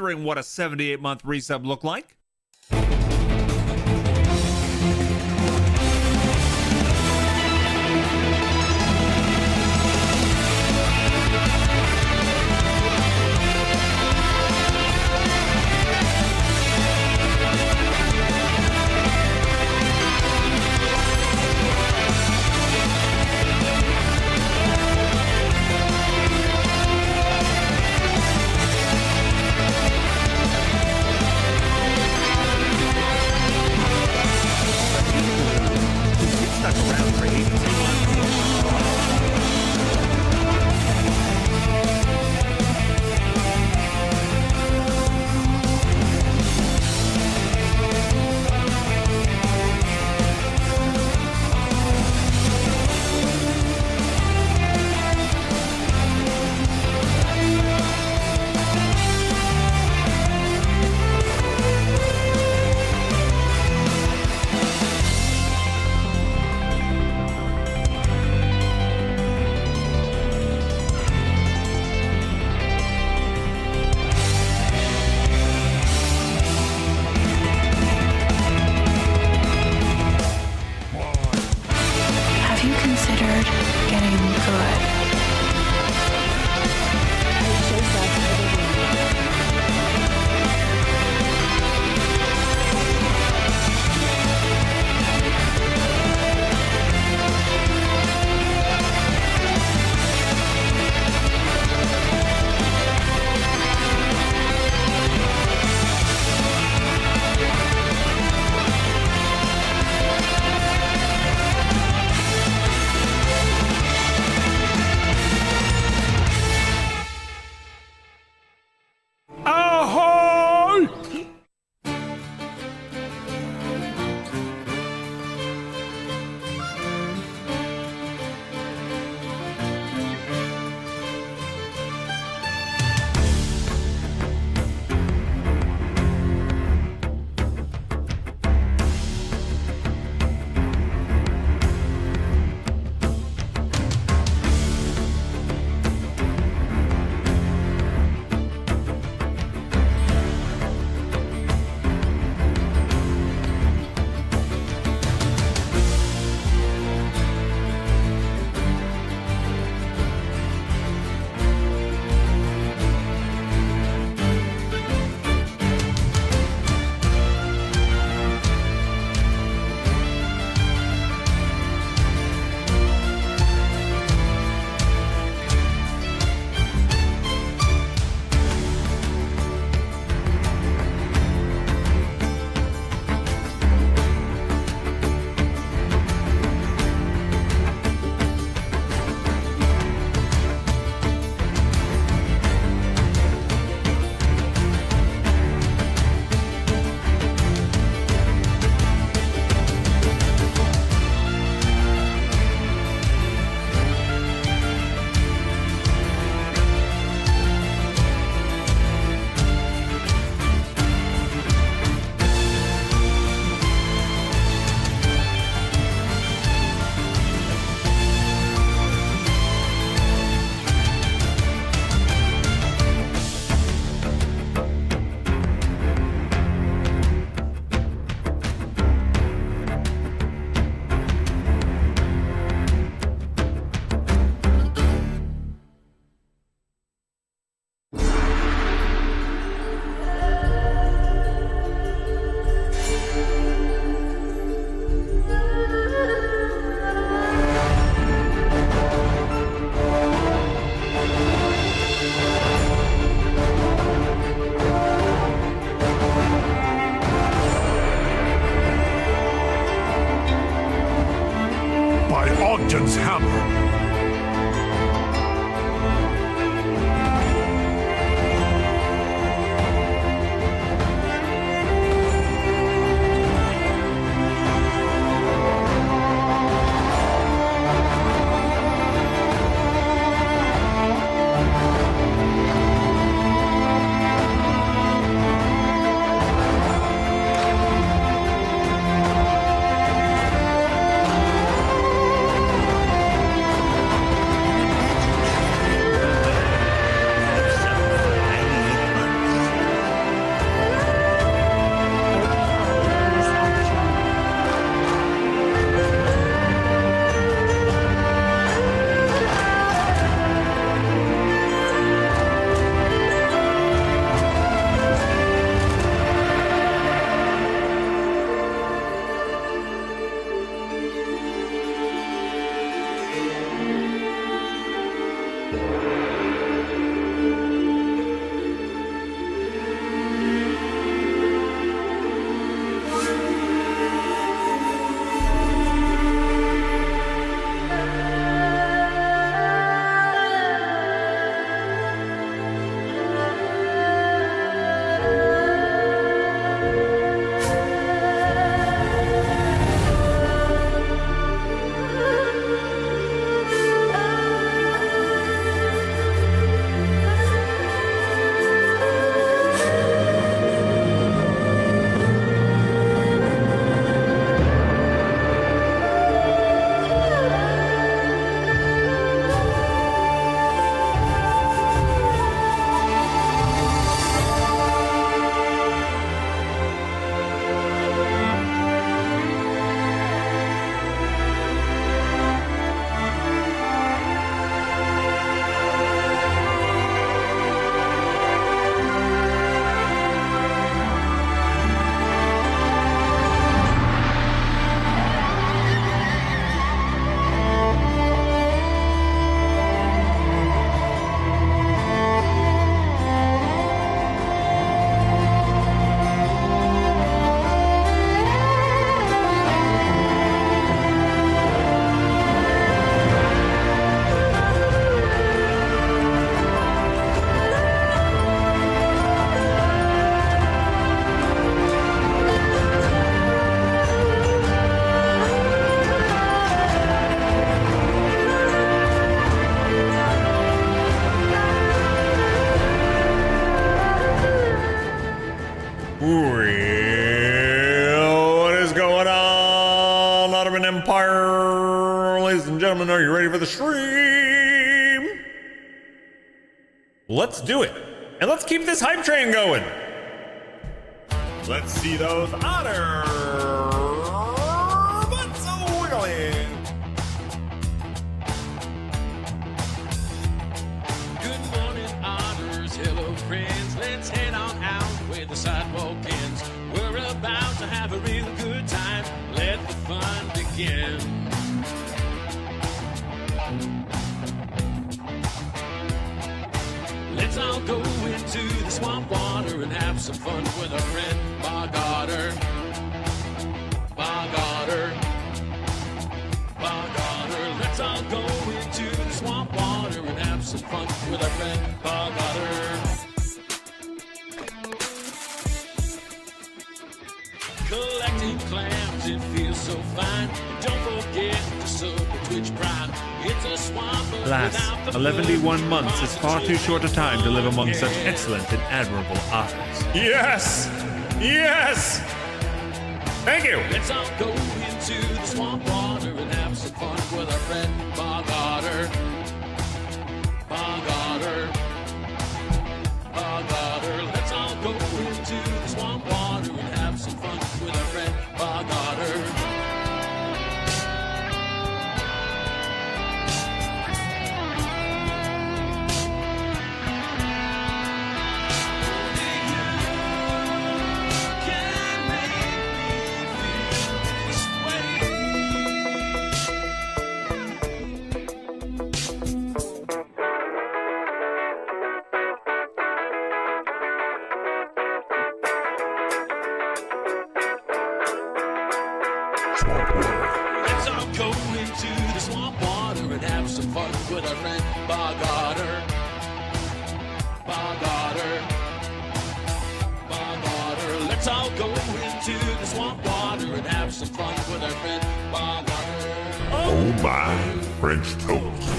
wondering what a 78-month resub looked like? Stuck around for 82 months. Have you considered getting good? Ahoy! Otter's hammer. ladies and gentlemen. Are you ready for the stream? Let's do it. And let's keep this hype train going. Let's see those Otter butts wiggling. Good morning, Otters. Hello, friends. Let's head on out where the sidewalk ends. We're about to have a real good time. Let the fun begin. Let's all go into the swamp water and have some fun with our friend Bog Otter. Bog Otter. Bog Otter. Let's all go into the swamp water and have some fun with our friend Bog Otter. Collecting clams, it feels so fine. And don't forget to sub the Twitch Prime. It's a swamp Alas, 11 months is far too short a time to live among such excellent and admirable otters. Yes! Yes! Thank you! Let's all go into the swamp water and have some fun with our friend Bog Otter. Bog Otter. Bog Otter. Let's all go into the swamp water and have some fun with our friend Bog Otter. Let's all go into the swamp water and have some fun with our friend Bog Otter. Bog Otter. Bog Otter. Let's all go into the swamp water and have some fun with our friend Bog Otter. Oh my French toast.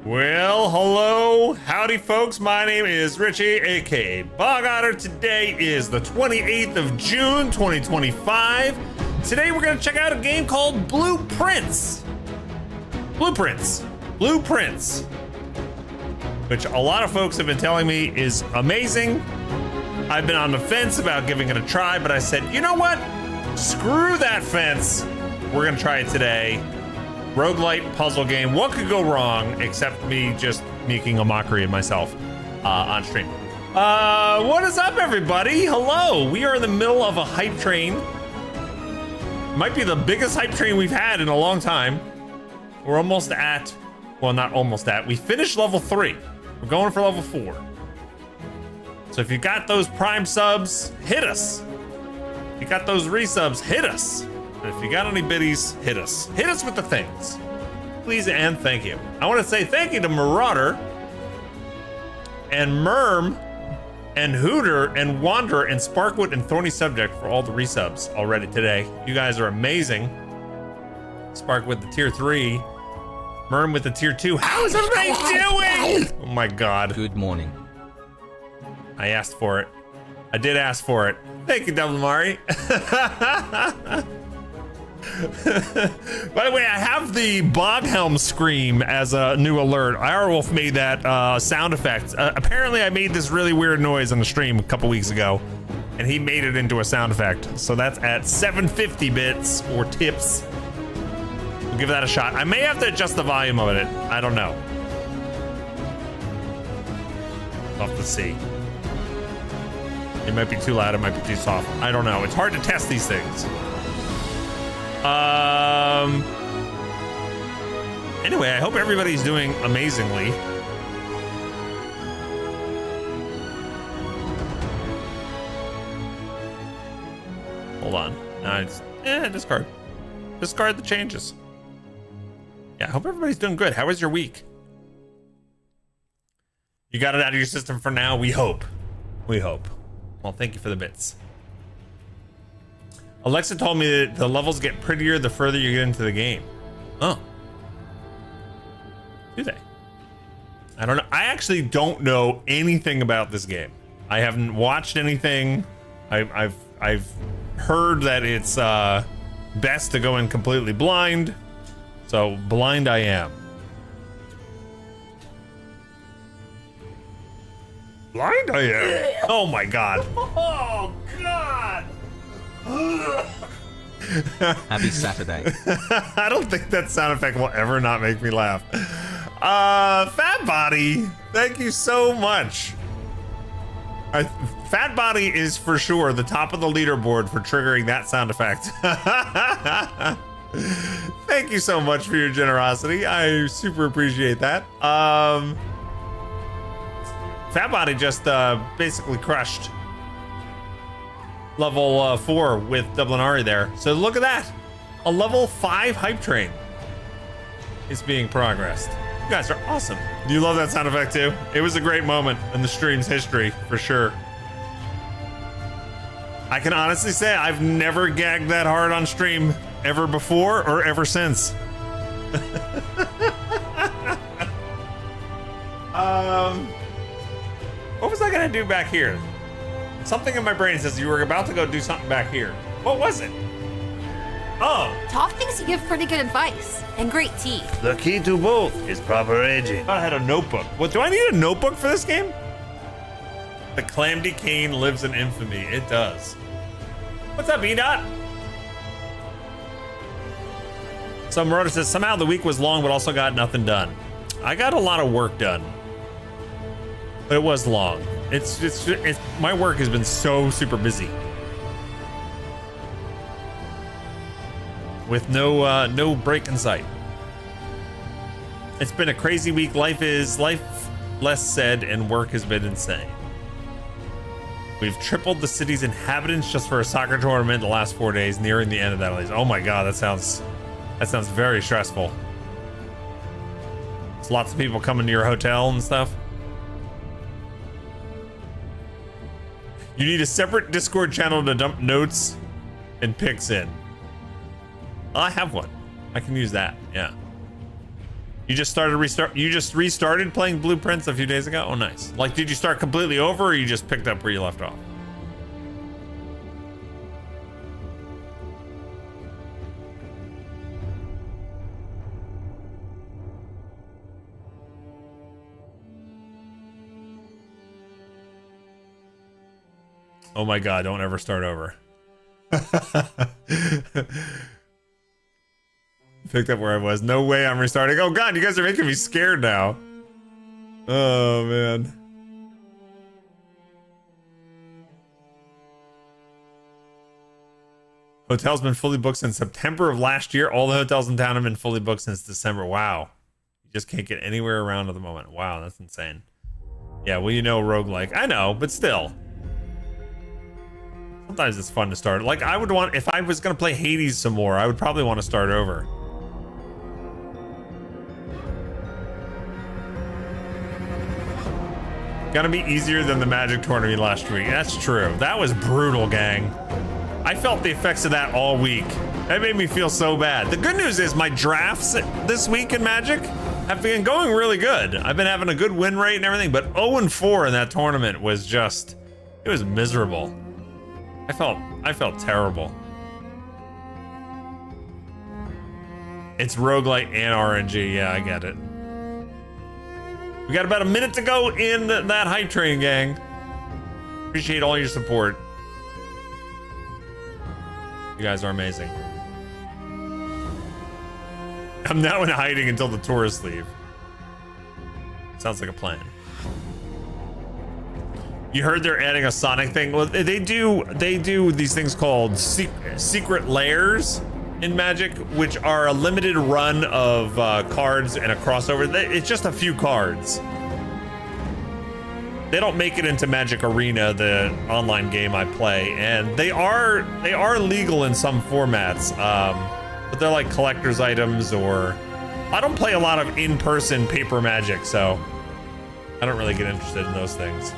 Well, hello, howdy folks, my name is Richie, aka Bog Otter. Today is the 28th of June, 2025. Today we're gonna check out a game called Blueprints. Blueprints, which a lot of folks have been telling me is amazing. I've been on the fence about giving it a try, but I said, you know what? Screw that fence. We're gonna try it today. Roguelite puzzle game. What could go wrong except me just making a mockery of myself on stream? What is up, everybody? Hello. We are in the middle of a hype train. Might be the biggest hype train we've had in a long time. We're almost at, well, not almost at. We finished level 3. We're going for level 4. So if you got those Prime subs, hit us. If you got those resubs, hit us. If you got any biddies, hit us. Hit us with the things. Please and thank you. I want to say thank you to Marauder and Merm and Hooter and Wanderer and Sparkwood and Thorny Subject for all the resubs already today. You guys are amazing. Spark with the tier 3. Merm with the tier 2. How is everybody doing? Oh my God. Good morning. I asked for it. I did ask for it. Thank you, Devil Mari. By the way, I have the Boghelm scream as a new alert. Irewolf made that sound effect. Apparently, I made this really weird noise on the stream a couple weeks ago, and he made it into a sound effect. So that's at 750 bits or tips. We'll give that a shot. I may have to adjust the volume of it. I don't know. We'll have to see. It might be too loud. It might be too soft. I don't know. It's hard to test these things. Anyway, I hope everybody's doing amazingly. Hold on. It's discard. Discard the changes. Yeah, I hope everybody's doing good. How was your week? You got it out of your system for now? We hope. We hope. Well, thank you for the bits. Alexa told me that the levels get prettier the further you get into the game. Oh. Do they? I don't know. I actually don't know anything about this game. I haven't watched anything. I've heard that it's best to go in completely blind. So blind I am. Blind I am. Oh my god. Oh god. Happy Saturday. I don't think that sound effect will ever not make me laugh. Fat Body, thank you so much. Fat Body is for sure the top of the leaderboard for triggering that sound effect. Thank you so much for your generosity. I super appreciate that. Fat Body just basically crushed level 4 with Dublin Ari there. So look at that. A level 5 hype train is being progressed. You guys are awesome. Do you love that sound effect too? It was a great moment in the stream's history for sure. I can honestly say I've never gagged that hard on stream ever before or ever since. What was I gonna do back here? Something in my brain says you were about to go do something back here. What was it? Oh. Toph thinks you give pretty good advice and great teeth. The key to both is proper aging. I had a notebook. What, do I need a notebook for this game? The Calamity Cane lives in infamy. It does. What's up, E-Dot? So Marauder says, somehow the week was long, but also got nothing done. I got a lot of work done. But it was long. It's my work has been so super busy. With no break in sight. It's been a crazy week. Life less said, and work has been insane. We've tripled the city's inhabitants just for a soccer tournament the last 4 days, nearing the end of that at least. Oh my god, that sounds very stressful. There's lots of people coming to your hotel and stuff. You need a separate Discord channel to dump notes and pics in. I have one. I can use that. Yeah. You just restarted playing Blueprints a few days ago? Oh, nice. Like, did you start completely over, or you just picked up where you left off? Oh my god, don't ever start over. Picked up where I was. No way I'm restarting. Oh god, you guys are making me scared now. Oh man. Hotel's been fully booked since September of last year. All the hotels in town have been fully booked since December. Wow. You just can't get anywhere around at the moment. Wow, that's insane. Yeah, well, you know, roguelike. I know, but still. Sometimes it's fun to start. Like, I would want, if I was going to play Hades some more, I would probably want to start over. Gonna be easier than the Magic tournament last week. That's true. That was brutal, gang. I felt the effects of that all week. That made me feel so bad. The good news is my drafts this week in Magic have been going really good. I've been having a good win rate and everything, but 0-4 in that tournament was just, it was miserable. I felt terrible. It's roguelite and RNG. Yeah, I get it. We got about a minute to go in that hype train, gang. Appreciate all your support. You guys are amazing. I'm now in hiding until the tourists leave. Sounds like a plan. You heard they're adding a Sonic thing? Well, they do these things called secret layers in Magic, which are a limited run of cards and a crossover. It's just a few cards. They don't make it into Magic Arena, the online game I play, and they are legal in some formats, but they're like collector's items, or I don't play a lot of in-person paper Magic, so I don't really get interested in those things.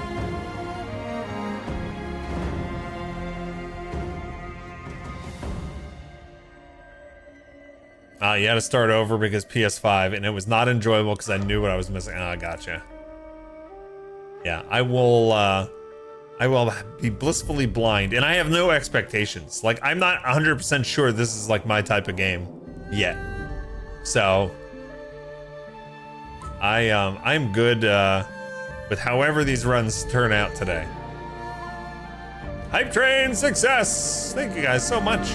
You had to start over because PS5, and it was not enjoyable because I knew what I was missing. Ah, gotcha. Yeah, I will be blissfully blind, and I have no expectations. Like, I'm not 100% sure this is like my type of game yet. So I'm good with however these runs turn out today. Hype train success! Thank you guys so much.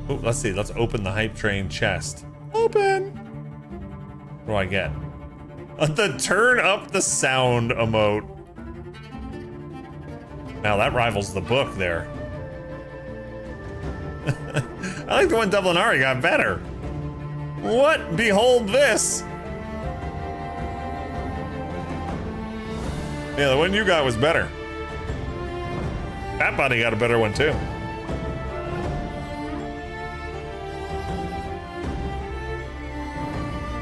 Oh, let's see. Let's open the hype train chest. Open. What do I get? The turn up the sound emote. Now that rivals the book there. I like the one Double and Ari got better. What? Behold this. Yeah, the one you got was better. That buddy got a better one too.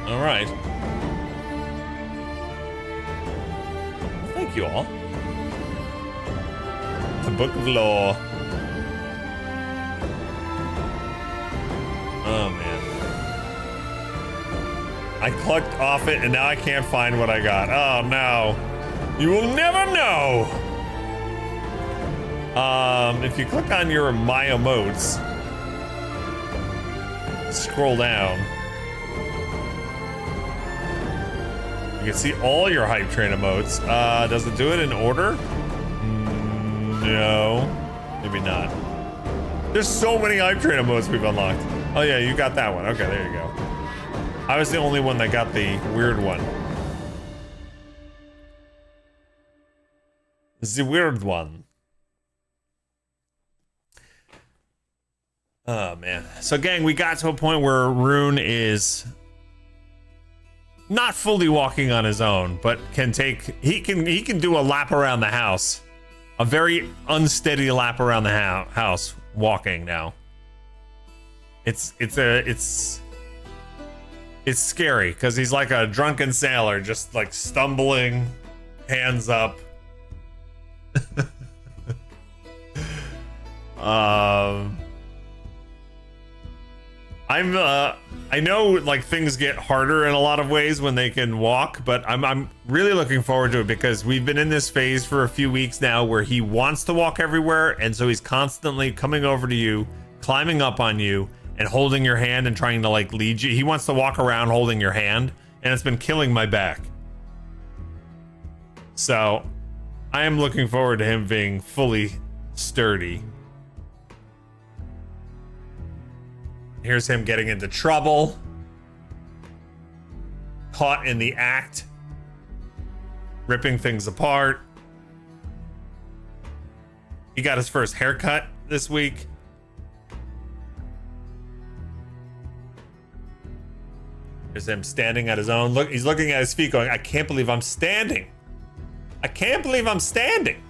All right. Well, thank you all. The Book of Law. Oh man. I clicked off it and now I can't find what I got. Oh no. You will never know. If you click on your My Emotes, scroll down. You can see all your hype train emotes. Does it do it in order? No, maybe not. There's so many hype train emotes we've unlocked. Oh yeah, you got that one. Okay, there you go. I was the only one that got the weird one. The weird one. Oh man. So gang, we got to a point where Rune is not fully walking on his own, but can do a lap around the house. A very unsteady lap around the house walking now. It's scary because he's like a drunken sailor, just like stumbling, hands up. I know like things get harder in a lot of ways when they can walk, but I'm really looking forward to it because we've been in this phase for a few weeks now where he wants to walk everywhere, and so he's constantly coming over to you, climbing up on you, and holding your hand and trying to like lead you. He wants to walk around holding your hand, and it's been killing my back. So I am looking forward to him being fully sturdy. Here's him getting into trouble. Caught in the act. Ripping things apart. He got his first haircut this week. There's him standing at his own. Look, he's looking at his feet going, I can't believe I'm standing. I can't believe I'm standing.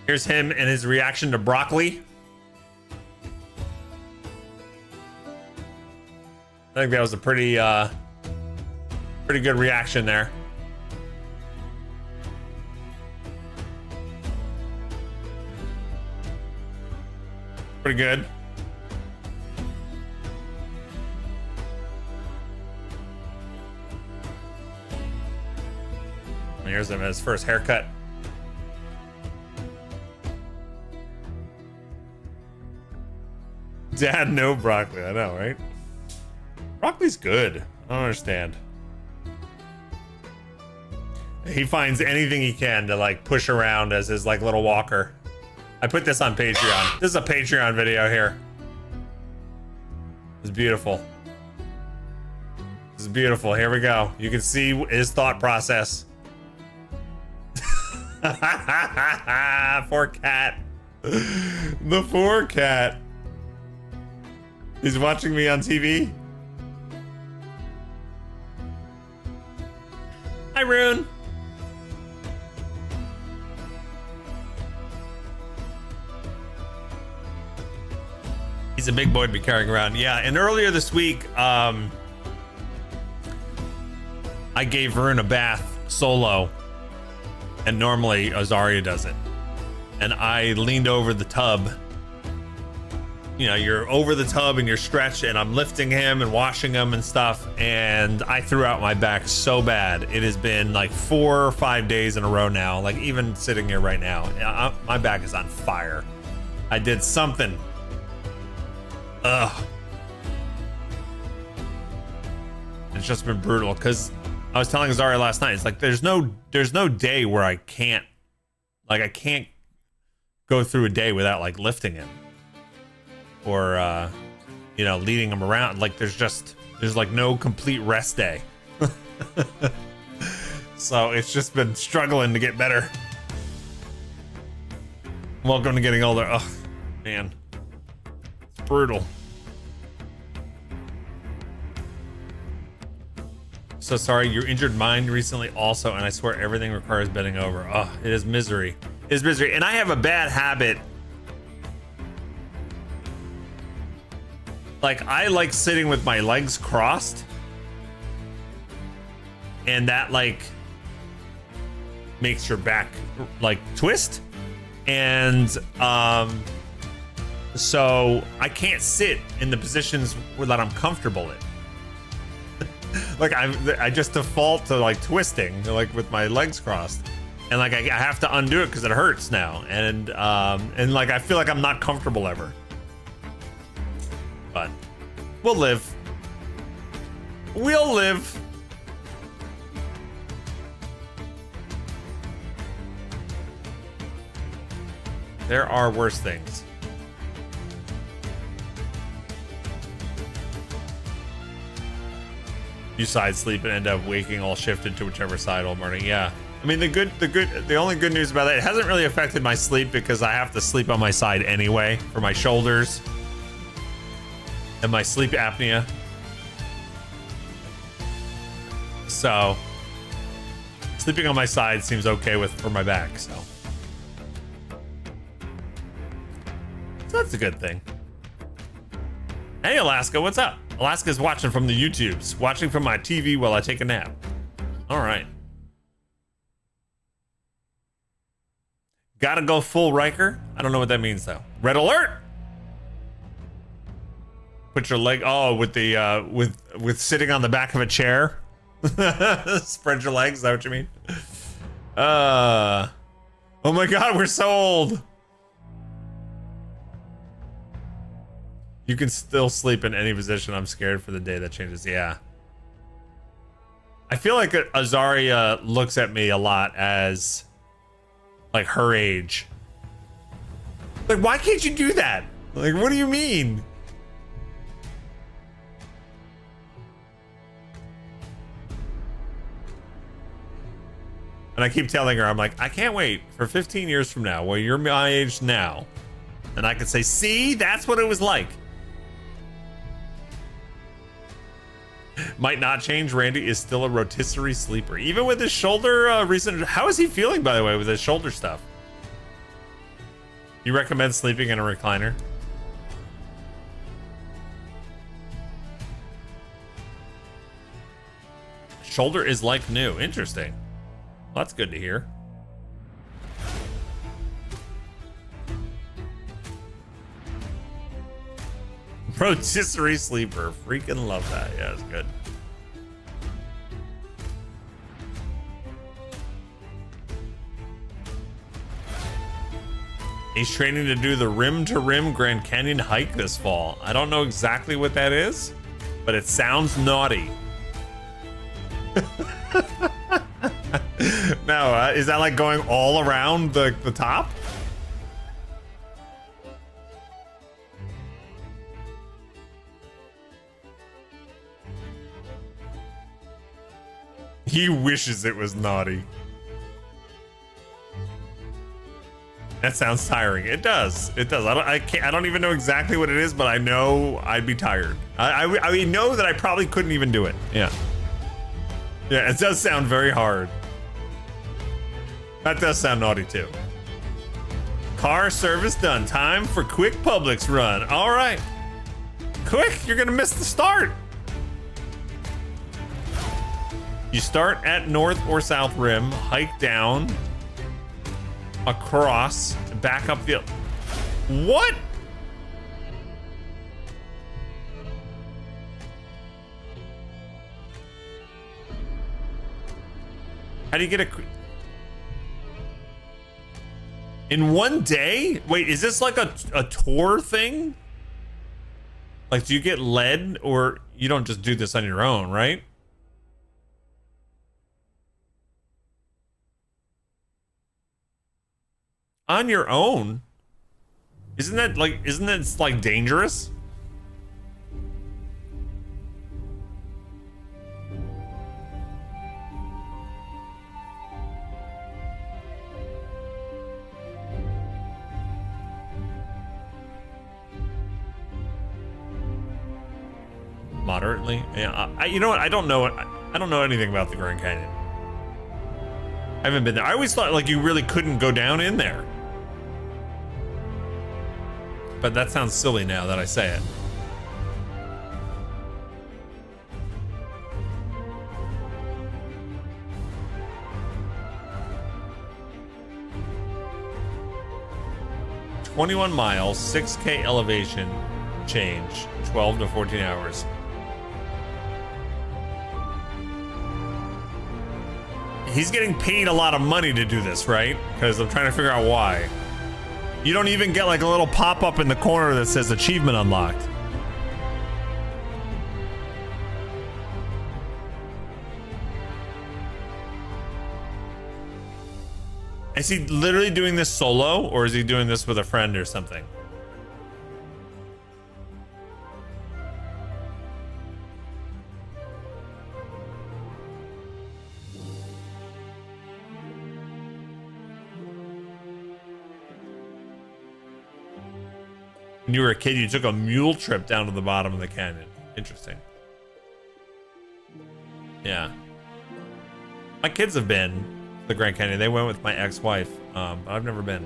Here's him and his reaction to broccoli. I think that was a pretty good reaction there. Pretty good. And here's him at his first haircut. Dad, no broccoli. I know, right? Broccoli's good. I don't understand. He finds anything he can to like push around as his like little walker. I put this on Patreon. This is a Patreon video here. It's beautiful. This is beautiful. Here we go. You can see his thought process. Poor cat. The poor cat. He's watching me on TV. Hi, Rune. He's a big boy to be carrying around. Yeah, and earlier this week, I gave Varun a bath solo, and normally Azaria does it. And I leaned over the tub. You know, you're over the tub and you're stretched, and I'm lifting him and washing him and stuff, and I threw out my back so bad. It has been like 4 or 5 days in a row now, like even sitting here right now, my back is on fire. I did something. Ugh. It's just been brutal, because I was telling Azaria last night, it's like there's no day where I can't go through a day without like lifting him or you know, leading him around. Like there's like no complete rest day. So it's just been struggling to get better. Welcome to getting older. Oh man, it's brutal. So sorry, your injured mind recently also, and I swear everything requires bending over. Oh, it is misery. It is misery. And I have a bad habit. Like, I like sitting with my legs crossed. And that, like, makes your back, like, twist. And, so I can't sit in the positions that I'm comfortable in. Like I just default to like twisting, like with my legs crossed, and like I have to undo it because it hurts now, and like I feel like I'm not comfortable ever. But we'll live. We'll live. There are worse things. You side sleep and end up waking all shifted to whichever side all morning. Yeah. I mean, the only good news about that, it hasn't really affected my sleep because I have to sleep on my side anyway for my shoulders and my sleep apnea. So sleeping on my side seems okay for my back. So that's a good thing. Hey, Alaska, what's up? Alaska's watching from the YouTubes, watching from my TV while I take a nap. All right. Gotta go full Riker. I don't know what that means though. Red alert. Put your leg. Oh, with the with sitting on the back of a chair. Spread your legs. Is that what you mean? Oh my God, we're so old. You can still sleep in any position. I'm scared for the day that changes. Yeah. I feel like Azaria looks at me a lot as like her age. Like, why can't you do that? Like, what do you mean? And I keep telling her, I'm like, I can't wait for 15 years from now, where you're my age now. And I can say, see, that's what it was like. Might not change. Randy is still a rotisserie sleeper. Even with his shoulder recent. How is he feeling, by the way, with his shoulder stuff? You recommend sleeping in a recliner? Shoulder is like new. Interesting. Well, that's good to hear. Rotisserie sleeper. Freaking love that. Yeah, it's good. He's training to do the rim to rim Grand Canyon hike this fall. I don't know exactly what that is, but it sounds naughty. No, is that like going all around the top? He wishes it was naughty. That sounds tiring. It does. It does. I don't even know exactly what it is, but I know I'd be tired. I know that I probably couldn't even do it. Yeah. Yeah, it does sound very hard. That does sound naughty too. Car service done. Time for quick Publix run. All right. Quick, you're gonna miss the start. You start at North or South Rim, hike down, across, back up the... What? How do you get in one day? Wait, is this like a tour thing? Like, do you get led, or you don't just do this on your own, right? On your own? Isn't that like dangerous? Moderately. Yeah. You know what? I don't know anything about the Grand Canyon. I haven't been there. I always thought like you really couldn't go down in there. But that sounds silly now that I say it. "21 miles, 6K elevation change, 12 to 14 hours. He's getting paid a lot of money to do this, right? Because I'm trying to figure out why. You don't even get like a little pop-up in the corner that says achievement unlocked. Is he literally doing this solo, or is he doing this with a friend or something? When you were a kid, you took a mule trip down to the bottom of the canyon. Interesting. Yeah. My kids have been to the Grand Canyon. They went with my ex-wife, but I've never been.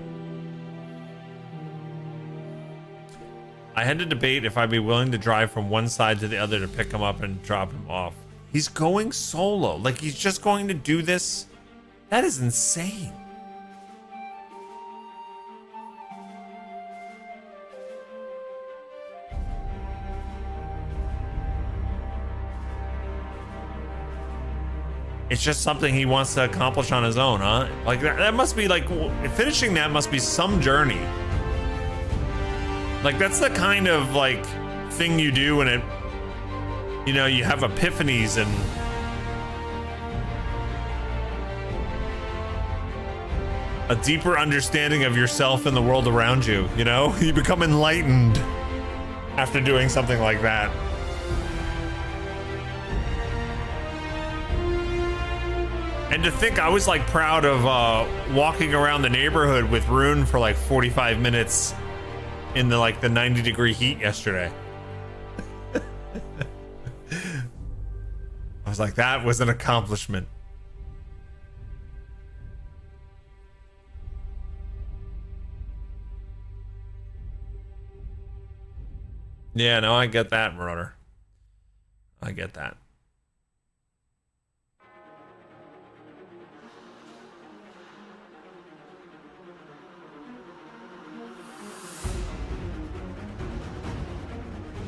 I had to debate if I'd be willing to drive from one side to the other to pick him up and drop him off. He's going solo. Like, he's just going to do this? That is insane. It's just something he wants to accomplish on his own, huh? Like, that must be like, finishing that must be some journey. Like, that's the kind of like thing you do when it, you know, you have epiphanies and a deeper understanding of yourself and the world around you, you know? You become enlightened after doing something like that. And to think I was like proud of walking around the neighborhood with Rune for like 45 minutes in the 90-degree heat yesterday. I was like, that was an accomplishment. Yeah, no, I get that, Marauder. I get that.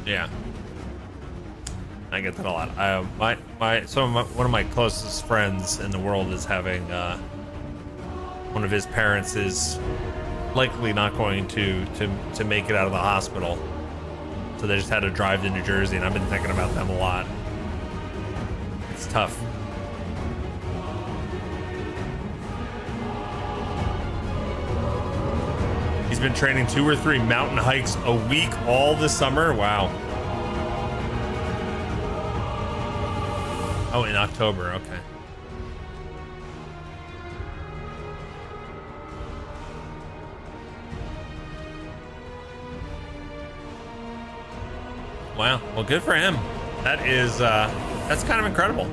Yeah, I get that a lot. One of my closest friends in the world is having one of his parents is likely not going to make it out of the hospital, so they just had to drive to New Jersey, and I've been thinking about them a lot. It's tough. He's been training 2 or 3 mountain hikes a week all this summer. Wow. Oh, in October. Okay. Wow. Well, good for him. That is that's kind of incredible.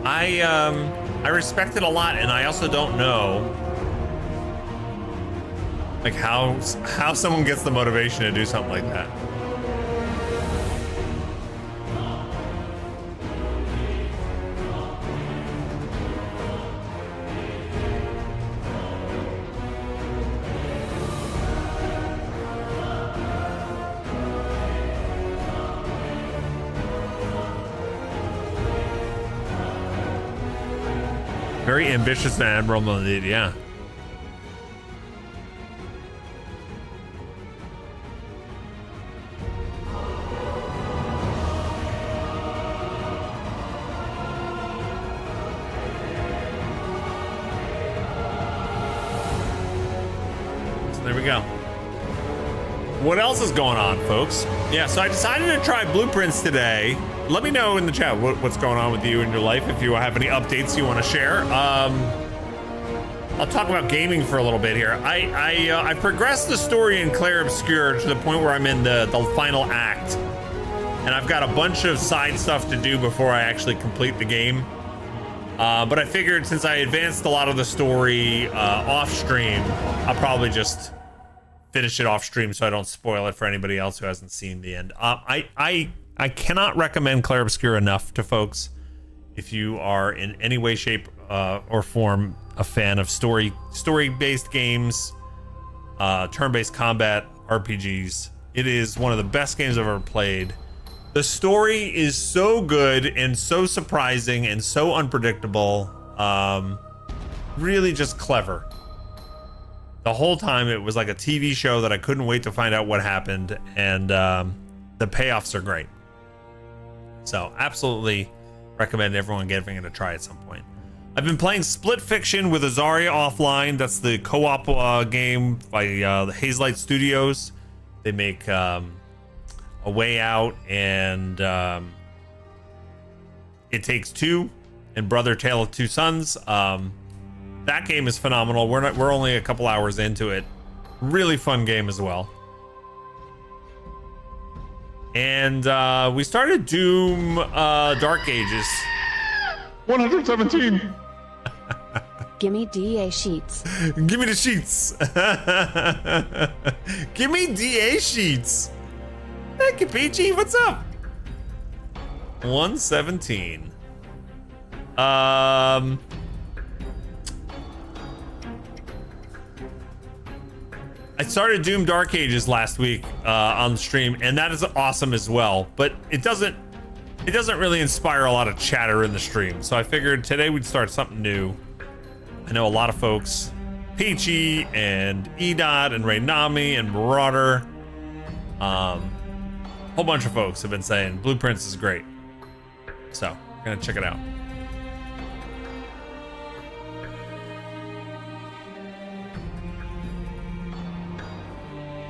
I respect it a lot, and I also don't know like how someone gets the motivation to do something like that. Very ambitious and admirable indeed, yeah. So there we go. What else is going on, folks? Yeah, so I decided to try Blueprints today. Let me know in the chat what's going on with you in your life, if you have any updates you want to share. I'll talk about gaming for a little bit here. I progressed the story in Clair Obscur to the point where I'm in the final act, and I've got a bunch of side stuff to do before I actually complete the game. But I figured since I advanced a lot of the story off stream, I'll probably just finish it off stream so I don't spoil it for anybody else who hasn't seen the end. I cannot recommend Clair Obscur enough to folks. If you are in any way, shape, or form a fan of story-based games, turn-based combat RPGs, it is one of the best games I've ever played. The story is so good and so surprising and so unpredictable. Really just clever. The whole time it was like a TV show that I couldn't wait to find out what happened, and the payoffs are great. So absolutely recommend everyone giving it a try at some point. I've been playing Split Fiction with Azaria offline. That's the co-op game by the Hazelight Studios. They make A Way Out and It Takes Two and Brother Tale of Two Sons. That game is phenomenal. We're only a couple hours into it. Really fun game as well. And we started Doom Dark Ages. 117. Gimme DA sheets. Give me the sheets. Give me DA sheets. Hey, Capichi, what's up? 117. I started Doom Dark Ages last week on the stream, and that is awesome as well. But it doesn't really inspire a lot of chatter in the stream. So I figured today we'd start something new. I know a lot of folks, Peachy and Edot and Raynami and Marauder, whole bunch of folks have been saying Blueprints is great. So we're gonna check it out.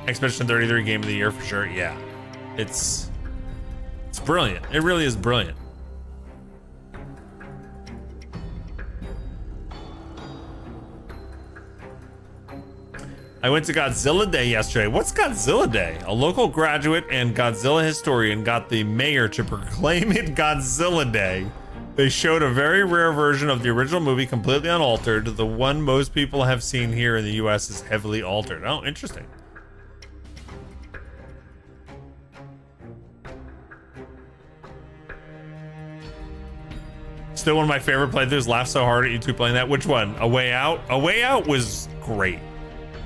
Expedition 33 game of the year for sure. Yeah, it's brilliant. It really is brilliant. I went to Godzilla Day yesterday. What's Godzilla Day? A local graduate and Godzilla historian got the mayor to proclaim it Godzilla Day. They showed a very rare version of the original movie completely unaltered. The one most people have seen here in the US is heavily altered. Oh, interesting. Still one of my favorite playthroughs. Laughed so hard at you two playing that. Which one? A Way Out? A Way Out was great.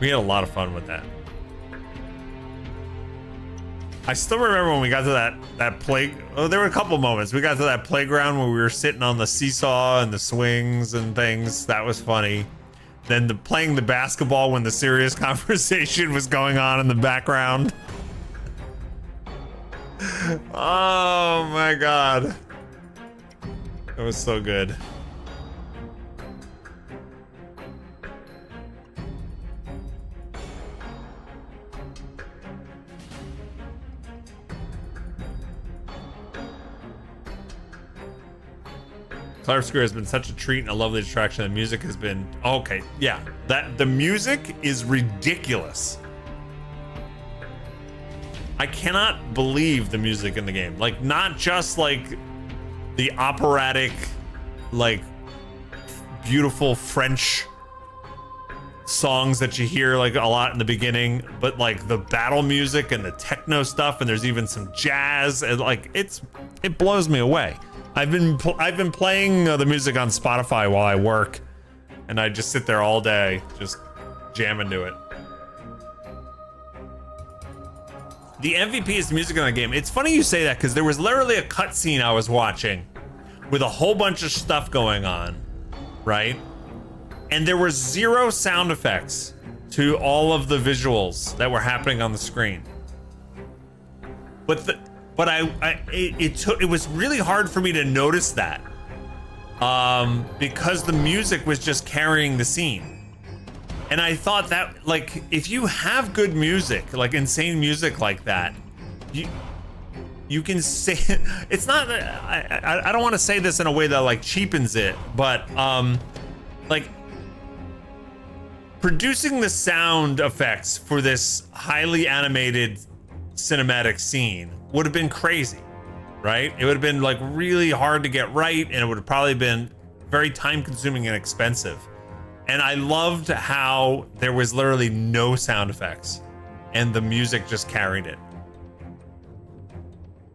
We had a lot of fun with that. I still remember when we got to that play. Oh, there were a couple moments. We got to that playground where we were sitting on the seesaw and the swings and things. That was funny. Then playing the basketball when the serious conversation was going on in the background. Oh my God. That was so good. Clair Obscur has been such a treat and a lovely attraction. The music has been okay. Yeah, the music is ridiculous. I cannot believe the music in the game. Like, not just like the operatic, like beautiful French songs that you hear like a lot in the beginning, but like the battle music and the techno stuff, and there's even some jazz, and like it blows me away. I've been playing the music on Spotify while I work, and I just sit there all day just jamming to it. The MVP is the music in the game. It's funny you say that because there was literally a cutscene I was watching with a whole bunch of stuff going on, right? And there were 0 sound effects to all of the visuals that were happening on the screen. But it was really hard for me to notice that, because the music was just carrying the scene. And I thought that, like, if you have good music, like insane music like that, you can say it's not. I don't want to say this in a way that like cheapens it, but like producing the sound effects for this highly animated cinematic scene would have been crazy, right? It would have been like really hard to get right, and it would have probably been very time consuming and expensive. And I loved how there was literally no sound effects and the music just carried it.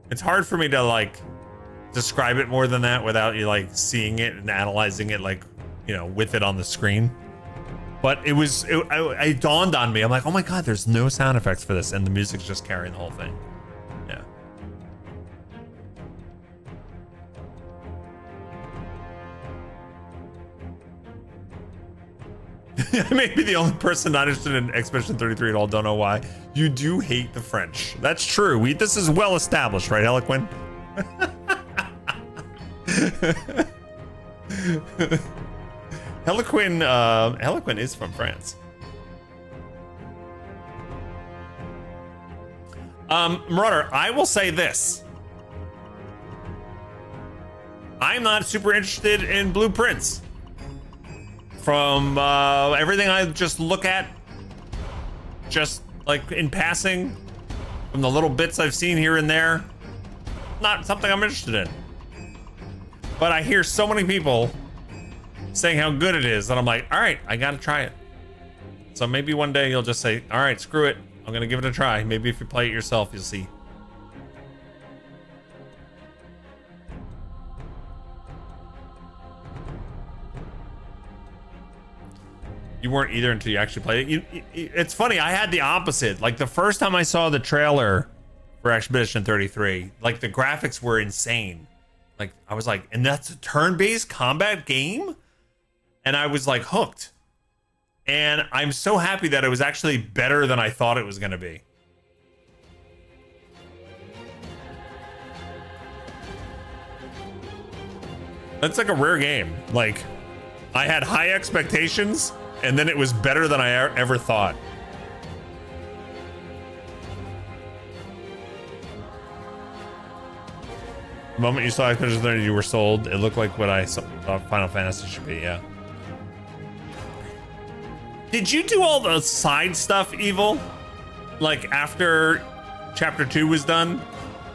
It's hard for me to like describe it more than that without you like seeing it and analyzing it, like, you know, with it on the screen. But it dawned on me. I'm like, oh my God, there's no sound effects for this. And the music's just carrying the whole thing. Yeah. I may be the only person not interested in Expedition 33 at all. Don't know why. You do hate the French. That's true. This is well established, right, Eloquent? Eloquent is from France. Marauder, I will say this. I'm not super interested in blueprints. From everything I just look at, just like in passing, from the little bits I've seen here and there, not something I'm interested in. But I hear so many people saying how good it is that I'm like, all right, I gotta try it. So maybe one day you'll just say, all right, screw it, I'm gonna give it a try. Maybe if you play it yourself, you'll see. You weren't either until you actually played it. It's funny, I had the opposite. Like the first time I saw the trailer for Expedition 33, like the graphics were insane. Like I was like, and that's a turn-based combat game? And I was like hooked. And I'm so happy that it was actually better than I thought it was gonna be. That's like a rare game. Like I had high expectations, and then it was better than I ever thought. The moment you saw Expedition 30, you were sold. It looked like what I thought Final Fantasy should be, yeah. Did you do all the side stuff, Evil? Like after Chapter 2 was done?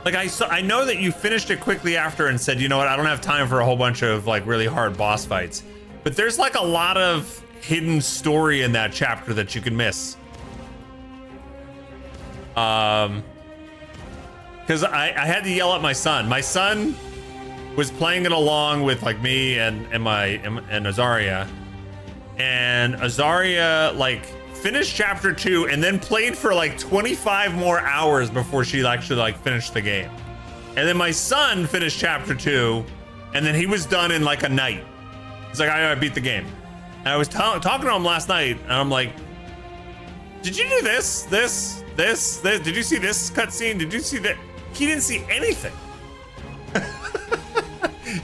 Like I know that you finished it quickly after and said, you know what, I don't have time for a whole bunch of like really hard boss fights. But there's like a lot of hidden story in that chapter that you can miss. Because I had to yell at my son. My son was playing it along with like me and Azaria. And Azaria like finished chapter 2 and then played for like 25 more hours before she actually like finished the game. And then my son finished chapter 2 and then he was done in like a night. He's like, I beat the game. And I was talking to him last night, and I'm like, did you do this? Did you see this cutscene? Did you see that? He didn't see anything.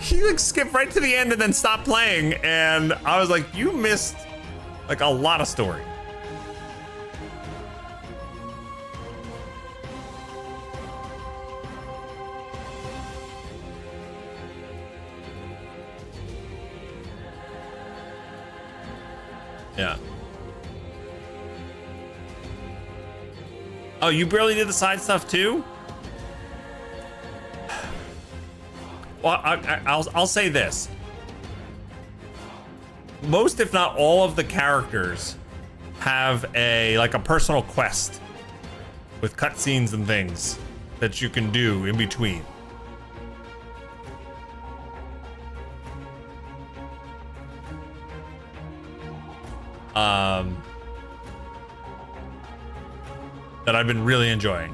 He like skipped right to the end and then stopped playing, and I was like, you missed like a lot of story. Yeah. Oh, you barely did the side stuff too? Well, I'll say this. Most, if not all, of the characters have a personal quest with cutscenes and things that you can do in between. That I've been really enjoying.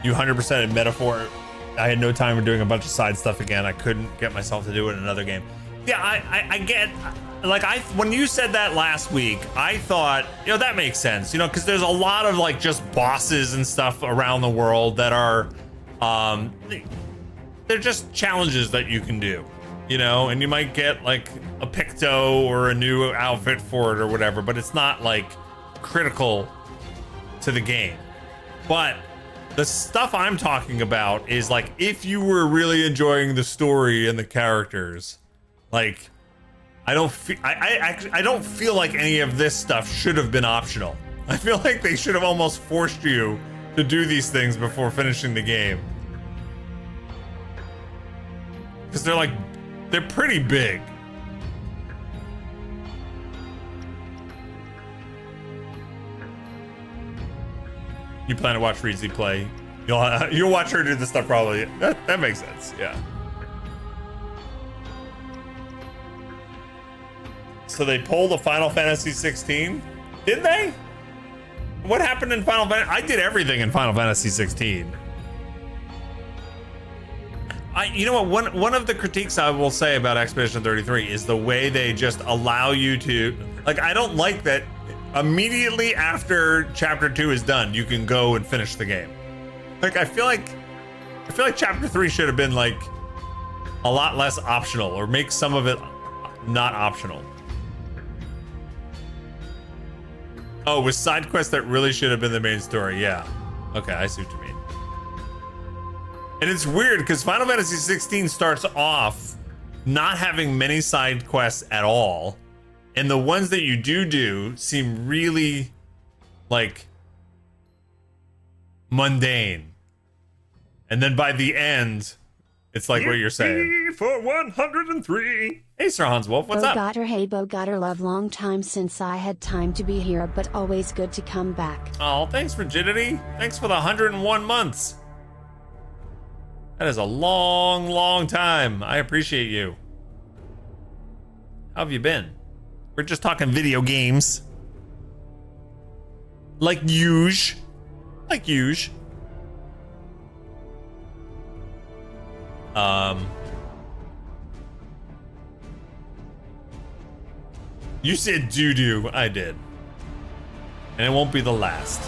You 100% in Metaphor. I had no time for doing a bunch of side stuff again. I couldn't get myself to do it in another game. Yeah, I get, like, when you said that last week, I thought, you know, that makes sense, you know, because there's a lot of like just bosses and stuff around the world that are, they're just challenges that you can do, you know, and you might get like a Picto or a new outfit for it or whatever, but it's not like critical to the game. But the stuff I'm talking about is like, if you were really enjoying the story and the characters, like, I don't feel like any of this stuff should have been optional. I feel like they should have almost forced you to do these things before finishing the game. Because they're pretty big. You plan to watch Reezy play? You'll watch her do this stuff probably. That makes sense. Yeah. So they pulled the Final Fantasy 16? Did they? What happened in Final Fantasy? I did everything in Final Fantasy 16. You know what? One of the critiques I will say about Expedition 33 is the way they just allow you to, like, I don't like that immediately after Chapter 2 is done, you can go and finish the game. Like, I feel like Chapter 3 should have been like a lot less optional, or make some of it not optional. Oh, with side quests that really should have been the main story. Yeah. Okay, I see what you mean. And it's weird because Final Fantasy 16 starts off not having many side quests at all. And the ones that you do seem really like mundane. And then by the end, it's like what you're saying. For 103. Hey, Sir Hans Wolf, what's up? Bogatter, hey Bogatter, love, long time since I had time to be here, but always good to come back. Oh, thanks, Rigidity. Thanks for the 101 months. That is a long, long time. I appreciate you. How have you been? We're just talking video games. Like usual. Like usual. You said doo-doo. I did. And it won't be the last.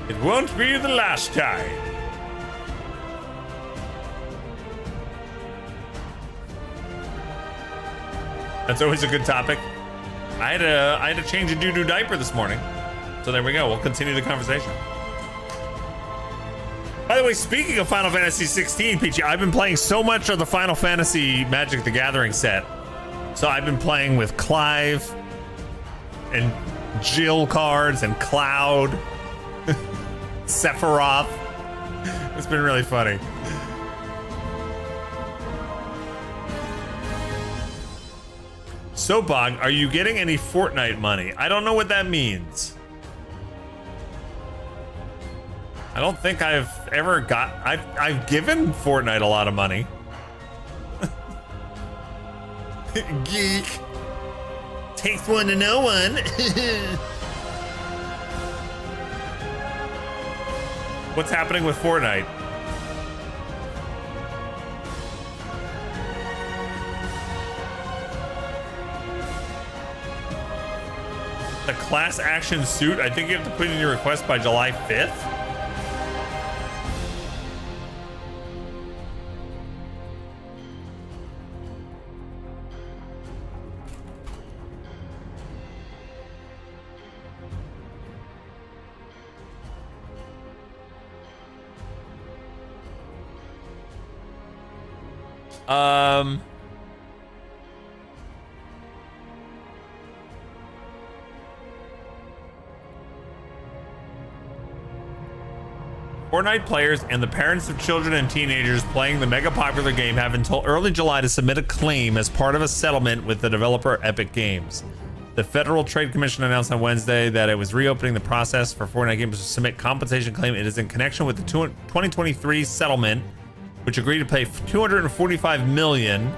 It won't be the last time. That's always a good topic. I had to change a doo-doo diaper this morning. So there we go. We'll continue the conversation. By the way, speaking of Final Fantasy 16, Peachy, I've been playing so much of the Final Fantasy Magic the Gathering set. So I've been playing with Clive and Jill cards and Cloud, Sephiroth. It's been really funny. Soapbog, are you getting any Fortnite money? I don't know what that means. I don't think I've ever got. I've given Fortnite a lot of money. Geek. Takes one to know one. What's happening with Fortnite? The class action suit? I think you have to put in your request by July 5th. Fortnite players and the parents of children and teenagers playing the mega popular game have until early July to submit a claim as part of a settlement with the developer Epic Games. The Federal Trade Commission announced on Wednesday that it was reopening the process for Fortnite games to submit compensation claim. It is in connection with the 2023 settlement, which agreed to pay $245 million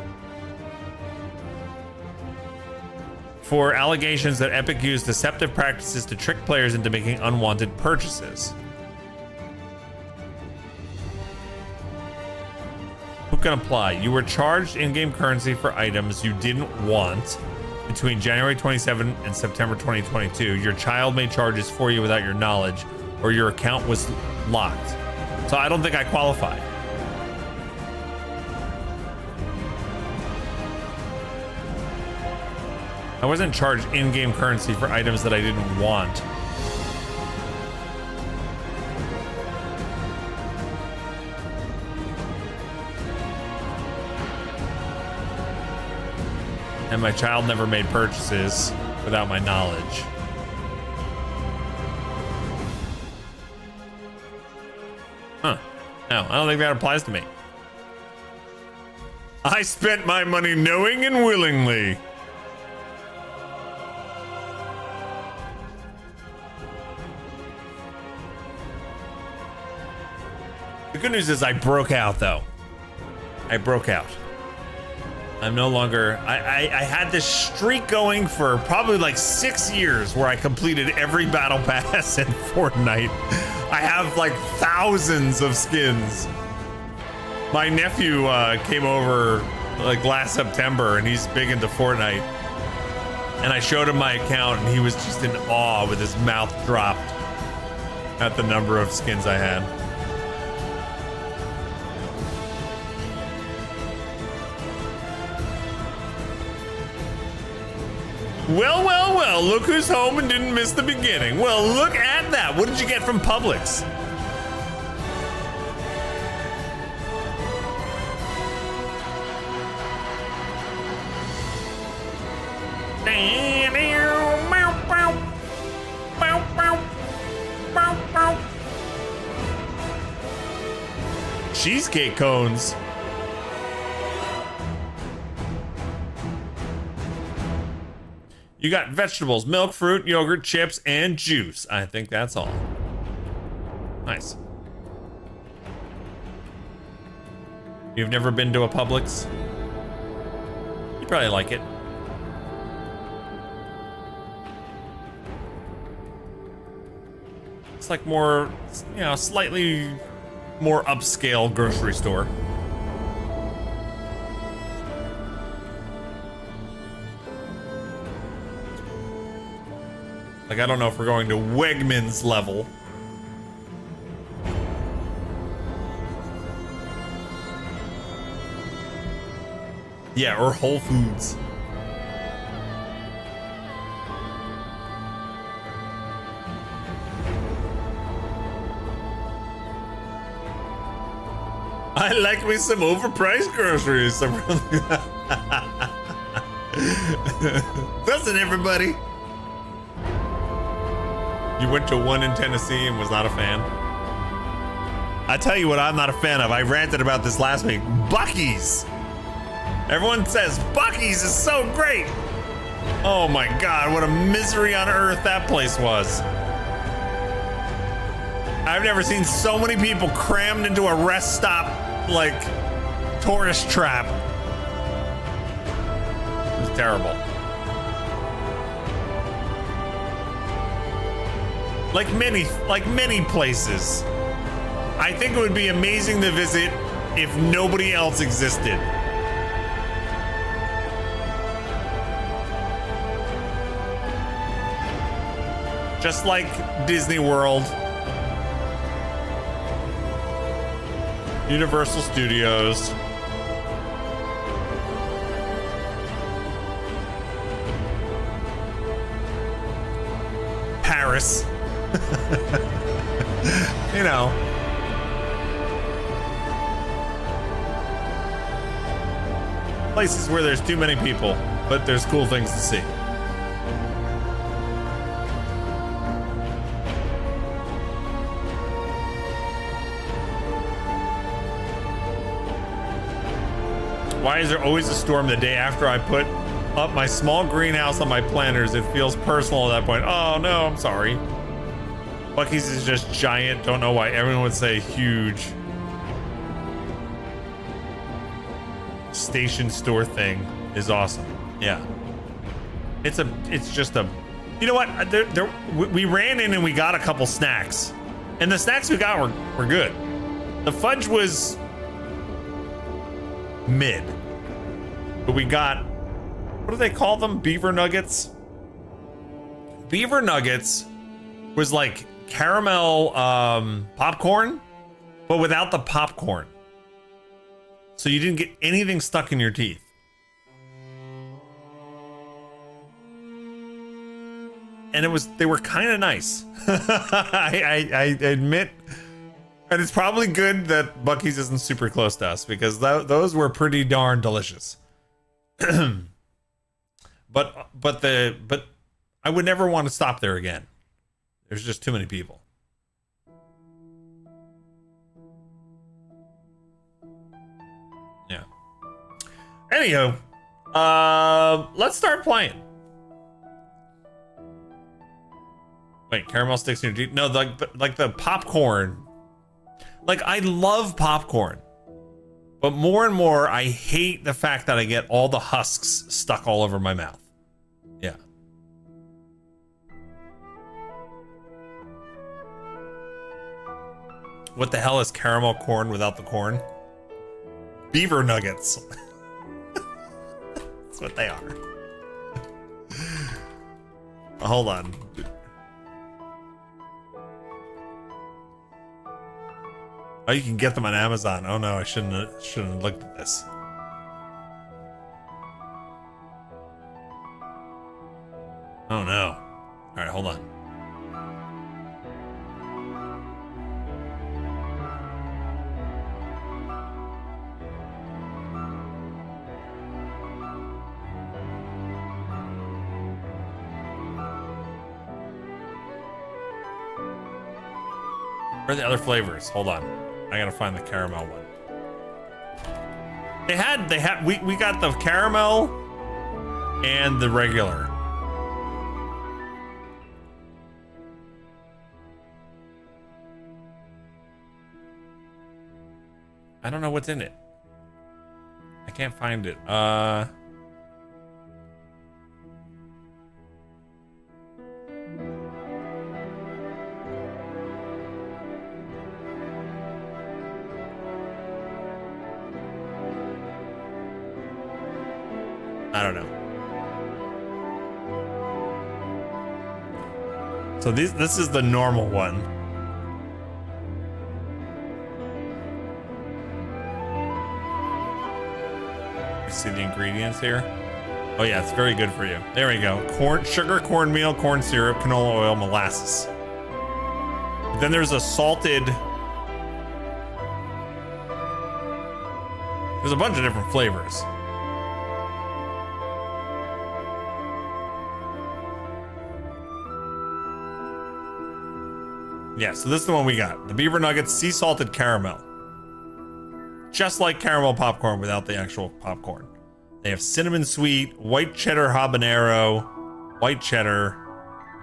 for allegations that Epic used deceptive practices to trick players into making unwanted purchases. Who can apply? You were charged in-game currency for items you didn't want between January 27 and September 2022. Your child made charges for you without your knowledge, or your account was locked. So I don't think I qualify. I wasn't charged in-game currency for items that I didn't want. And my child never made purchases without my knowledge. Huh. No, I don't think that applies to me. I spent my money knowing and willingly. The good news is I broke out, though. I broke out. I'm no longer... I had this streak going for probably like 6 years where I completed every battle pass in Fortnite. I have like thousands of skins. My nephew came over like last September, and he's big into Fortnite. And I showed him my account, and he was just in awe with his mouth dropped at the number of skins I had. Well, well, well, look who's home and didn't miss the beginning. Well, look at that. What did you get from Publix? Cheesecake cones. You got vegetables, milk, fruit, yogurt, chips, and juice. I think that's all. Nice. You've never been to a Publix? You probably like it. It's like more, you know, slightly more upscale grocery store. Like, I don't know if we're going to Wegmans level. Yeah, or Whole Foods. I like me some overpriced groceries. Doesn't everybody? You went to one in Tennessee and was not a fan? I tell you what I'm not a fan of. I ranted about this last week. Buc-ee's. Everyone says Buc-ee's is so great. Oh my God, what a misery on earth that place was. I've never seen so many people crammed into a rest stop like tourist trap. It was terrible. Like many places. I think it would be amazing to visit if nobody else existed. Just like Disney World, Universal Studios, Paris. You know. Places where there's too many people, but there's cool things to see. Why is there always a storm the day after I put up my small greenhouse on my planters? It feels personal at that point. Oh no, I'm sorry. Buc-ee's is just giant. Don't know why everyone would say huge. Station store thing is awesome. Yeah. It's just a, you know what? We ran in and we got a couple snacks. And the snacks we got were good. The fudge was mid. But we got, what do they call them? Beaver nuggets? Beaver nuggets was like caramel popcorn, but without the popcorn. So you didn't get anything stuck in your teeth. And they were kind of nice. I admit, and it's probably good that Buc-ee's isn't super close to us because those were pretty darn delicious. but I would never want to stop there again. There's just too many people. Yeah. Anywho, let's start playing. Wait, caramel sticks in your teeth? No, like the popcorn. Like, I love popcorn. But more and more, I hate the fact that I get all the husks stuck all over my mouth. Yeah. What the hell is caramel corn without the corn? Beaver nuggets. That's what they are. Hold on. Oh, you can get them on Amazon. Oh no, I shouldn't have looked at this. Oh no. All right, hold on. Where are the other flavors? Hold on. I gotta find the caramel one. We got the caramel and the regular. I don't know what's in it. I can't find it. I don't know. So this is the normal one. You see the ingredients here? Oh yeah, it's very good for you. There we go. Sugar, cornmeal, corn syrup, canola oil, molasses. Then there's a salted. There's a bunch of different flavors. Yeah, so this is the one we got. The Beaver Nuggets Sea Salted Caramel. Just like caramel popcorn without the actual popcorn. They have cinnamon sweet, white cheddar habanero, white cheddar,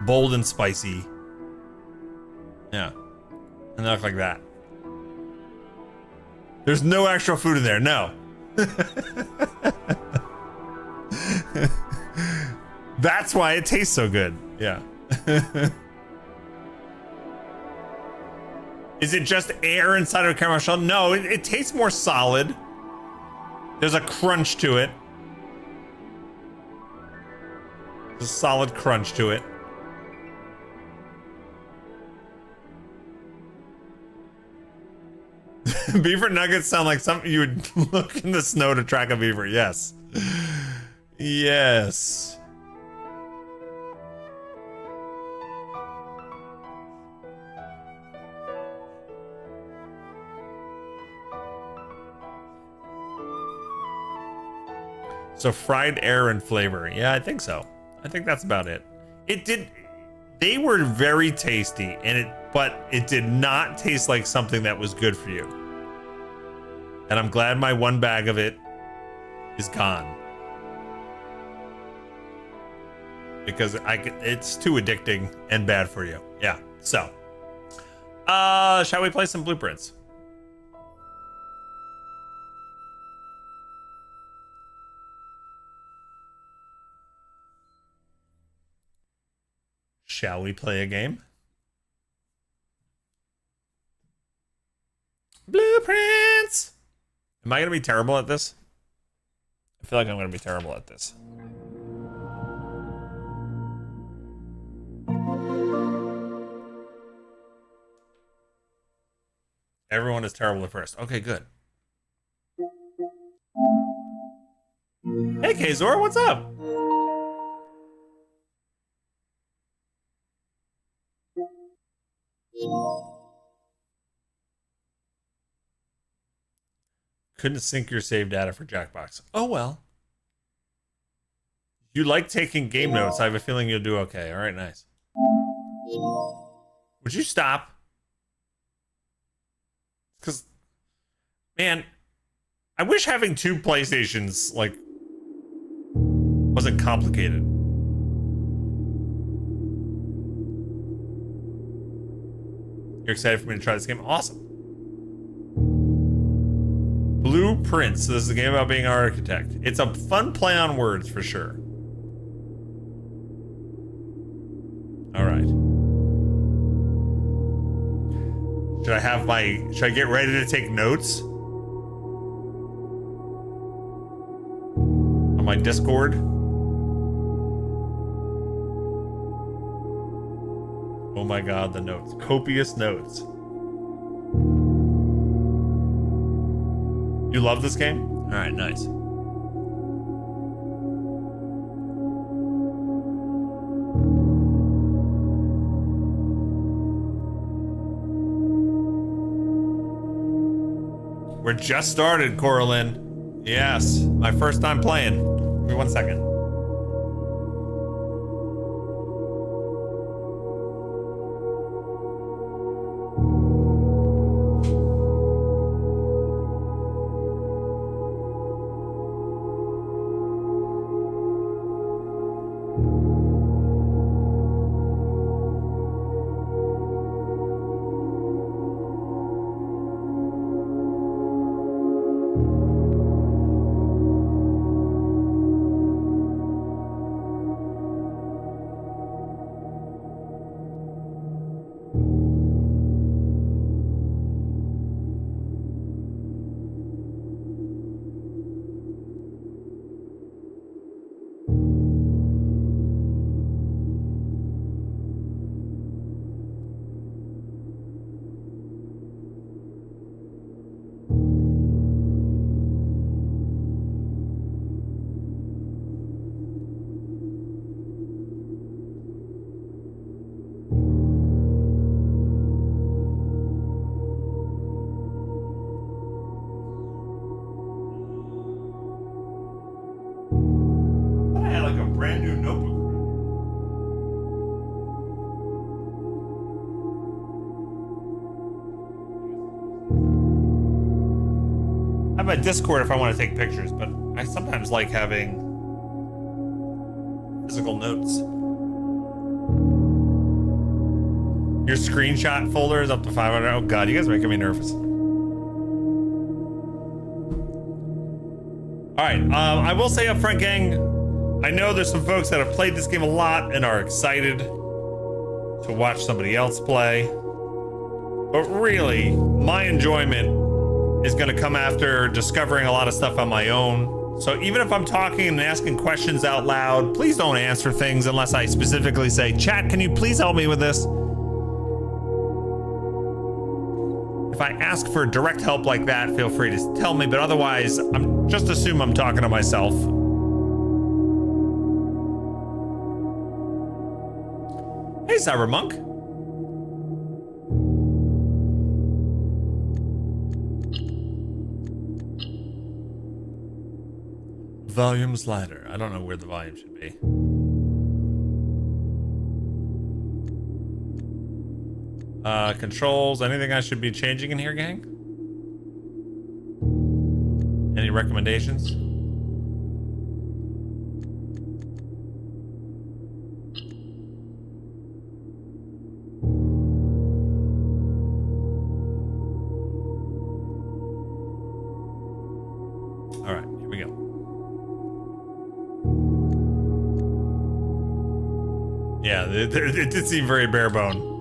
bold and spicy. Yeah. And they look like that. There's no actual food in there, no. That's why it tastes so good. Yeah. Is it just air inside of a caramel shell? No, it tastes more solid. There's a crunch to it. There's a solid crunch to it. Beaver nuggets sound like something you would look in the snow to track a beaver. Yes. Yes. So fried air and flavor. Yeah, I think so. I think that's about it. They were very tasty but it did not taste like something that was good for you. And I'm glad my one bag of it is gone. Because it's too addicting and bad for you. Yeah. So, shall we play some blueprints? Shall we play a game? Blueprints! Am I going to be terrible at this? I feel like I'm gonna be terrible at this. Everyone is terrible at first. Okay, good. Hey, Kazor, what's up? Couldn't sync your save data for Jackbox. Oh, well. You like taking game notes. I have a feeling you'll do okay. All right, nice. Would you stop? Because, man, I wish having two PlayStations, like, wasn't complicated. You're excited for me to try this game? Awesome. Blueprints. So this is a game about being an architect. It's a fun play on words for sure. All right. Should I get ready to take notes? On my Discord? Oh my God, the notes. Copious notes. You love this game? All right, nice. We're just started, Coraline. Yes, my first time playing. Give me 1 second. I had like a brand new notebook. I have my Discord if I want to take pictures, but I sometimes like having physical notes. Your screenshot folder is up to 500. Oh God, you guys are making me nervous. All right, I will say up front, gang, I know there's some folks that have played this game a lot and are excited to watch somebody else play. But really, my enjoyment is going to come after discovering a lot of stuff on my own. So even if I'm talking and asking questions out loud, please don't answer things unless I specifically say, chat, can you please help me with this? If I ask for direct help like that, feel free to tell me, but otherwise, just assume I'm talking to myself. Hey, Cybermonk. Volume slider. I don't know where the volume should be. Controls. Anything I should be changing in here, gang? Any recommendations? All right, here we go. Yeah, it did seem very bare bone.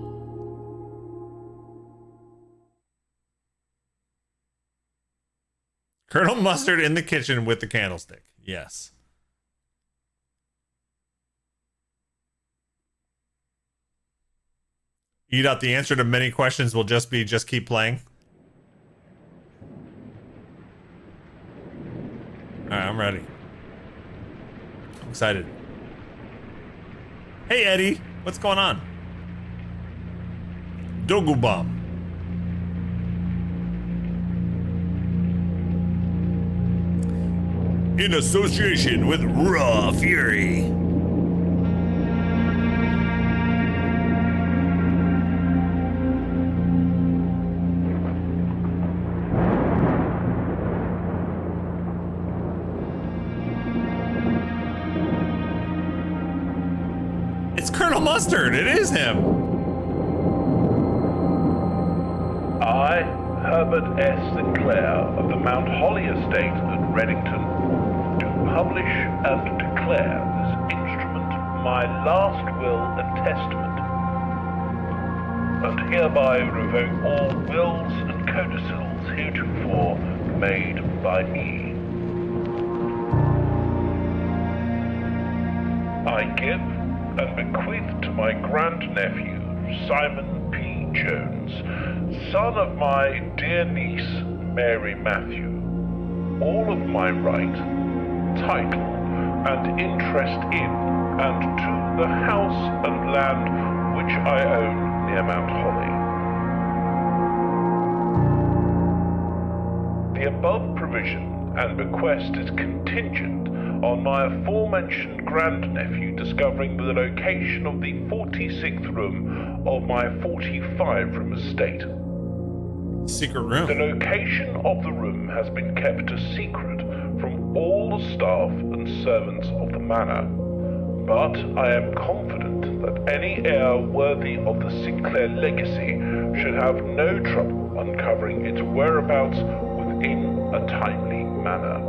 Colonel Mustard in the kitchen with the candlestick. Yes. Edot, the answer to many questions will just be just keep playing. Alright, I'm ready. I'm excited. Hey Eddie, what's going on? Dogubam. In association with Raw Fury. It's Colonel Mustard, it is him. I, Herbert S. Sinclair of the Mount Holly Estate at Reddington, do publish and declare this instrument my last will and testament, and hereby revoke all wills and codicils heretofore made by me. I give and bequeath to my grandnephew, Simon P. Jones, son of my dear niece, Mary Matthew, all of my right, title, and interest in and to the house and land which I own near Mount Holly. The above provision and bequest is contingent on my aforementioned grandnephew discovering the location of the 46th room of my 45-room estate. Secret room. The location of the room has been kept a secret from all the staff and servants of the manor, but I am confident that any heir worthy of the Sinclair legacy should have no trouble uncovering its whereabouts within a timely manner.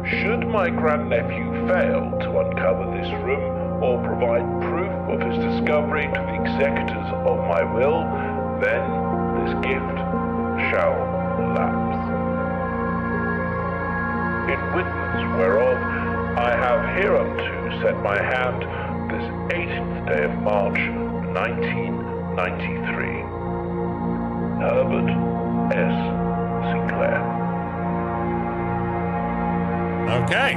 Should my grandnephew fail to uncover this room or provide proof of his discovery to the executors of my will, then this gift shall lapse. In witness whereof I have hereunto set my hand this 18th day of March, 1993. Herbert S. Sinclair. Okay.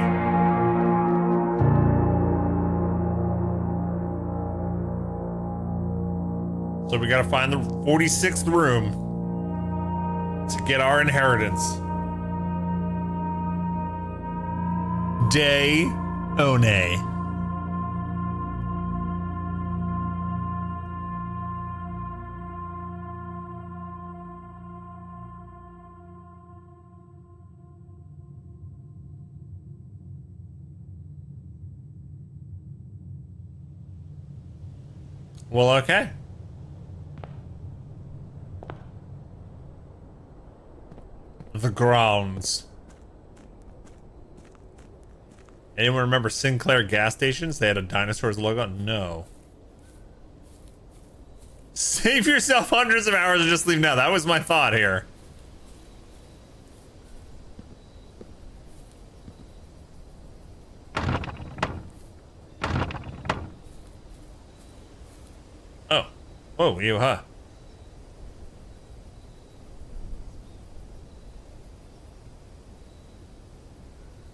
So we gotta find the 46th room to get our inheritance. Day One. Well, okay. The grounds. Anyone remember Sinclair gas stations? They had a dinosaur's logo? No. Save yourself hundreds of hours and just leave now. That was my thought here. Oh. Whoa, you, huh?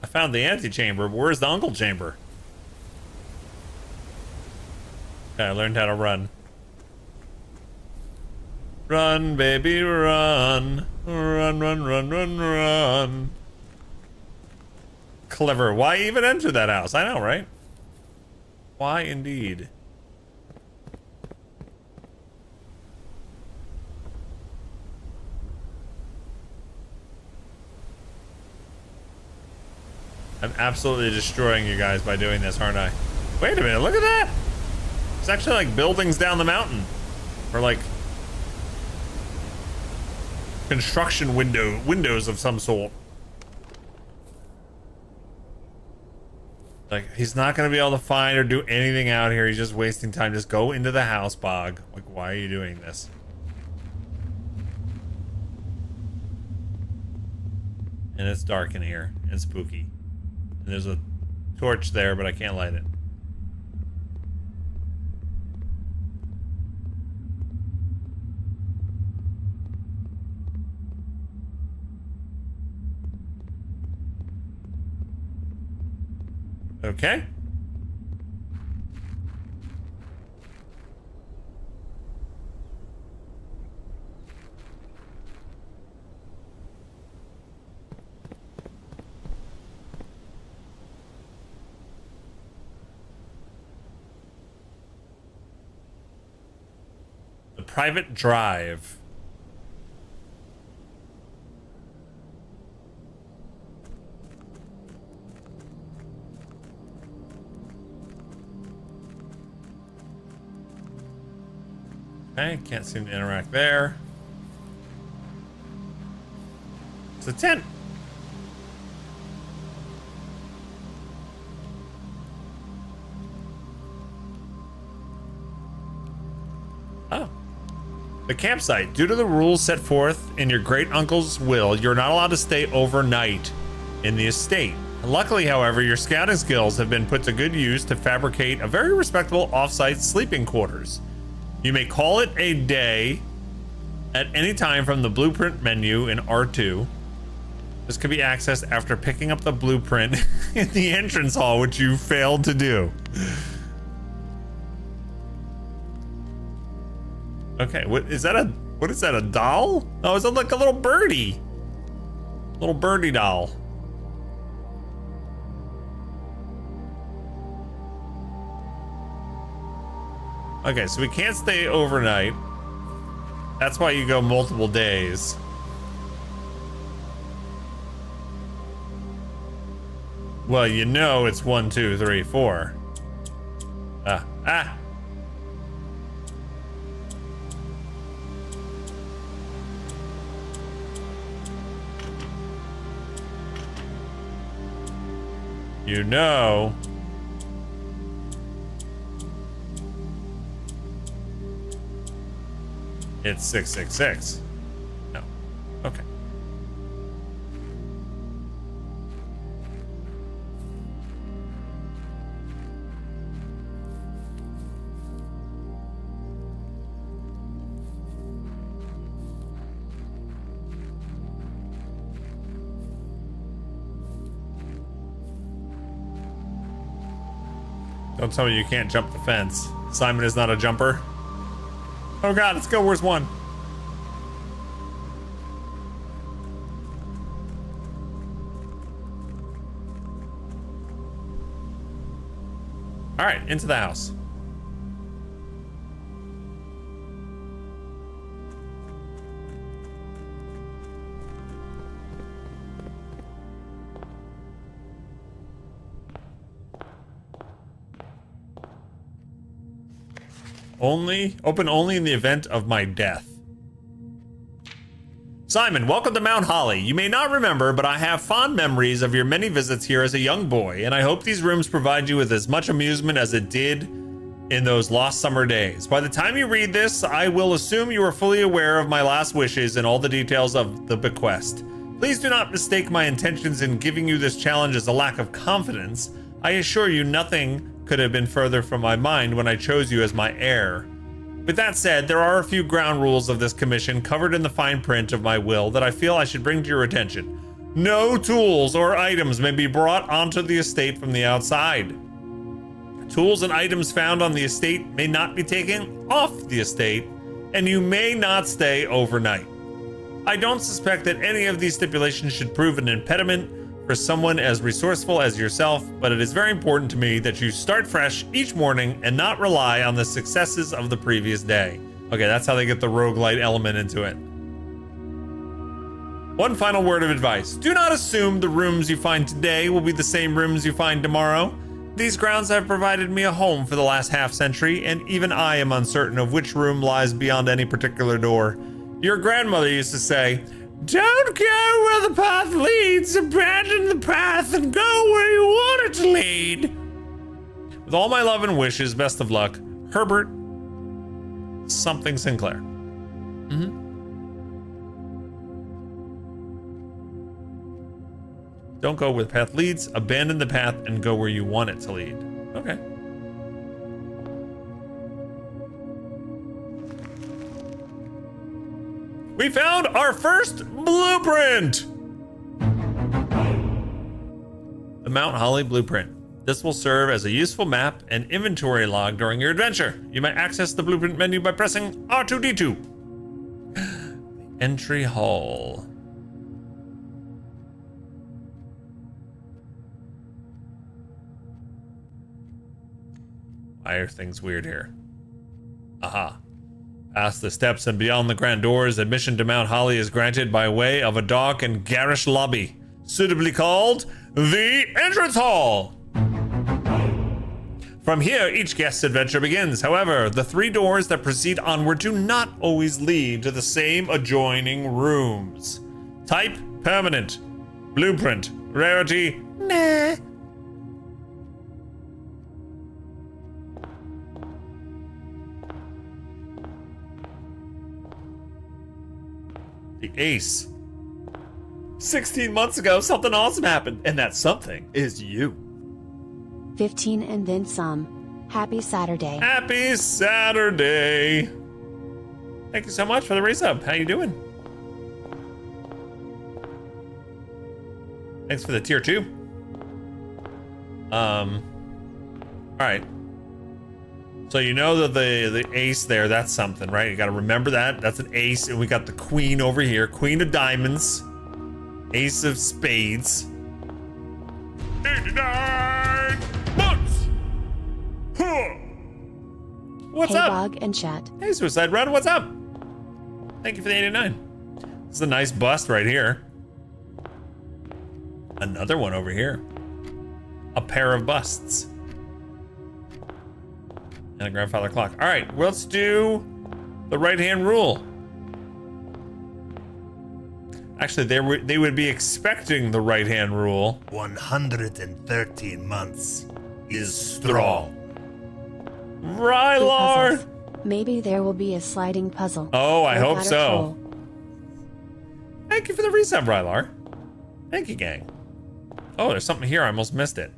I found the antechamber, but where's the uncle chamber? Okay, I learned how to run. Run, baby, run. Run, run, run, run, run. Clever. Why even enter that house? I know, right? Why indeed? I'm absolutely destroying you guys by doing this, aren't I? Wait a minute, look at that! It's actually like buildings down the mountain. Or like construction windows of some sort. Like, he's not gonna be able to find or do anything out here. He's just wasting time. Just go into the house, Bog. Like, why are you doing this? And it's dark in here and spooky. And there's a torch there, but I can't light it. Okay. The private drive. Okay, can't seem to interact there. It's a tent. Oh. The campsite. Due to the rules set forth in your great uncle's will, you're not allowed to stay overnight in the estate. Luckily, however, your scouting skills have been put to good use to fabricate a very respectable off-site sleeping quarters. You may call it a day at any time from the blueprint menu in R2. This can be accessed after picking up the blueprint in the entrance hall, which you failed to do. Okay, what is that a doll? Oh, is that like a little birdie? Little birdie doll. Okay, so we can't stay overnight. That's why you go multiple days. Well, you know it's 1, 2, 3, 4. You know. It's 666. No. Okay. Don't tell me you can't jump the fence. Simon is not a jumper. Oh god, let's go. Where's one? All right, into the house. Open only in the event of my death. Simon, welcome to Mount Holly. You may not remember, but I have fond memories of your many visits here as a young boy, and I hope these rooms provide you with as much amusement as it did in those lost summer days. By the time you read this, I will assume you are fully aware of my last wishes and all the details of the bequest. Please do not mistake my intentions in giving you this challenge as a lack of confidence. I assure you nothing could have been further from my mind when I chose you as my heir. With that said, there are a few ground rules of this commission covered in the fine print of my will that I feel I should bring to your attention. No tools or items may be brought onto the estate from the outside. Tools and items found on the estate may not be taken off the estate, and you may not stay overnight. I don't suspect that any of these stipulations should prove an impediment for someone as resourceful as yourself, but it is very important to me that you start fresh each morning and not rely on the successes of the previous day. Okay, that's how they get the roguelite element into it. One final word of advice. Do not assume the rooms you find today will be the same rooms you find tomorrow. These grounds have provided me a home for the last half-century, and even I am uncertain of which room lies beyond any particular door. Your grandmother used to say, "Don't go where the path leads, abandon the path and go where you want it to lead." With all my love and wishes, best of luck, Herbert something Sinclair. Don't go where the path leads. Abandon the path and go where you want it to lead. Okay. We found our first blueprint! The Mount Holly blueprint. This will serve as a useful map and inventory log during your adventure. You may access the blueprint menu by pressing R2D2. The entry hall. Why are things weird here? Aha. Past the steps and beyond the grand doors, admission to Mount Holly is granted by way of a dark and garish lobby, suitably called the Entrance Hall. From here, each guest's adventure begins. However, the 3 doors that proceed onward do not always lead to the same adjoining rooms. Type, permanent. Blueprint, rarity, nah. The Ace. 16 months ago, something awesome happened, and that something is you. 15 and then some. Happy Saturday. Happy Saturday. Thank you so much for the resub. How you doing? Thanks for the tier 2. All right. So you know that the ace there, that's something, right? You got to remember that. That's an ace, and we got the queen over here. Queen of diamonds. Ace of spades. 89 months! Huh. What's hey, up? Bug and chat. Hey, Suicide Run, what's up? Thank you for the 89. This is a nice bust right here. Another one over here. A pair of busts. And a grandfather clock. All right, let's do the right-hand rule. Actually, they would be expecting the right-hand rule. 113 months is strong. Rylar! Puzzles. Maybe there will be a sliding puzzle. Oh, I hope Otter so. troll. Thank you for the resub, Rylar. Thank you, gang. Oh, there's something here. I almost missed it.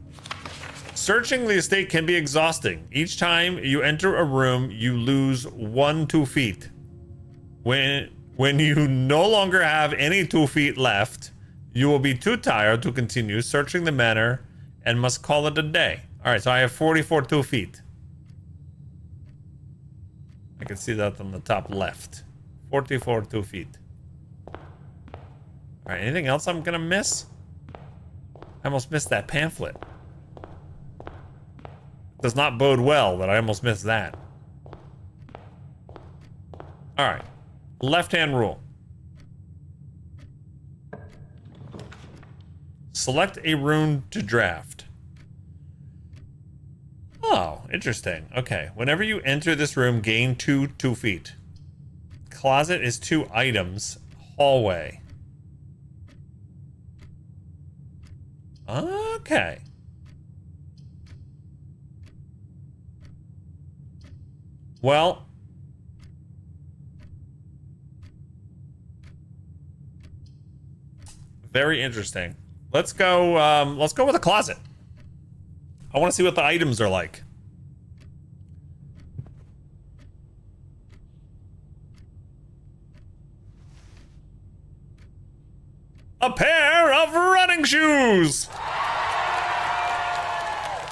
Searching the estate can be exhausting. Each time you enter a room, you lose 1 2 feet. When you no longer have any 2 feet left, you will be too tired to continue searching the manor and must call it a day. All right, so I have 44 2 feet. I can see that on the top left. 44 2 feet. All right, anything else I'm gonna miss? I almost missed that pamphlet. Does not bode well that I almost missed that. All right, left-hand rule. Select a rune to draft. Oh, interesting. Okay, whenever you enter this room, gain 2 feet. Closet is 2 items. Hallway. Okay. Well, very interesting. Let's go with a closet. I want to see what the items are like. A pair of running shoes.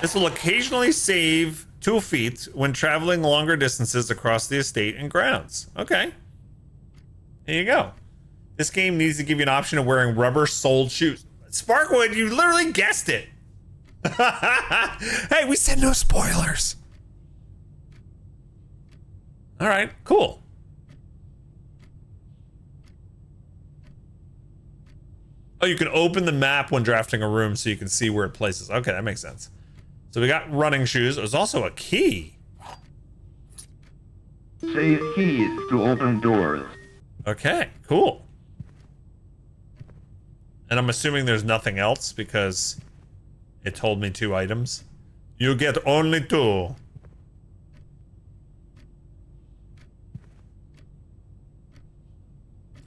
This will occasionally save 2 feet when traveling longer distances across the estate and grounds. Okay. There you go. This game needs to give you an option of wearing rubber-soled shoes. Sparkwood, you literally guessed it. Hey, we said no spoilers. All right, cool. Oh, you can open the map when drafting a room so you can see where it places. Okay, that makes sense. So we got running shoes. There's also a key. Save keys to open doors. Okay, cool. And I'm assuming there's nothing else because it told me 2 items. You get only 2.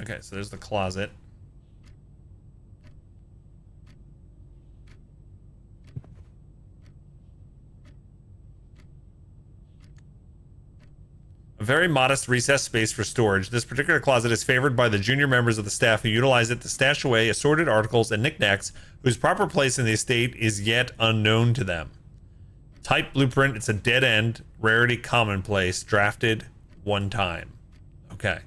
Okay, so there's the closet. very modest recessed space for storage. This particular closet is favored by the junior members of the staff who utilize it to stash away assorted articles and knickknacks whose proper place in the estate is yet unknown to them. Type blueprint, it's a dead end, rarity commonplace, drafted one time. Okay.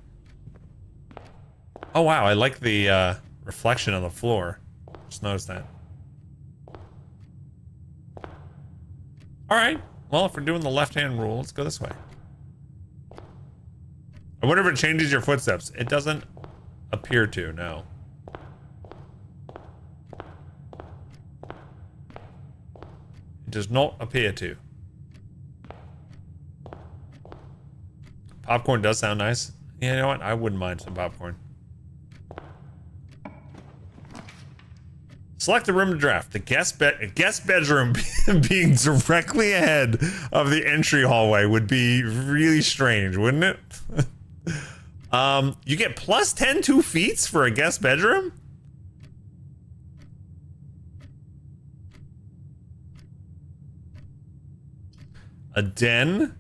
Oh wow, I like the reflection on the floor. Just noticed that. Alright, well if we're doing the left-hand rule, let's go this way. I wonder if it changes your footsteps. It doesn't appear to, no. It does not appear to. Popcorn does sound nice. Yeah, you know what? I wouldn't mind some popcorn. Select the room to draft. The guest bedroom being directly ahead of the entry hallway would be really strange, wouldn't it? You get plus 10 2 feats for a guest bedroom? A den?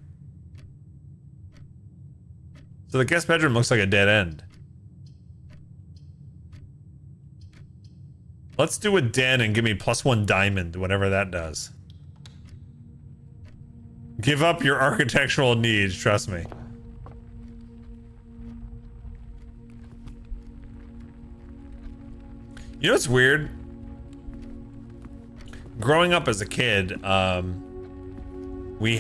So the guest bedroom looks like a dead end. Let's do a den and give me plus 1 diamond, whatever that does. Give up your architectural needs, trust me. You know what's weird? Growing up as a kid, we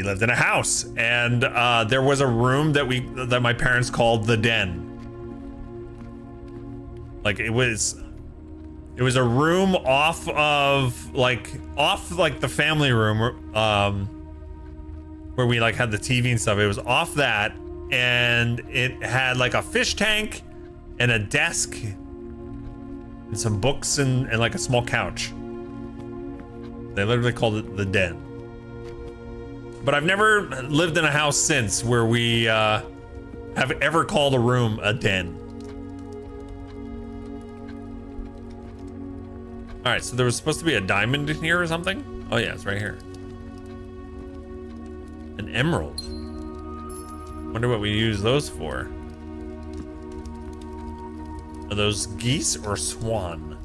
lived in a house, and there was a room that my parents called the den. Like it was a room off the family room, where we like had the TV and stuff. It was off that, and it had like a fish tank and a desk and some books and like a small couch. They literally called it the den. But I've never lived in a house since where we have ever called a room a den. All right, so there was supposed to be a diamond in here or something? Oh yeah, it's right here. An emerald. Wonder what we use those for. Are those geese or swan?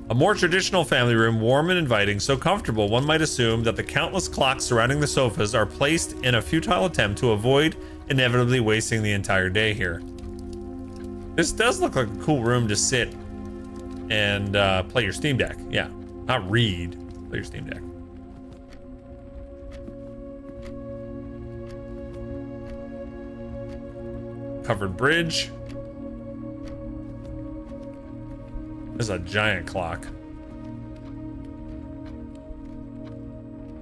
A more traditional family room, warm and inviting, so comfortable one might assume that the countless clocks surrounding the sofas are placed in a futile attempt to avoid inevitably wasting the entire day here. This does look like a cool room to sit and play your Steam Deck. Yeah, not read, play your Steam Deck. Covered bridge. This is a giant clock.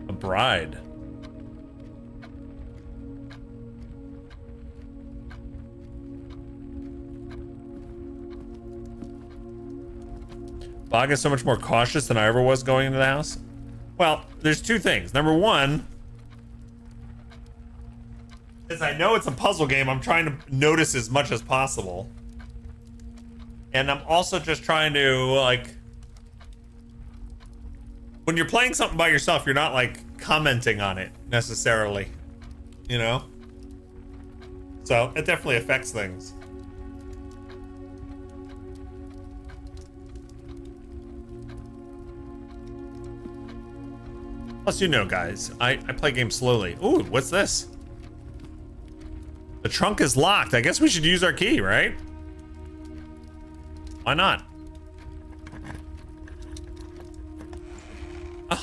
A bride. Bog is so much more cautious than I ever was going into the house. Well, there's two things. Number one, since I know it's a puzzle game, I'm trying to notice as much as possible. And I'm also just trying to, like, when you're playing something by yourself, you're not, like, commenting on it, necessarily. You know? So, it definitely affects things. Plus, you know, guys, I play games slowly. Ooh, what's this? The trunk is locked. I guess we should use our key, right? Why not?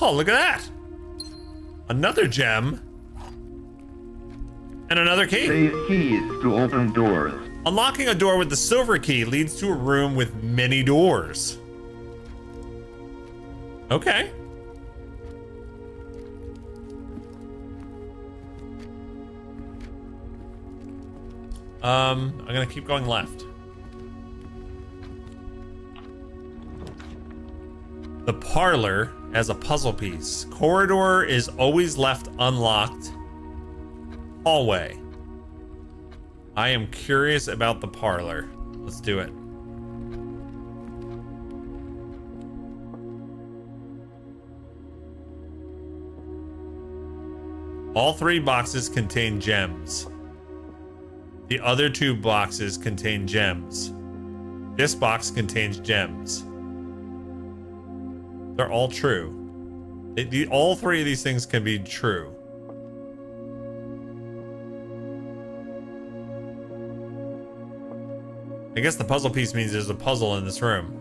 Oh, look at that! Another gem. And another key. Save keys to open doors. Unlocking a door with the silver key leads to a room with many doors. Okay. I'm gonna keep going left. The parlor as a puzzle piece. Corridor is always left unlocked. Hallway. I am curious about the parlor. Let's do it. All 3 boxes contain gems. The other 2 boxes contain gems. This box contains gems. They're all true. All 3 of these things can be true. I guess the puzzle piece means there's a puzzle in this room.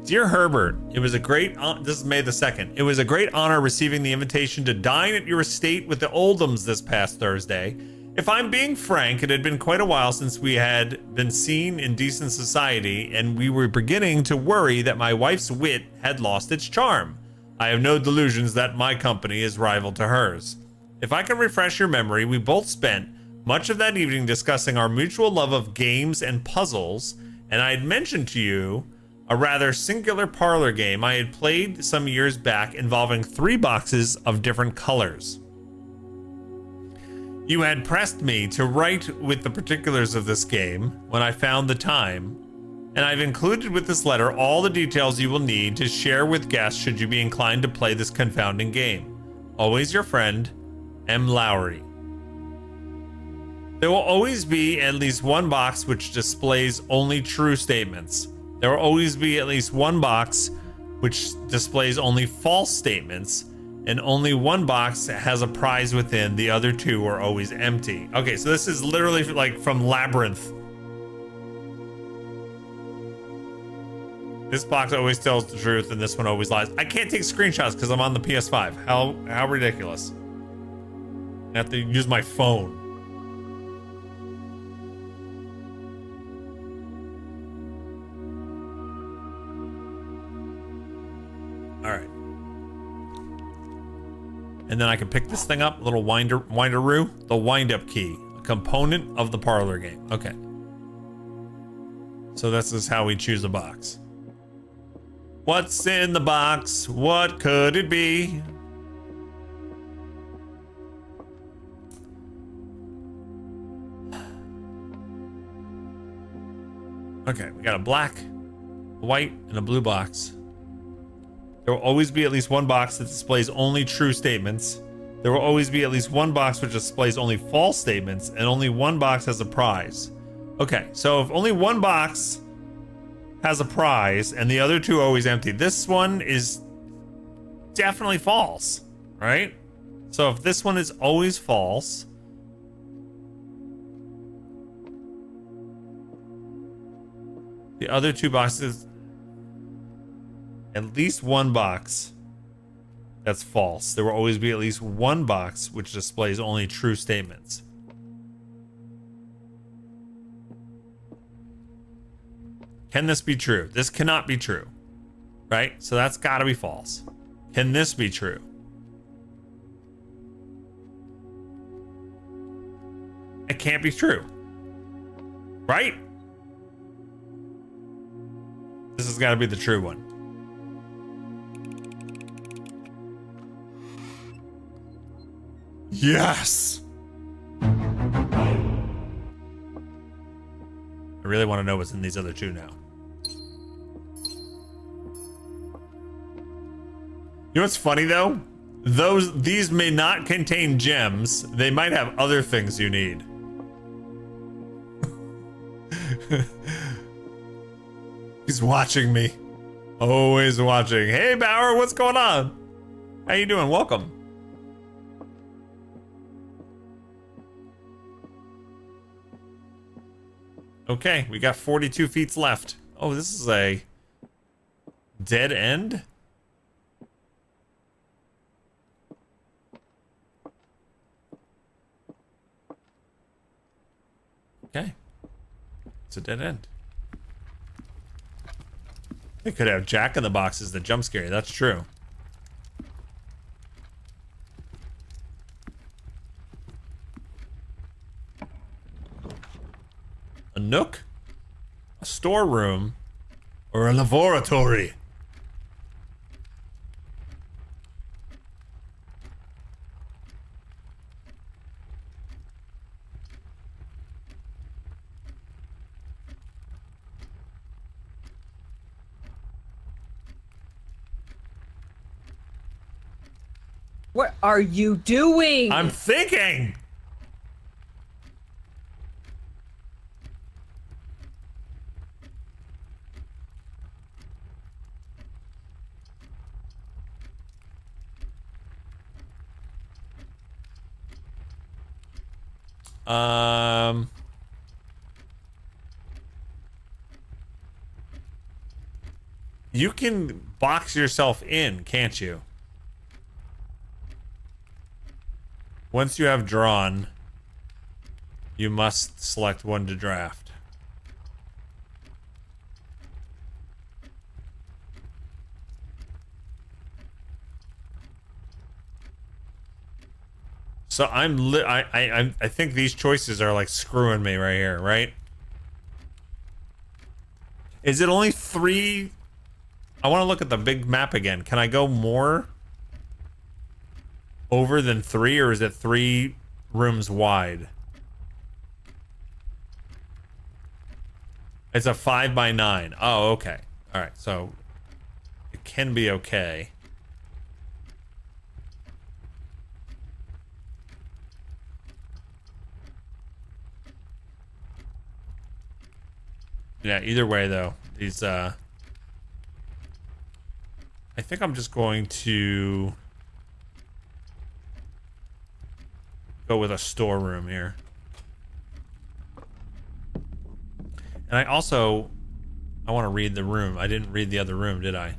Dear Herbert, it was a great, this is May the 2nd. It was a great honor receiving the invitation to dine at your estate with the Oldhams this past Thursday. If I'm being frank, it had been quite a while since we had been seen in decent society, and we were beginning to worry that my wife's wit had lost its charm. I have no delusions that my company is rival to hers. If I can refresh your memory, we both spent much of that evening discussing our mutual love of games and puzzles, and I had mentioned to you a rather singular parlor game I had played some years back involving 3 boxes of different colors. You had pressed me to write with the particulars of this game when I found the time, and I've included with this letter all the details you will need to share with guests should you be inclined to play this confounding game. Always your friend, M. Lowry. There will always be at least 1 box which displays only true statements. There will always be at least 1 box which displays only false statements, and only 1 box has a prize within. The other 2 are always empty. Okay, so this is literally like from Labyrinth. This box always tells the truth and this one always lies. I can't take screenshots because I'm on the PS5. How ridiculous. I have to use my phone. All right. And then I can pick this thing up, little winderoo, the wind-up key, a component of the parlor game. Okay. So this is how we choose a box. What's in the box? What could it be? Okay, we got a black, a white, and a blue box. There will always be at least 1 box that displays only true statements. There will always be at least 1 box which displays only false statements, and only 1 box has a prize. Okay, so if only 1 box has a prize and the other 2 are always empty, this one is definitely false, right? So if this one is always false, the other 2 boxes, at least 1 box that's false. There will always be at least 1 box which displays only true statements. Can this be true? This cannot be true, right? So that's got to be false. Can this be true? It can't be true, right? This has got to be the true one. Yes! I really want to know what's in these other 2 now. You know what's funny though? These may not contain gems. They might have other things you need. He's watching me. Always watching. Hey Bauer, what's going on? How you doing? Welcome. Okay, we got 42 feet left. Oh, this is a dead end? Okay. It's a dead end. They could have Jack in the Boxes that jump scare you. That's true. A nook, a storeroom, or a laboratory. What are you doing? I'm thinking. You can box yourself in, can't you? Once you have drawn, you must select one to draft. So I think these choices are like screwing me right here, right? Is it only 3? I want to look at the big map again. Can I go more over than 3, or is it 3 rooms wide? It's a 5 by 9. Oh, okay. All right, so it can be okay. Yeah, either way though, these I think I'm just going to go with a storeroom here. And I want to read the room. I didn't read the other room, did I?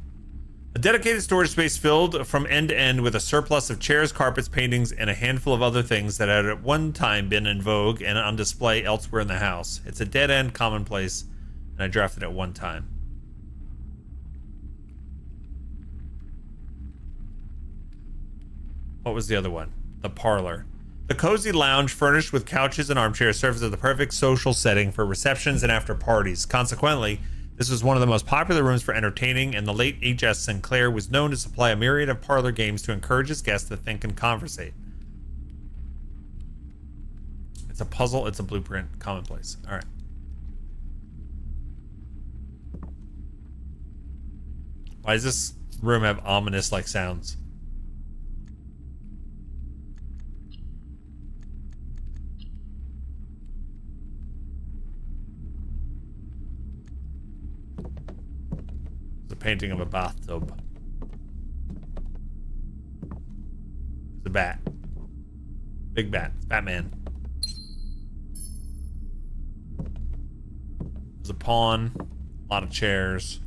A dedicated storage space filled from end to end with a surplus of chairs, carpets, paintings, and a handful of other things that had at one time been in vogue and on display elsewhere in the house. It's a dead-end commonplace, and I drafted it one time. What was the other one? The parlor. The cozy lounge furnished with couches and armchairs serves as the perfect social setting for receptions and after parties. Consequently, this was one of the most popular rooms for entertaining, and the late H.S. Sinclair was known to supply a myriad of parlor games to encourage his guests to think and conversate. It's a puzzle, it's a blueprint, commonplace. All right. Why does this room have ominous like sounds? It's a painting of a bathtub. It's a bat. Big bat. It's Batman. There's a pawn. A lot of chairs.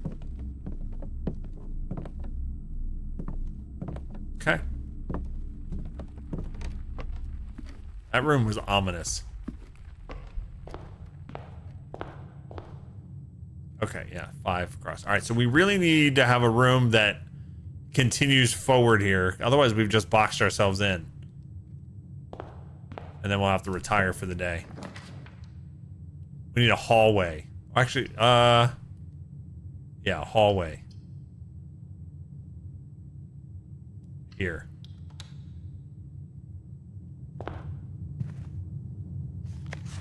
Okay. That room was ominous. Okay, yeah, 5 across. All right, so we really need to have a room that continues forward here. Otherwise, we've just boxed ourselves in. And then we'll have to retire for the day. We need a hallway. Actually, yeah, a hallway. Here.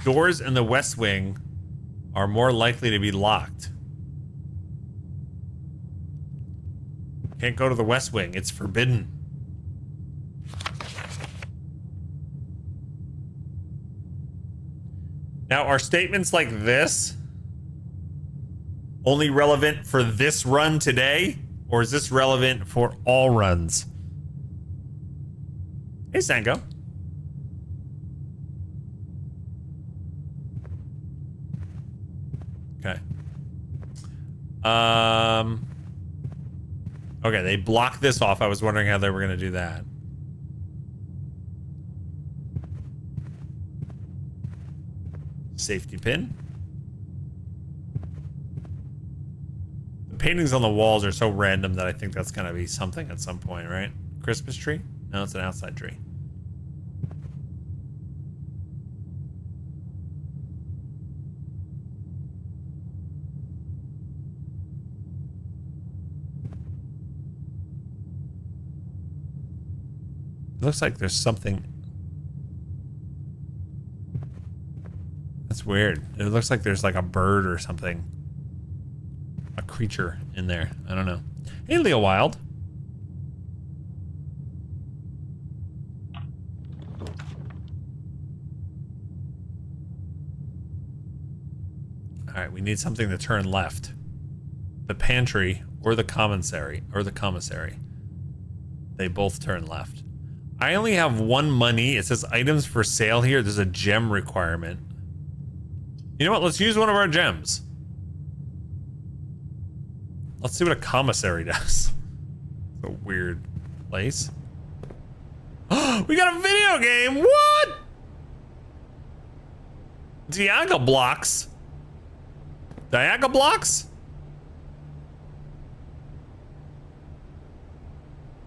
Doors in the West Wing are more likely to be locked. Can't go to the West Wing. It's forbidden. Now, are statements like this only relevant for this run today? Or is this relevant for all runs? Hey, Sango. Okay. Okay, they blocked this off. I was wondering how they were going to do that. Safety pin. The paintings on the walls are so random that I think that's going to be something at some point, right? Christmas tree? No, it's an outside tree. It looks like there's something. That's weird. It looks like there's like a bird or something. A creature in there. I don't know. Hey, Leo Wild. All right, we need something to turn left. The pantry or the commissary They both turn left. I only have one money. It says items for sale here. There's a gem requirement. You know what? Let's use one of our gems. Let's see what a commissary does. It's a weird place. We got a video game. What? Diagonal blocks. Diagonal blocks?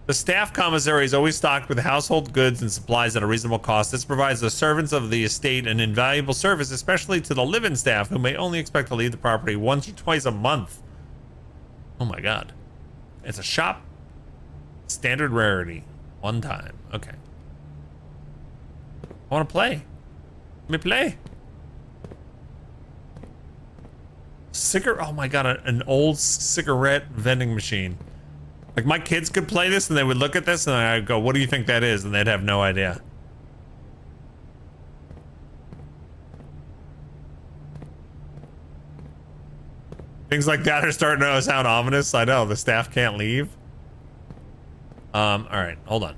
The staff commissary is always stocked with household goods and supplies at a reasonable cost. This provides the servants of the estate an invaluable service, especially to the live-in staff who may only expect to leave the property once or twice a month. Oh my god. It's a shop. Standard rarity. One time. Okay. I want to play. Let me play. Oh my god, an old cigarette vending machine. Like, my kids could play this and they would look at this and I'd go, what do you think that is? And they'd have no idea. Things like that are starting to sound ominous. I know, the staff can't leave. All right, hold on.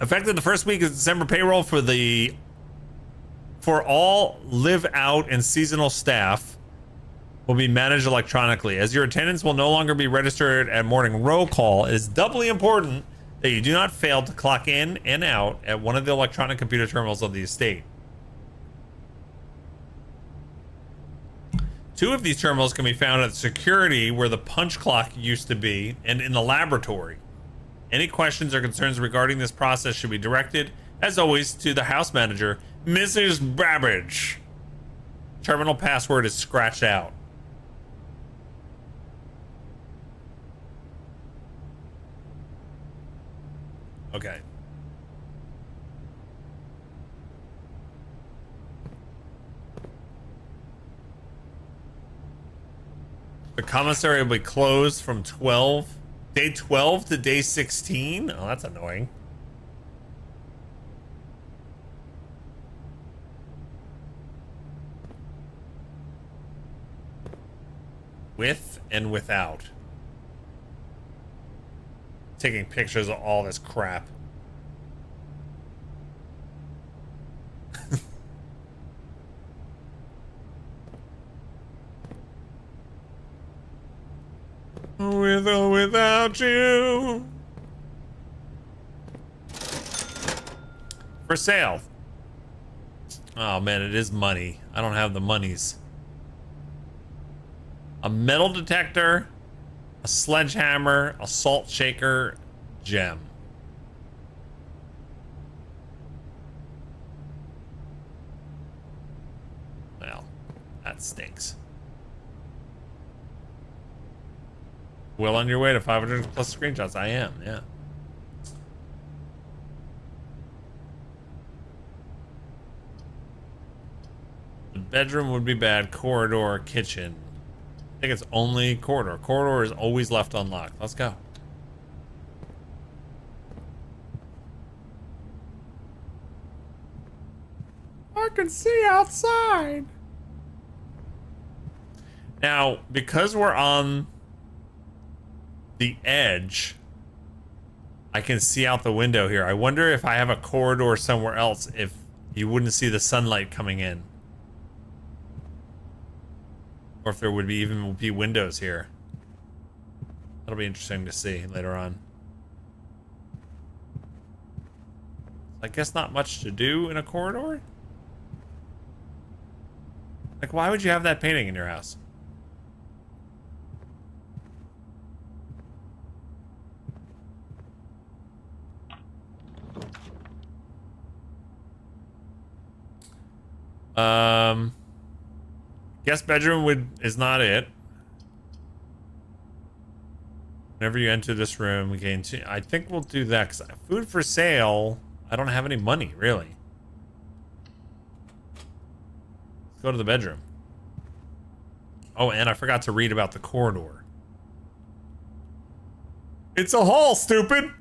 Effective the first week of December, payroll for all live out and seasonal staff will be managed electronically. As your attendance will no longer be registered at morning roll call, it is doubly important that you do not fail to clock in and out at one of the electronic computer terminals of the estate. 2 of these terminals can be found at security where the punch clock used to be and in the laboratory. Any questions or concerns regarding this process should be directed, as always, to the house manager, Mrs. Babbage. Terminal password is scratched out. Okay. The commissary will be closed from day 12 to day 16. Oh, that's annoying. With and without. Taking pictures of all this crap. With or without you. For sale. Oh man, it is money. I don't have the monies. A metal detector, a sledgehammer, a salt shaker, gem. Well, that stinks. Well on your way to 500 plus screenshots. I am, yeah. The bedroom would be bad. Corridor, kitchen. I think it's only corridor. Corridor is always left unlocked. Let's go. I can see outside. Now, because we're on the edge, I can see out the window here. I wonder if I have a corridor somewhere else, if you wouldn't see the sunlight coming in. Or if there would be even be windows here. That'll be interesting to see later on. I guess not much to do in a corridor? Like, why would you have that painting in your house? Guest bedroom is not it. Whenever you enter this room, we gain I think we'll do that, because food for sale, I don't have any money, really. Let's go to the bedroom. Oh, and I forgot to read about the corridor. It's a hall, stupid!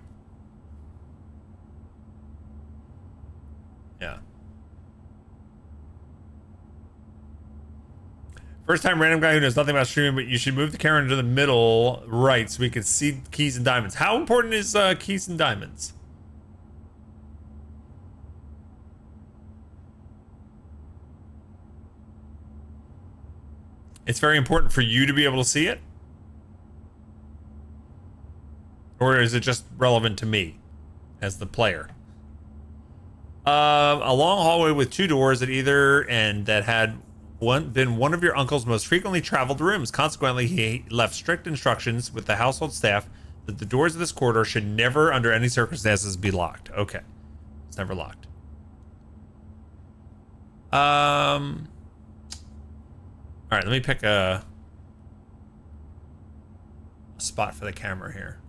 Yeah. First time random guy who knows nothing about streaming, but you should move the camera into the middle right so we can see keys and diamonds. How important is keys and diamonds? It's very important for you to be able to see it? Or is it just relevant to me as the player? A long hallway with 2 doors at either end that had been one of your uncle's most frequently traveled rooms. Consequently, he left strict instructions with the household staff that the doors of this corridor should never, under any circumstances, be locked. Okay. It's never locked. All right, let me pick a spot for the camera here.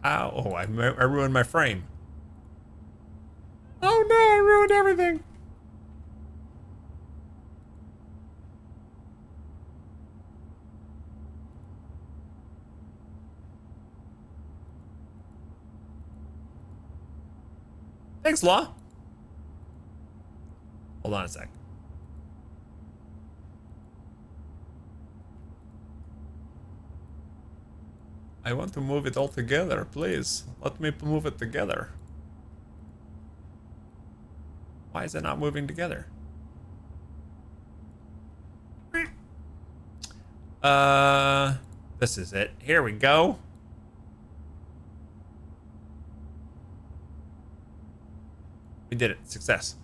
Oh, I ruined my frame. Oh no, I ruined everything. Thanks, Law. Hold on a sec. I want to move it all together, please. Let me move it together. Why is it not moving together? This is it. Here we go. We did it. Success.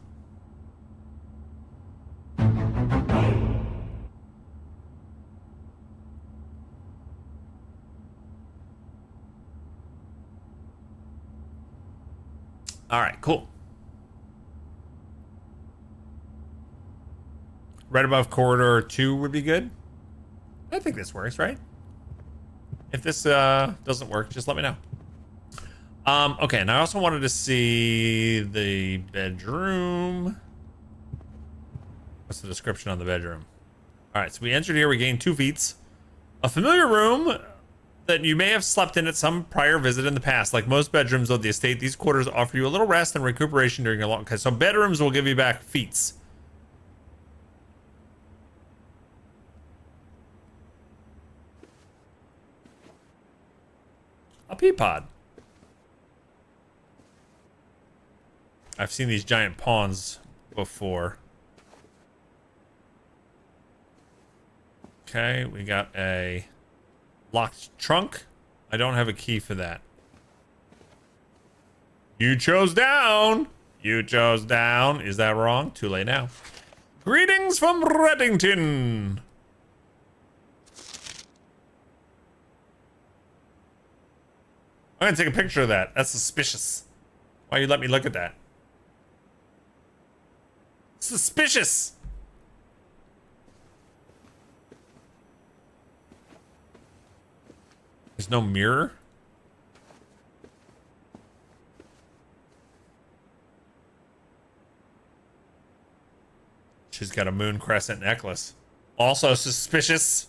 All right, cool. Right above corridor 2 would be good. I think this works, right? If this doesn't work, just let me know. Okay, and I also wanted to see the bedroom. What's the description on the bedroom? All right, so we entered here. We gained 2 feats. A familiar room that you may have slept in at some prior visit in the past. Like most bedrooms of the estate, these quarters offer you a little rest and recuperation during a long... Okay, so bedrooms will give you back feats. A pea pod. I've seen these giant pawns before. Okay, we got a locked trunk. I don't have a key for that. You chose down. You chose down. Is that wrong? Too late now. Greetings from Reddington. I'm gonna take a picture of that. That's suspicious. Why you let me look at that? Suspicious. There's no mirror. She's got a moon crescent necklace. Also suspicious.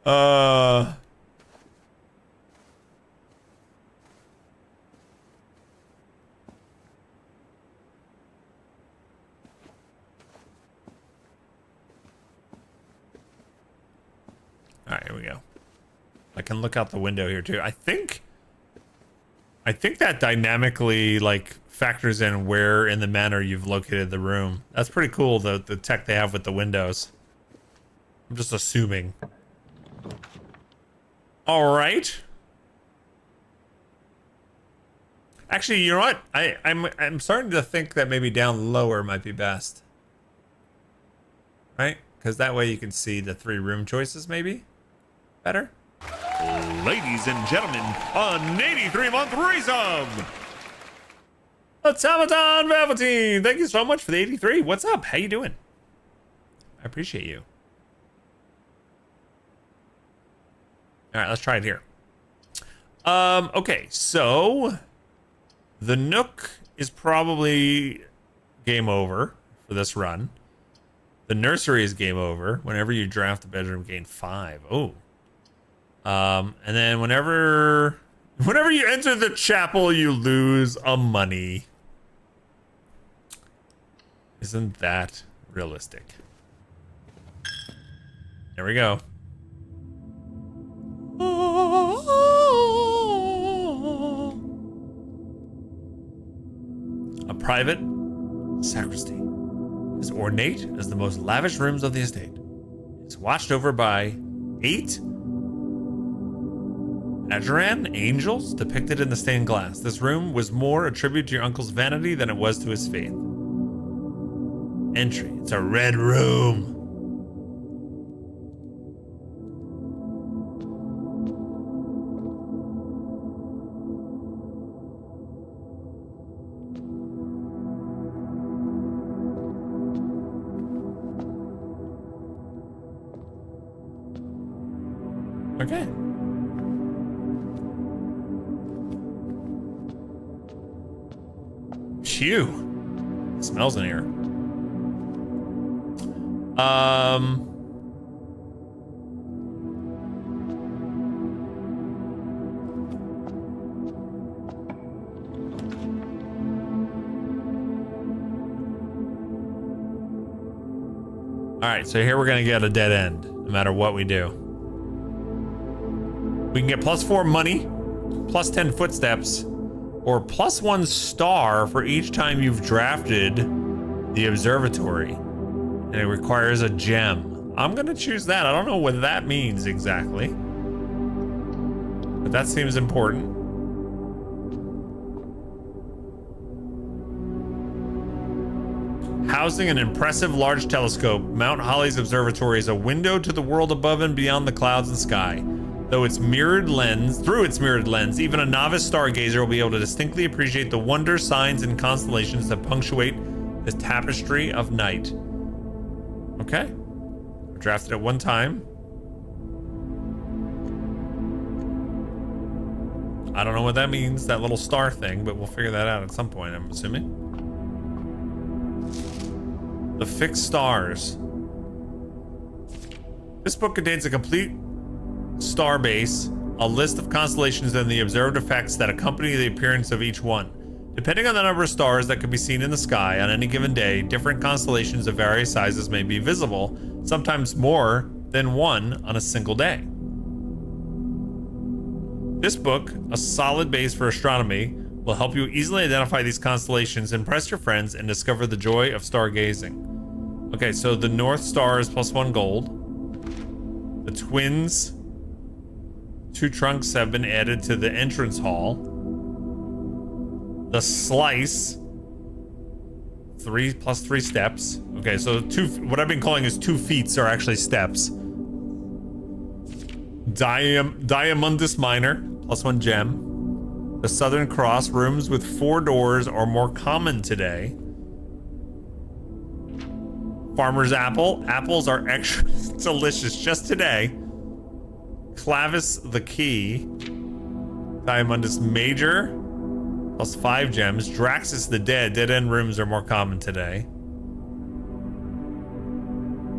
All right, here we go. I can look out the window here too. I think that dynamically like factors in where in the manor you've located the room. That's pretty cool, the tech they have with the windows. I'm just assuming. All right. Actually, you know what? I'm starting to think that maybe down lower might be best. Right? Because that way you can see the 3 room choices maybe better. Ladies and gentlemen, an 83-month threesome. Automaton Velveteen, thank you so much for the 83. What's up? How you doing? I appreciate you. All right, let's try it here. Okay, so the Nook is probably game over for this run. The nursery is game over. Whenever you draft the bedroom, gain 5. Oh. And then whenever you enter the chapel, you lose a money. Isn't that realistic? There we go. A private sacristy, as ornate as the most lavish rooms of the estate. It's watched over by 8 Ajuran angels depicted in the stained glass. This room was more a tribute to your uncle's vanity than it was to his faith. Entry. It's a red room. Okay. Phew. It smells in here. All right, so here we're gonna get a dead end, no matter what we do. We can get +4 money, +10 footsteps, or +1 star for each time you've drafted the observatory. And it requires a gem. I'm gonna choose that. I don't know what that means exactly, but that seems important. Housing an impressive large telescope, Mount Holly's observatory is a window to the world above and beyond the clouds and sky. Through its mirrored lens, even a novice stargazer will be able to distinctly appreciate the wonder, signs, and constellations that punctuate the tapestry of night. Okay. I drafted it one time. I don't know what that means, that little star thing, but we'll figure that out at some point, I'm assuming. The fixed stars. This book contains a complete star base, a list of constellations, and the observed effects that accompany the appearance of each one. Depending on the number of stars that can be seen in the sky on any given day, different constellations of various sizes may be visible, sometimes more than one on a single day. This book, a solid base for astronomy, will help you easily identify these constellations, impress your friends, and discover the joy of stargazing. Okay, so the North Star is +1 gold. The twins, 2 trunks have been added to the entrance hall. The slice, 3 +3 steps. Okay, so what I've been calling is 2 feats are actually steps. Diamondus Minor, +1 gem. The Southern Cross, rooms with 4 doors are more common today. Farmer's Apple, apples are extra delicious just today. Clavis the Key, Diamondus Major, +5 gems. Draxus the Dead end rooms are more common today.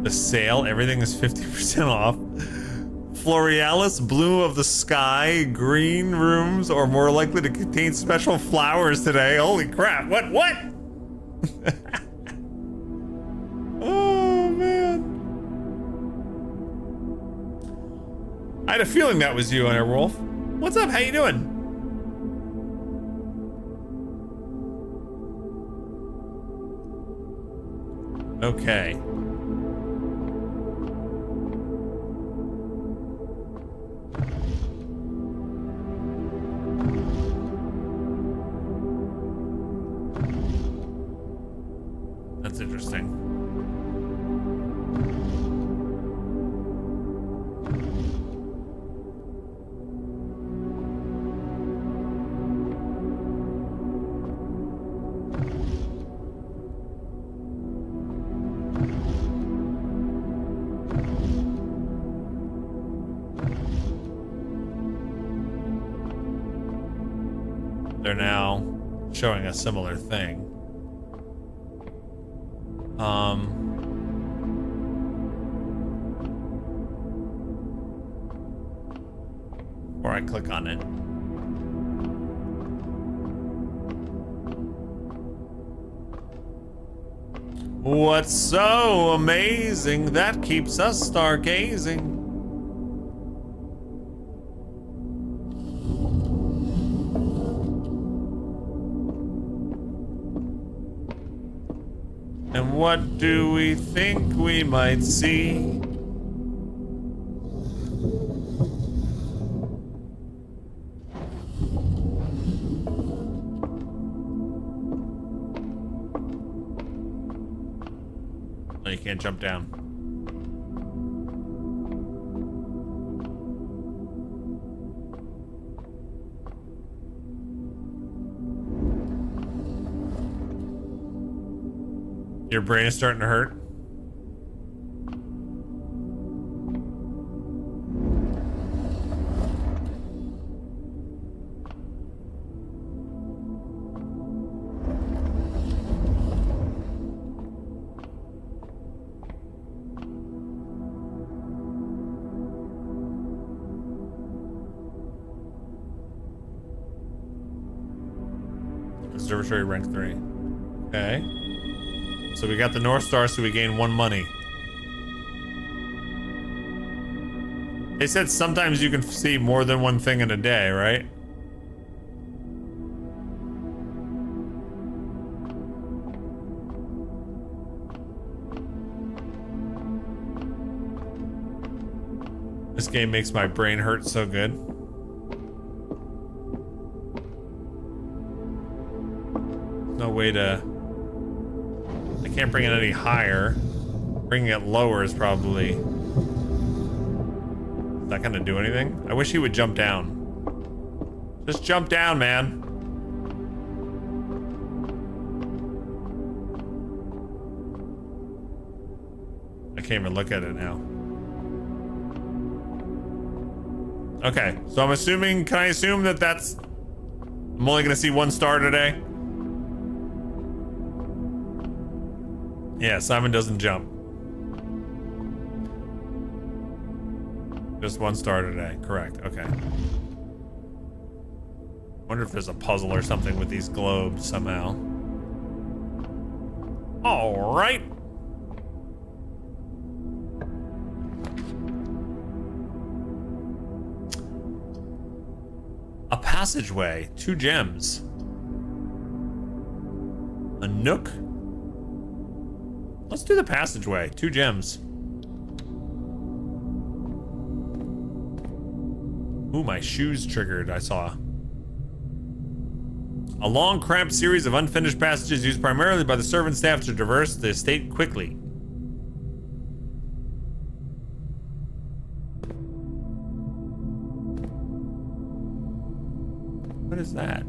The Sale, everything is 50% off. Florealis, Blue of the Sky, green rooms are more likely to contain special flowers today. Holy crap, what? Oh, man. I had a feeling that was you, Airwolf. What's up? How you doing? Okay. That's interesting. They're now showing a similar thing. Or I click on it. What's so amazing that keeps us stargazing? And what do we think we might see? Oh, you can't jump down. Your brain is starting to hurt. Observatory rank 3. Okay. So we got the North Star, so we gain 1 money. They said sometimes you can see more than one thing in a day, right? This game makes my brain hurt so good. No way to... I can't bring it any higher. Bringing it lower is probably... Is that gonna do anything? I wish he would jump down. Just jump down, man. I can't even look at it now. Okay, so I'm assuming, can I assume that that's... I'm only gonna see 1 star today? Yeah, Simon doesn't jump. Just 1 star today, correct, okay. Wonder if there's a puzzle or something with these globes somehow. All right. A passageway, 2 gems. A nook. Let's do the passageway, 2 gems. Ooh, my shoes triggered, I saw. A long, cramped series of unfinished passages used primarily by the servant staff to traverse the estate quickly. What is that?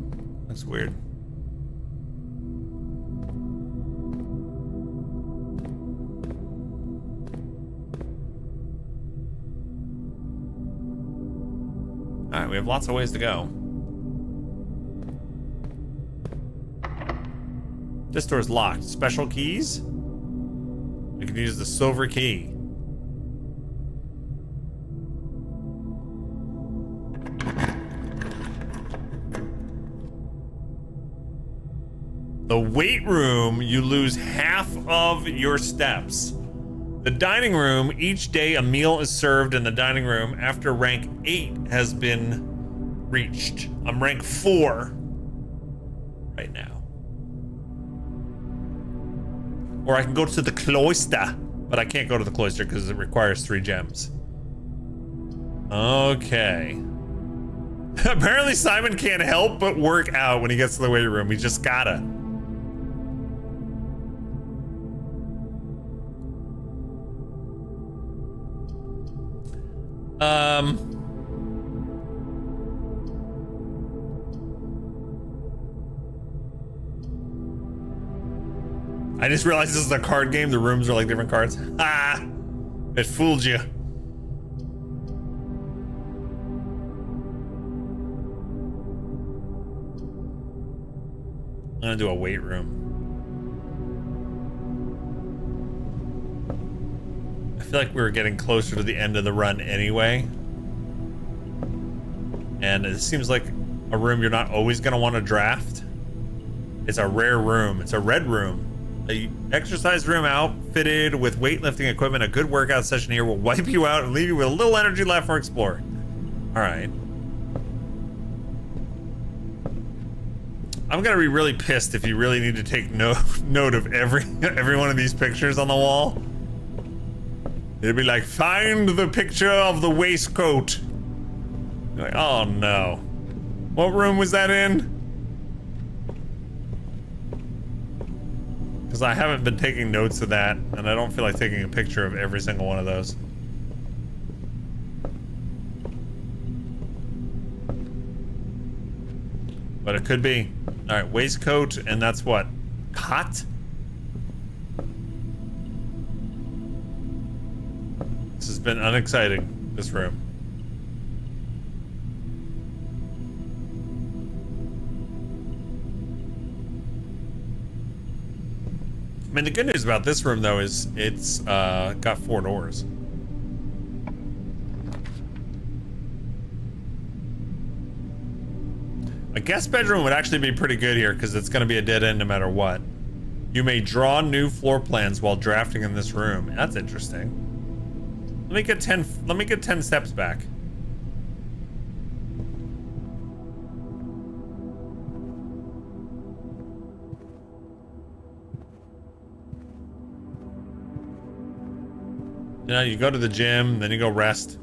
That's weird. Alright, we have lots of ways to go. This door's locked. Special keys? We can use the silver key. The weight room, you lose half of your steps. The dining room, each day a meal is served in the dining room after rank 8 has been reached. I'm rank 4 right now. Or I can go to the cloister, but I can't go to the cloister because it requires 3 gems. Okay. Apparently Simon can't help but work out when he gets to the weight room. He just gotta. I just realized this is a card game. The rooms are like different cards. Ah, it fooled you. I'm gonna do a weight room. I feel like we were getting closer to the end of the run anyway. And it seems like a room you're not always gonna want to draft. It's a rare room. It's a red room. A exercise room outfitted with weightlifting equipment. A good workout session here will wipe you out and leave you with a little energy left for exploring. All right. I'm gonna be really pissed if you really need to take note of every one of these pictures on the wall. It'd be like, find the picture of the waistcoat. You're like, oh no. What room was that in? Because I haven't been taking notes of that, and I don't feel like taking a picture of every single one of those. But it could be. All right, waistcoat, and that's what? Cot? This has been unexciting, this room. I mean, the good news about this room, though, is it's got 4 doors. A guest bedroom would actually be pretty good here because it's going to be a dead end no matter what. You may draw new floor plans while drafting in this room. That's interesting. Let me get 10 steps back. You know, you go to the gym, then you go rest.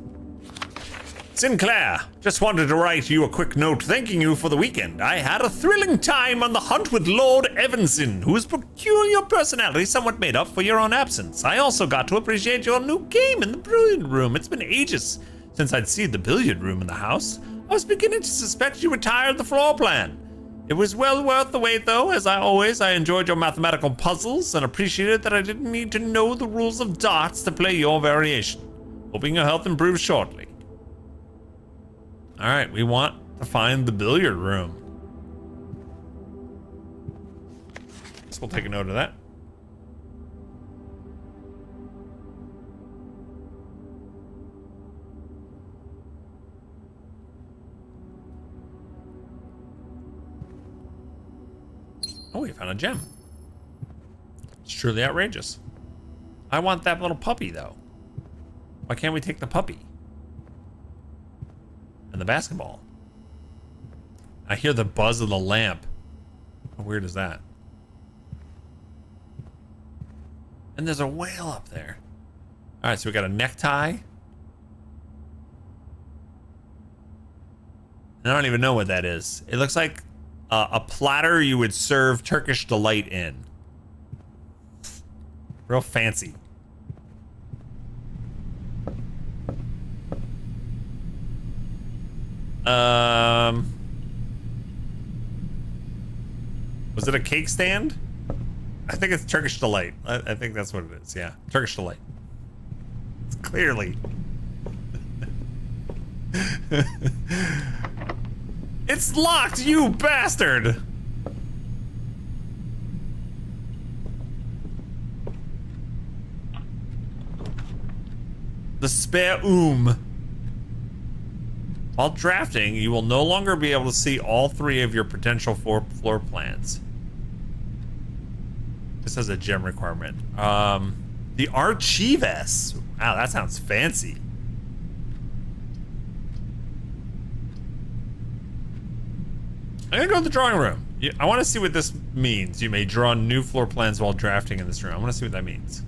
Sinclair, just wanted to write you a quick note thanking you for the weekend. I had a thrilling time on the hunt with Lord Evanson, whose peculiar personality somewhat made up for your own absence. I also got to appreciate your new game in the billiard room. It's been ages since I'd seen the billiard room in the house. I was beginning to suspect you retired the floor plan. It was well worth the wait, though. As I enjoyed your mathematical puzzles and appreciated that I didn't need to know the rules of darts to play your variation. Hoping your health improves shortly. All right, we want to find the billiard room. So we'll take a note of that. Oh, we found a gem. It's truly outrageous. I want that little puppy, though. Why can't we take the puppy? And the basketball. I hear the buzz of the lamp. How weird is that? And there's a whale up there. All right, so we got a necktie. I don't even know what that is. It looks like a platter you would serve Turkish delight in. Real fancy. Was it a cake stand? I think it's Turkish delight. I think that's what it is. Yeah, Turkish delight. It's clearly. It's locked, you bastard! The spare While drafting, you will no longer be able to see all 3 of your potential floor plans. This has a gem requirement. The Archives. Wow, that sounds fancy. I'm gonna go to the drawing room. I want to see what this means. You may draw new floor plans while drafting in this room. I want to see what that means.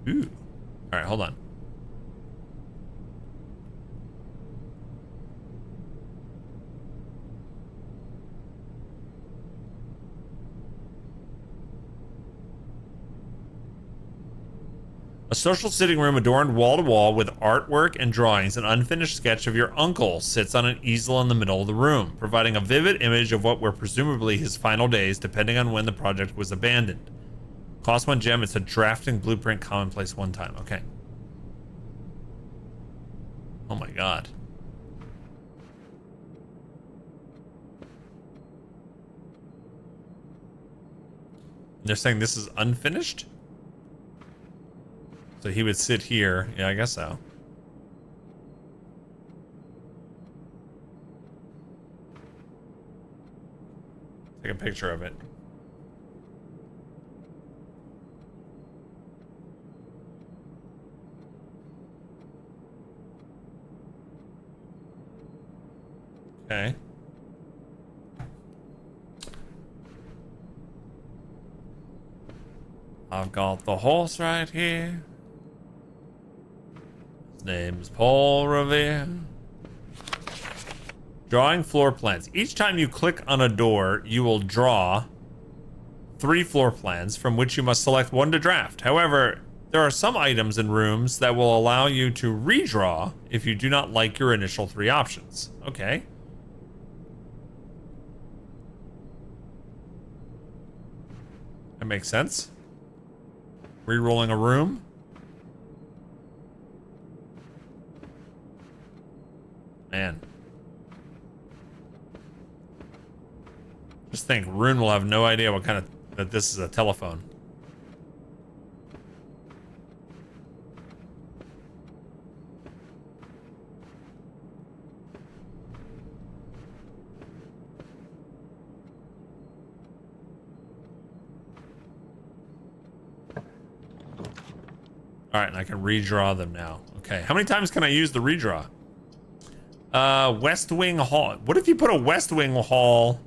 Ooh. All right, hold on. A social sitting room adorned wall to wall with artwork and drawings. An unfinished sketch of your uncle sits on an easel in the middle of the room, providing a vivid image of what were presumably his final days, depending on when the project was abandoned. Cost 1 gem. It's a drafting blueprint, commonplace 1 time. Okay. Oh my god. They're saying this is unfinished? So he would sit here. Yeah, I guess so. Take a picture of it. Okay. I've got the horse right here. His name's Paul Revere. Drawing floor plans. Each time you click on a door, you will draw 3 floor plans from which you must select one to draft. However, there are some items in rooms that will allow you to redraw if you do not like your initial 3 options. Okay. That makes sense. Rerolling a room. Man. Just think, Rune will have no idea what kind of that this is a telephone. All right, and I can redraw them now. Okay, how many times can I use the redraw? West Wing Hall. What if you put a West Wing Hall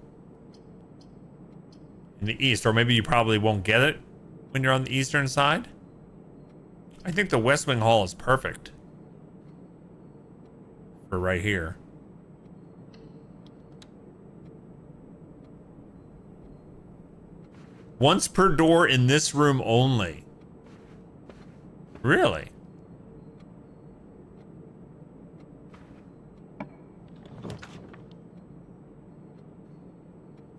in the east? Or maybe you probably won't get it when you're on the eastern side. I think the West Wing Hall is perfect for right here. Once per door in this room only. Really?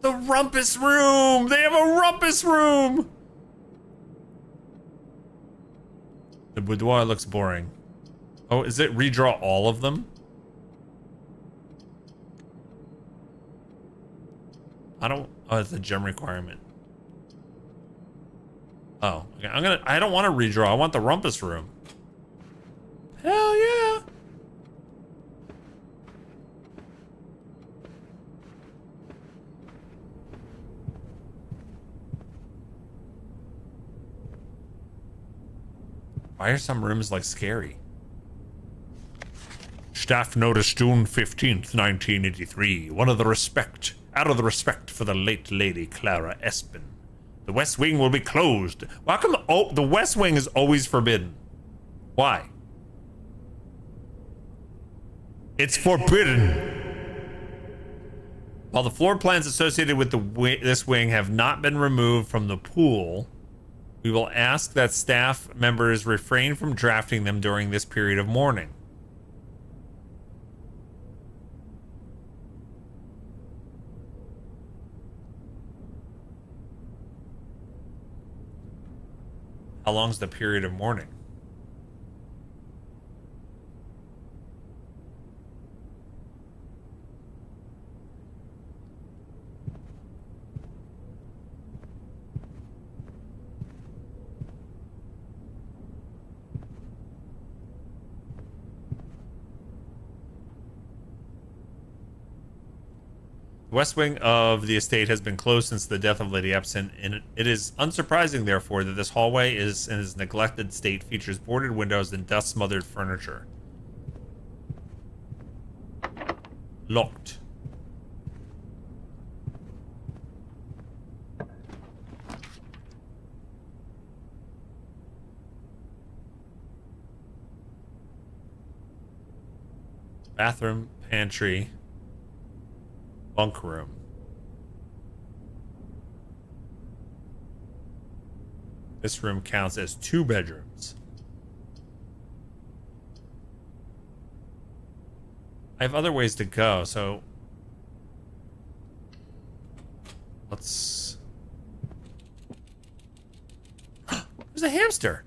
The rumpus room! They have a rumpus room! The boudoir looks boring. Oh, is it redraw all of them? I don't... Oh, it's a gem requirement. Oh, okay. I don't want to redraw. I want the rumpus room. Hell yeah. Why are some rooms like scary? Staff notice June 15th, 1983. Out of the respect for the late Lady Clara Espin. The West Wing will be closed. Why come the West Wing is always forbidden? Why? It's forbidden. While the floor plans associated with this wing have not been removed from the pool, we will ask that staff members refrain from drafting them during this period of mourning. How long's the period of mourning? The west wing of the estate has been closed since the death of Lady Epson, and it is unsurprising, therefore, that this hallway is in its neglected state, features boarded windows and dust-smothered furniture. Locked. Bathroom, pantry, bunk room. This room counts as 2 bedrooms. I have other ways to go, so let's... There's a hamster.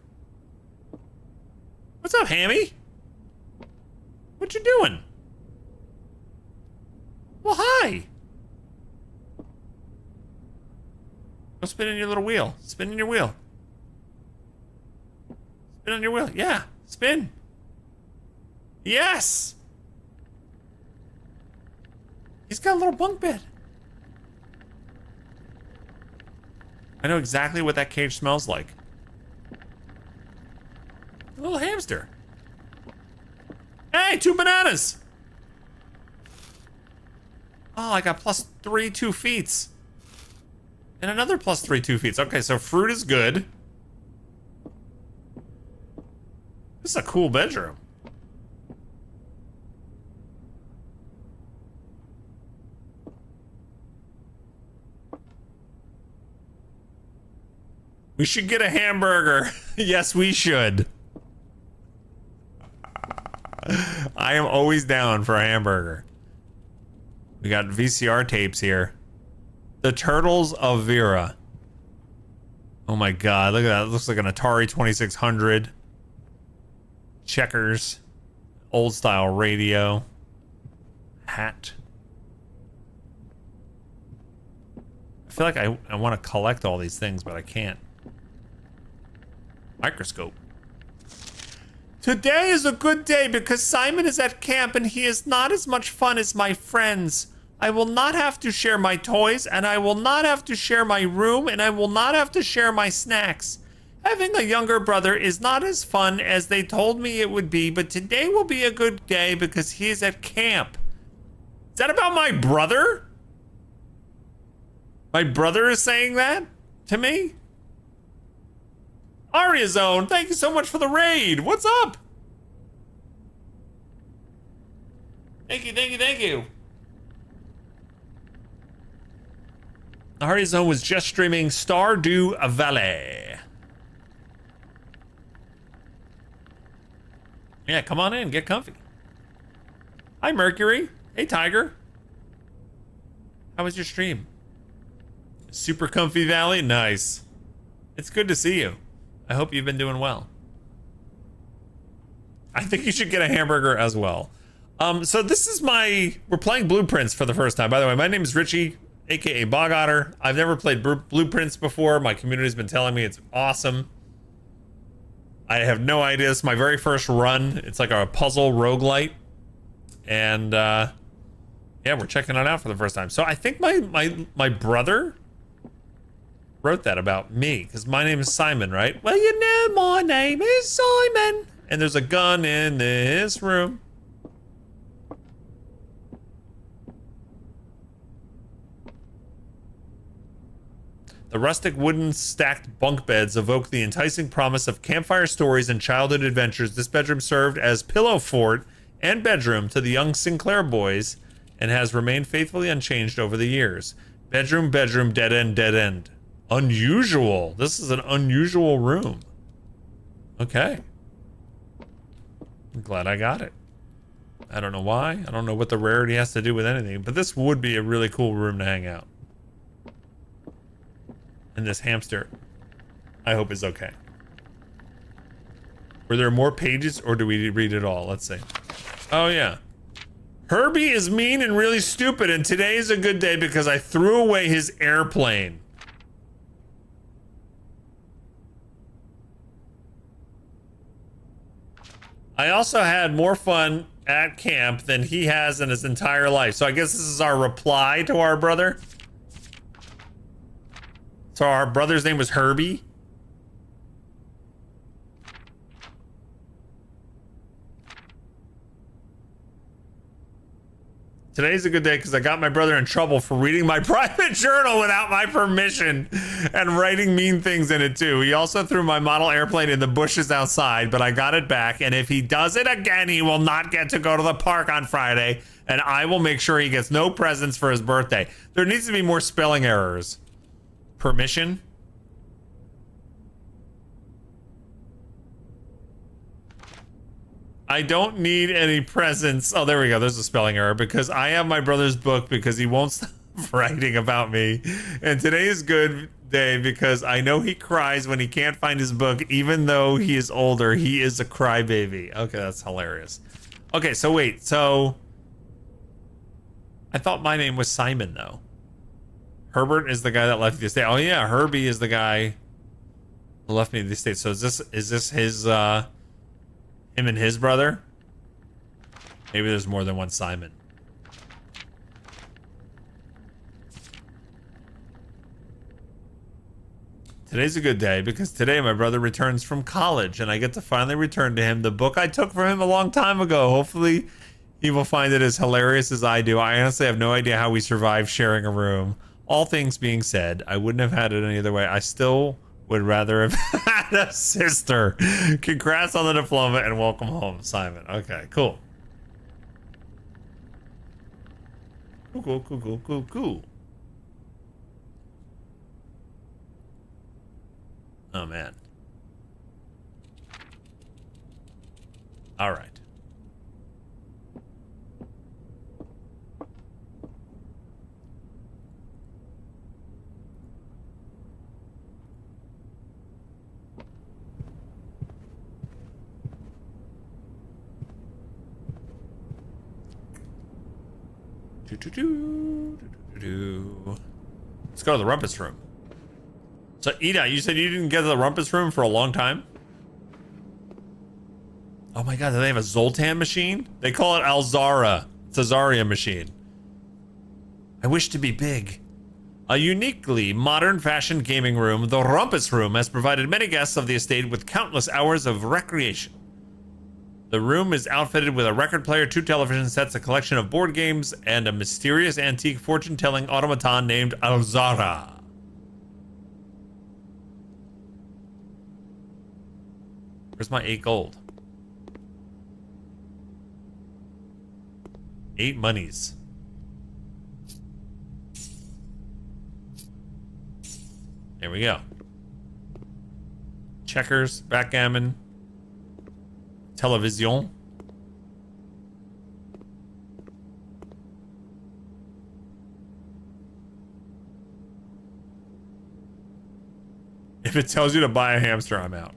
What's up, Hammy? What you doing? Well, hi. Go spin in your little wheel. Spin in your wheel. Spin on your wheel. Yeah. Spin. Yes. He's got a little bunk bed. I know exactly what that cage smells like. A little hamster. Hey, 2 bananas. Oh, I got +3 2 feet. And another +3 2 feet. Okay, so fruit is good. This is a cool bedroom. We should get a hamburger. Yes, we should. I am always down for a hamburger. We got VCR tapes here. The Turtles of Vera. Oh my god, look at that. It looks like an Atari 2600. Checkers. Old style radio. Hat. I feel like I want to collect all these things, but I can't. Microscope. Today is a good day because Simon is at camp and he is not as much fun as my friends. I will not have to share my toys, and I will not have to share my room, and I will not have to share my snacks. Having a younger brother is not as fun as they told me it would be, but today will be a good day because he is at camp. Is that about my brother? My brother is saying that to me? Aria Zone, thank you so much for the raid. What's up? Thank you, thank you, thank you. Aria Zone was just streaming Stardew Valley. Yeah, come on in, get comfy. Hi, Mercury. Hey, Tiger. How was your stream? Super comfy Valley? Nice. It's good to see you. I hope you've been doing well. I think you should get a hamburger as well. So this is we're playing Blueprints for the first time. By the way, my name is Richie, aka Bog Otter. I've never played Blueprints before. My community's been telling me it's awesome. I have no idea. It's my very first run. It's like a puzzle roguelite. And yeah, we're checking it out for the first time. So I think my brother wrote that about me, because my name is Simon, right? Well, you know, my name is Simon. And there's a gun in this room. The rustic wooden stacked bunk beds evoke the enticing promise of campfire stories and childhood adventures. This bedroom served as pillow fort and bedroom to the young Sinclair boys and has remained faithfully unchanged over the years. Bedroom, bedroom, dead end, dead end. Unusual. This is an unusual room. Okay. I'm glad I got it. I don't know why. I don't know what the rarity has to do with anything, but this would be a really cool room to hang out. And this hamster, I hope, is okay. Were there more pages, or do we read it all? Let's see. Oh, yeah. Herbie is mean and really stupid, and today is a good day because I threw away his airplane. I also had more fun at camp than he has in his entire life. So I guess this is our reply to our brother. So our brother's name was Herbie. Today's a good day because I got my brother in trouble for reading my private journal without my permission and writing mean things in it too. He also threw my model airplane in the bushes outside, but I got it back. And if he does it again, he will not get to go to the park on Friday. And I will make sure he gets no presents for his birthday. There needs to be more spelling errors. Permission? I don't need any presents. Oh, there we go. There's a spelling error because I have my brother's book because he won't stop writing about me. And today is good day because I know he cries when he can't find his book, even though he is older. He is a crybaby. Okay, that's hilarious. Okay, so wait. So I thought my name was Simon, though. Herbert is the guy that left the estate. Oh yeah, Herbie is the guy who left me the estate. So is this his him and his brother? Maybe there's more than one Simon. Today's a good day because today my brother returns from college and I get to finally return to him the book I took from him a long time ago. Hopefully he will find it as hilarious as I do. I honestly have no idea how we survived sharing a room. All things being said, I wouldn't have had it any other way. I still would rather have had a sister. Congrats on the diploma and welcome home, Simon. Okay, cool. Cool. Oh, man. All right. Let's go to the rumpus room. So, Ida, you said you didn't get to the rumpus room for a long time? Oh my god, do they have a Zoltan machine? They call it Alzara. It's a Zarya machine. I wish to be big. A uniquely modern fashioned gaming room, the rumpus room has provided many guests of the estate with countless hours of recreation. The room is outfitted with a record player, 2 television sets, a collection of board games, and a mysterious antique fortune-telling automaton named Alzara. Where's my 8 gold? 8 monies. There we go. Checkers, backgammon, television. If it tells you to buy a hamster, I'm out.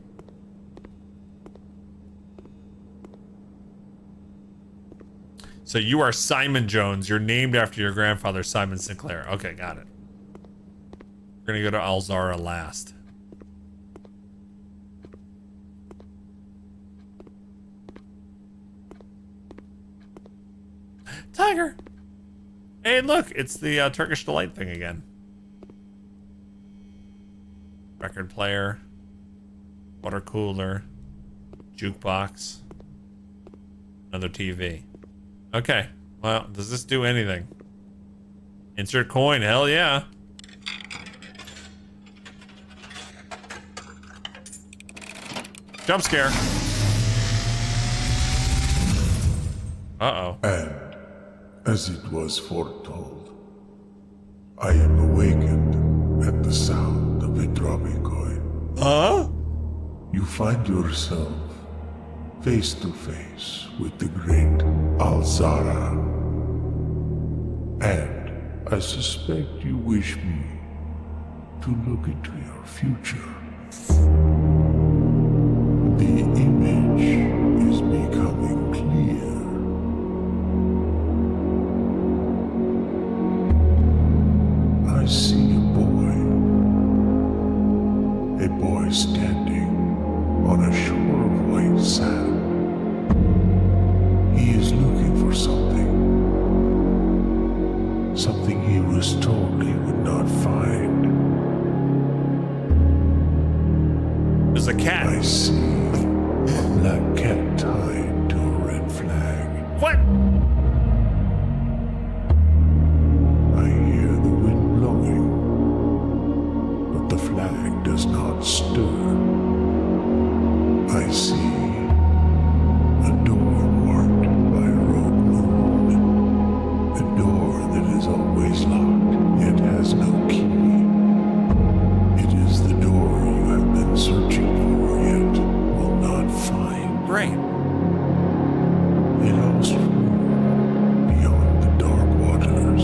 So you are Simon Jones. You're named after your grandfather, Simon Sinclair. Okay, got it. We're gonna go to Alzara last. Tiger! Hey, look, it's the Turkish Delight thing again. Record player, water cooler, jukebox, another TV. Okay, well, does this do anything? Insert coin, hell yeah. Jump scare. Uh-oh. And, as it was foretold, I am awakened at the sound of a dropping coin. Huh? You find yourself face to face with the great Alzara. And I suspect you wish me to look into your future. The image is becoming clear. I see a boy standing on a shore of white sand. He is looking for something he was told he would not find. There's a cat. I see a black cat tied to a red flag. What? I hear the wind blowing, but the flag does not stir. I see a door marked by a road moon. A door that is always locked, yet has no key. It is the door you have been searching for, yet will not find. Great. A lost room beyond the dark waters.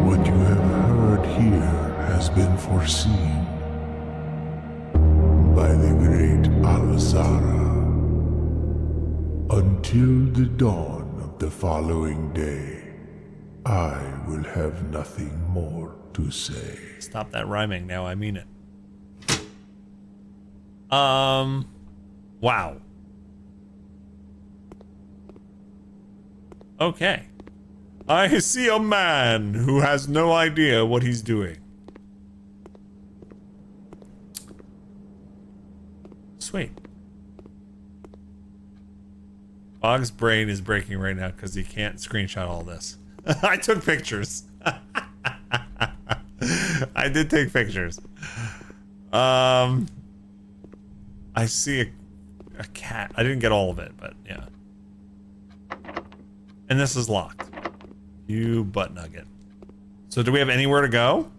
What you have heard here has been foreseen by the great Alzara until the dawn of the following day. I will have nothing more to say. Stop that rhyming now, I mean it. Wow. Okay. I see a man who has no idea what he's doing. Sweet. Bog's brain is breaking right now because he can't screenshot all this. I took pictures. I did take pictures. I see a cat. I didn't get all of it, but yeah. And this is locked. You butt nugget. So do we have anywhere to go?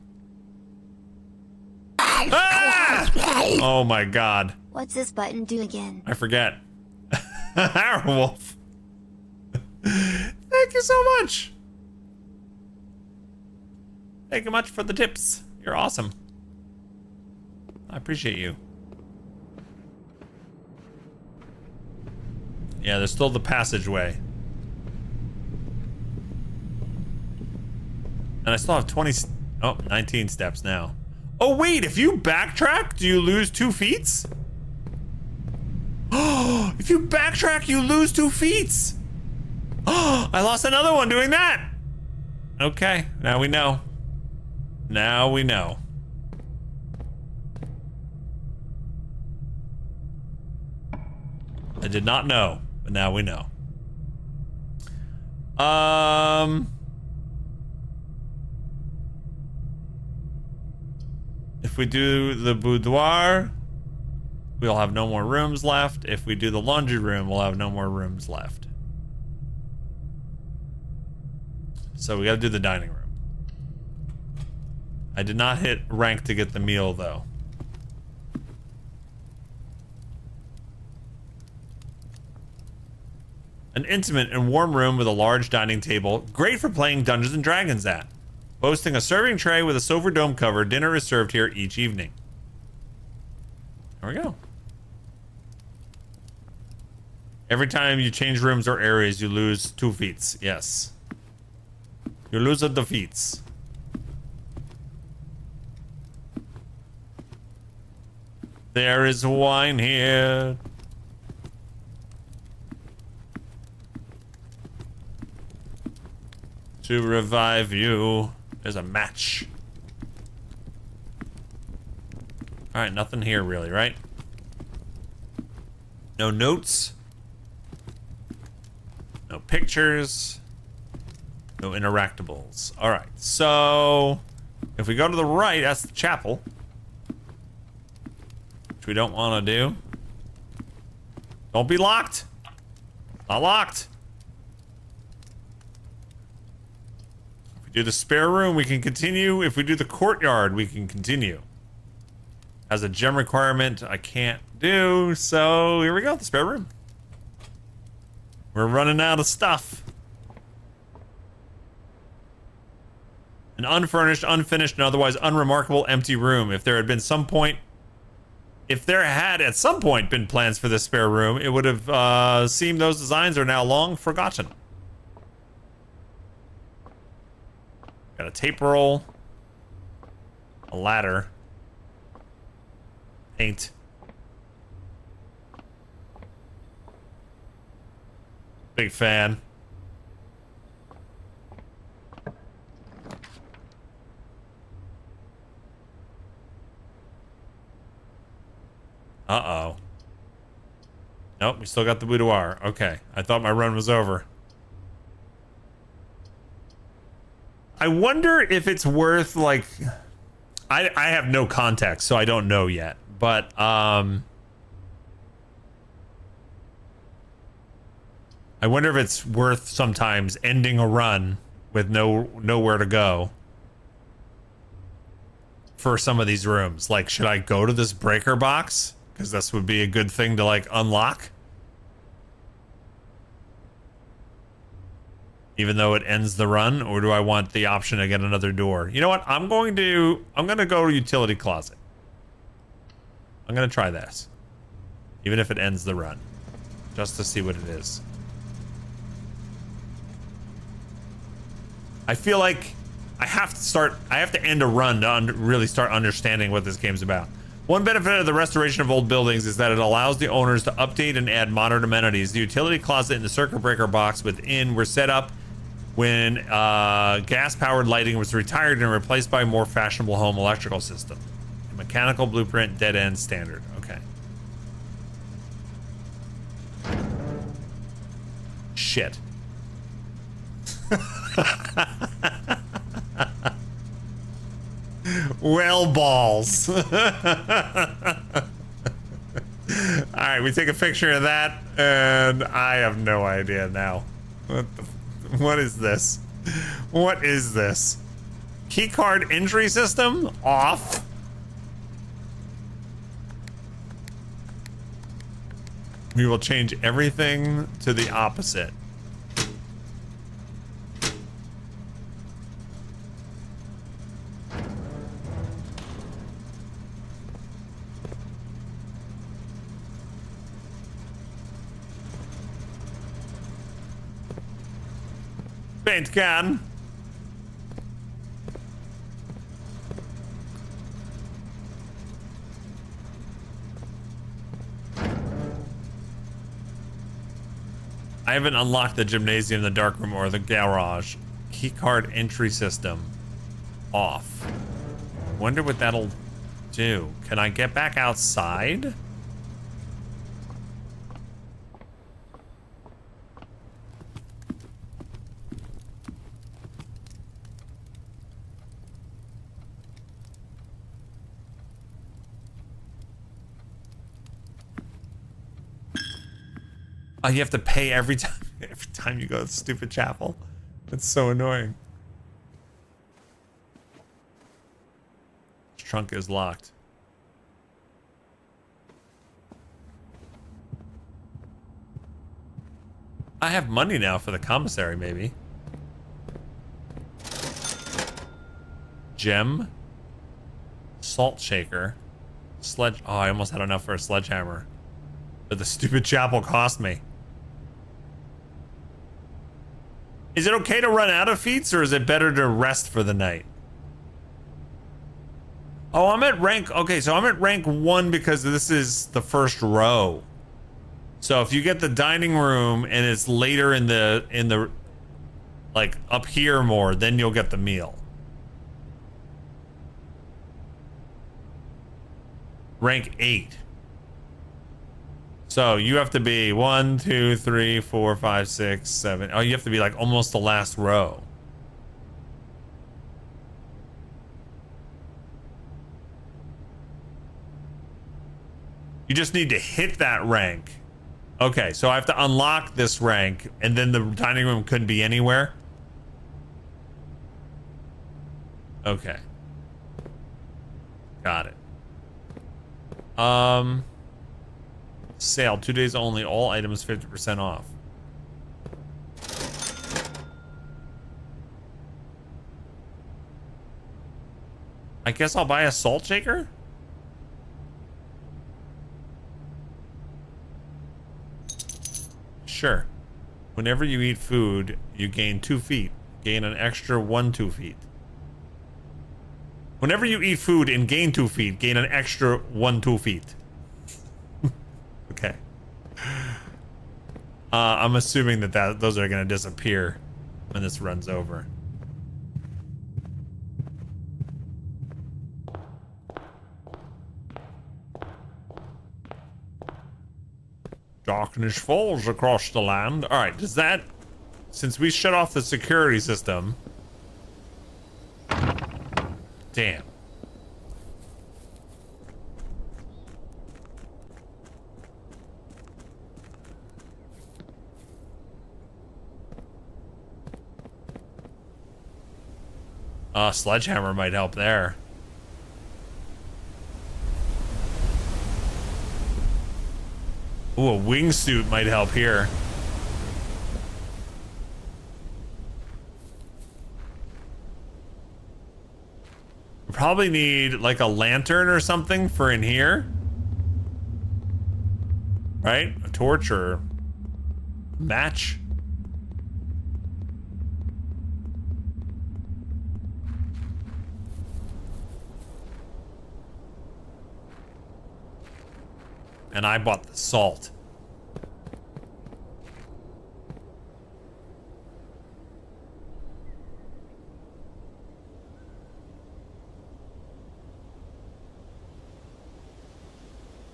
Ah! Oh my god. What's this button do again? I forget. Wolf. Thank you so much. Thank you much for the tips. You're awesome. I appreciate you. Yeah, there's still the passageway. And I still have 19 steps now. Oh wait, if you backtrack, do you lose 2 feet? Oh, if you backtrack, you lose 2 feet. Oh, I lost another one doing that. Okay, now we know. Now we know. I did not know, but now we know. If we do the boudoir, we'll have no more rooms left. If we do the laundry room, we'll have no more rooms left. So we gotta do the dining room. I did not hit rank to get the meal though. An intimate and warm room with a large dining table, great for playing Dungeons and Dragons at. Boasting a serving tray with a silver dome cover, dinner is served here each evening. There we go. Every time you change rooms or areas, you lose 2 feet. Yes. You lose the feet. There is wine here. To revive you. There's a match. Alright, nothing here really, right? No notes. No pictures. No interactables. Alright, so if we go to the right, that's the chapel. Which we don't want to do. Don't be locked. Not locked. If we do the spare room, we can continue. If we do the courtyard, we can continue. As a gem requirement, I can't do. So here we go, the spare room. We're running out of stuff. An unfurnished, unfinished, and otherwise unremarkable empty room. If there had been some point... If there had at some point been plans for this spare room, it would have seemed those designs are now long forgotten. Got a tape roll. A ladder. Paint. Big fan. Uh-oh. Nope, we still got the boudoir. Okay, I thought my run was over. I wonder if it's worth, like... I have no context, so I don't know yet. But, I wonder if it's worth sometimes ending a run with nowhere to go for some of these rooms. Like, should I go to this breaker box? Because this would be a good thing to, like, unlock. Even though it ends the run, or do I want the option to get another door? You know what? I'm gonna go to utility closet. I'm gonna try this. Even if it ends the run. Just to see what it is. I feel like I have to end a run to really start understanding what this game's about. One benefit of the restoration of old buildings is that it allows the owners to update and add modern amenities. The utility closet and the circuit breaker box within were set up when gas-powered lighting was retired and replaced by a more fashionable home electrical system. A mechanical blueprint, dead end standard. Okay. Shit. Well, balls. All right, we take a picture of that, and I have no idea now. What is this? What is this? Keycard entry system off. We will change everything to the opposite. Paint can. I haven't unlocked the gymnasium, the dark room, or the garage. Keycard entry system off. Wonder what that'll do. Can I get back outside? Oh, you have to pay every time you go to the stupid chapel. That's so annoying. This trunk is locked. I have money now for the commissary, maybe. Gem. Salt shaker. Sledge. Oh, I almost had enough for a sledgehammer. But the stupid chapel cost me. Is it okay to run out of feats, or is it better to rest for the night? Oh, I'm at rank. Okay, so I'm at rank 1 because this is the first row. So if you get the dining room and it's later in the like up here more, then you'll get the meal. Rank 8. So you have to be 1, 2, 3, 4, 5, 6, 7. Oh, you have to be like almost the last row. You just need to hit that rank. Okay, so I have to unlock this rank, and then the dining room couldn't be anywhere. Okay. Got it. Sale, 2 days only, all items 50% off. I guess I'll buy a salt shaker? Sure. Whenever you eat food, you gain 2 feet. Gain an extra 2 feet. Whenever you eat food and gain 2 feet, gain an extra 2 feet. Okay. I'm assuming that those are gonna disappear when this runs over. Darkness falls across the land. All right, does that, since we shut off the security system, damn. Sledgehammer might help there. Ooh, a wingsuit might help here. We probably need like a lantern or something for in here. Right? A torch or match. and I bought the salt.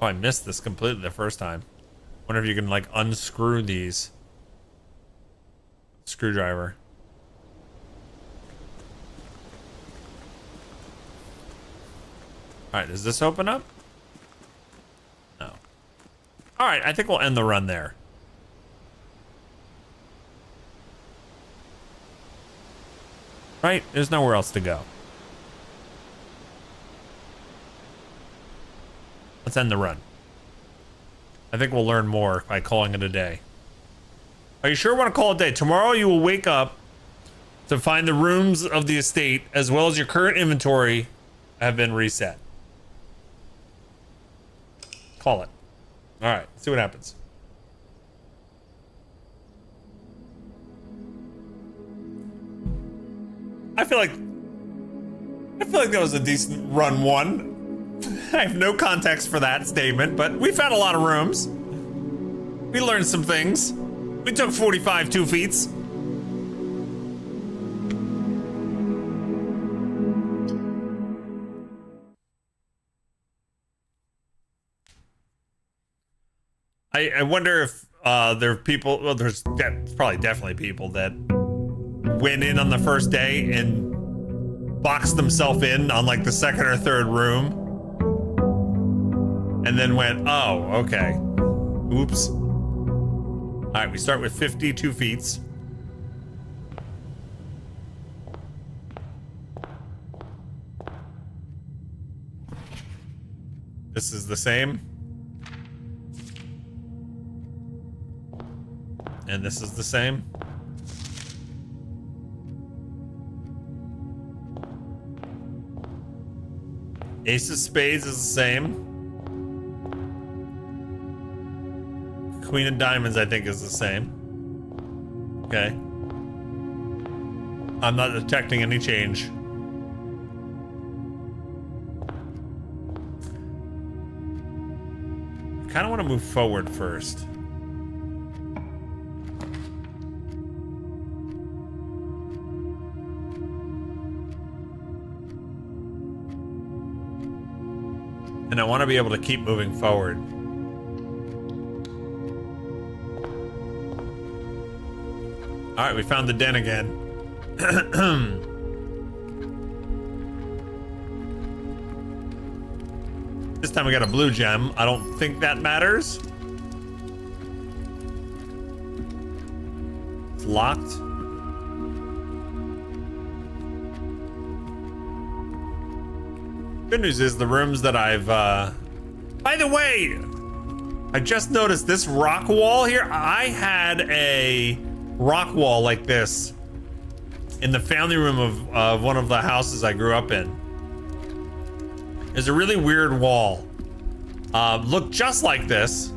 Oh, I missed this completely the first time. Wonder if you can, like, unscrew these. Screwdriver. Alright, does this open up? No. Alright, I think we'll end the run there. Right? There's nowhere else to go. Let's end the run. I think we'll learn more by calling it a day. Are you sure you want to call it a day? Tomorrow you will wake up to find the rooms of the estate as well as your current inventory have been reset. Call it. All right, see what happens. I feel like that was a decent run one. I have no context for that statement, but we found a lot of rooms. We learned some things. We took 45 2-feets. I wonder if there are people, well, there's probably definitely people that went in on the first day and boxed themselves in on like the second or third room. And then went, oh, okay. Oops. All right, we start with 52 feet. This is the same. And this is the same. Ace of Spades is the same. Queen of Diamonds, I think, is the same. Okay. I'm not detecting any change. I kind of want to move forward first. And I want to be able to keep moving forward. All right, we found the den again. This time we got a blue gem. I don't think that matters. It's locked. Good news is the rooms that I've, by the way, I just noticed this rock wall here. I had a rock wall like this in the family room of one of the houses I grew up in. It's a really weird wall. Looked just like this.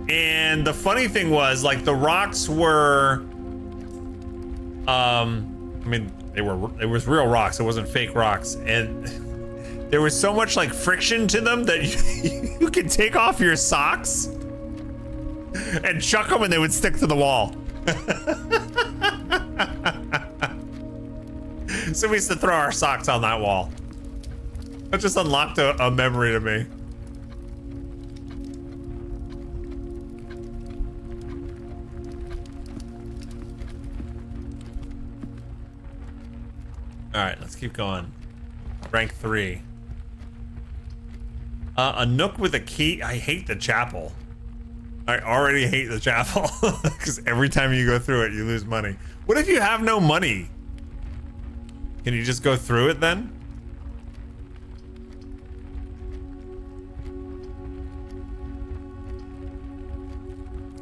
And the funny thing was, like, the rocks were, I mean, it was real rocks. It wasn't fake rocks. And there was so much like friction to them that you could take off your socks and chuck them and they would stick to the wall. So we used to throw our socks on that wall. That just unlocked a memory to me. All right, let's keep going. Rank 3. A nook with a key. I hate the chapel. I already hate the chapel because every time you go through it, you lose money. What if you have no money? Can you just go through it then?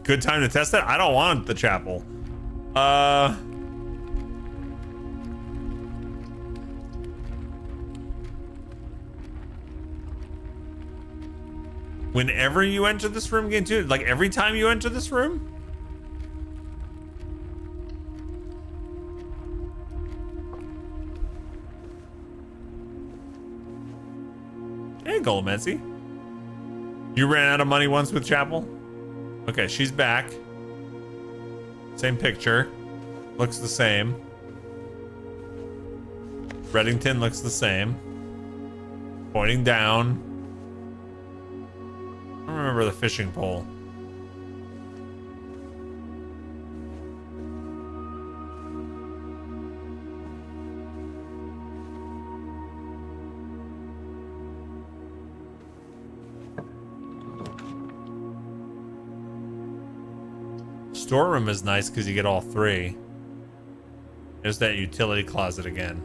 Good time to test it? I don't want the chapel. Whenever you enter this room again too? Like every time you enter this room? Hey, Golometzi. You ran out of money once with Chapel? Okay, she's back. Same picture. Looks the same. Reddington looks the same. Pointing down. I don't remember the fishing pole. Storeroom is nice because you get all three. There's that utility closet again.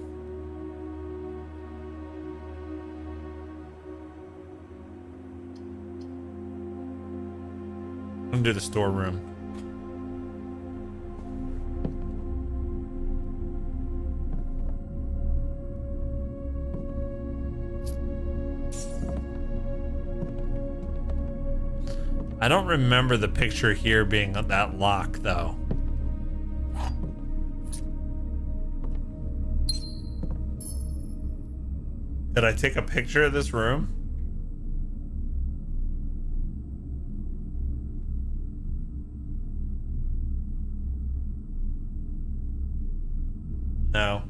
I'm gonna do the storeroom. I don't remember the picture here being that lock, though. Did I take a picture of this room? No.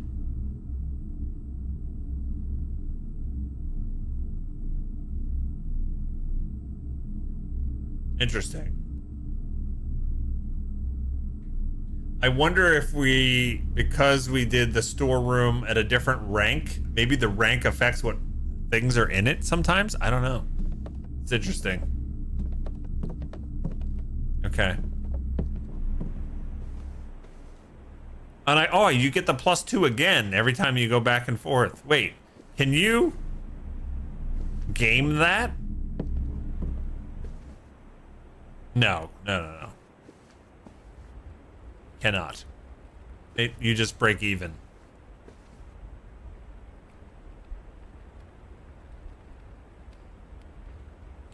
Interesting. I wonder if we, because we did the storeroom at a different rank, maybe the rank affects what things are in it sometimes? I don't know. It's interesting. Okay. And oh, you get the +2 again every time you go back and forth. Wait, can you game that? No. Cannot. You just break even.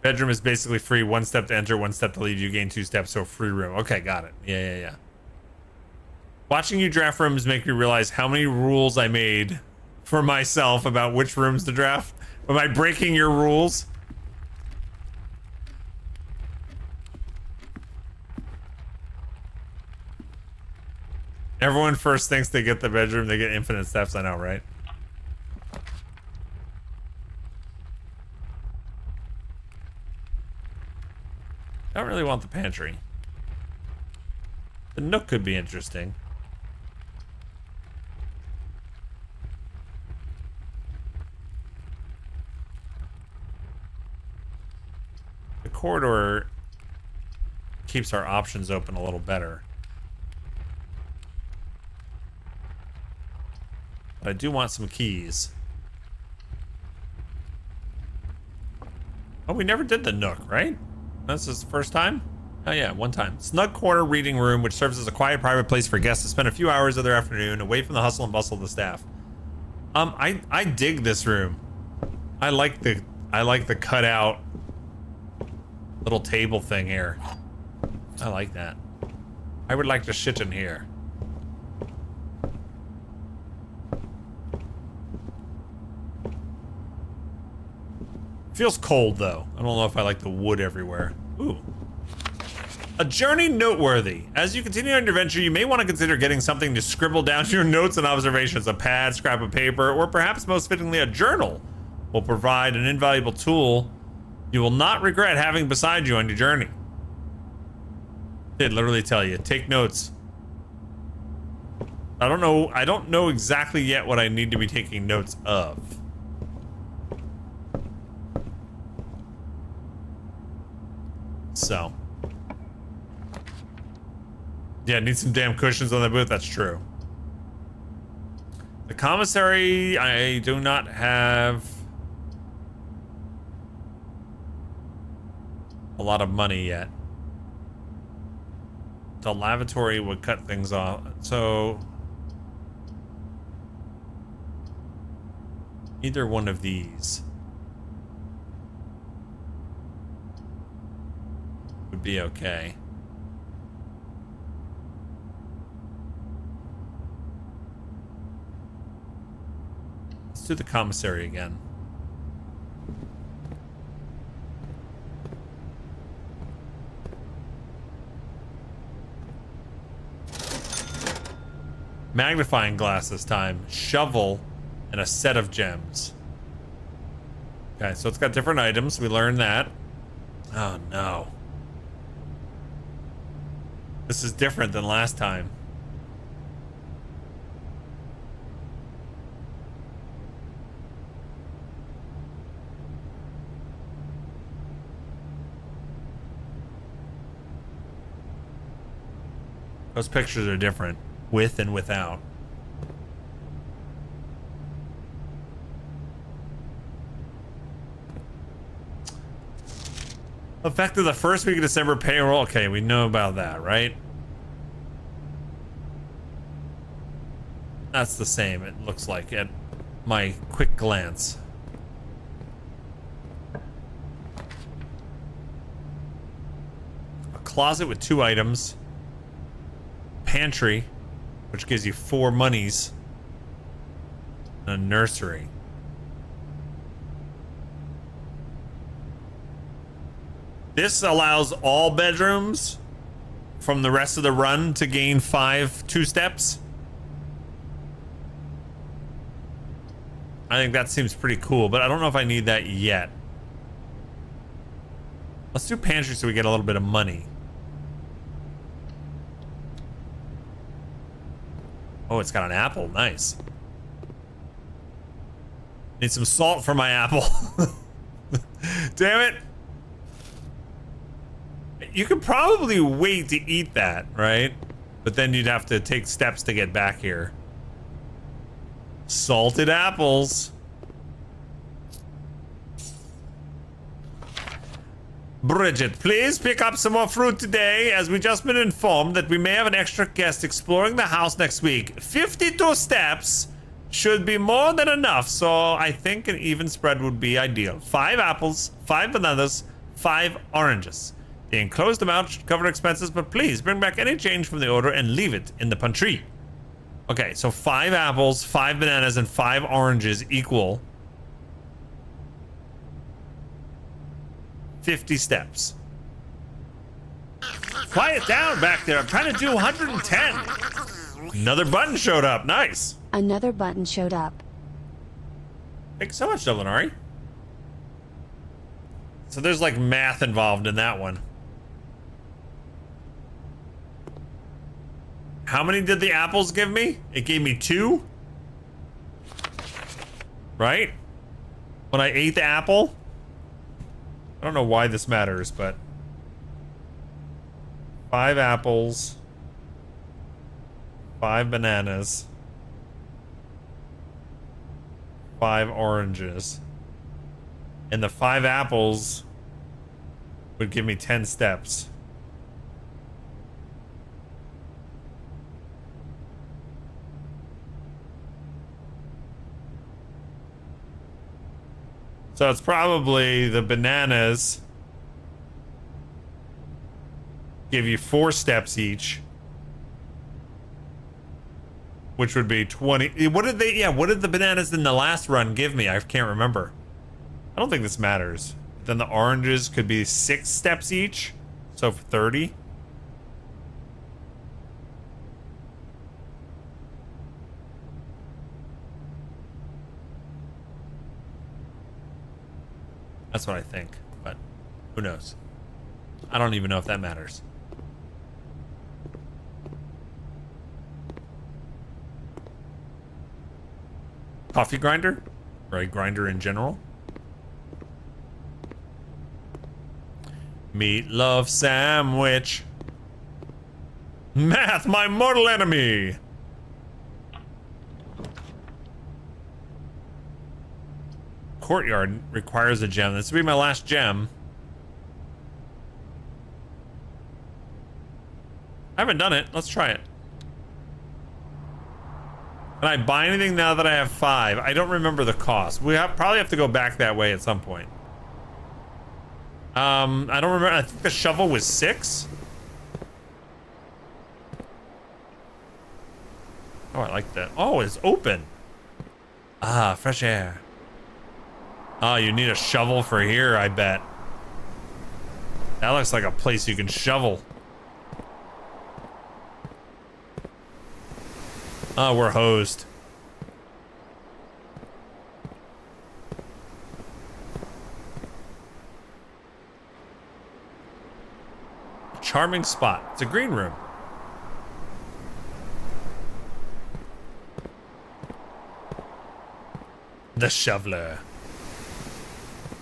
Bedroom is basically free. 1 step to enter, 1 step to leave. You gain 2 steps, so free room. Okay, got it. Yeah. Watching you draft rooms make me realize how many rules I made for myself about which rooms to draft. Am I breaking your rules? Everyone first thinks they get the bedroom, they get infinite steps. I know, right? I don't really want the pantry. The nook could be interesting. The corridor keeps our options open a little better. But I do want some keys. Oh, we never did the nook, right? This is the first time? Oh yeah, one time. Snug corner reading room, which serves as a quiet private place for guests to spend a few hours of their afternoon away from the hustle and bustle of the staff. I dig this room. I like the cutout little table thing here. I like that. I would like to sit in here. Feels cold though. I don't know if I like the wood everywhere. Ooh. A journey noteworthy. As you continue on your adventure, you may want to consider getting something to scribble down your notes and observations. A pad, scrap of paper, or perhaps most fittingly a journal will provide an invaluable tool you will not regret having beside you on your journey. Did literally tell you, take notes. I don't know exactly yet what I need to be taking notes of. So. Yeah, need some damn cushions on the booth. That's true. The commissary, I do not have a lot of money yet. The lavatory would cut things off. So either one of these would be okay. Let's do the commissary again. Magnifying glass this time. Shovel and a set of gems. Okay, so it's got different items. We learned that. Oh no. This is different than last time. Those pictures are different, with and without. Effective the first week of December payroll. Okay, we know about that, right? That's the same, it looks like, at my quick glance. A closet with 2 items. Pantry, which gives you 4 monies. And a nursery. This allows all bedrooms from the rest of the run to gain 2 steps. I think that seems pretty cool, but I don't know if I need that yet. Let's do pantry so we get a little bit of money. Oh, it's got an apple. Nice. Need some salt for my apple. Damn it. You could probably wait to eat that, right? But then you'd have to take steps to get back here. Salted apples. Bridget, please pick up some more fruit today, as we just been informed that we may have an extra guest exploring the house next week. 52 steps should be more than enough, so I think an even spread would be ideal. 5 apples, 5 bananas, 5 oranges. The enclosed amount should cover expenses, but please bring back any change from the order and leave it in the pantry. Okay, so 5 apples, 5 bananas, and 5 oranges equal 50 steps. Quiet down back there. I'm trying to do 110. Another button showed up. Nice. Another button showed up. Thanks so much, Dolanari. So there's like math involved in that one. How many did the apples give me? It gave me 2. Right? When I ate the apple? I don't know why this matters, but 5 apples, 5 bananas, 5 oranges, and the 5 apples would give me 10 steps. So it's probably the bananas give you 4 steps each, which would be 20. What did the bananas in the last run give me? I can't remember. I don't think this matters. Then the oranges could be 6 steps each, so 30. That's what I think, but who knows? I don't even know if that matters. Coffee grinder? Or a grinder in general? Meatloaf sandwich. Math, my mortal enemy! Courtyard requires a gem. This will be my last gem. I haven't done it. Let's try it. Can I buy anything now that I have 5? I don't remember the cost. We probably have to go back that way at some point. I don't remember. I think the shovel was 6. Oh, I like that. Oh, it's open. Ah, fresh air. Oh, you need a shovel for here, I bet. That looks like a place you can shovel. Oh, we're hosed. Charming spot. It's a green room. The shoveler.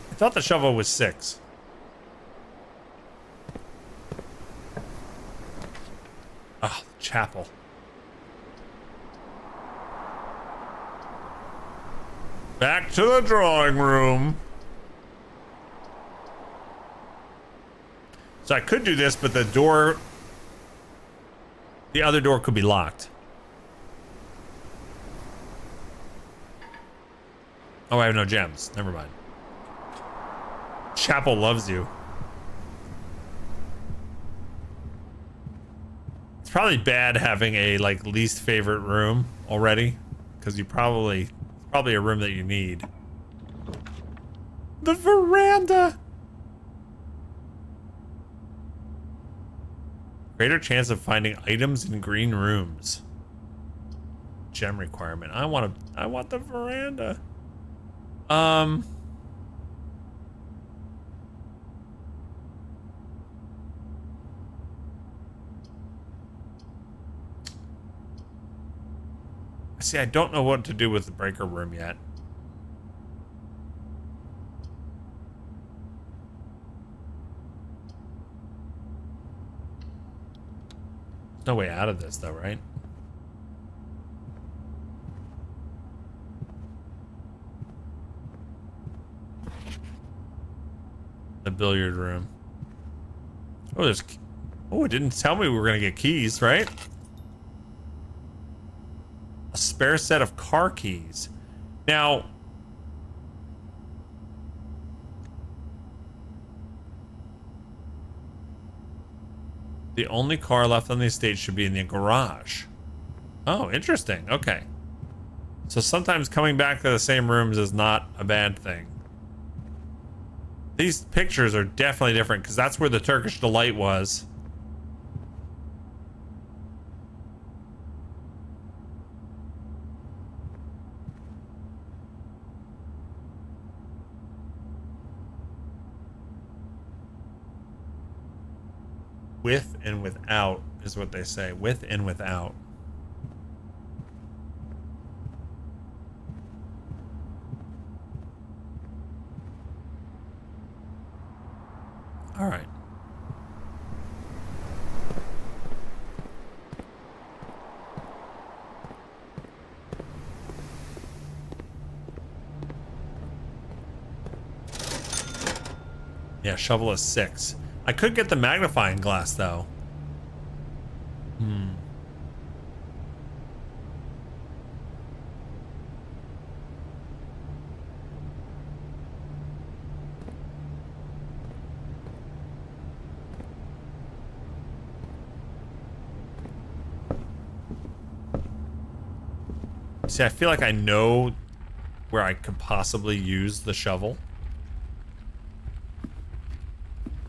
I thought the shovel was 6. Ah, the chapel. Back to the drawing room. So I could do this, but the other door could be locked. Oh, I have no gems. Never mind. Chapel loves you. It's probably bad having a like least favorite room already, because it's probably a room that you need. The veranda. Greater chance of finding items in green rooms. Gem requirement. I want the veranda. See, I don't know what to do with the breaker room yet. There's no way out of this though, right? The billiard room. Oh, it didn't tell me we were gonna get keys, right? A spare set of car keys. Now, the only car left on the estate should be in the garage. Oh, interesting. Okay. So sometimes coming back to the same rooms is not a bad thing. These pictures are definitely different because that's where the Turkish Delight was. With and without is what they say. With and without. All right. Yeah, shovel is 6. I could get the magnifying glass though. See, I feel like I know where I could possibly use the shovel.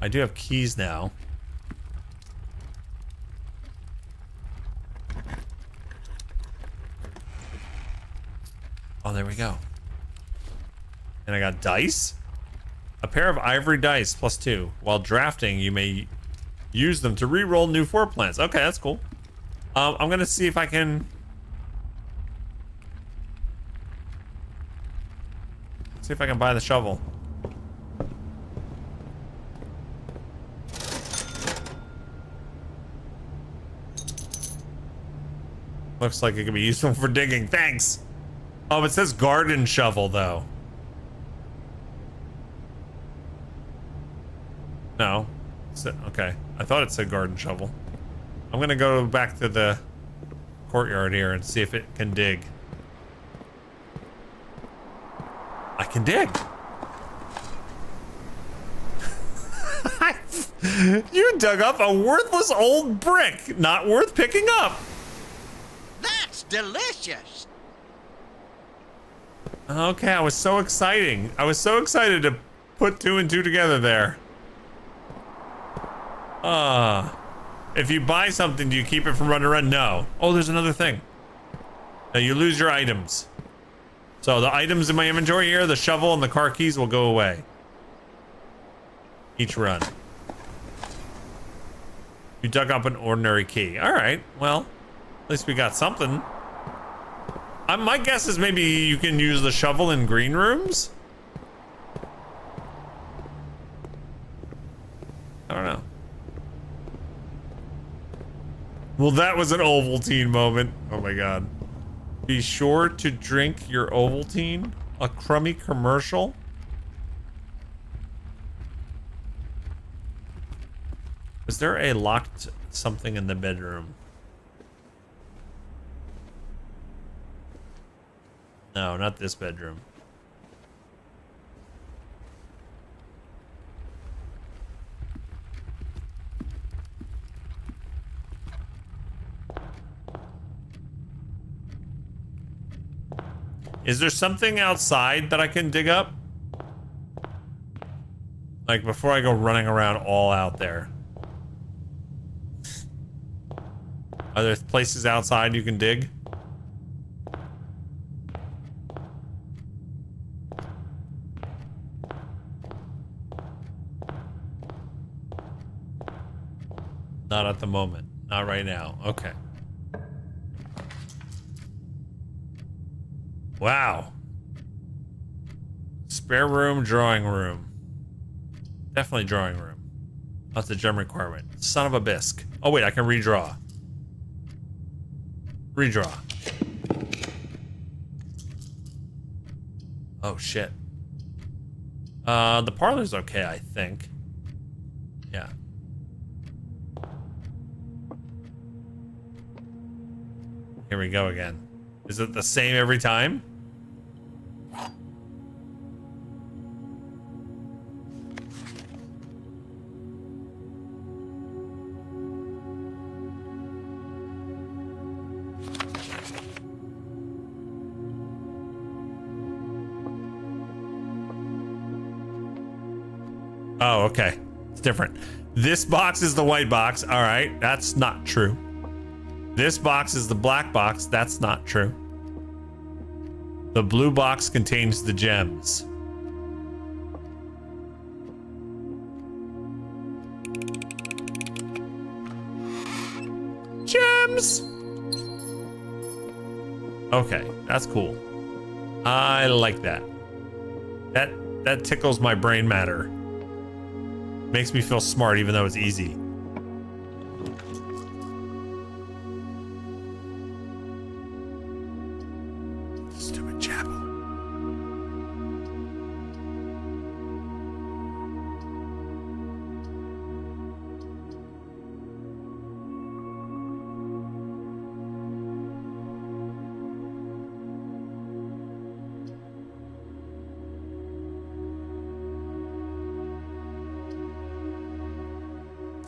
I do have keys now. Oh, there we go. And I got dice. A pair of ivory dice +2. While drafting, you may use them to re-roll new floor plans. Okay, that's cool. I'm gonna see if I can... see if I can buy the shovel. Looks like it could be useful for digging. Thanks. Oh, it says garden shovel though. No. Okay. I thought it said garden shovel. I'm gonna go back to the courtyard here and see if it can dig. I can dig. You dug up a worthless old brick, not worth picking up. That's delicious. Okay, I was so exciting. I was so excited to put 2 and 2 together there. If you buy something, do you keep it from run to run? No. Oh, there's another thing. Now you lose your items. So the items in my inventory here, the shovel and the car keys will go away. Each run. You dug up an ordinary key. All right, well, at least we got something. My guess is maybe you can use the shovel in green rooms. I don't know. Well, that was an Ovaltine moment. Oh my god. Be sure to drink your Ovaltine. A crummy commercial. Is there a locked something in the bedroom? No, not this bedroom. Is there something outside that I can dig up? Like before I go running around all out there. Are there places outside you can dig? Not at the moment. Not right now. Okay. Wow. Spare room, drawing room. Definitely drawing room. That's a gem requirement. Son of a bisque. Oh wait, I can redraw. Redraw. Oh shit. The parlor's okay, I think. Yeah. Here we go again. Is it the same every time? Oh, okay. It's different. This box is the white box. All right, that's not true. This box is the black box. That's not true. The blue box contains the gems. Gems! Okay, that's cool. I like that. That tickles my brain matter. Makes me feel smart even though it's easy. Stupid chapel.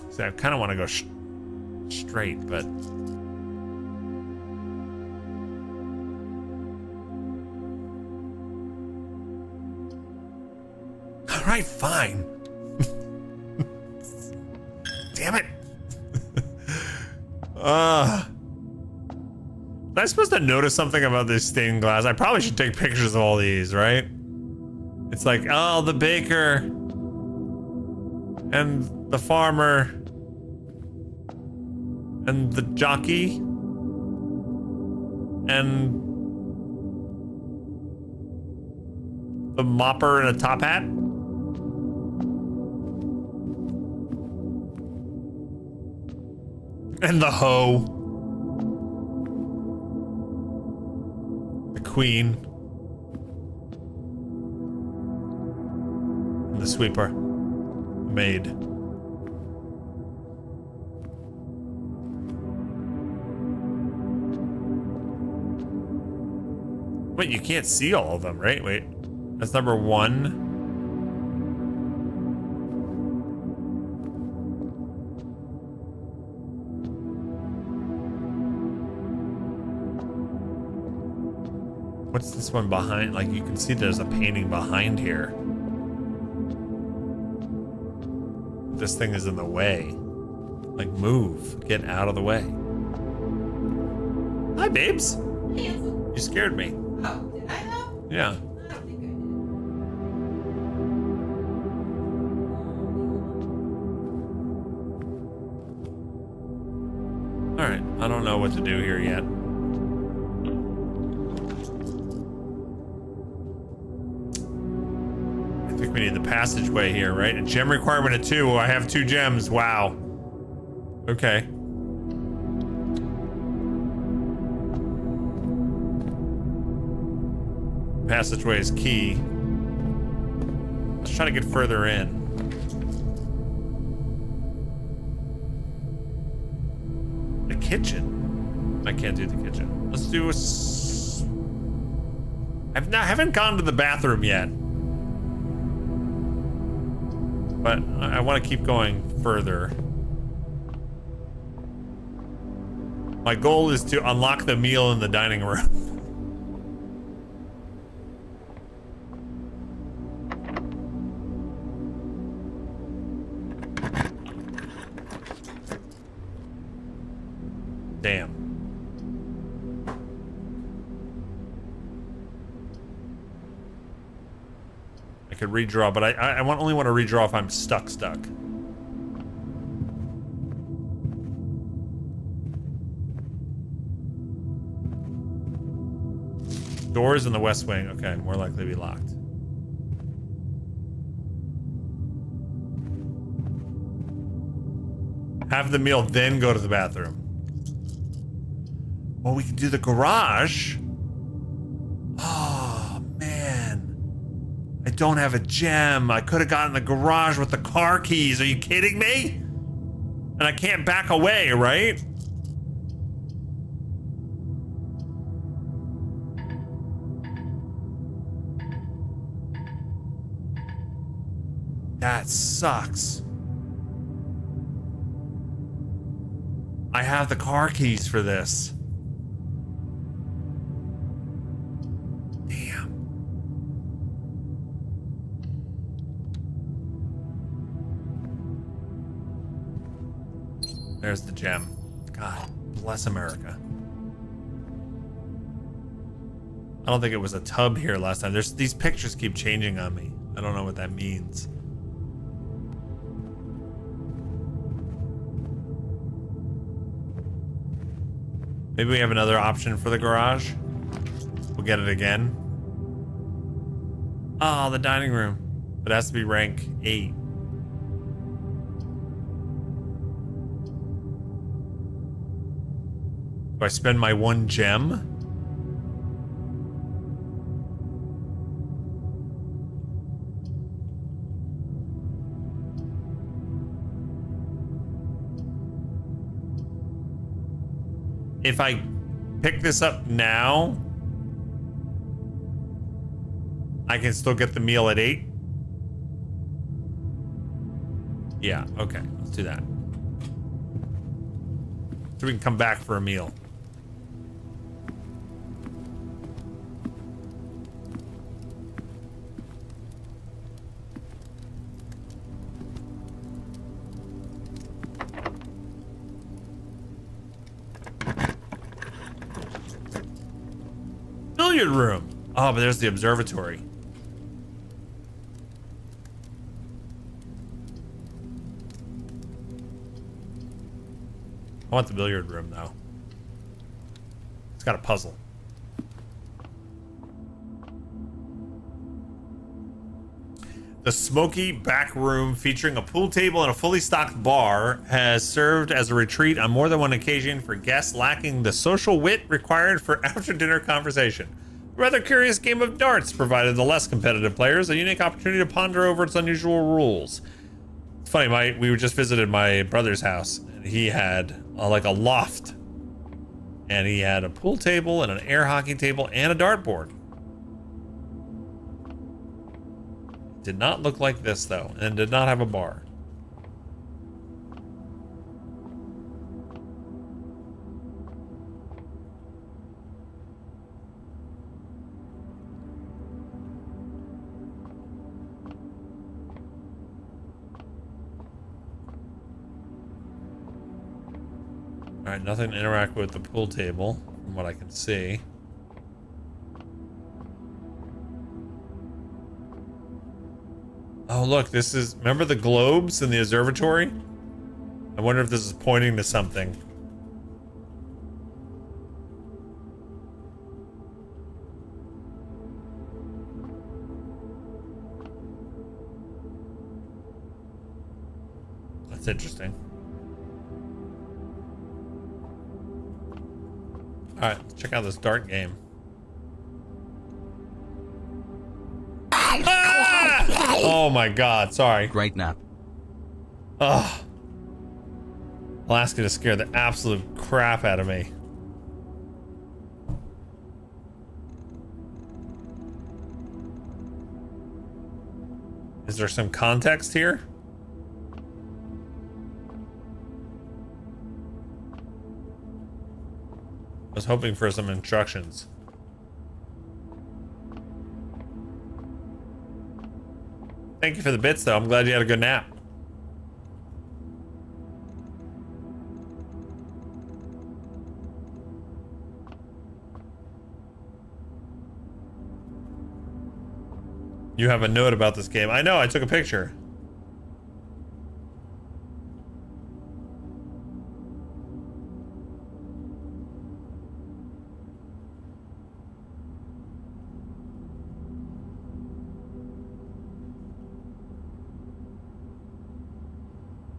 See, I kind of want to go straight, but all right, fine. Damn it. Am I supposed to notice something about this stained glass? I probably should take pictures of all these, right? It's like, oh, the baker and the farmer and the jockey and the mopper in a top hat. And the hoe. The queen. And the sweeper. Maid. Wait, you can't see all of them, right? Wait, that's number 1. What's this one behind? Like, you can see there's a painting behind here. This thing is in the way. Like, move. Get out of the way. Hi, babes. Handsome. You scared me. Oh, did I though? Yeah. I don't think I did. All right. I don't know what to do here yet. I think we need the passageway here, right? A gem requirement of 2. I have 2 gems. Wow. Okay. Passageway is key. Let's try to get further in. The kitchen. I can't do the kitchen. Let's do a. Haven't gone to the bathroom yet. But I want to keep going further. My goal is to unlock the meal in the dining room. Damn. I could redraw, but I only want to redraw if I'm stuck. Doors in the west wing. Okay, more likely to be locked. Have the meal, then go to the bathroom. Well, we can do the garage. Oh, man. I don't have a gem. I could have gotten the garage with the car keys. Are you kidding me? And I can't back away, right? That sucks. I have the car keys for this. Damn. There's the gem. God bless America. I don't think it was a tub here last time. These pictures keep changing on me. I don't know what that means. Maybe we have another option for the garage. We'll get it again. Oh, the dining room. It has to be rank 8. Do I spend my 1 gem? If I pick this up now, I can still get the meal at 8. Yeah, okay, let's do that. So we can come back for a meal. Billiard room. Oh, but there's the observatory. I want the billiard room though. It's got a puzzle. The smoky back room featuring a pool table and a fully stocked bar has served as a retreat on more than one occasion for guests lacking the social wit required for after-dinner conversation. A rather curious game of darts provided the less competitive players a unique opportunity to ponder over its unusual rules. It's funny, we just visited my brother's house, and he had like a loft, and he had a pool table and an air hockey table and a dartboard. Did not look like this though, and did not have a bar. All right, nothing to interact with the pool table from what I can see. look, this is, remember the globes in the observatory? I wonder if this is pointing to something. That's interesting. All right, let's check out this dart game. Ah! Oh my God, sorry. Great nap. Ugh. Alaska just scared the absolute crap out of me. Is there some context here? I was hoping for some instructions. Thank you for the bits, though. I'm glad you had a good nap. You have a note about this game. I know, I took a picture.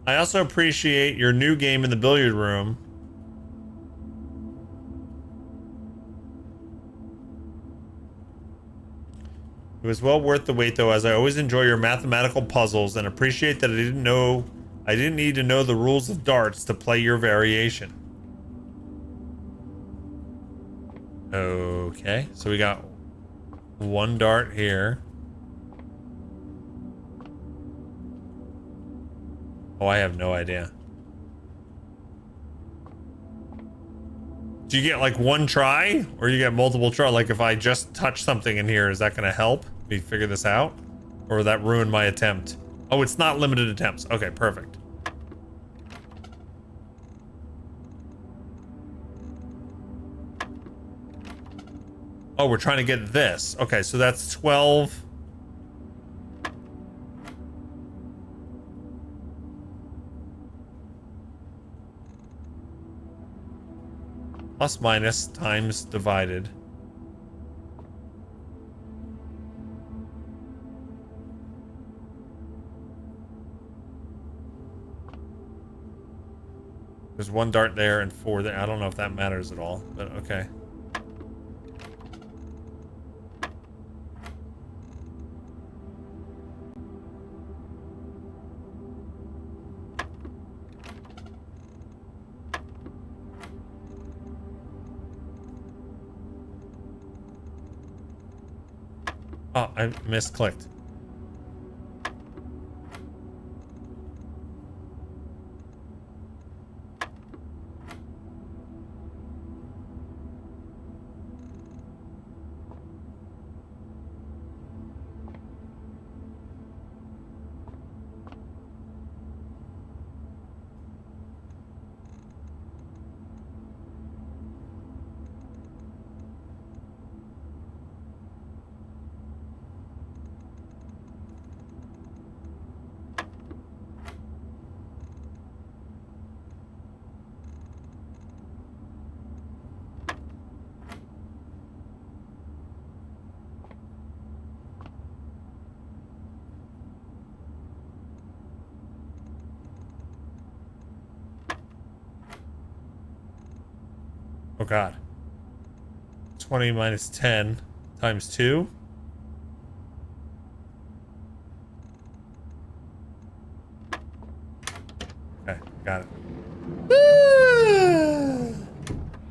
I also appreciate your new game in the billiard room. It was well worth the wait, though, as I always enjoy your mathematical puzzles and appreciate that I didn't need to know the rules of darts to play your variation. Okay, so we got one dart here. Oh, I have no idea. Do you get like one try or you get multiple try? Like if I just touch something in here, is that going to help me figure this out? Or will that ruin my attempt? Oh, it's not limited attempts. Okay, perfect. Oh, we're trying to get this. Okay, so that's 12. Plus minus times divided. There's one dart there and 4 there. I don't know if that matters at all, but okay. Oh, I misclicked. Oh God. 20 minus 10 times 2. Okay, got it.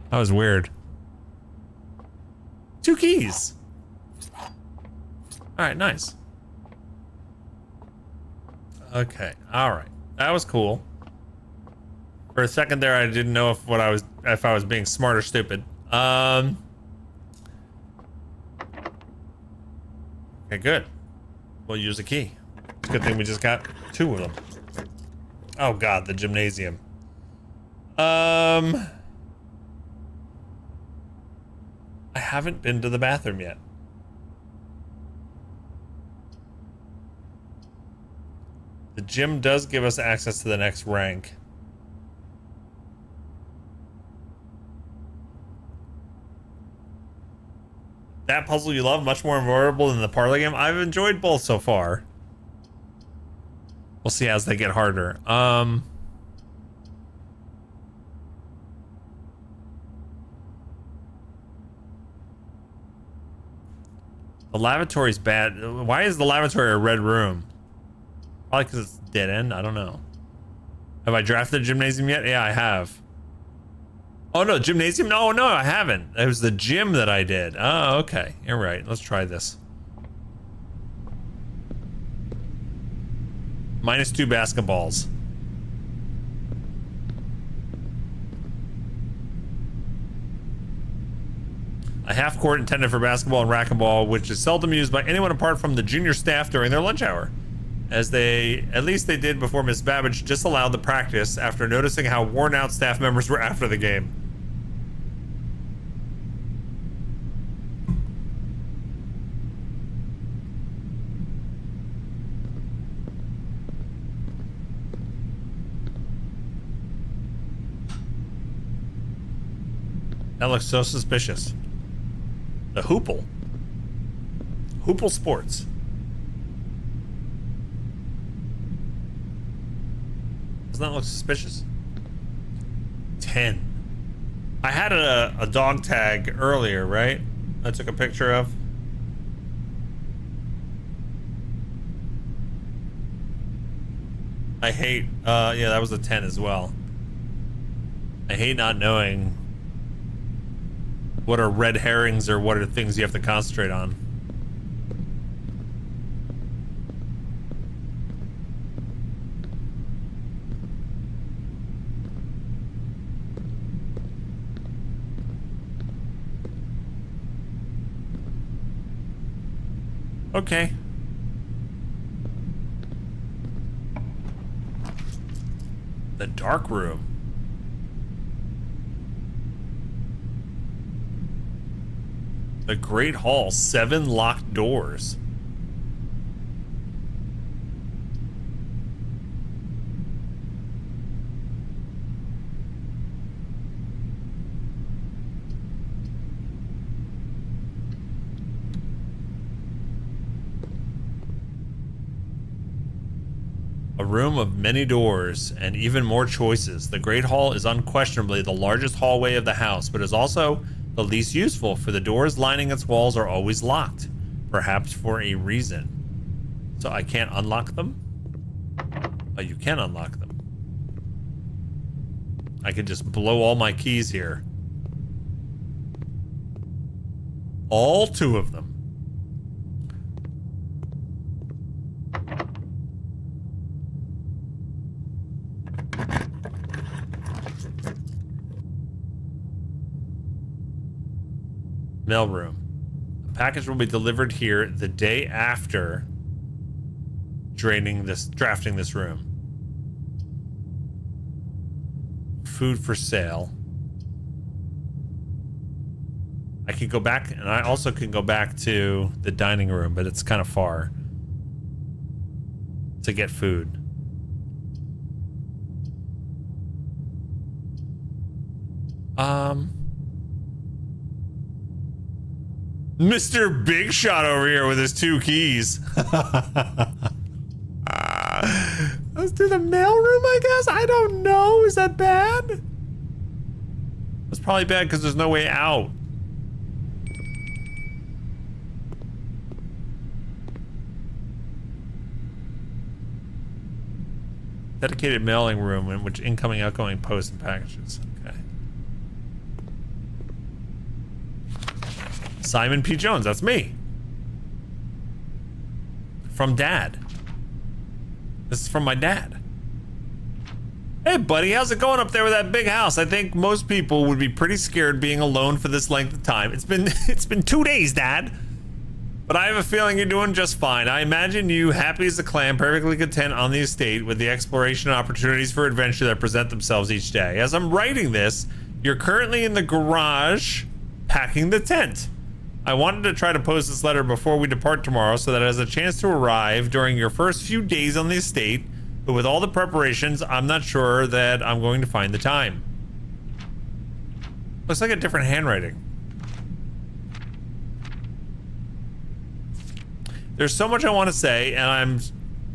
That was weird. 2 keys. All right, nice. Okay, all right. That was cool. For a second there, I didn't know if I was being smart or stupid. Okay, good. We'll use a key. It's a good thing we just got 2 of them. Oh God, the gymnasium. I haven't been to the bathroom yet. The gym does give us access to the next rank. That puzzle you love, much more enjoyable than the parlor game. I've enjoyed both so far. We'll see as they get harder. The lavatory's bad. Why is the lavatory a red room? Probably because it's dead end. I don't know. Have I drafted the gymnasium yet? Yeah, I have. Oh no, gymnasium? No, I haven't. It was the gym that I did. Oh, okay. You're right. Let's try this. -2 basketballs. A half court intended for basketball and racquetball, which is seldom used by anyone apart from the junior staff during their lunch hour. At least they did before Miss Babbage disallowed the practice after noticing how worn out staff members were after the game. That looks so suspicious. The Hoople. Hoople Sports. Doesn't that look suspicious? 10. I had a dog tag earlier, right? I took a picture of. I hate, yeah, that was a 10 as well. I hate not knowing what are red herrings or what are things you have to concentrate on. Okay. The dark room. The Great Hall, 7 locked doors. A room of many doors and even more choices. The Great Hall is unquestionably the largest hallway of the house, but is also the least useful, for the doors lining its walls are always locked, perhaps for a reason. So I can't unlock them? Oh, you can unlock them. I could just blow all my keys here. All 2 of them. Mailroom. A package will be delivered here the day after drafting this room. Food for sale. I could go back, and I also can go back to the dining room, but it's kind of far to get food. Mr. Big Shot over here with his 2 keys. Let's do the mailroom, I guess? I don't know. Is that bad? That's probably bad because there's no way out. Dedicated mailing room in which incoming, outgoing posts and packages. Okay. Simon P. Jones, that's me. From Dad. This is from my dad. Hey buddy, how's it going up there with that big house? I think most people would be pretty scared being alone for this length of time. It's been 2 days, Dad. But I have a feeling you're doing just fine. I imagine you, happy as a clam, perfectly content on the estate with the exploration and opportunities for adventure that present themselves each day. As I'm writing this, you're currently in the garage packing the tent. I wanted to try to post this letter before we depart tomorrow so that it has a chance to arrive during your first few days on the estate but with all the preparations, I'm not sure that I'm going to find the time. Looks like a different handwriting. There's so much I want to say, and I'm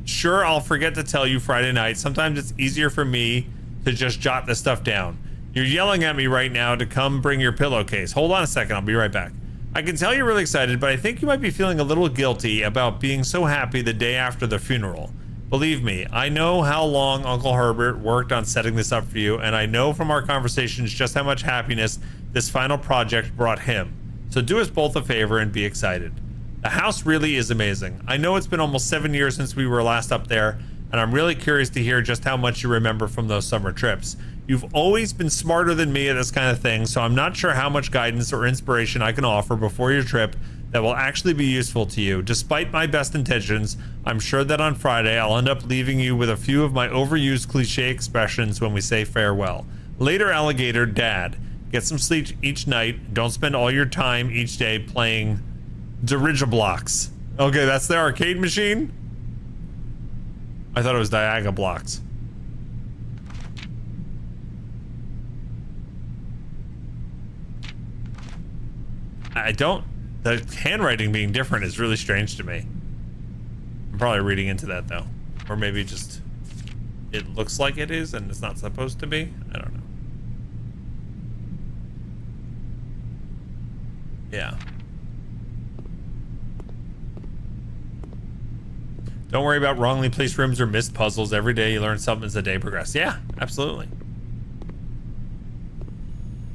sure I'll forget to tell you Friday night. Sometimes it's easier for me to just jot this stuff down. You're yelling at me right now to come bring your pillowcase. Hold on a second, I'll be right back. I can tell you're really excited, but I think you might be feeling a little guilty about being so happy the day after the funeral. Believe me, I know how long Uncle Herbert worked on setting this up for you, and I know from our conversations just how much happiness this final project brought him. So do us both a favor and be excited. The house really is amazing. I know it's been almost 7 years since we were last up there, and I'm really curious to hear just how much you remember from those summer trips. You've always been smarter than me at this kind of thing, so I'm not sure how much guidance or inspiration I can offer before your trip that will actually be useful to you. Despite my best intentions, I'm sure that on Friday I'll end up leaving you with a few of my overused cliche expressions when we say farewell. Later, alligator, dad. Get some sleep each night. Don't spend all your time each day playing Dirigiblocks. Okay, that's the arcade machine? I thought it was Diaga Blocks. The handwriting being different is really strange to me. I'm probably reading into that though. Or maybe just it looks like it is and it's not supposed to be. I don't know. Yeah. Don't worry about wrongly placed rooms or missed puzzles. Every day you learn something as the day progresses. Yeah, absolutely.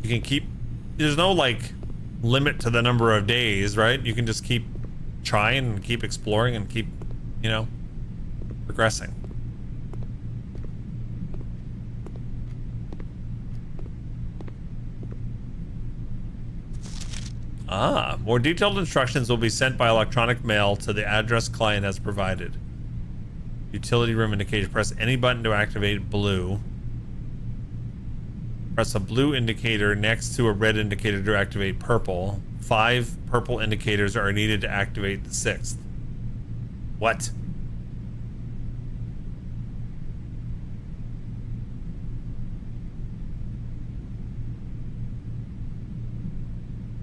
You can keep, there's no like limit to the number of days, right? You can just keep trying and keep exploring and keep, you know, progressing. Ah, more detailed instructions will be sent by electronic mail to the address client as provided. Utility room indicator. Press any button to activate blue. Press a blue indicator next to a red indicator to activate purple. 5 purple indicators are needed to activate the 6th. What?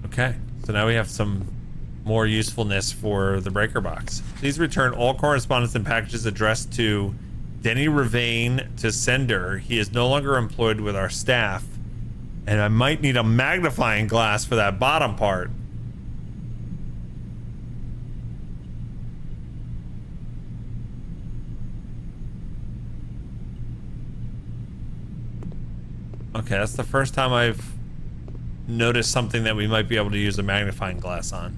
Okay, so now we have some more usefulness for the breaker box. Please return all correspondence and packages addressed to Denny Ravane to sender. He is no longer employed with our staff, and I might need a magnifying glass for that bottom part. Okay, that's the first time I've noticed something that we might be able to use a magnifying glass on.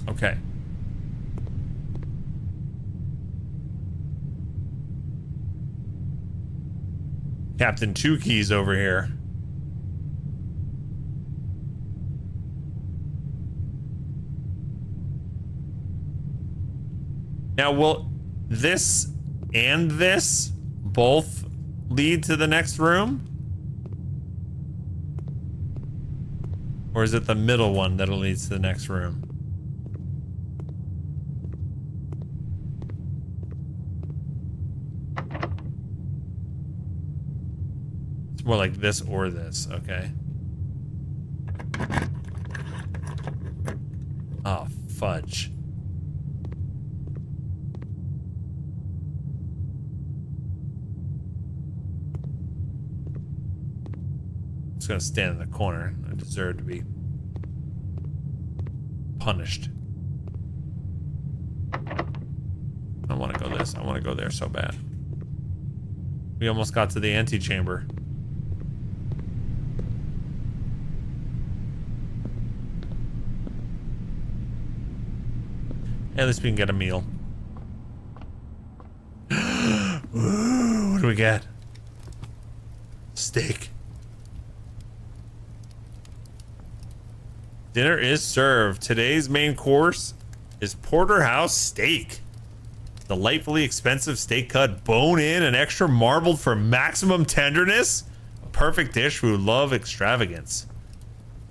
Okay. Captain Two Keys over here. Now, will this and this both lead to the next room? Or is it the middle one that leads to the next room? It's more like this or this, okay. Oh, fudge. Just gonna stand in the corner. I deserve to be punished. I want to go this. I want to go there so bad. We almost got to the antechamber. At least we can get a meal. Ooh, what do we get? Steak. Dinner is served. Today's main course is porterhouse steak. Delightfully expensive steak cut, bone in and extra marbled for maximum tenderness. A perfect dish who love extravagance.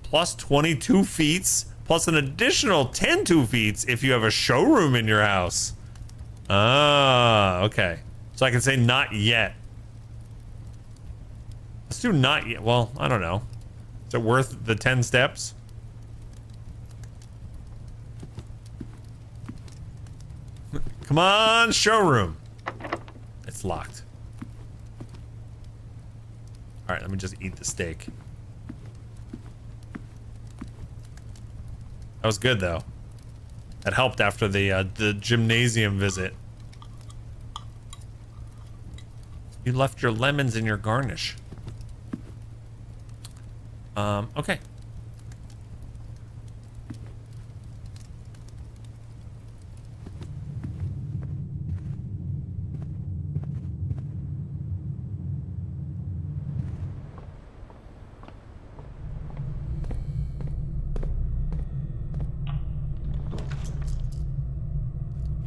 Plus 22 feats plus an additional 10 2-feets if you have a showroom in your house. Ah, okay. So I can say not yet. Let's do not yet. Well, I don't know. Is it worth the 10 steps? Come on, showroom. It's locked. All right, let me just eat the steak. That was good, though. That helped after the gymnasium visit. You left your lemons in your garnish. Okay.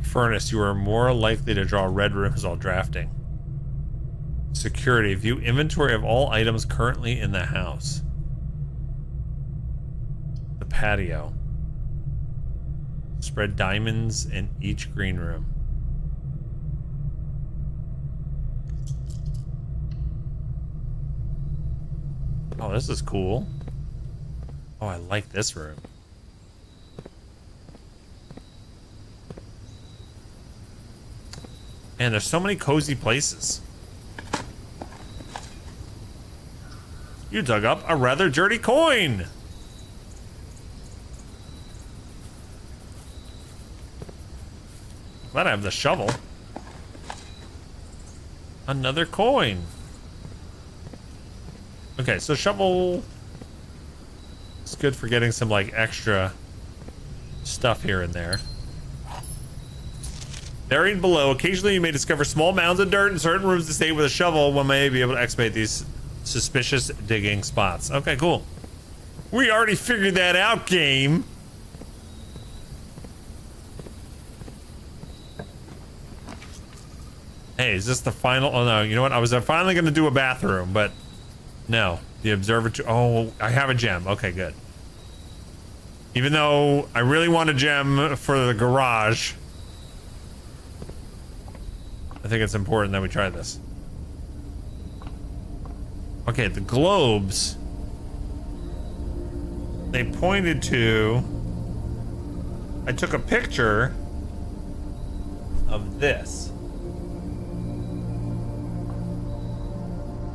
Furnace, you are more likely to draw red rooms while drafting. Security, view inventory of all items currently in the house. The patio. Spread diamonds in each green room. Oh, this is cool. Oh, I like this room. Man, there's so many cozy places. You dug up a rather dirty coin. Glad I have the shovel. Another coin. Okay, so shovel is good for getting some like extra stuff here and there. Buried below, occasionally you may discover small mounds of dirt in certain rooms to stay with a shovel. One may be able to excavate these suspicious digging spots. Okay, cool. We already figured that out, game. Hey, is this the final? Oh no, you know what? I was finally gonna do a bathroom, but no. The observatory. Oh, I have a gem. Okay, good. Even though I really want a gem for the garage, I think it's important that we try this. Okay, the globes. They pointed to... I took a picture of this.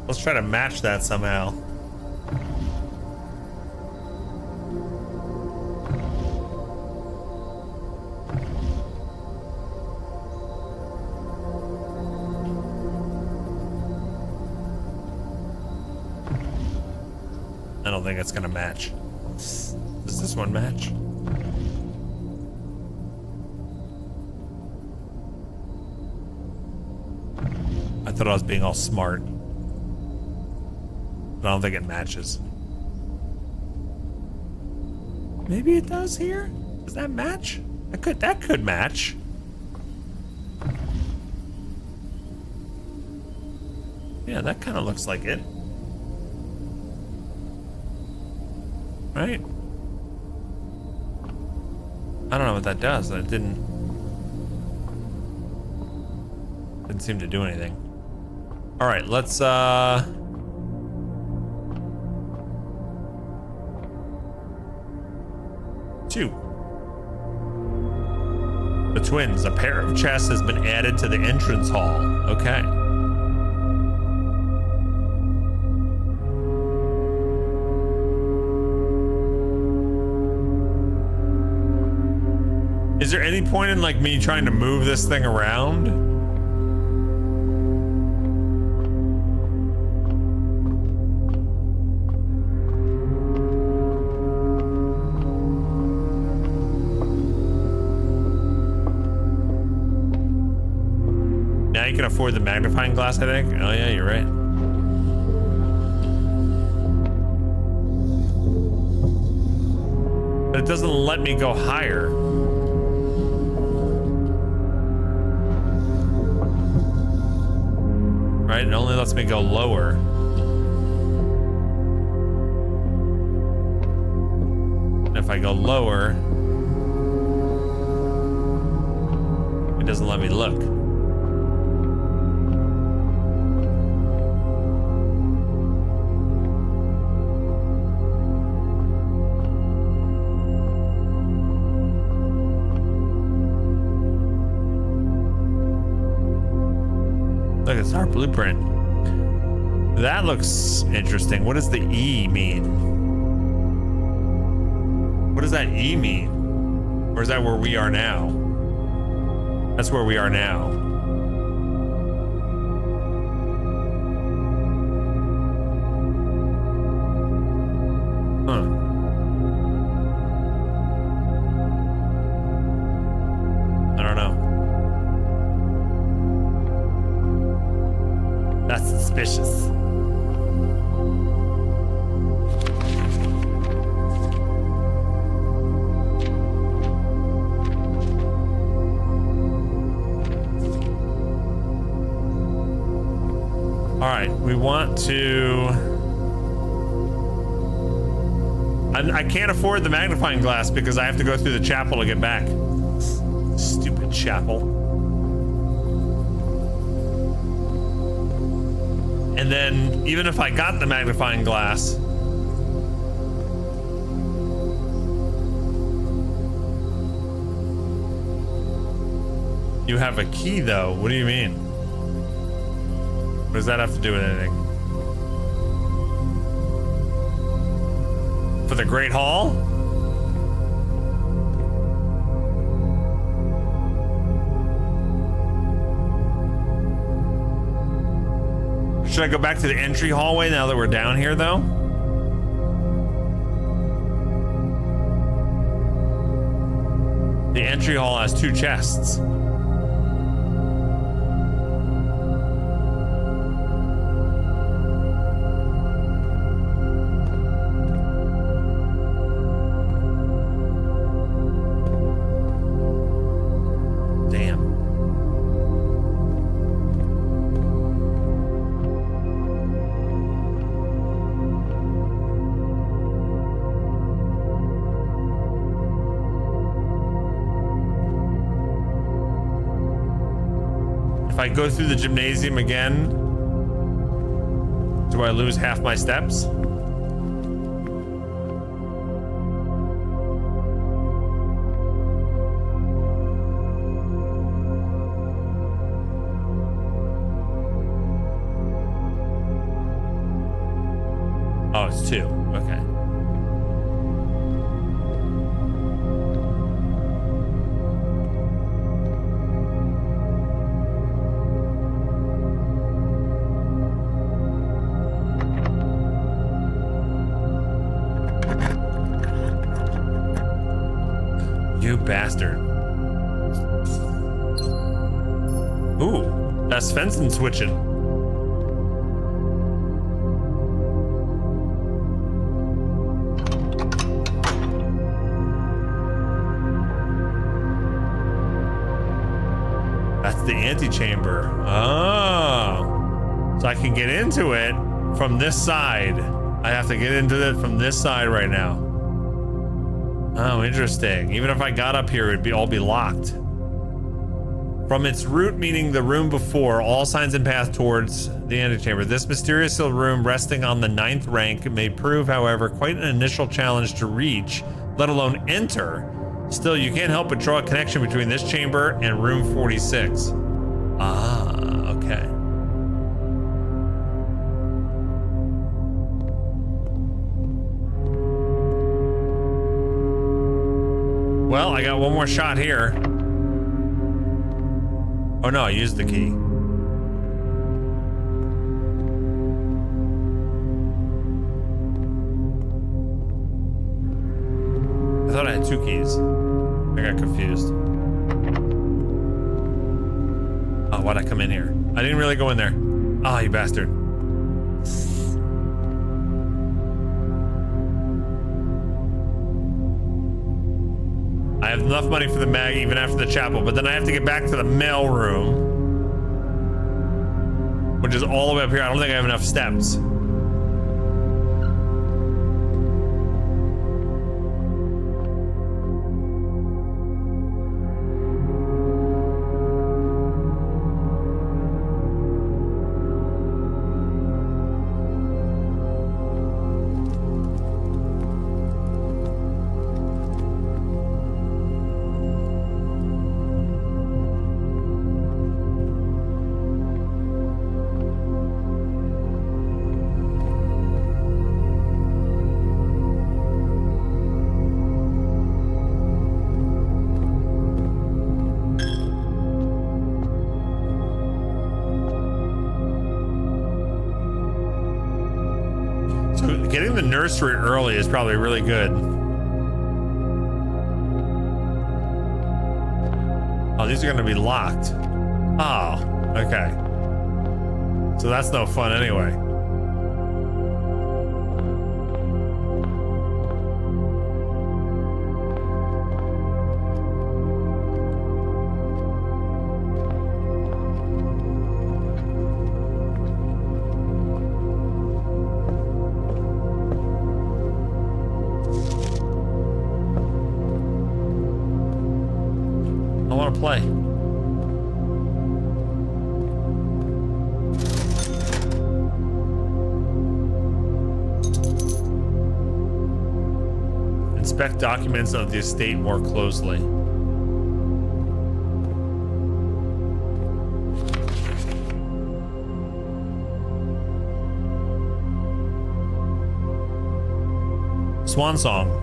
Let's try to match that somehow. I don't think it's gonna match. Does this one match? I thought I was being all smart, but I don't think it matches. Maybe it does here? Does that match? That could match. Yeah, that kind of looks like it. Right? I don't know what that does. It didn't seem to do anything. All right, let's two. The twins. A pair of chests has been added to the entrance hall. Okay. Is there any point in like me trying to move this thing around? Now you can afford the magnifying glass, I think. Oh yeah, you're right. But it doesn't let me go higher. Right, it only lets me go lower. if I go lower, it doesn't let me look. Look, it's our blueprint. That looks interesting. What does the E mean? What does that E mean? Or is that where we are now? That's where we are now. Huh. I don't know. That's suspicious. All right, we want to... I can't afford the magnifying glass because I have to go through the chapel to get back. Stupid chapel. And then, even if I got the magnifying glass, you have a key though. What do you mean? What does that have to do with anything? For the Great Hall? Should I go back to the entry hallway now that we're down here, though? The entry hall has 2 chests. If I go through the gymnasium again, do I lose half my steps? Oh, it's 2. Okay. You bastard. Ooh, that's fencing switching. That's the antechamber. Oh. So I can get into it from this side. I have to get into it from this side right now. Oh, interesting. Even if I got up here, it'd all be locked. From its root, meaning the room before, all signs and path towards the antechamber. This mysterious sealed room, resting on the 9th rank, may prove, however, quite an initial challenge to reach, let alone enter. Still, you can't help but draw a connection between this chamber and room 46. Ah, okay. Well, I got one more shot here. Oh no, I used the key. I thought I had 2 keys. I got confused. Oh, why'd I come in here? I didn't really go in there. Ah, you bastard. I have enough money for the mag even after the chapel, but then I have to get back to the mail room, which is all the way up here. I don't think I have enough steps. Getting the nursery early is probably really good. Oh, these are gonna be locked. Oh, okay. So that's no fun anyway. I want to play. Inspect documents of the estate more closely. Swan song.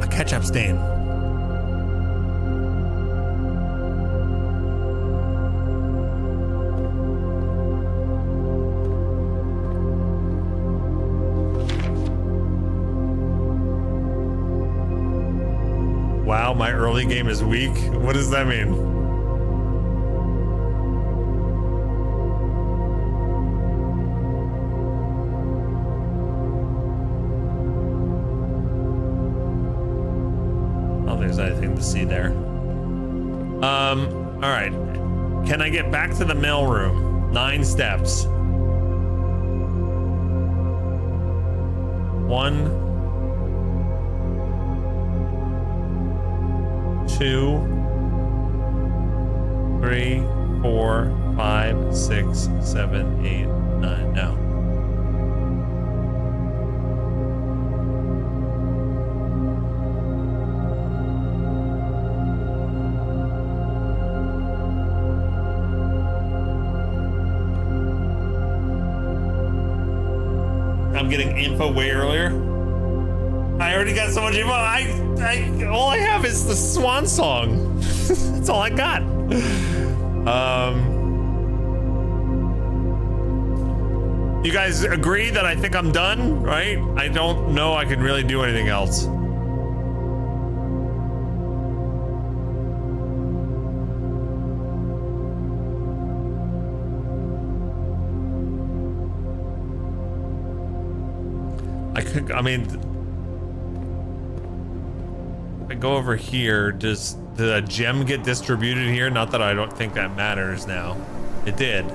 Ketchup stain. Wow, my early game is weak. What does that mean? Anything to see there. All right. Can I get back to the mail room? 9 steps. 1, 2, 3, 4, 5, 6, 7, 8, 9. No. I'm getting info way earlier. I already got so much info. All I have is the swan song. That's all I got. You guys agree that I think I'm done, right? I don't know I can really do anything else. I mean, if I go over here, does the gem get distributed here? Not that I don't think that matters now. It did.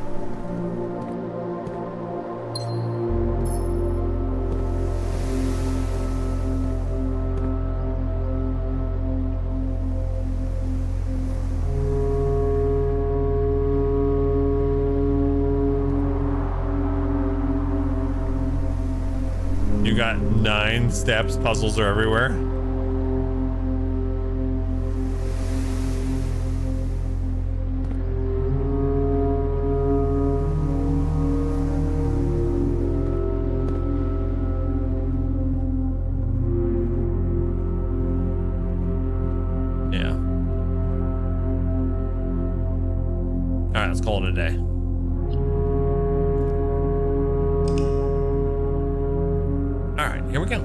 You got 9 steps. Puzzles are everywhere. Yeah. All right, let's call it a day. Here we go.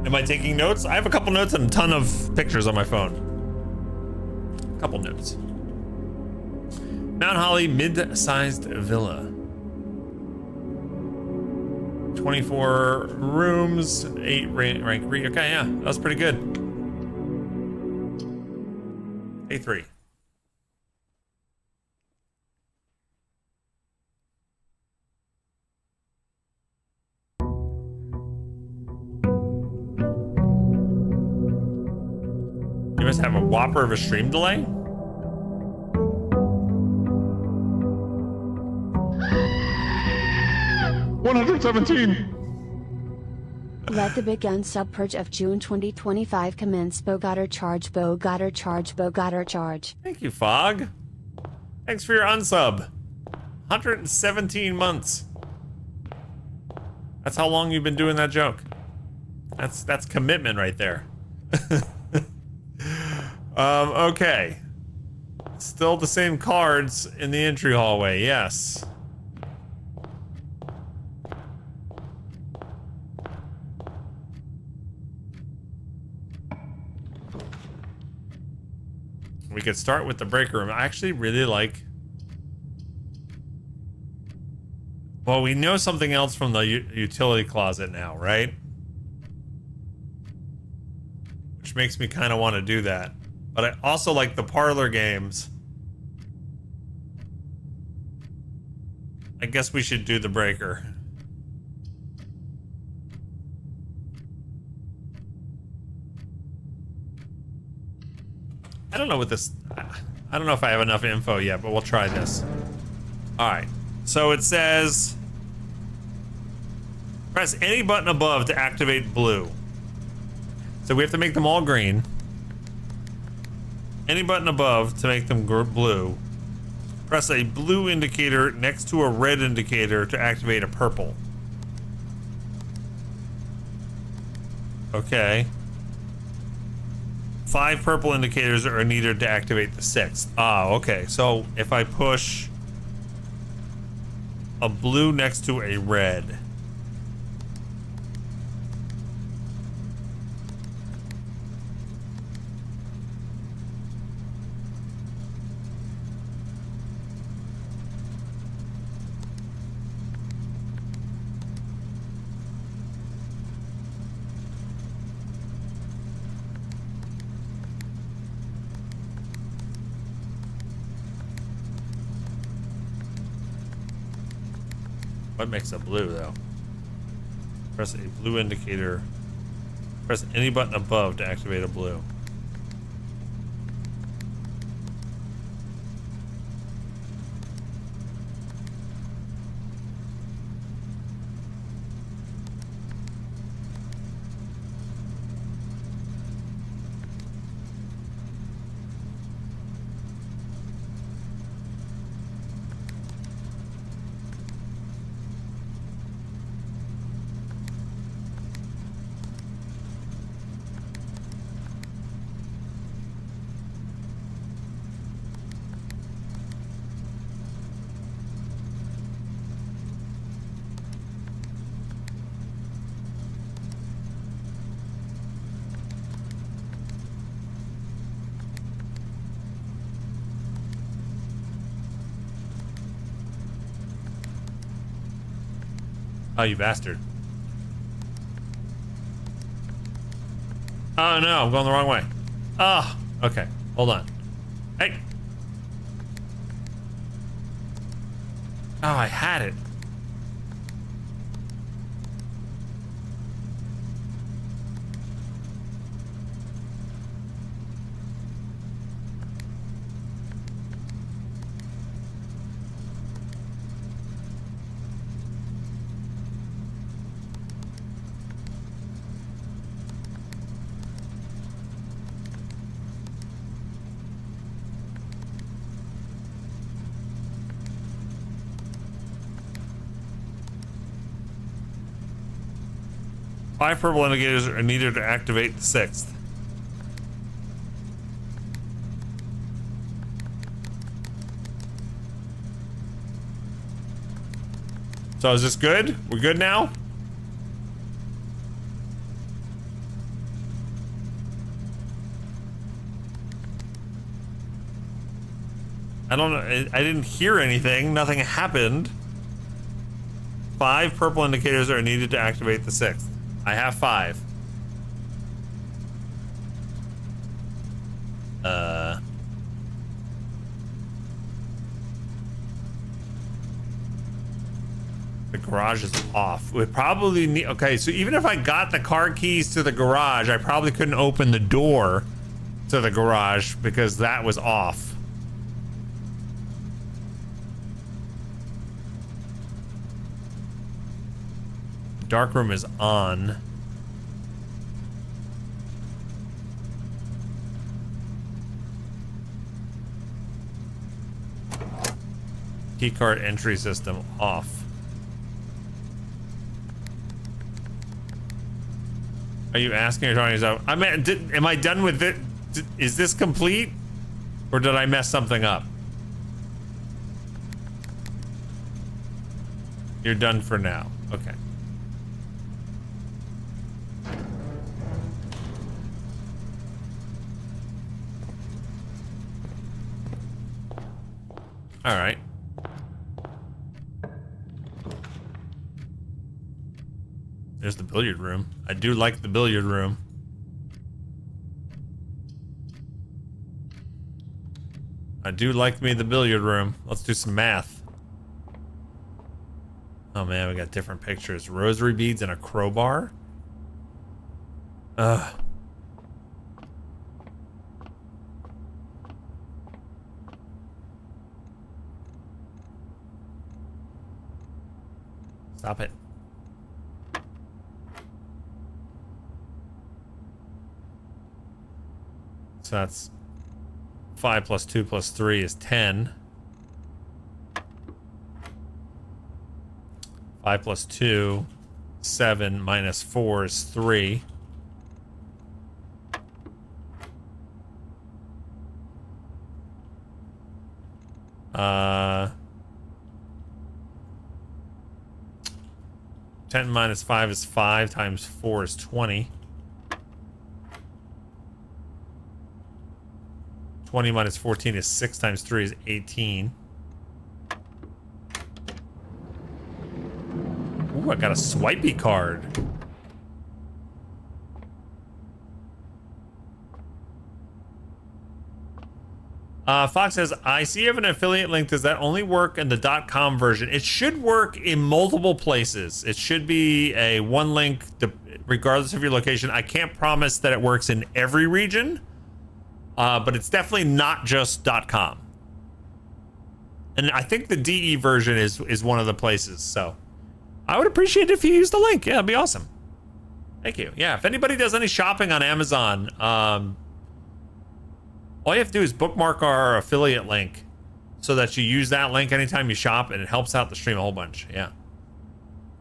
Am I taking notes? I have a couple notes and a ton of pictures on my phone. A couple notes. Mount Holly mid-sized villa. 24 rooms, 8 rank 3. Okay, yeah, that was pretty good. A3. You must have a whopper of a stream delay? $117. Let the big gun sub purge of June 2025 commence. Bogotter charge, Bogotter charge, Bogotter charge. Thank you, Fog. Thanks for your unsub. 117 months. That's how long you've been doing that joke. That's commitment right there. Okay. Still the same cards in the entry hallway, yes. We could start with the breaker room. I actually really like... Well, we know something else from the utility closet now, right? Which makes me kind of want to do that. But I also like the parlor games. I guess we should do the breaker. I don't know what this... I don't know if I have enough info yet, but we'll try this. Alright. So it says... Press any button above to activate blue. So we have to make them all green. Any button above to make them blue. Press a blue indicator next to a red indicator to activate a purple. Okay. 5 purple indicators are needed to activate the 6th. Ah, okay. So if I push a blue next to a red. What makes it blue, though? Press a blue indicator. Press any button above to activate a blue. Oh, you bastard. Oh no, I'm going the wrong way. Ah, oh, okay. Hold on. Hey. Oh, I had it. Five purple indicators are needed to activate the 6th. So is this good? We're good now? I don't know. I didn't hear anything. Nothing happened. 5 purple indicators are needed to activate the 6th. I have 5. The garage is off. We probably need... Okay, so even if I got the car keys to the garage, I probably couldn't open the door to the garage because that was off. Dark room is on. Keycard entry system off. Are you asking or talking yourself? I mean, am I done with it? Is this complete? Or did I mess something up? You're done for now. Okay. All right. There's the billiard room. I do like the billiard room. I do like me the billiard room. Let's do some math. Oh man, we got different pictures. Rosary beads and a crowbar. Ugh. Stop it. So that's 5 plus 2 plus 3 is 10. 5 plus 2, 7 minus 4 is 3. Uh, 10 minus 5 is 5 times 4 is 20. 20 minus 14 is 6 times 3 is 18. Ooh, I got a swipey card. Fox says, I see you have an affiliate link. Does that only work in the .com version? It should work in multiple places. It should be a one link, regardless of your location. I can't promise that it works in every region, but it's definitely not just .com. And I think the DE version is one of the places. So I would appreciate it if you use the link. Yeah, it'd be awesome. Thank you. Yeah, if anybody does any shopping on Amazon, all you have to do is bookmark our affiliate link so that you use that link anytime you shop, and it helps out the stream a whole bunch. Yeah.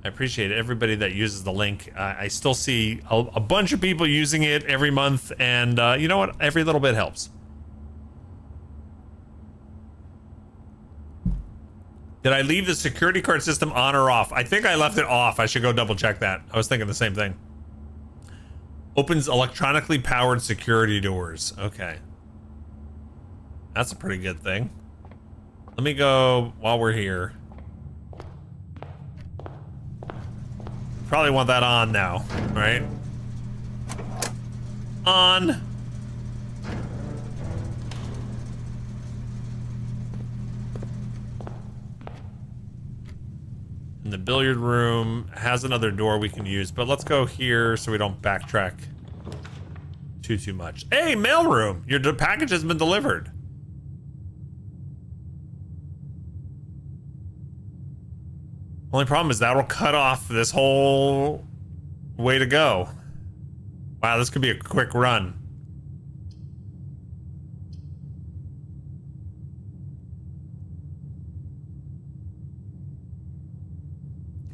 I appreciate it. Everybody that uses the link. I still see a bunch of people using it every month, and you know what? Every little bit helps. Did I leave the security card system on or off? I think I left it off. I should go double check that. I was thinking the same thing. Opens electronically powered security doors. Okay. That's a pretty good thing. Let me go while we're here. Probably want that on now, right? On. And the billiard room has another door we can use, but let's go here so we don't backtrack too much. Hey, mailroom! Your package has been delivered. Only problem is that'll cut off this whole way to go. Wow, this could be a quick run.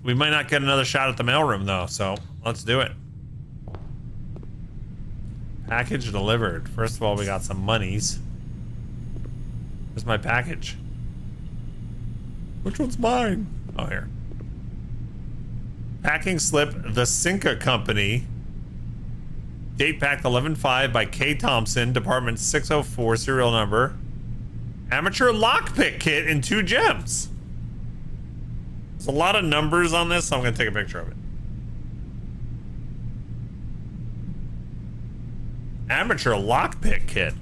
We might not get another shot at the mailroom though, so let's do it. Package delivered. First of all, we got some monies. Where's my package? Which one's mine? Oh, here. Packing slip, The Cinca Company. Date packed 11/5 by K. Thompson, Department 604, serial number. Amateur lockpick kit in 2 gems. There's a lot of numbers on this, so I'm going to take a picture of it. Amateur lockpick kit.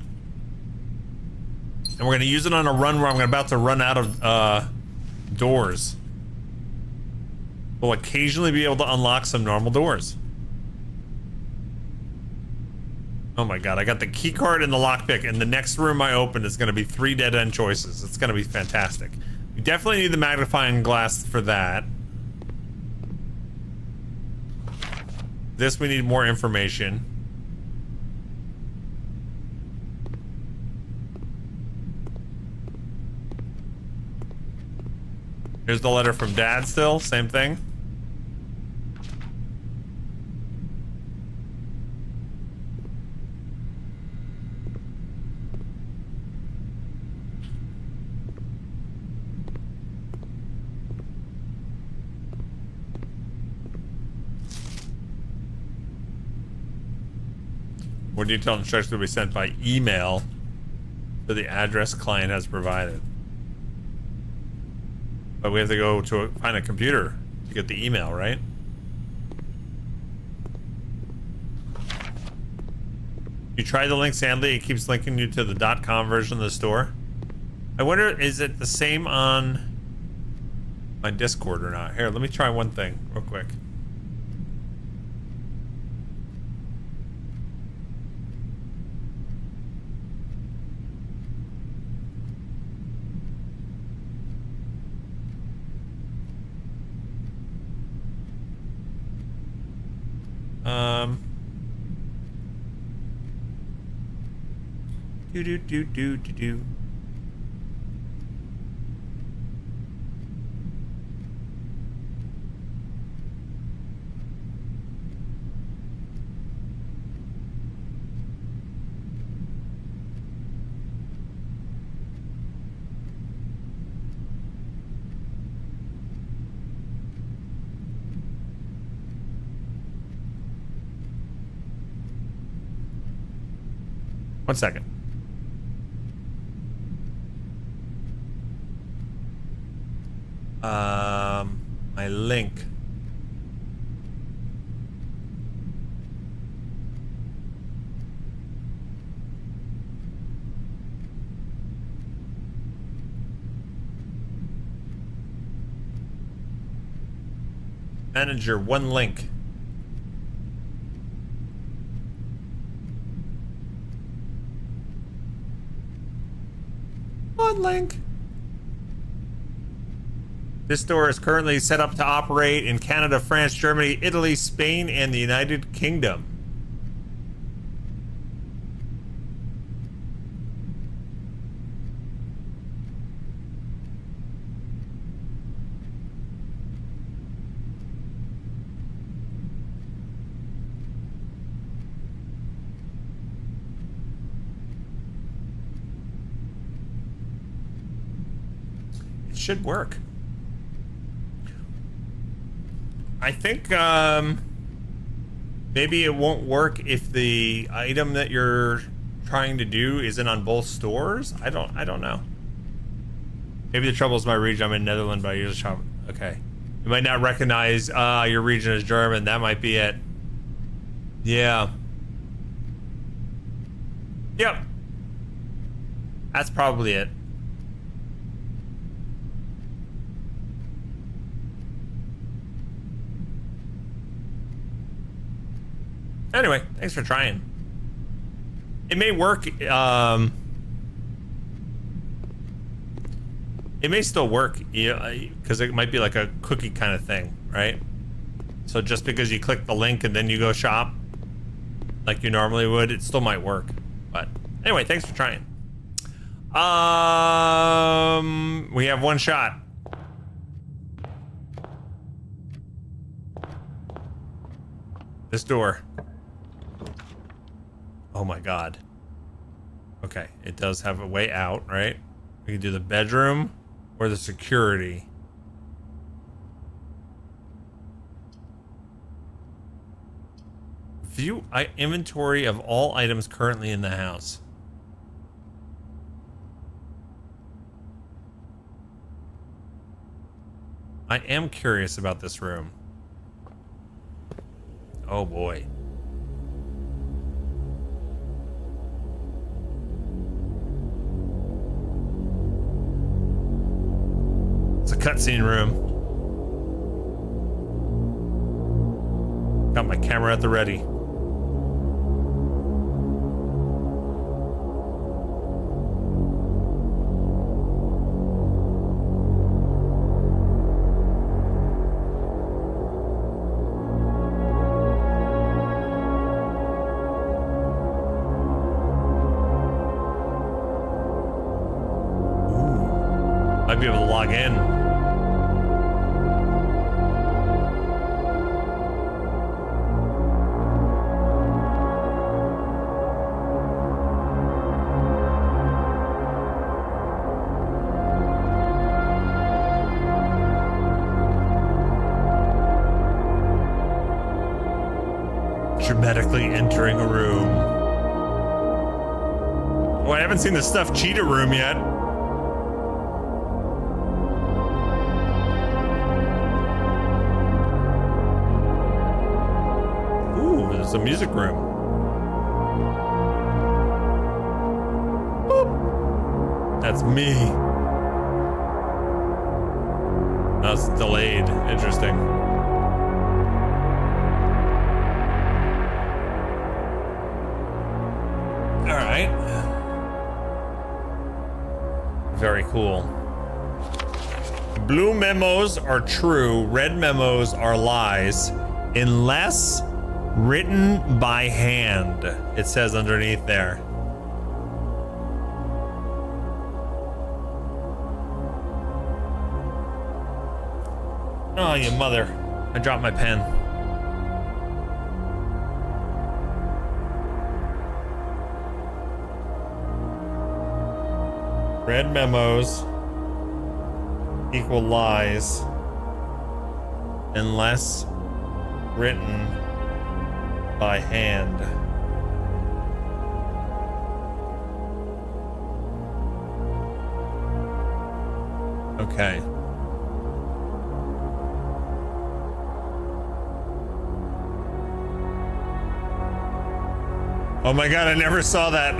And we're going to use it on a run where I'm about to run out of doors. We'll occasionally be able to unlock some normal doors. Oh my god, I got the key card and the lockpick, and the next room I open is going to be 3 dead-end choices. It's going to be fantastic. We definitely need the magnifying glass for that. This, we need more information. Here's the letter from Dad still, same thing. More detailed instructions will be sent by email to the address client has provided. But we have to go to find a computer to get the email, right? You try the link, sadly, it keeps linking you to the .com version of the store. I wonder, is it the same on my Discord or not? Here, let me try one thing real quick. Do. One second. My link. Manager, one link. One link. This store is currently set up to operate in Canada, France, Germany, Italy, Spain, and the United Kingdom. It should work. I think maybe it won't work if the item that you're trying to do isn't on both stores. I don't know. Maybe the trouble is my region. I'm in Netherlands, but I use a shop. Okay. You might not recognize your region as German. That might be it. Yeah. Yep. That's probably it. Anyway, thanks for trying. It may work. It may still work, because it might be like a cookie kind of thing, right? So just because you click the link and then you go shop, like you normally would, it still might work. But anyway, thanks for trying. We have one shot. This door. Oh my god. Okay, it does have a way out, right? We can do the bedroom or the security. View inventory of all items currently in the house. I am curious about this room. Oh boy. It's a cutscene room. Got my camera at the ready. Might be able to log in. dramatically entering a room. Oh, I haven't seen the stuffed cheetah room yet. Ooh, there's a music room. Boop. That's me. That's delayed. Interesting. All right. Very cool. Blue memos are true. Red memos are lies. Unless written by hand. It says underneath there. Oh, you mother. I dropped my pen. Red memos equal lies unless written by hand. Okay. Oh my god, I never saw that.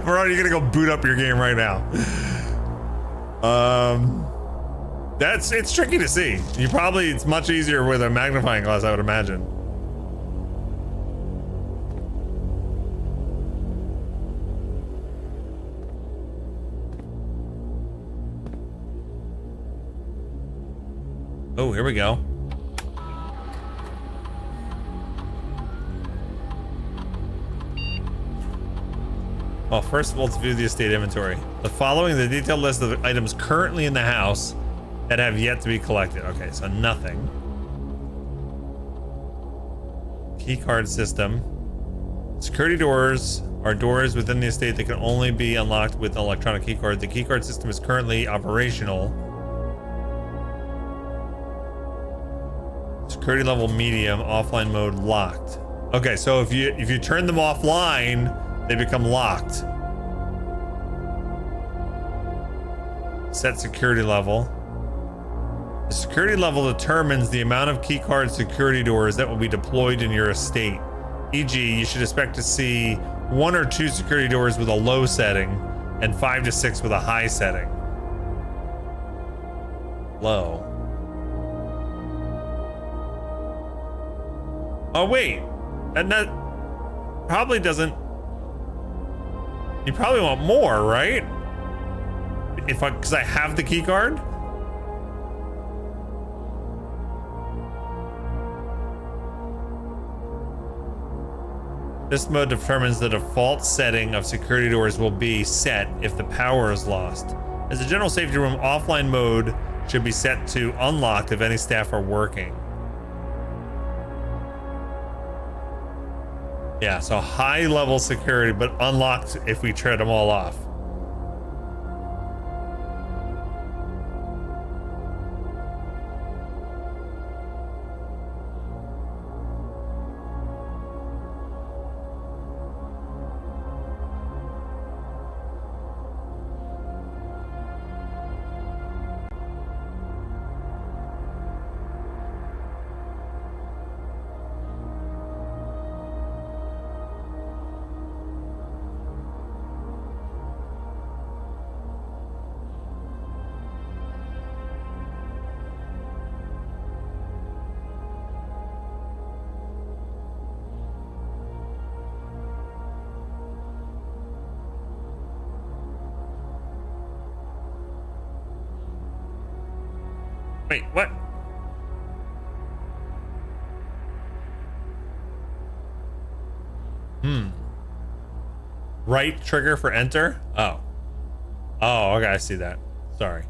We're already gonna go boot up your game right now. It's tricky to see. It's much easier with a magnifying glass, I would imagine. Oh, here we go. Well, first of all, let's view the estate inventory. The following is a detailed list of items currently in the house that have yet to be collected. Okay, so nothing. Keycard system. Security doors are doors within the estate that can only be unlocked with an electronic keycard. The keycard system is currently operational. Security level medium, offline mode locked. Okay, so if you turn them offline, they become locked. Set security level. The security level determines the amount of keycard security doors that will be deployed in your estate. E.g., you should expect to see 1 or 2 security doors with a low setting and 5 to 6 with a high setting. Low. Oh wait, and that probably doesn't. You probably want more, right? Because I have the key card. This mode determines the default setting of security doors will be set if the power is lost. As a general safety room, offline mode should be set to unlocked if any staff are working. Yeah, so high level security, but unlocked if we tread them all off. Wait, what? Right trigger for enter? Oh. Oh, okay, I see that. Sorry.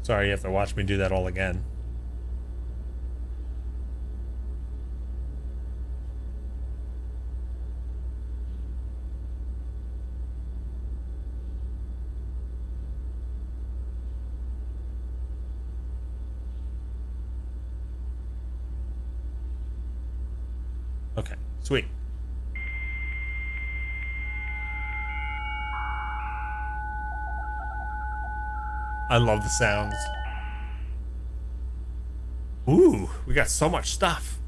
Sorry, you have to watch me do that all again. Okay, sweet. I love the sounds. Ooh, we got so much stuff.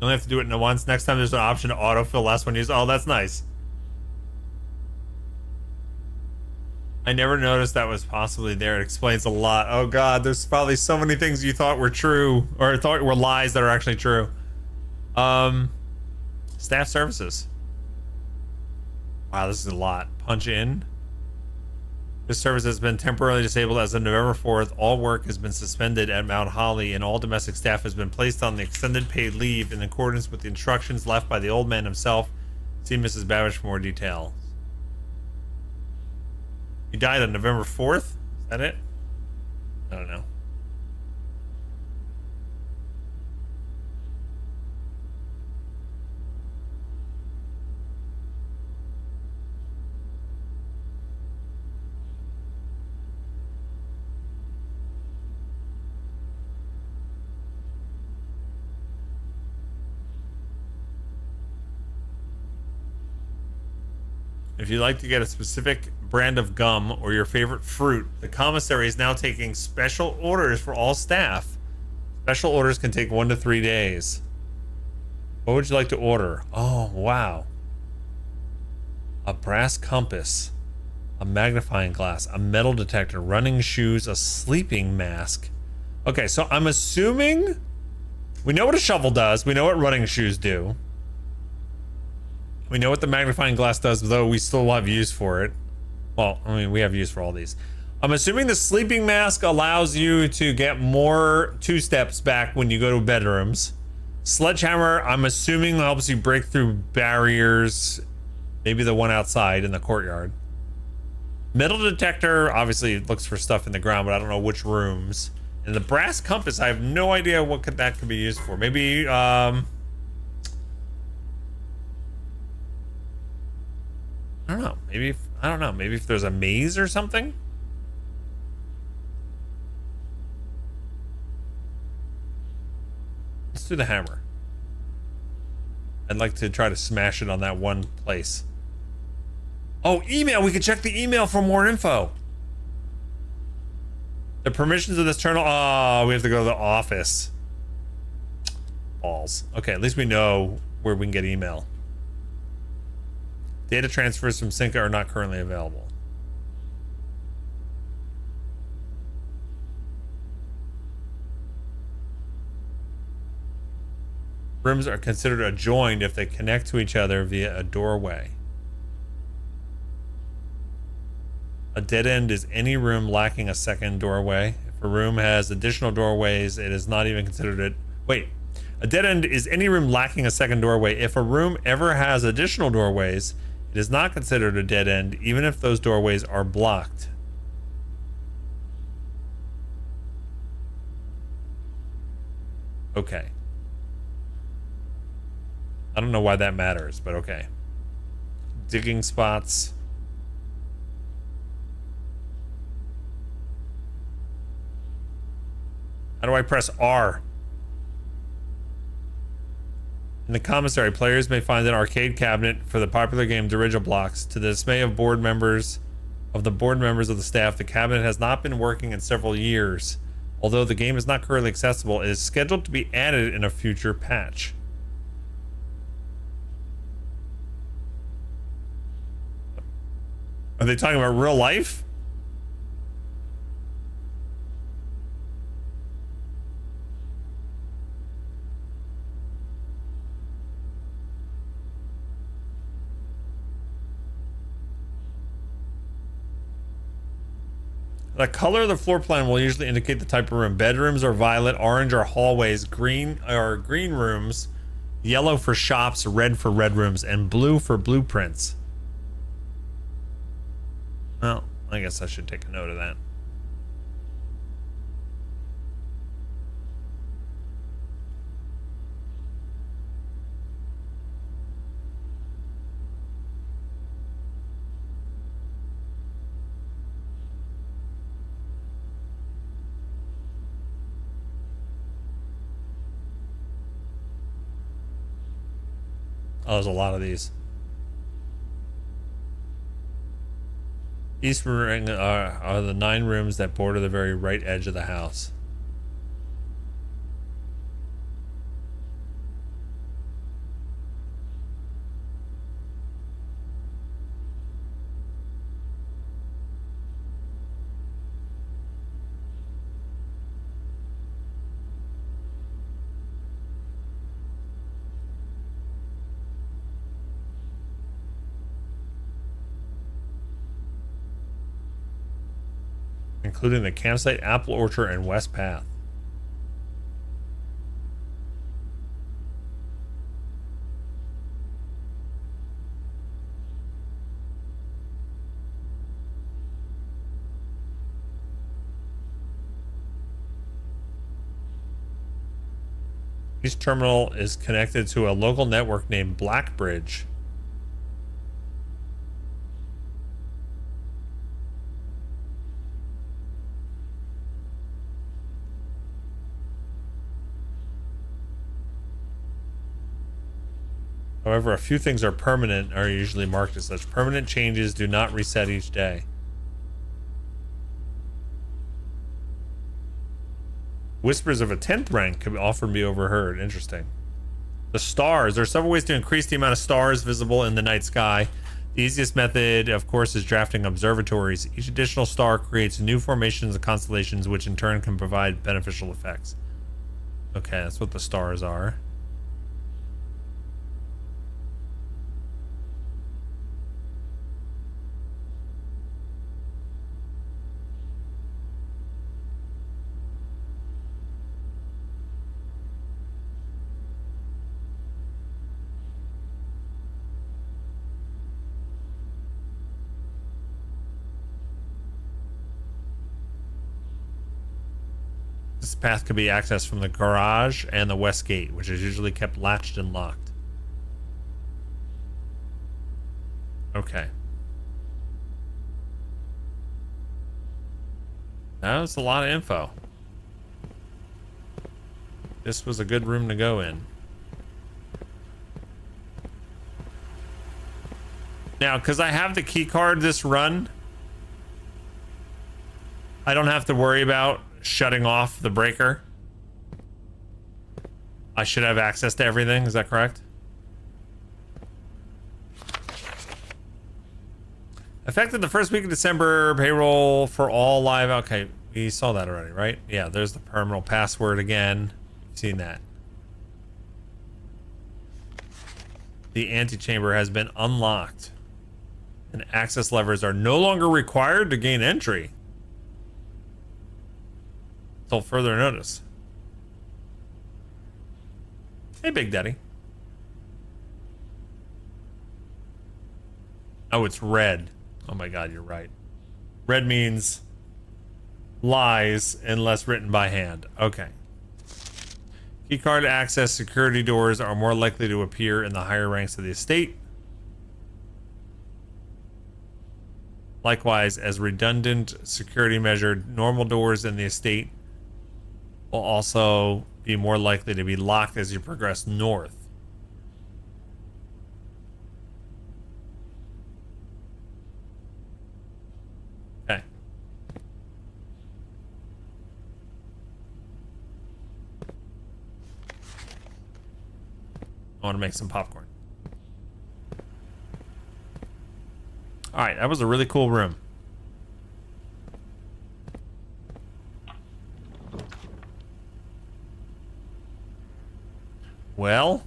You only have to do it in once. Next time there's an option to autofill last one used. Oh, that's nice. I never noticed that was possibly there. It explains a lot. Oh god, there's probably so many things you thought were true or thought were lies that are actually true. Staff services. Wow, this is a lot. Punch in. This service has been temporarily disabled as of November 4th. All work has been suspended at Mount Holly, and all domestic staff has been placed on the extended paid leave in accordance with the instructions left by the old man himself. See Mrs. Babbage for more details. He died on November 4th? Is that it? I don't know. If you'd like to get a specific brand of gum or your favorite fruit, the commissary is now taking special orders for all staff. Special orders can take 1 to 3 days. What would you like to order? Oh, wow. A brass compass, a magnifying glass, a metal detector, running shoes, a sleeping mask. Okay, so I'm assuming we know what a shovel does. We know what running shoes do. We know what the magnifying glass does, though we still have use for it. Well, I mean, we have use for all these. I'm assuming the sleeping mask allows you to get more 2 steps back when you go to bedrooms. Sledgehammer, I'm assuming, helps you break through barriers. Maybe the one outside in the courtyard. Metal detector, obviously looks for stuff in the ground, but I don't know which rooms. And the brass compass, I have no idea what that could be used for. Maybe, I don't know. Maybe I don't know. Maybe if there's a maze or something. Let's do the hammer. I'd like to try to smash it on that one place. Oh, email. We could check the email for more info. The permissions of this terminal. Oh, we have to go to the office. Balls. Okay, at least we know where we can get email. Data transfers from Synca are not currently available. Rooms are considered adjoined if they connect to each other via a doorway. A dead end is any room lacking a second doorway. If a room has additional doorways, it is not even considered it. Wait. A dead end is any room lacking a second doorway. If a room ever has additional doorways, it is not considered a dead end, even if those doorways are blocked. Okay. I don't know why that matters, but okay. Digging spots. How do I press R? In the commissary, players may find an arcade cabinet for the popular game Dirigible Blocks. To the dismay of the board members of the staff, the cabinet has not been working in several years. Although the game is not currently accessible, it is scheduled to be added in a future patch. Are they talking about real life? The color of the floor plan will usually indicate the type of room. Bedrooms are violet, orange are hallways, green are green rooms, yellow for shops, red for red rooms, and blue for blueprints. Well, I guess I should take a note of that. Oh, there's a lot of these. East ring are the 9 rooms that border the very right edge of the house. Including the campsite, apple orchard, and west path. Each terminal is connected to a local network named Blackbridge. However, a few things are permanent and are usually marked as such. Permanent changes do not reset each day. Whispers of a 10th rank could often be overheard. Interesting. The stars. There are several ways to increase the amount of stars visible in the night sky. The easiest method, of course, is drafting observatories. Each additional star creates new formations and constellations, which in turn can provide beneficial effects. Okay, that's what the stars are. This path could be accessed from the garage and the west gate, which is usually kept latched and locked. Okay. That was a lot of info. This was a good room to go in. Now, because I have the key card this run, I don't have to worry about shutting off the breaker. I should have access to everything. Is that correct? Effective the first week of December, payroll for all live. Okay, we saw that already, right? Yeah, there's the terminal password again. You've seen that. The antechamber has been unlocked, and access levers are no longer required to gain entry until further notice. Hey, Big Daddy. Oh, it's red. Oh my God, you're right. Red means lies unless written by hand. Okay. Keycard access security doors are more likely to appear in the higher ranks of the estate. Likewise, as redundant security measure, normal doors in the estate will also be more likely to be locked as you progress north. Okay. I want to make some popcorn. All right, that was a really cool room. Well,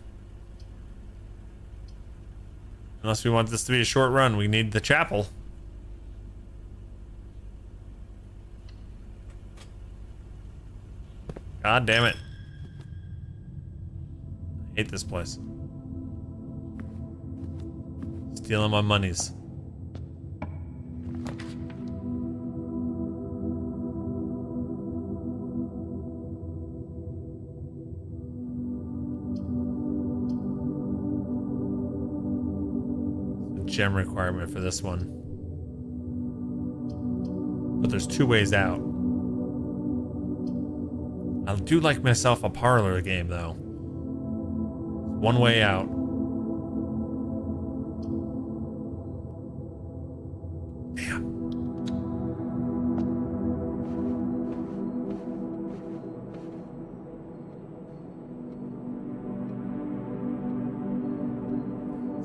unless we want this to be a short run, we need the chapel. God damn it. I hate this place. Stealing my monies. Gem requirement for this one, but there's 2 ways out. I do like myself a parlor game though. One way out.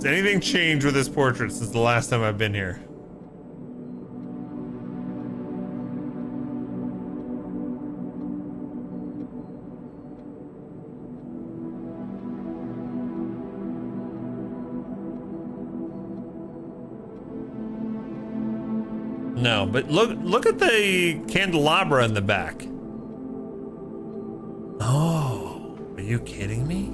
Has anything changed with this portrait since the last time I've been here? No, but look at the candelabra in the back. Oh, are you kidding me?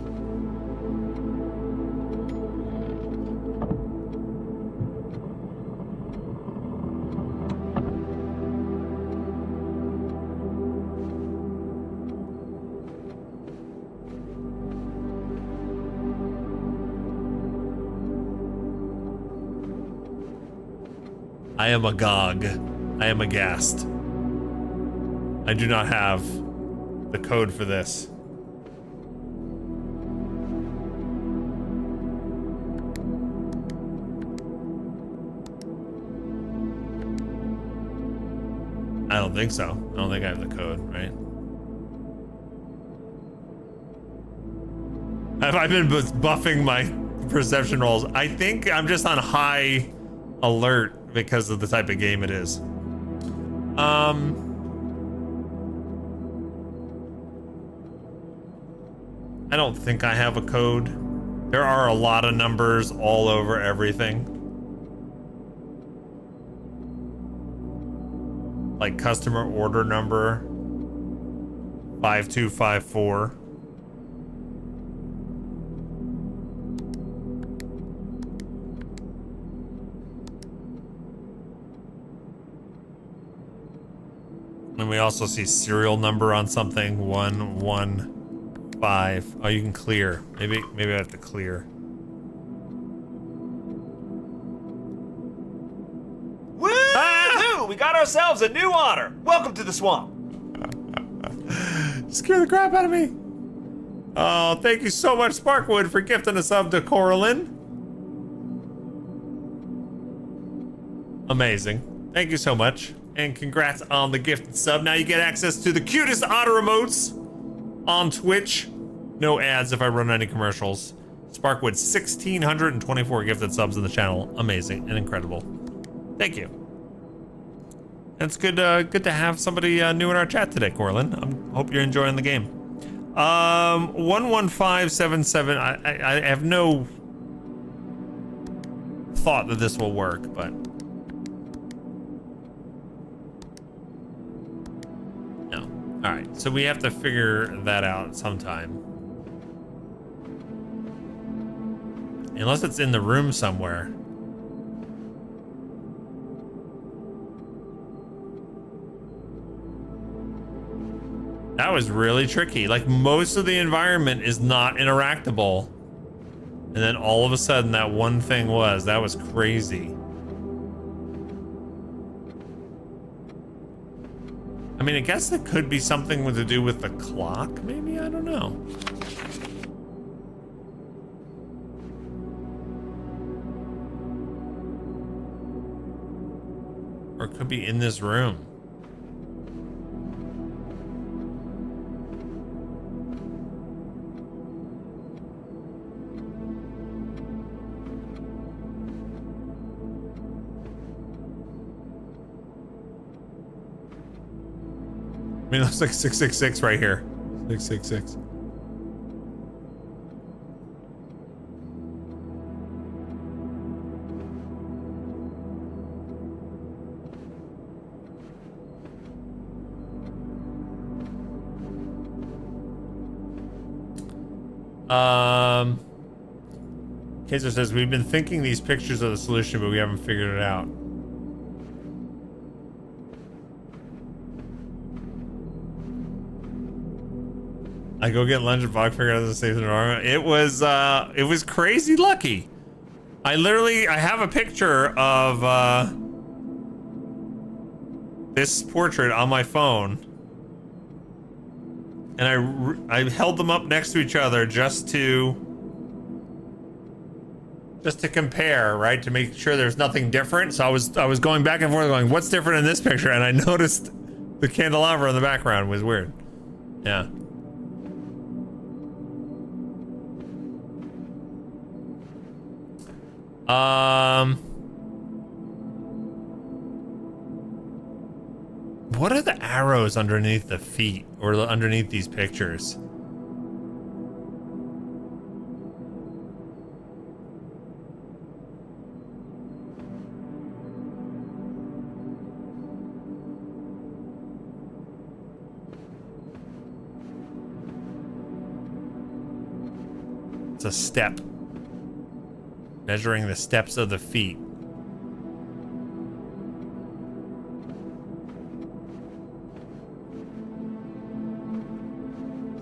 I am agog. I am aghast. I do not have the code for this. I don't think so. I don't think I have the code, right? Have I been buffing my perception rolls? I think I'm just on high alert because of the type of game it is. I don't think I have a code. There are a lot of numbers all over everything. Like customer order number 5254. And we also see serial number on something 115. Oh, you can clear. Maybe I have to clear. Woo! Ah! We got ourselves a new otter. Welcome to the swamp. Scare the crap out of me. Oh, thank you so much, Sparkwood, for gifting a sub to Coraline. Amazing. Thank you so much. And congrats on the gifted sub. Now you get access to the cutest otter emotes on Twitch. No ads if I run any commercials. Sparkwood, 1,624 gifted subs in the channel. Amazing and incredible. Thank you. And it's good to have somebody new in our chat today, Coraline. I hope you're enjoying the game. 11577. I have no thought that this will work, but no. All right, so we have to figure that out sometime. Unless it's in the room somewhere. That was really tricky. Like, most of the environment is not interactable. And then all of a sudden that one thing was. That was crazy. I mean, I guess it could be something to do with the clock, maybe? I don't know. Or it could be in this room. I mean, it looks like 666 right here. 666. Kaiser says, we've been thinking these pictures are the solution, but we haven't figured it out. I go get lunch and Bog figured out the safe environment. It was crazy lucky. I have a picture of this portrait on my phone, and I held them up next to each other just to compare, right? To make sure there's nothing different. So I was going back and forth going, what's different in this picture? And I noticed the candelabra in the background was weird. Yeah. What are the arrows underneath the feet or underneath these pictures? It's a step. Measuring the steps of the feet.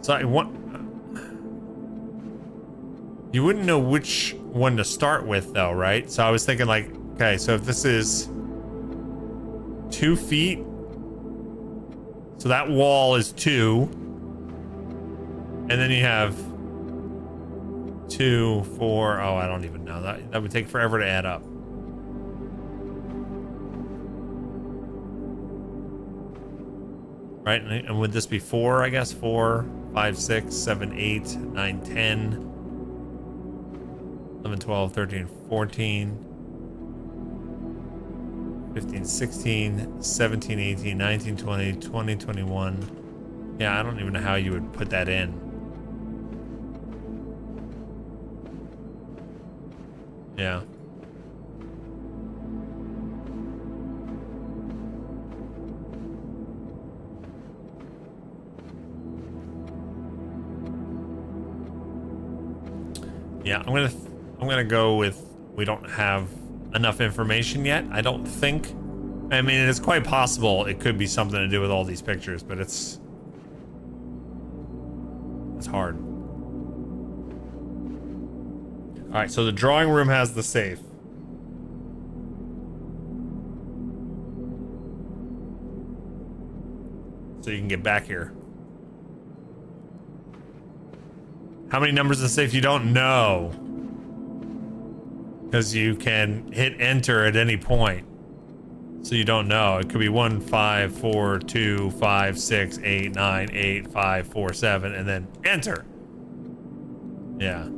So I want... You wouldn't know which one to start with though, right? So I was thinking like, okay, so if this is 2 feet, so that wall is 2. And then you have 2, 4, oh, I don't even know. That would take forever to add up. Right, and would this be 4, I guess? 4, 5, 6, 7, 8, 9, 10, 11, 12, 13, 14, 15, 16, 17, 18, 19, 20, 20, 21. Yeah, I don't even know how you would put that in. Yeah. Yeah, I'm gonna go with we don't have enough information yet. I don't think. I mean, it is quite possible it could be something to do with all these pictures, but it's hard. All right, so the drawing room has the safe. So you can get back here. How many numbers in the safe you don't know? Because you can hit enter at any point. So you don't know. It could be 1, 5, 4, 2, 5, 6, 8, 9, 8, 5, 4, 7, and then enter. Yeah.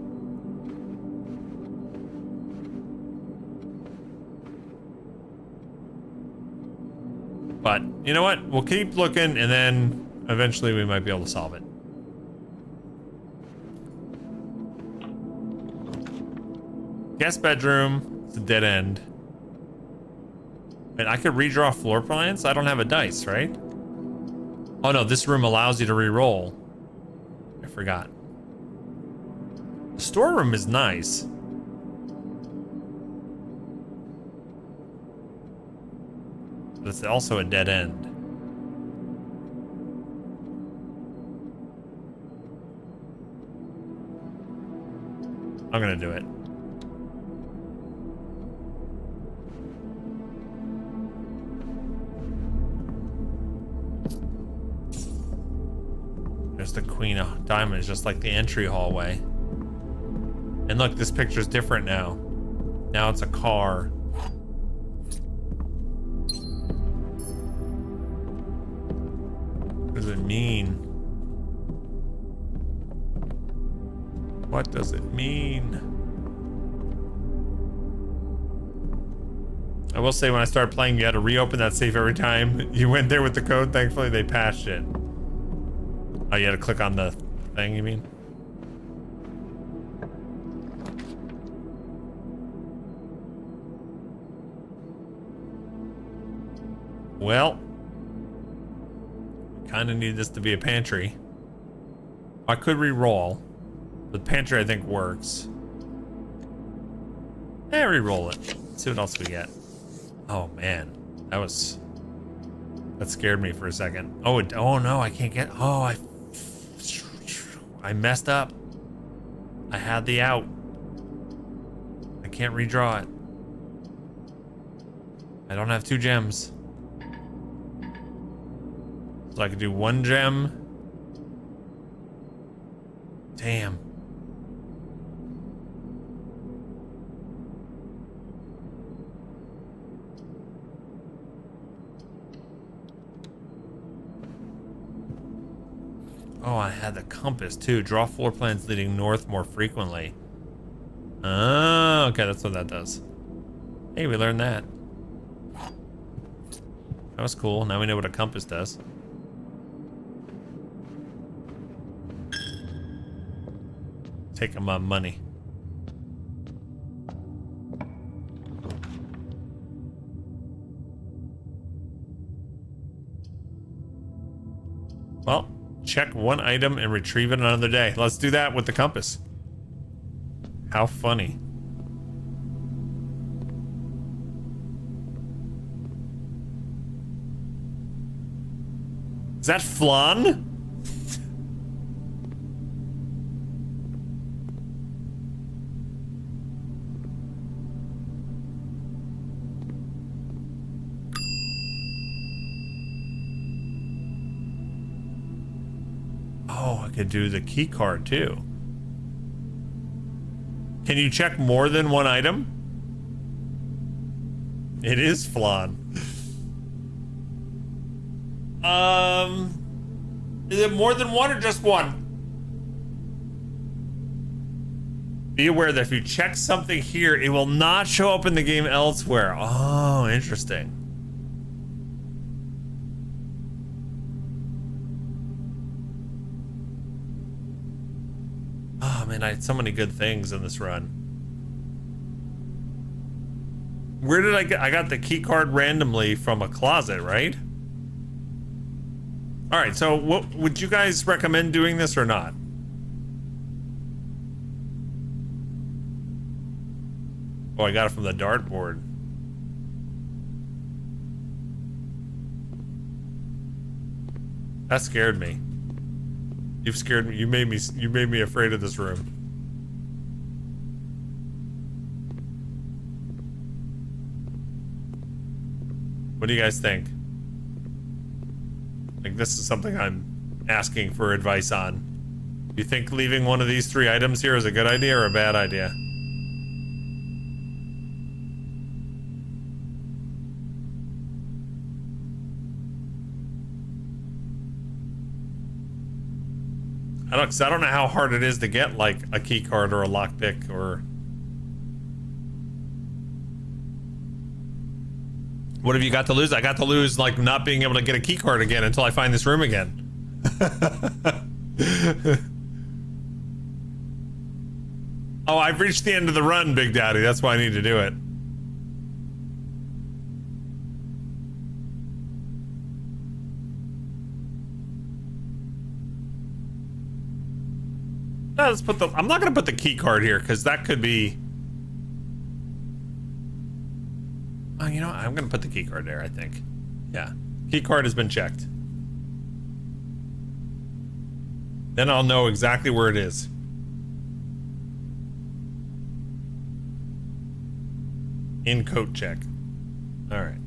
But you know what? We'll keep looking, and then eventually we might be able to solve it. Guest bedroom. It's a dead end. And I could redraw floor plans? I don't have a dice, right? Oh no, this room allows you to re-roll. I forgot. The storeroom is nice. But it's also a dead end. I'm gonna do it. There's the Queen of Diamonds, just like the entry hallway. And look, this picture's different now. Now it's a car. What does it mean? What does it mean? I will say when I started playing, you had to reopen that safe every time you went there with the code. Thankfully, they patched it. Oh, you had to click on the thing, you mean? Well, kind of need this to be a pantry. I could re-roll, but pantry I think works. Yeah, re-roll it. Let's see what else we get. Oh man, that scared me for a second. Oh, oh no, I can't get. Oh, I messed up. I had the out. I can't redraw it. I don't have 2 gems. So I could do 1 gem. Damn. Oh, I had the compass too. Draw floor plans leading north more frequently. Ah. Oh, okay, that's what that does. Hey, we learned that. That was cool. Now we know what a compass does. Taking my money. Well, check one item and retrieve it another day. Let's do that with the compass. How funny. Is that flan? Oh, I could do the key card too. Can you check more than one item? It is flan. Is it more than one or just one? Be aware that if you check something here, it will not show up in the game elsewhere. Oh, interesting. Oh man, I had so many good things in this run. Where did I get? I got the key card randomly from a closet, right? All right, so what would you guys recommend doing this or not? Oh, I got it from the dartboard. That scared me. You've scared me. You made me afraid of this room. What do you guys think? Like, this is something I'm asking for advice on. Do you think leaving one of these 3 items here is a good idea or a bad idea? I don't know how hard it is to get like a key card or a lockpick or... What have you got to lose? I got to lose like not being able to get a key card again until I find this room again. Oh, I've reached the end of the run, Big Daddy. That's why I need to do it. Let's put the... I'm not gonna put the key card here because that could be... Oh, you know what? I'm gonna put the key card there, I think. Yeah. Key card has been checked. Then I'll know exactly where it is. In coat check. Alright.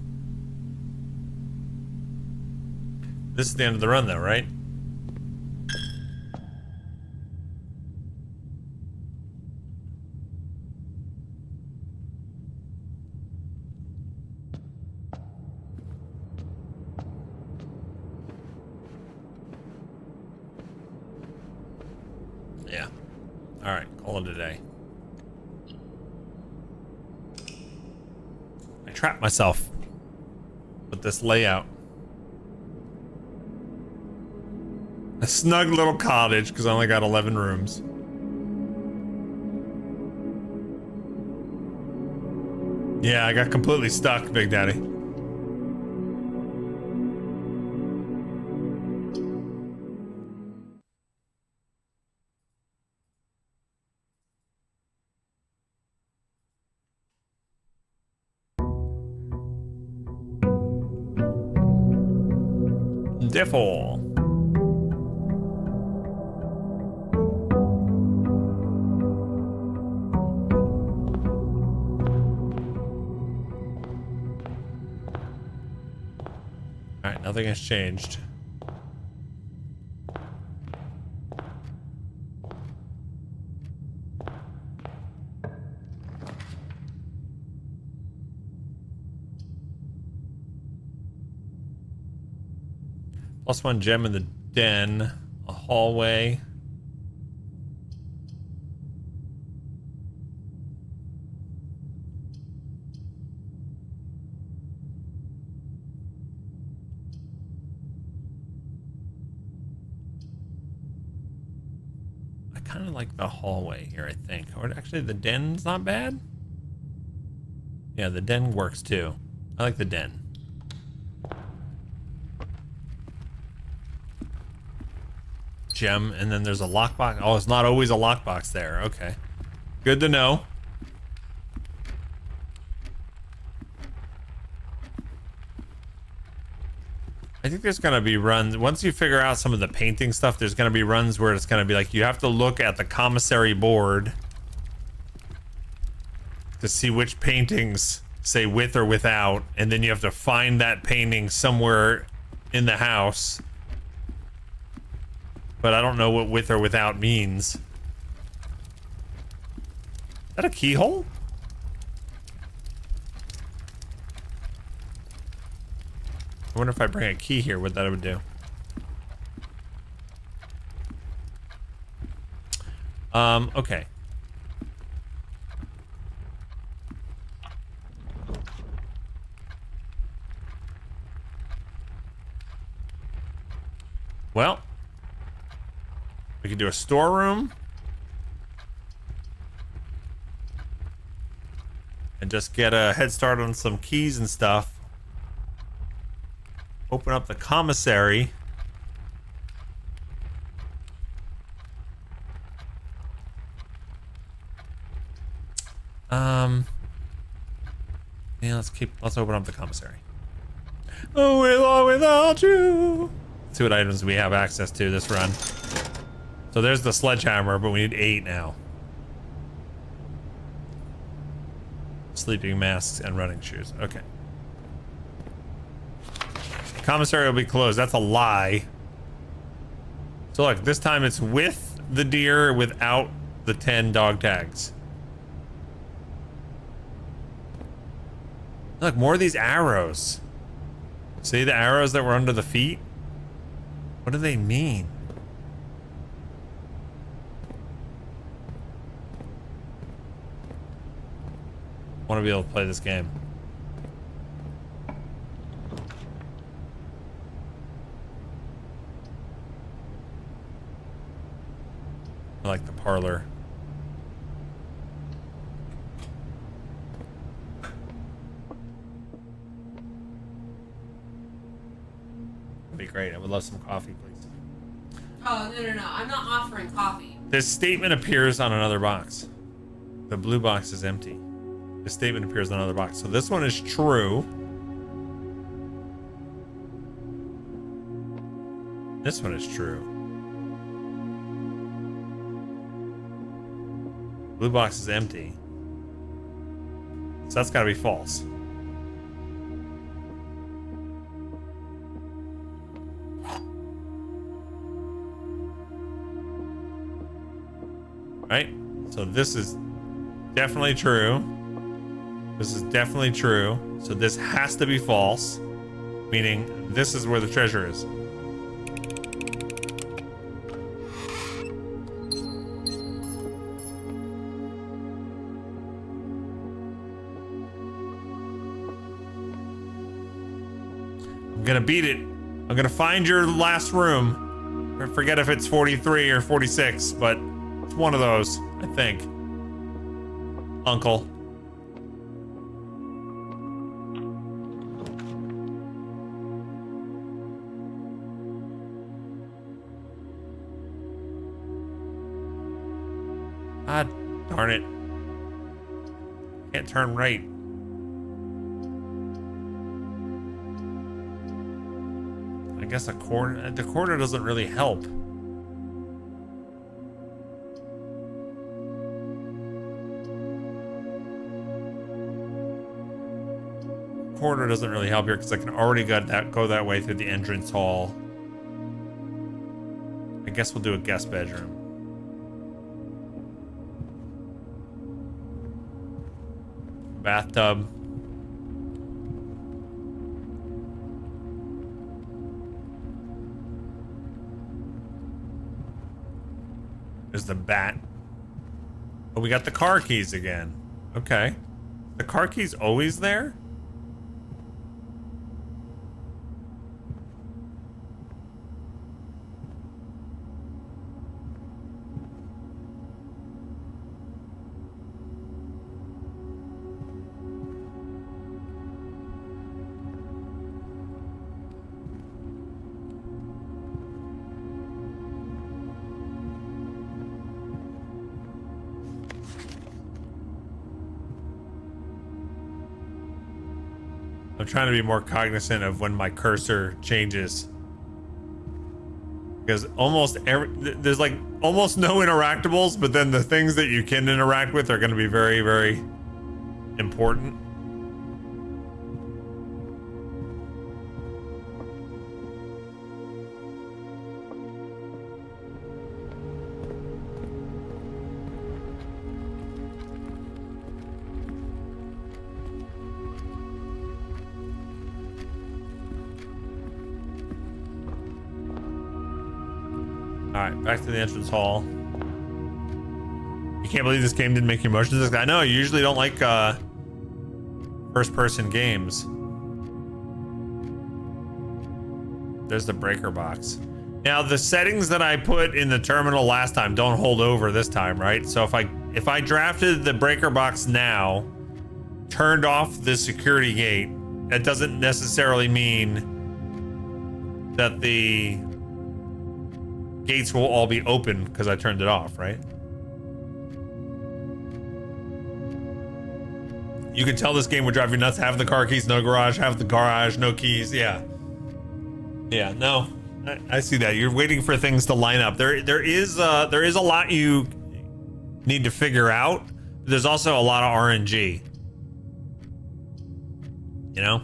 This is the end of the run though, right? Yeah. Alright, call it a day. I trapped myself with this layout. A snug little cottage because I only got 11 rooms. Yeah, I got completely stuck, Big Daddy. Therefore, alright, nothing has changed. Plus 1 gem in the den, a hallway. kind of like the hallway here, I think. Or actually, the den's not bad. Yeah, the den works too. I like the den. Gem, and then there's a lockbox. Oh, it's not always a lockbox there. Okay. Good to know. I think there's gonna be runs, once you figure out some of the painting stuff, there's gonna be runs where it's gonna be like, you have to look at the commissary board to see which paintings say with or without, and then you have to find that painting somewhere in the house. But I don't know what with or without means. Is that a keyhole? I wonder if I bring a key here, what that would do. Okay. Well, we could do a storeroom. And just get a head start on some keys and stuff. Open up the commissary. Yeah, let's open up the commissary. Oh, with or without you. Let's see what items we have access to this run. So there's the sledgehammer, but we need 8 now. Sleeping masks and running shoes. Okay. Commissary will be closed. That's a lie. So look, this time it's with the deer, without the 10 dog tags. Look, more of these arrows. See the arrows that were under the feet? What do they mean? I want to be able to play this game. I like the parlor. That'd be great. I would love some coffee, please. Oh, no. I'm not offering coffee. This statement appears on another box. The blue box is empty. This statement appears on another box. So this one is true. This one is true. Blue box is empty. So that's gotta be false. Right? So this is definitely true. This is definitely true. So this has to be false. Meaning this is where the treasure is. I'm gonna beat it. I'm gonna find your last room. I forget if it's 43 or 46, but it's one of those, I think. Uncle. Ah, darn it. Can't turn right. I guess the corner doesn't really help. Corner doesn't really help here because I can already go that way through the entrance hall. I guess we'll do a guest bedroom. Bathtub. There's the bat. Oh, we got the car keys again. Okay. The car key's always there? I'm trying to be more cognizant of when my cursor changes. Because there's like almost no interactables, but then the things that you can interact with are going to be very, very important. Alright, back to the entrance hall. You can't believe this game didn't make you motion. I know, you usually don't like first-person games. There's the breaker box. Now, the settings that I put in the terminal last time don't hold over this time, right? So if I drafted the breaker box now, turned off the security gate, that doesn't necessarily mean that the gates will all be open because I turned it off, right? You can tell this game would drive you nuts. Have the car keys, no garage. Have the garage, no keys. Yeah. Yeah, no. I see that. You're waiting for things to line up. There is a lot you need to figure out. There's also a lot of RNG. You know?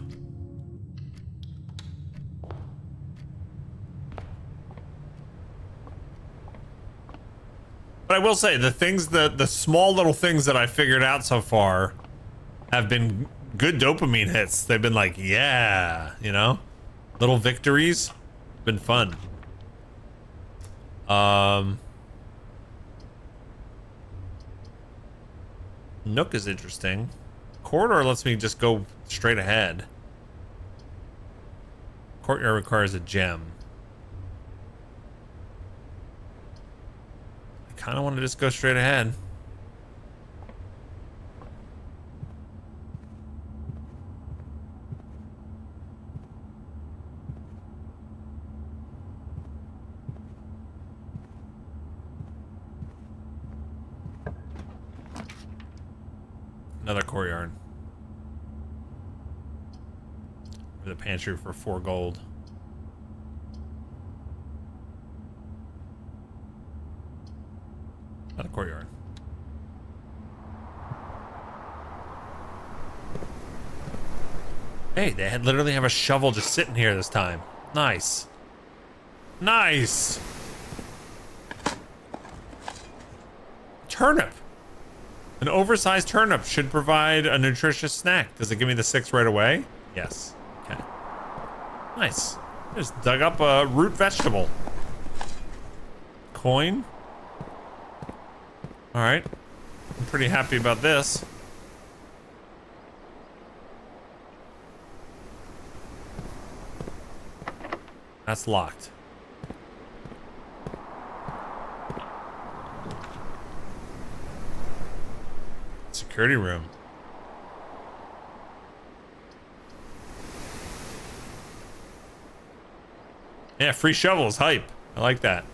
But I will say the small little things that I figured out so far have been good dopamine hits. They've been like, yeah, you know, little victories. Been fun. Nook is interesting. Corridor lets me just go straight ahead. Courtyard requires a gem. I kind of want to just go straight ahead. Another courtyard. With a pantry for 4 gold. Not a courtyard. Hey, they literally have a shovel just sitting here this time. Nice. Nice. Turnip. An oversized turnip should provide a nutritious snack. Does it give me the 6 right away? Yes. Okay. Nice. Just dug up a root vegetable. Coin. All right. I'm pretty happy about this. That's locked. Security room. Yeah, free shovels, hype. I like that.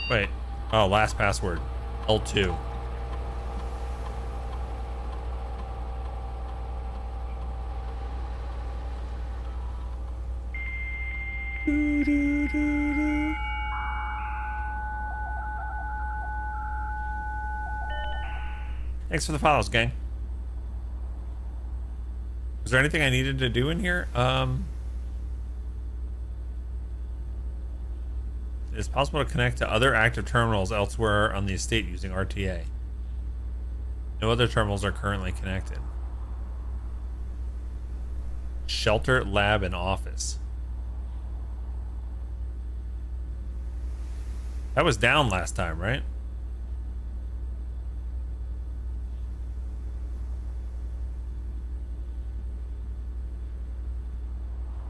Wait. Oh, last password. L2. Thanks for the follows, gang. Was there anything I needed to do in here? It's possible to connect to other active terminals elsewhere on the estate using RTA. No other terminals are currently connected. Shelter, lab, and office. That was down last time, right?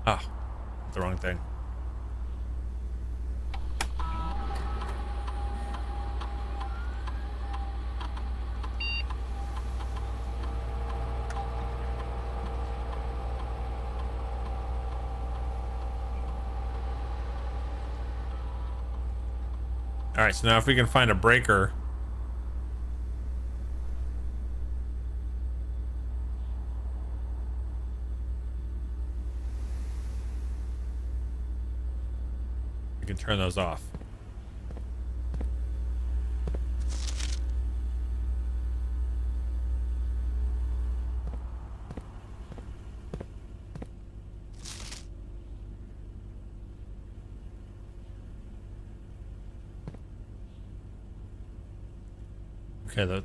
Ah, the wrong thing. All right, so now if we can find a breaker. We can turn those off. Okay,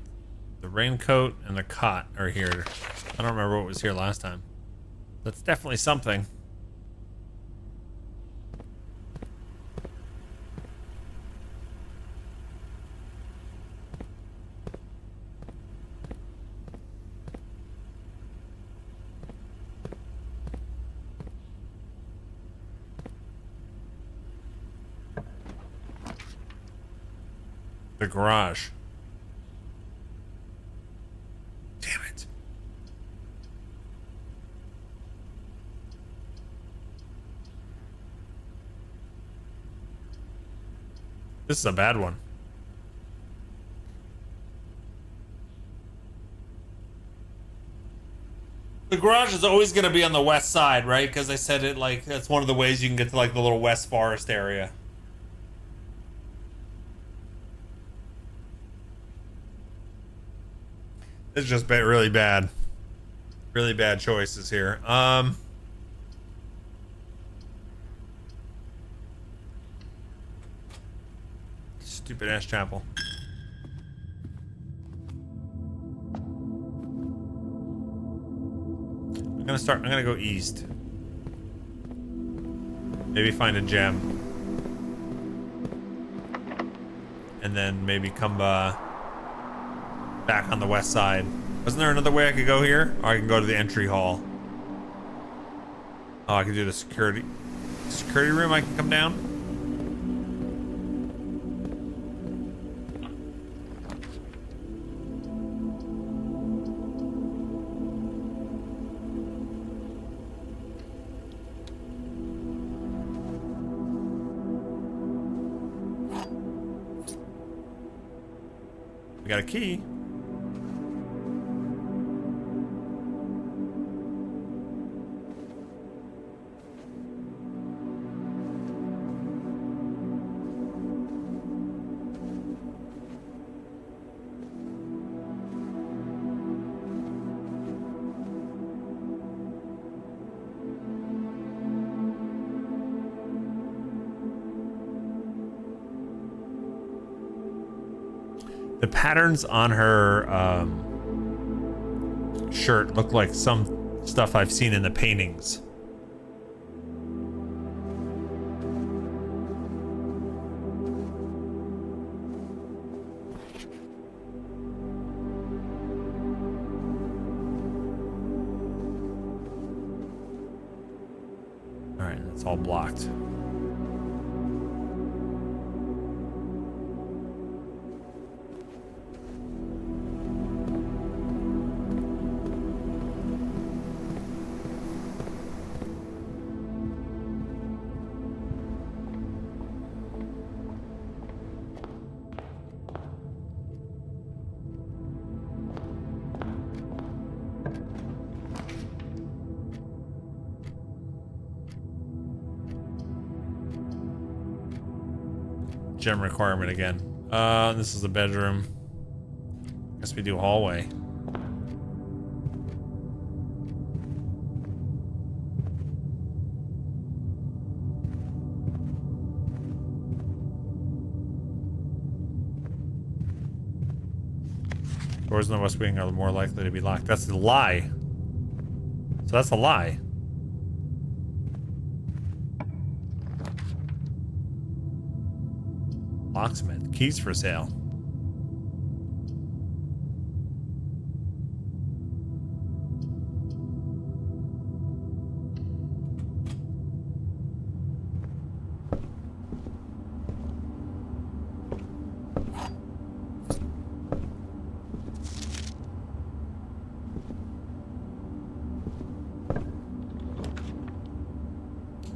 the raincoat and the cot are here. I don't remember what was here last time. That's definitely something. The garage. Damn it. This is a bad one. The garage is always going to be on the west side, right? Because I said it like that's one of the ways you can get to like the little West Forest area. It's just been really bad choices here. Stupid ass chapel. I'm gonna go east. Maybe find a gem. And then maybe come back on the west side. Wasn't there another way I could go here? Or I can go to the entry hall. Oh, I can do the security room. I can come down. We got a key. The patterns on her shirt look like some stuff I've seen in the paintings. All right, that's all blocked. Gem requirement again. This is a bedroom. Guess we do hallway. Doors in the west wing are more likely to be locked. That's a lie. So that's a lie. Locksmith. Keys for sale.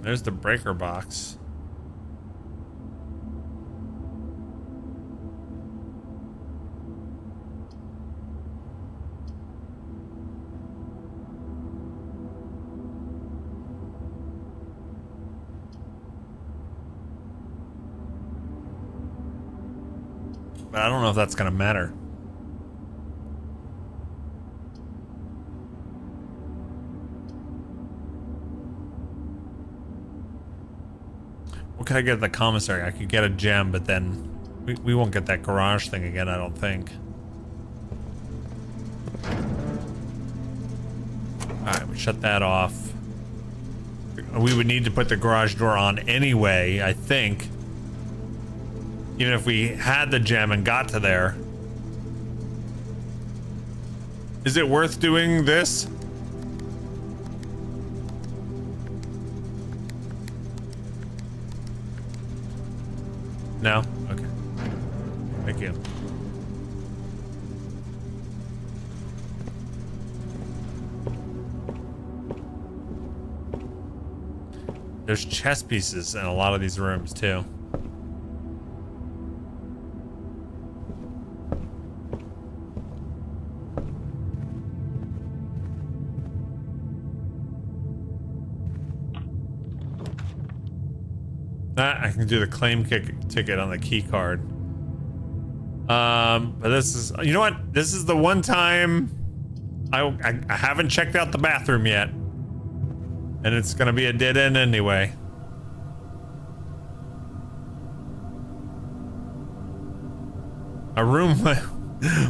There's the breaker box. But I don't know if that's gonna matter. What can I get at the commissary? I could get a gem, but then we won't get that garage thing again, I don't think. Alright, we shut that off. We would need to put the garage door on anyway, I think. Even if we had the gem and got to there. Is it worth doing this? No? Okay. Thank you. There's chess pieces in a lot of these rooms too. I can do the claim ticket on the key card. But this is, you know what? This is the one time I haven't checked out the bathroom yet. And it's gonna be a dead end anyway. A room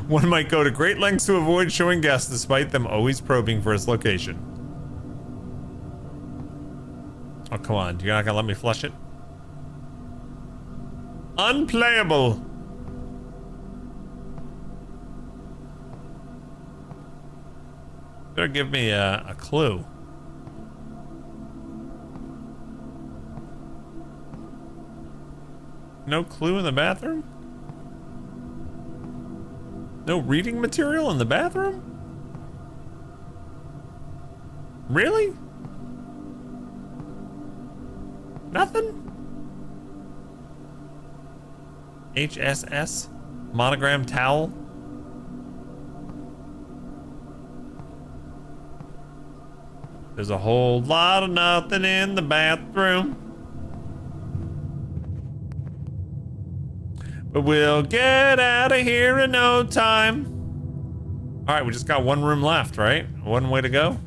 one might go to great lengths to avoid showing guests despite them always probing for its location. Oh, come on. You're not gonna let me flush it? Unplayable. Better give me a clue. No clue in the bathroom? No reading material in the bathroom? Really? Nothing? HSS? Monogram towel? There's a whole lot of nothing in the bathroom. But we'll get out of here in no time. All right, we just got one room left, right? One way to go.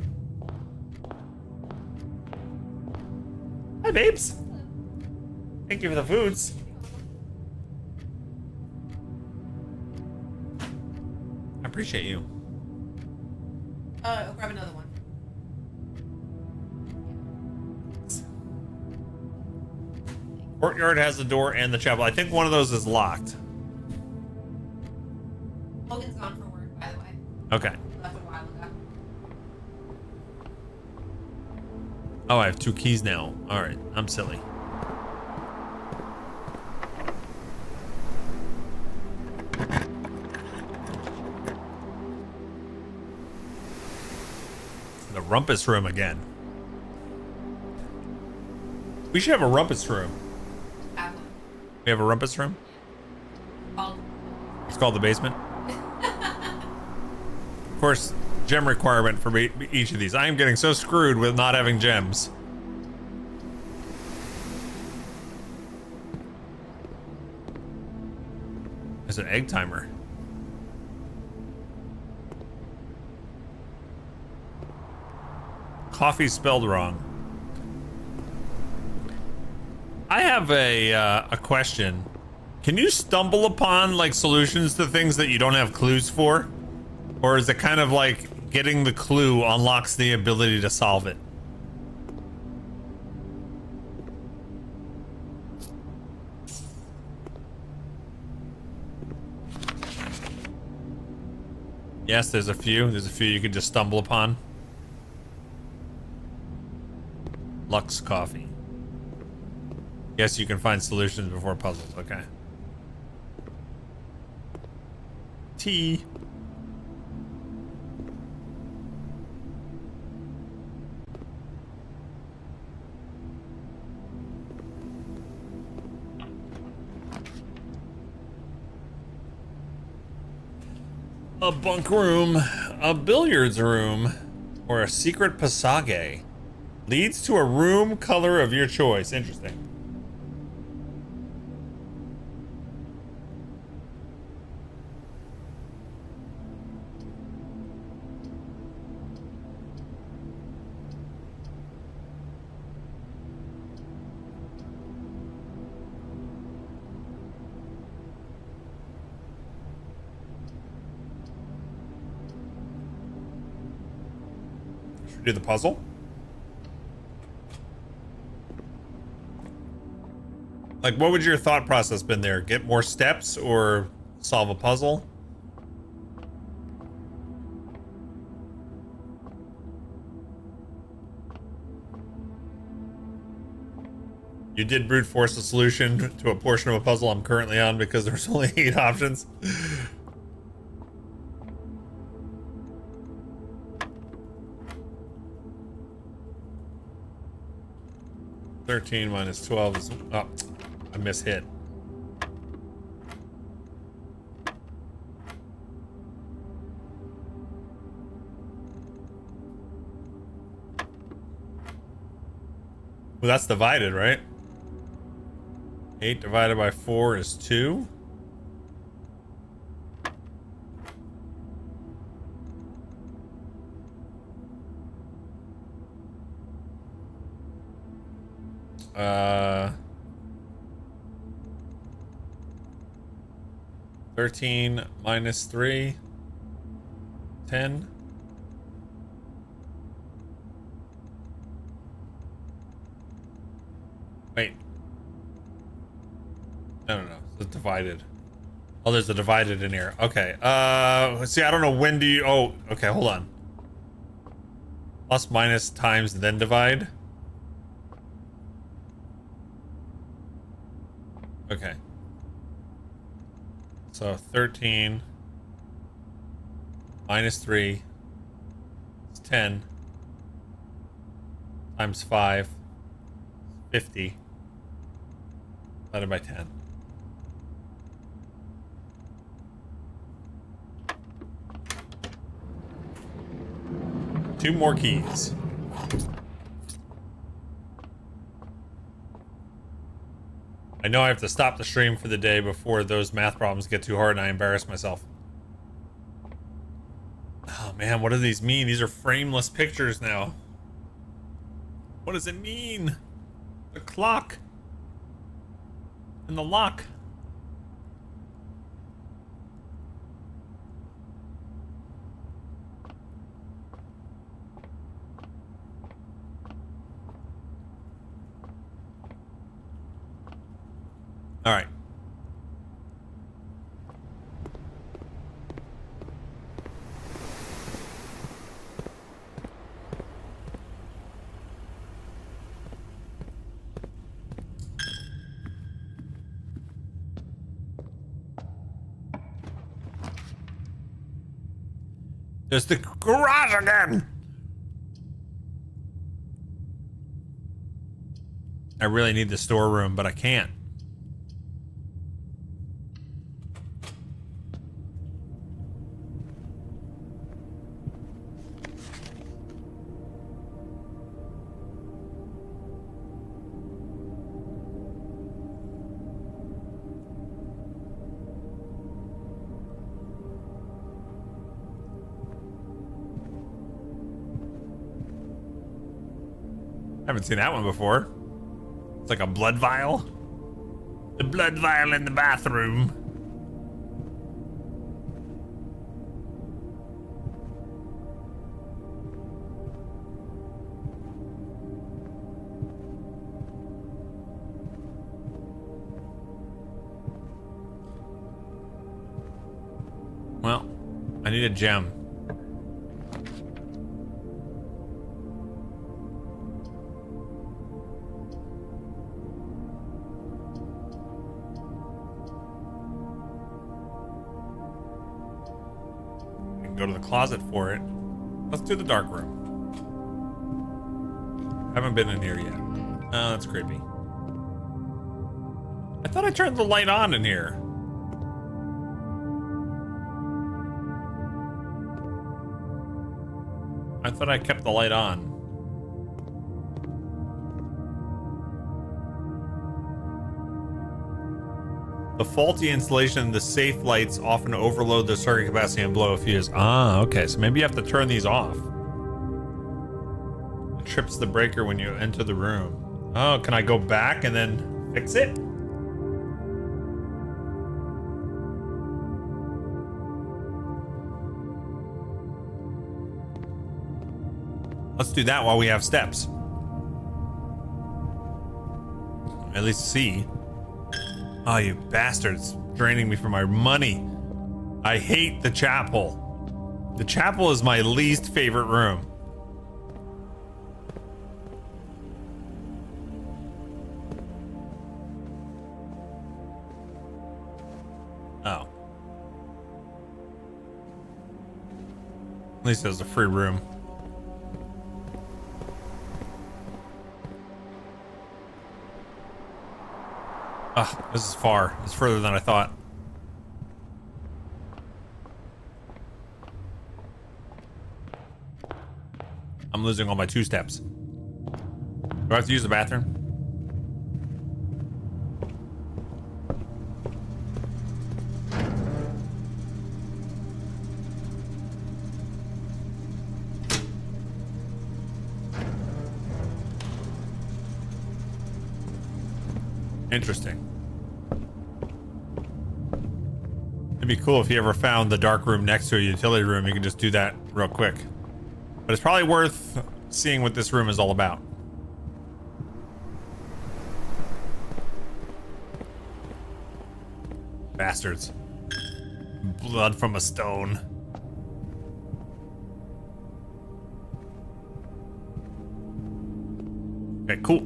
Hi, babes. Thank you for the foods. I appreciate you. I'll grab another one. Courtyard has the door and the chapel. I think one of those is locked. Logan's gone for work, by the way. Okay. He left a while ago. Oh, I have 2 keys now. All right, I'm silly. The rumpus room again. We should have a rumpus room. We have a rumpus room? It's called the basement. Of course, gem requirement for each of these. I am getting so screwed with not having gems. There's an egg timer. Coffee spelled wrong. I have a question. Can you stumble upon like solutions to things that you don't have clues for? Or is it kind of like getting the clue unlocks the ability to solve it? Yes, there's a few. There's a few you can just stumble upon. Lux coffee. Yes, you can find solutions before puzzles. Okay. Tea. A bunk room, a billiards room, or a secret passage leads to a room color of your choice. Interesting. Do the puzzle. Like, what would your thought process been there? Get more steps or solve a puzzle? You did brute force a solution to a portion of a puzzle I'm currently on because there's only 8 options. (13 minus 12 is... Oh, I mishit. Well, that's divided, right? 8 divided by 4 is 2. Uh... 13 minus 3. 10. Wait. No. It's divided. Oh, there's a divided in here. Okay. See, I don't know when do you... Oh, okay, hold on. Plus, minus, times, then divide. Okay. So 13 minus 3 is 10 times 5 is 50 divided by 10. Two more keys. I know I have to stop the stream for the day before those math problems get too hard and I embarrass myself. Oh man, what do these mean? These are frameless pictures now. What does it mean? The clock. And the lock. All right. There's the garage again. I really need the storeroom, but I can't. Haven't seen that one before. It's like a blood vial. The blood vial in the bathroom. Well, I need a gem. Go to the closet for it. Let's do the dark room. Haven't been in here yet. Oh, that's creepy. I thought I turned the light on in here. I thought I kept the light on. The faulty installation of the safe lights often overload the circuit capacity and blow a fuse. Ah, okay. So maybe you have to turn these off. It trips the breaker when you enter the room. Oh, can I go back and then fix it? Let's do that while we have steps. At least see. Oh, you bastards. Draining me for my money. I hate the chapel. The chapel is my least favorite room. Oh. At least there's a free room. Ah, this is far. It's further than I thought. I'm losing all my 2 steps. Do I have to use the bathroom? Interesting. It'd be cool if you ever found the dark room next to a utility room. You can just do that real quick. But it's probably worth seeing what this room is all about. Bastards. Blood from a stone. Okay, cool.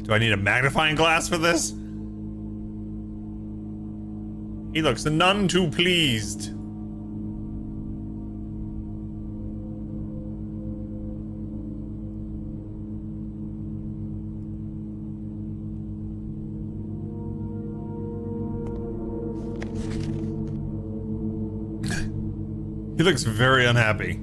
Do I need a magnifying glass for this? He looks none too pleased. He looks very unhappy.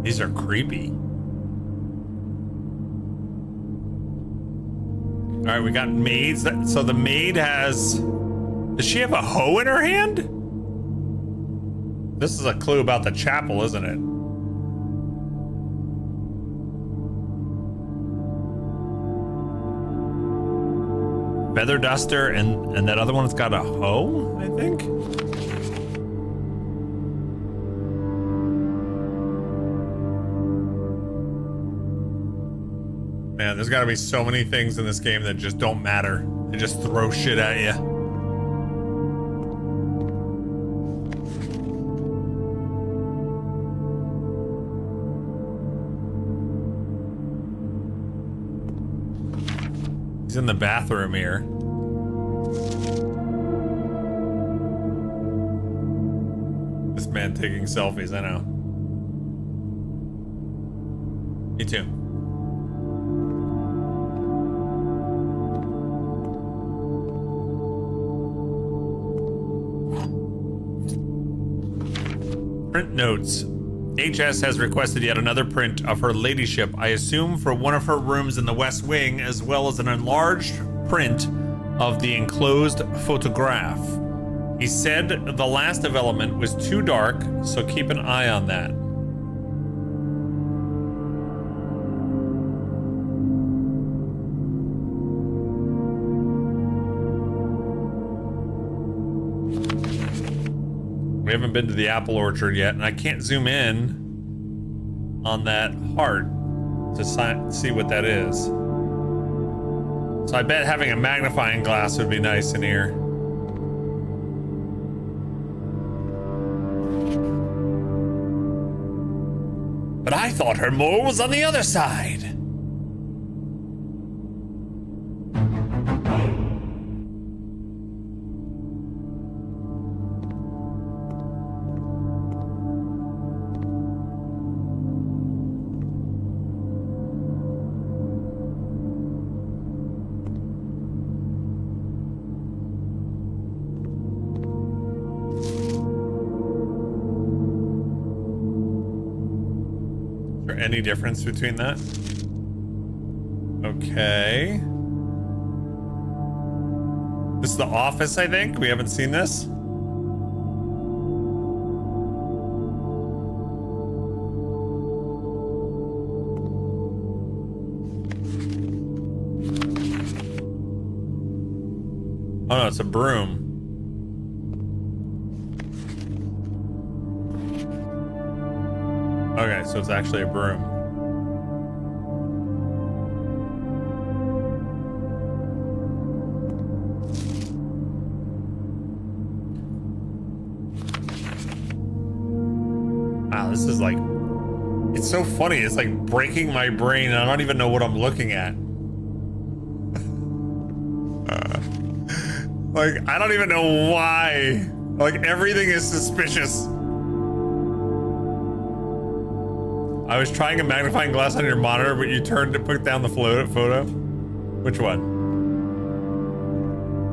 These are creepy. All right, we got maids. So the maid has... Does she have a hoe in her hand? This is a clue about the chapel, isn't it? Feather duster, and that other one's got a hoe, I think? Man, there's gotta be so many things in this game that just don't matter. They just throw shit at you. He's in the bathroom here. This man taking selfies, I know. Me too. Print notes. HS has requested yet another print of her ladyship, I assume for one of her rooms in the West Wing, as well as an enlarged print of the enclosed photograph. He said the last development was too dark, so keep an eye on that. We haven't been to the apple orchard yet, and I can't zoom in on that heart to see what that is. So I bet having a magnifying glass would be nice in here. But I thought her mole was on the other side. there any difference between that? Okay. This is the office, I think. We haven't seen this. Oh no, it's a broom. Okay, so it's actually a broom. Wow, this is like, it's so funny. It's like breaking my brain and I don't even know what I'm looking at. Like, I don't even know why. Like, everything is suspicious. I was trying a magnifying glass on your monitor, but you turned to put down the photo. Which one?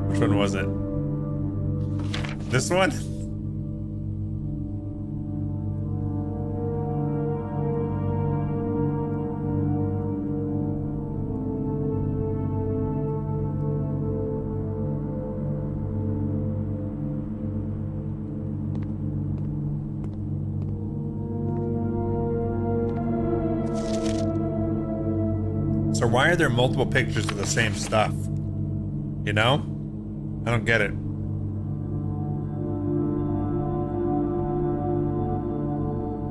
Which one was it? This one? So why are there multiple pictures of the same stuff? You know? I don't get it.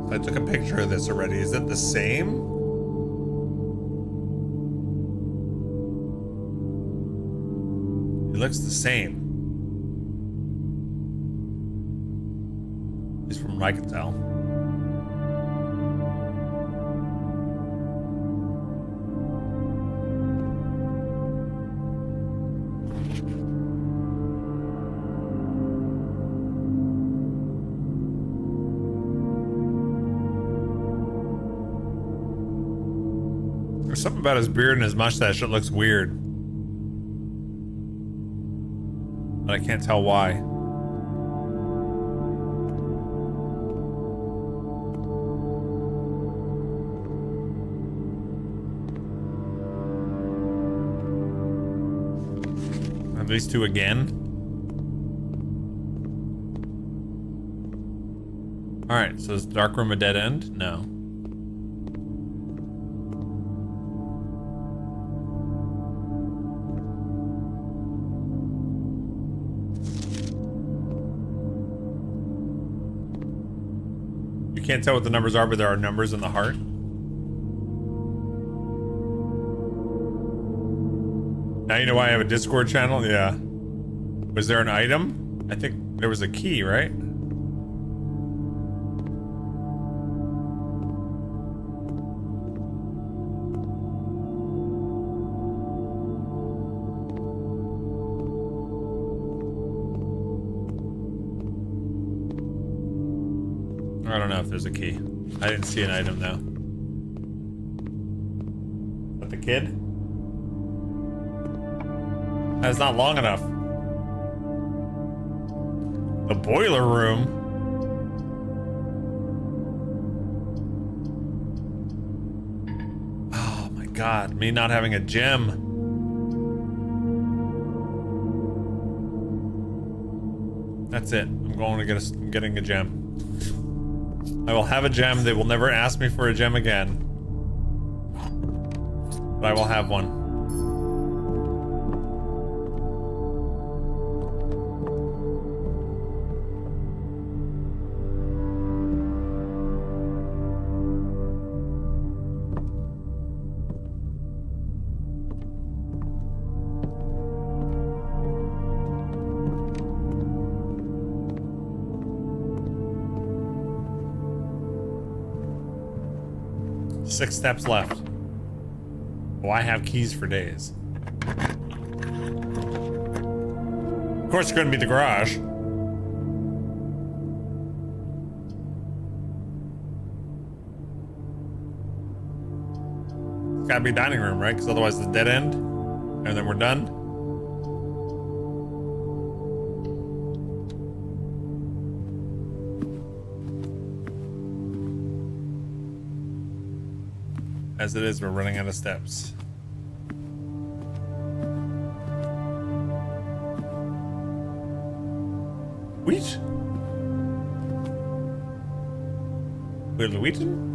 So I took a picture of this already. Is it the same? It looks the same. At least from what I can tell. There's something about his beard and his mustache that looks weird. But I can't tell why. Are these two again? Alright, so is Dark Room a dead end? No. You can't tell what the numbers are, but there are numbers in the heart. Now you know why I have a Discord channel? Yeah. Was there an item? I think there was a key, right? I don't know if there's a key. I didn't see an item though. Is that the kid? That's not long enough. The boiler room. Oh my god, me not having a gem. That's it. I'm going to get I'm getting a gem. I will have a gem. They will never ask me for a gem again. But I will have one. Six steps left. Oh, I have keys for days. Of course, it's going to be the garage. It's got to be dining room, right? Because otherwise it's a dead end. And then we're done. As it is, we're running out of steps. Wheat? We're Wheaton?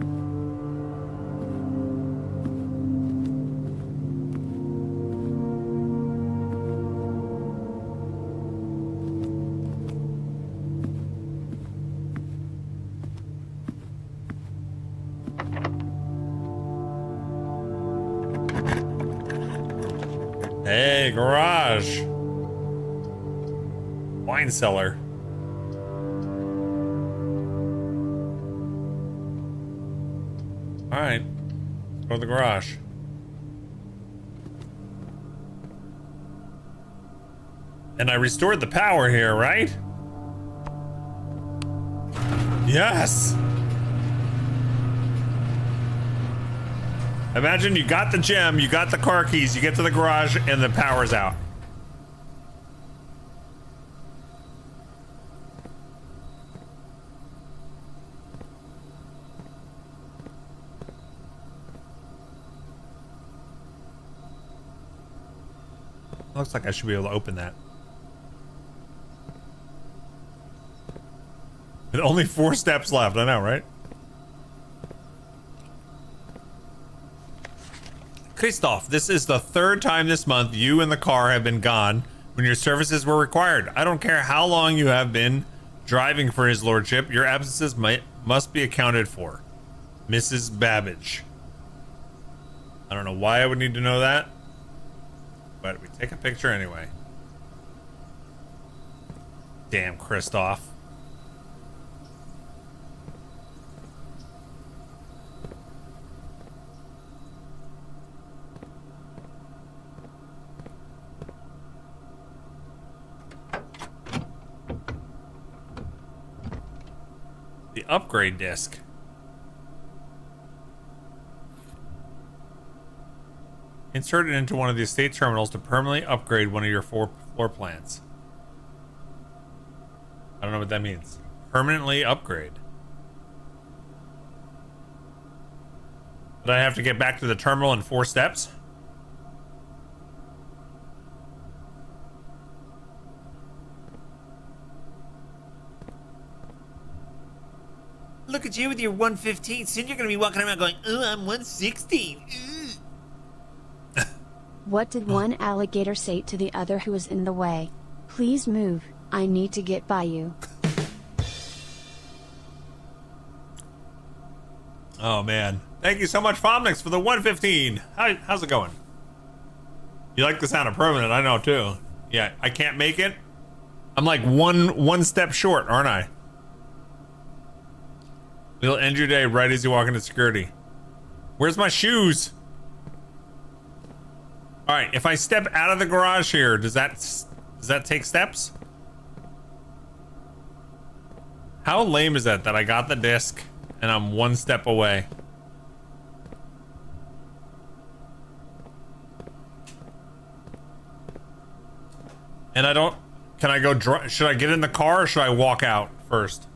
Hey, garage. Wine cellar. All right, let's go to the garage. And I restored the power here, right? Yes. Imagine you got the gem, you got the car keys, you get to the garage, and the power's out. Looks like I should be able to open that. With only 4 steps left, I know, right? Christoph, this is the 3rd time this month you and the car have been gone when your services were required. I don't care how long you have been driving for his lordship, your absences must be accounted for. Mrs. Babbage. I don't know why I would need to know that, but we take a picture anyway. Damn, Christoph. The upgrade disc. Insert it into one of the estate terminals to permanently upgrade one of your 4 floor plans. I don't know what that means. Permanently upgrade. But I have to get back to the terminal in 4 steps? Look at you with your 115. Soon you're gonna be walking around going, "Oh, I'm 116." What did one alligator say to the other who was in the way? Please move, I need to get by you. Oh man. Thank you so much, Fomnix, for the 115. How's it going? You like the sound of permanent, I know too. Yeah, I can't make it. I'm like one step short, aren't I? We'll end your day right as you walk into security. Where's my shoes? All right, if I step out of the garage here, does that take steps? How lame is that I got the disc and I'm 1 step away? And I don't, can I go, should I get in the car or should I walk out first?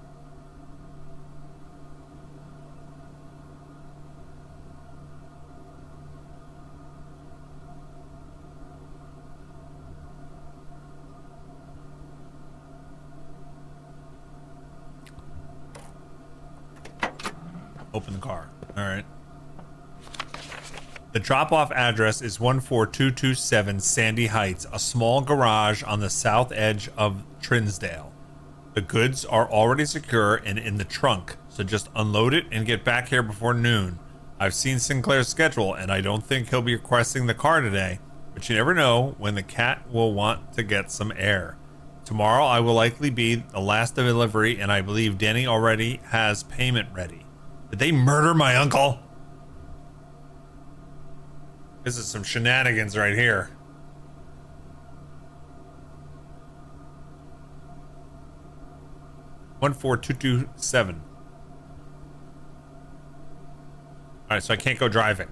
Open the car. All right. The drop-off address is 14227 Sandy Heights, a small garage on the south edge of Trinsdale. The goods are already secure and in the trunk, so just unload it and get back here before noon. I've seen Sinclair's schedule, and I don't think he'll be requesting the car today, but you never know when the cat will want to get some air. Tomorrow I will likely be the last delivery, and I believe Danny already has payment ready. Did they murder my uncle? This is some shenanigans right here. One 14227. All right, so I can't go driving.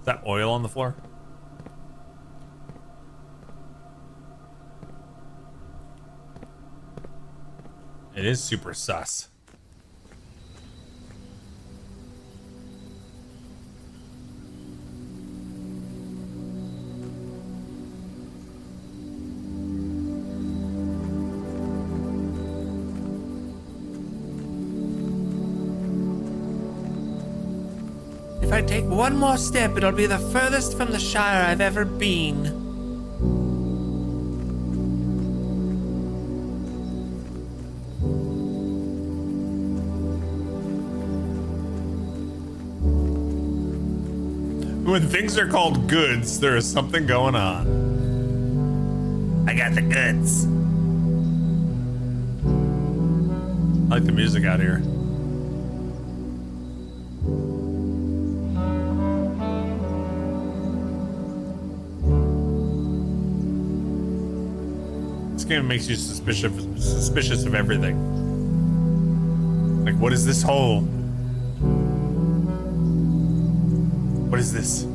Is that oil on the floor? It is super sus. If I take one more step, it'll be the furthest from the Shire I've ever been. When things are called goods, there is something going on. I got the goods. I like the music out here. This game makes you suspicious of everything. Like, what is this hole? What is this?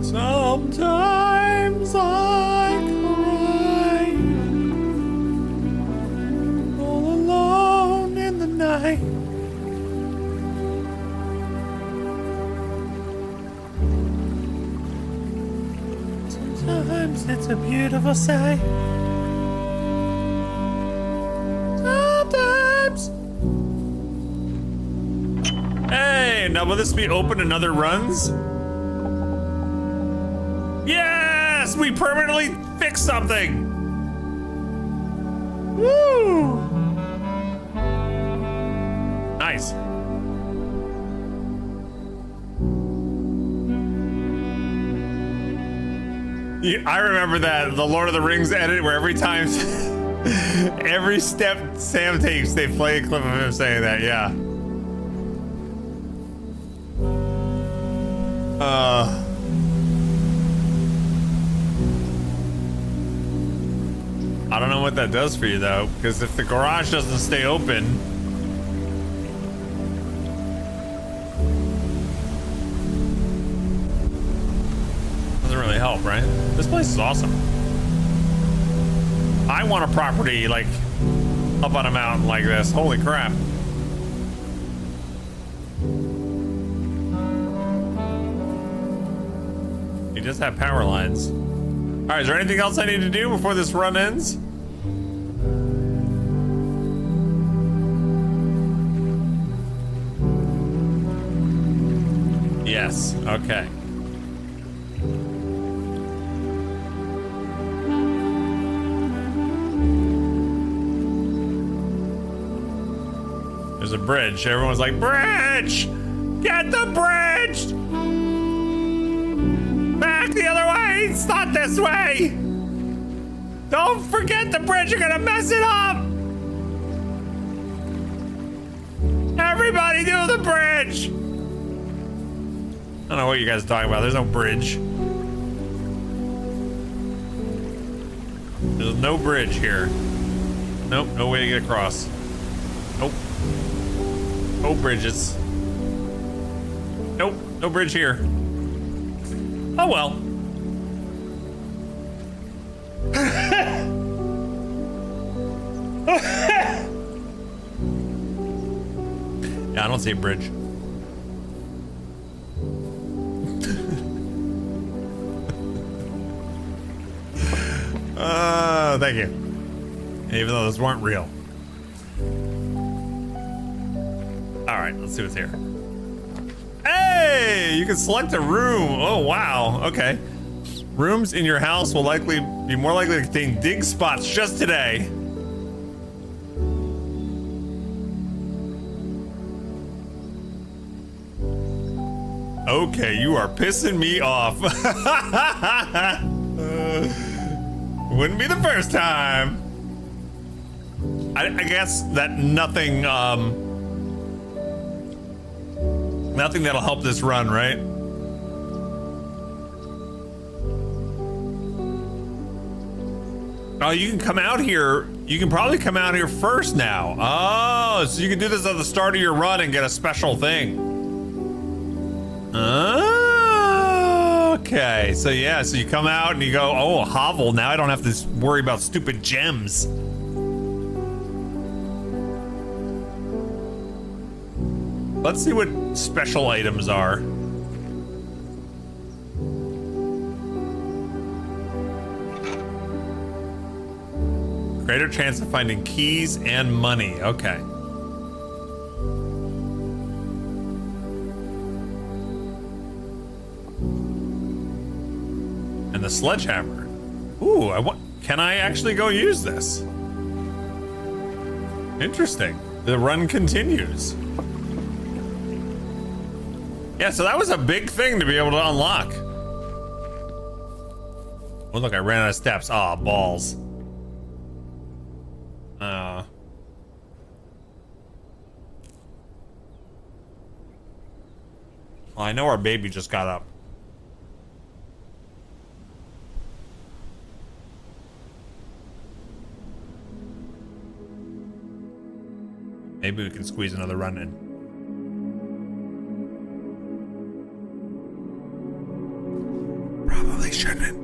Sometimes I cry all alone in the night. Sometimes it's a beautiful sight. Sometimes. Hey, now will this be open in other runs? Yes, we permanently fixed something. Woo! Nice. I remember that the Lord of the Rings edit where every time, every step Sam takes, they play a clip of him saying that. Yeah. I don't know what that does for you though, because if the garage doesn't stay open, doesn't really help, right? This place is awesome. I want a property like up on a mountain like this. Holy crap. He does have power lines. All right, is there anything else I need to do before this run ends? Yes, okay. There's a bridge. Everyone's like, bridge! Get the bridge! Back the other way! It's not this way! Don't forget the bridge, you're gonna mess it up! Everybody do the bridge! I don't know what you guys are talking about. There's no bridge. There's no bridge here. Nope, no way to get across. Nope. No bridges. Nope, no bridge here. Oh well. Yeah, I don't see a bridge. Thank you. Even though those weren't real. All right, let's see what's here. Hey, you can select a room. Oh, wow. Okay. Rooms in your house will likely be more likely to contain dig spots just today. Okay, you are pissing me off. Wouldn't be the first time. I guess that nothing that'll help this run, right? Oh, you can come out here. You can probably come out here first now. Oh, so you can do this at the start of your run and get a special thing. Okay, so yeah, so you come out and you go, oh, a hovel. Now I don't have to worry about stupid gems. Let's see what special items are. Greater chance of finding keys and money. Okay. And the sledgehammer. Ooh, can I actually go use this? Interesting. The run continues. Yeah, so that was a big thing to be able to unlock. Oh, look, I ran out of steps. Ah, balls. Well, I know our baby just got up. Maybe we can squeeze another run in. Probably shouldn't.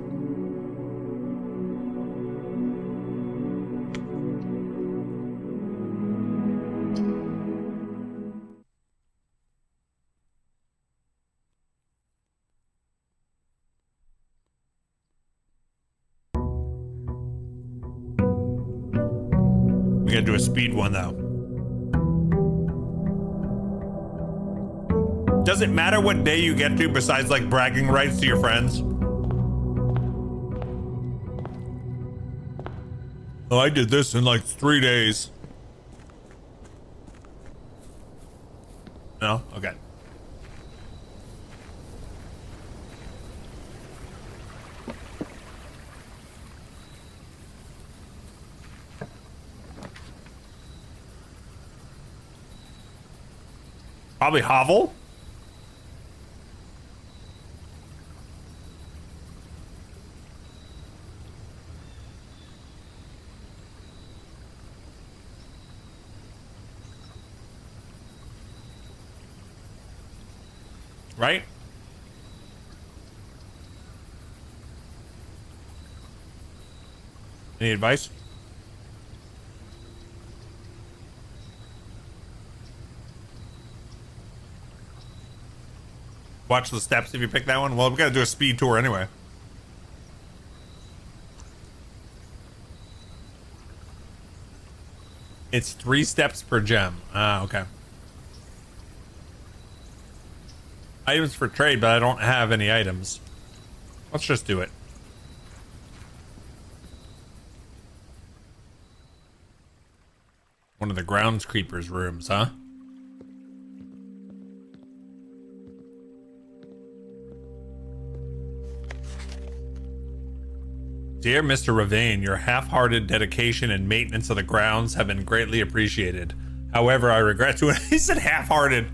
We gotta do a speed one though. Does it matter what day you get to besides like bragging rights to your friends? Oh, I did this in like 3 days. No? Okay. Probably hovel. Right? Any advice? Watch the steps if you pick that one. Well, we gotta do a speed tour anyway. It's 3 steps per gem. Ah, okay. Items for trade, but I don't have any items. Let's just do it. One of the groundskeeper's rooms, huh? Dear Mr. Ravane, your half-hearted dedication and maintenance of the grounds have been greatly appreciated. However, I regret to he said half-hearted.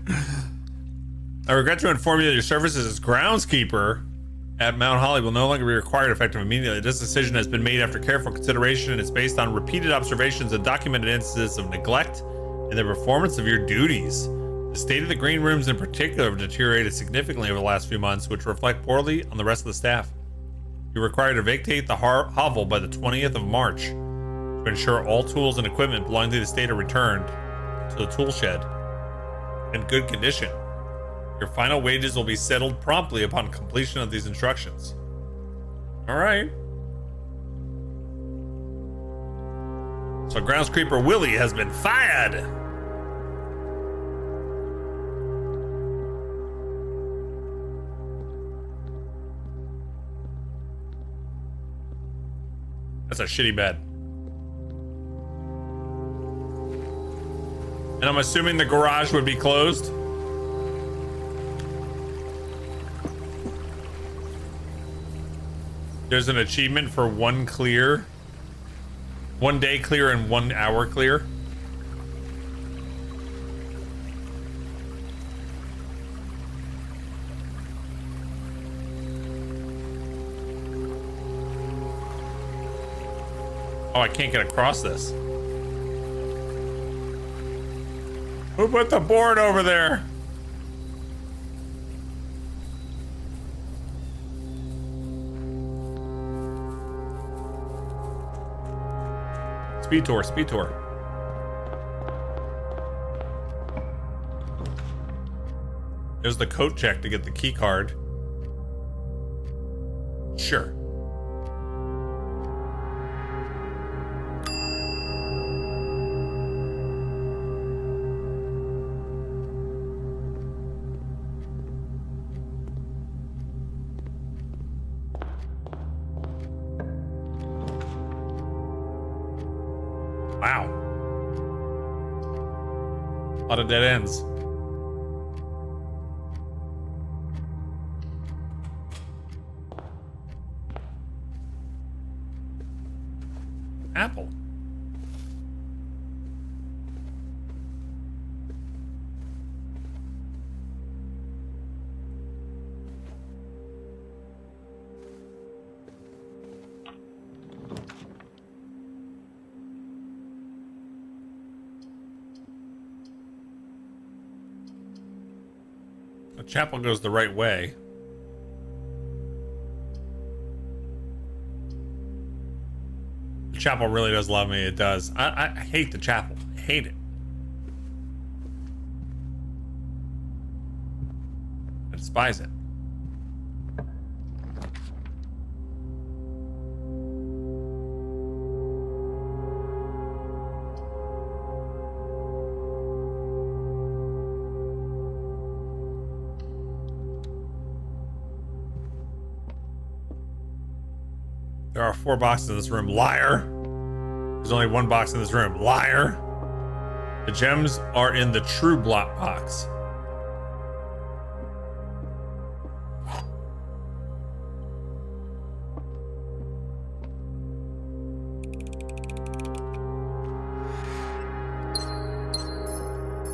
I regret to inform you that your services as groundskeeper at Mount Holly will no longer be required effective immediately. This decision has been made after careful consideration and it's based on repeated observations and documented instances of neglect in the performance of your duties. The state of the green rooms in particular have deteriorated significantly over the last few months, which reflect poorly on the rest of the staff. You're required to vacate the hovel by the 20th of March to ensure all tools and equipment belonging to the estate are returned to the tool shed in good condition. Your final wages will be settled promptly upon completion of these instructions. All right. So groundskeeper Willie has been fired. That's a shitty bed. And I'm assuming the garage would be closed. There's an achievement for 1 day clear and 1 hour clear. Oh, I can't get across this. Who put the board over there? Speed tour, speed tour. There's the coat check to get the key card. Sure. Wow. A lot of dead ends. Apple. The chapel goes the right way. The chapel really does love me. It does. I hate the chapel. I hate it. I despise it. There are 4 boxes in this room. Liar. There's only 1 box in this room. Liar. The gems are in the true block box.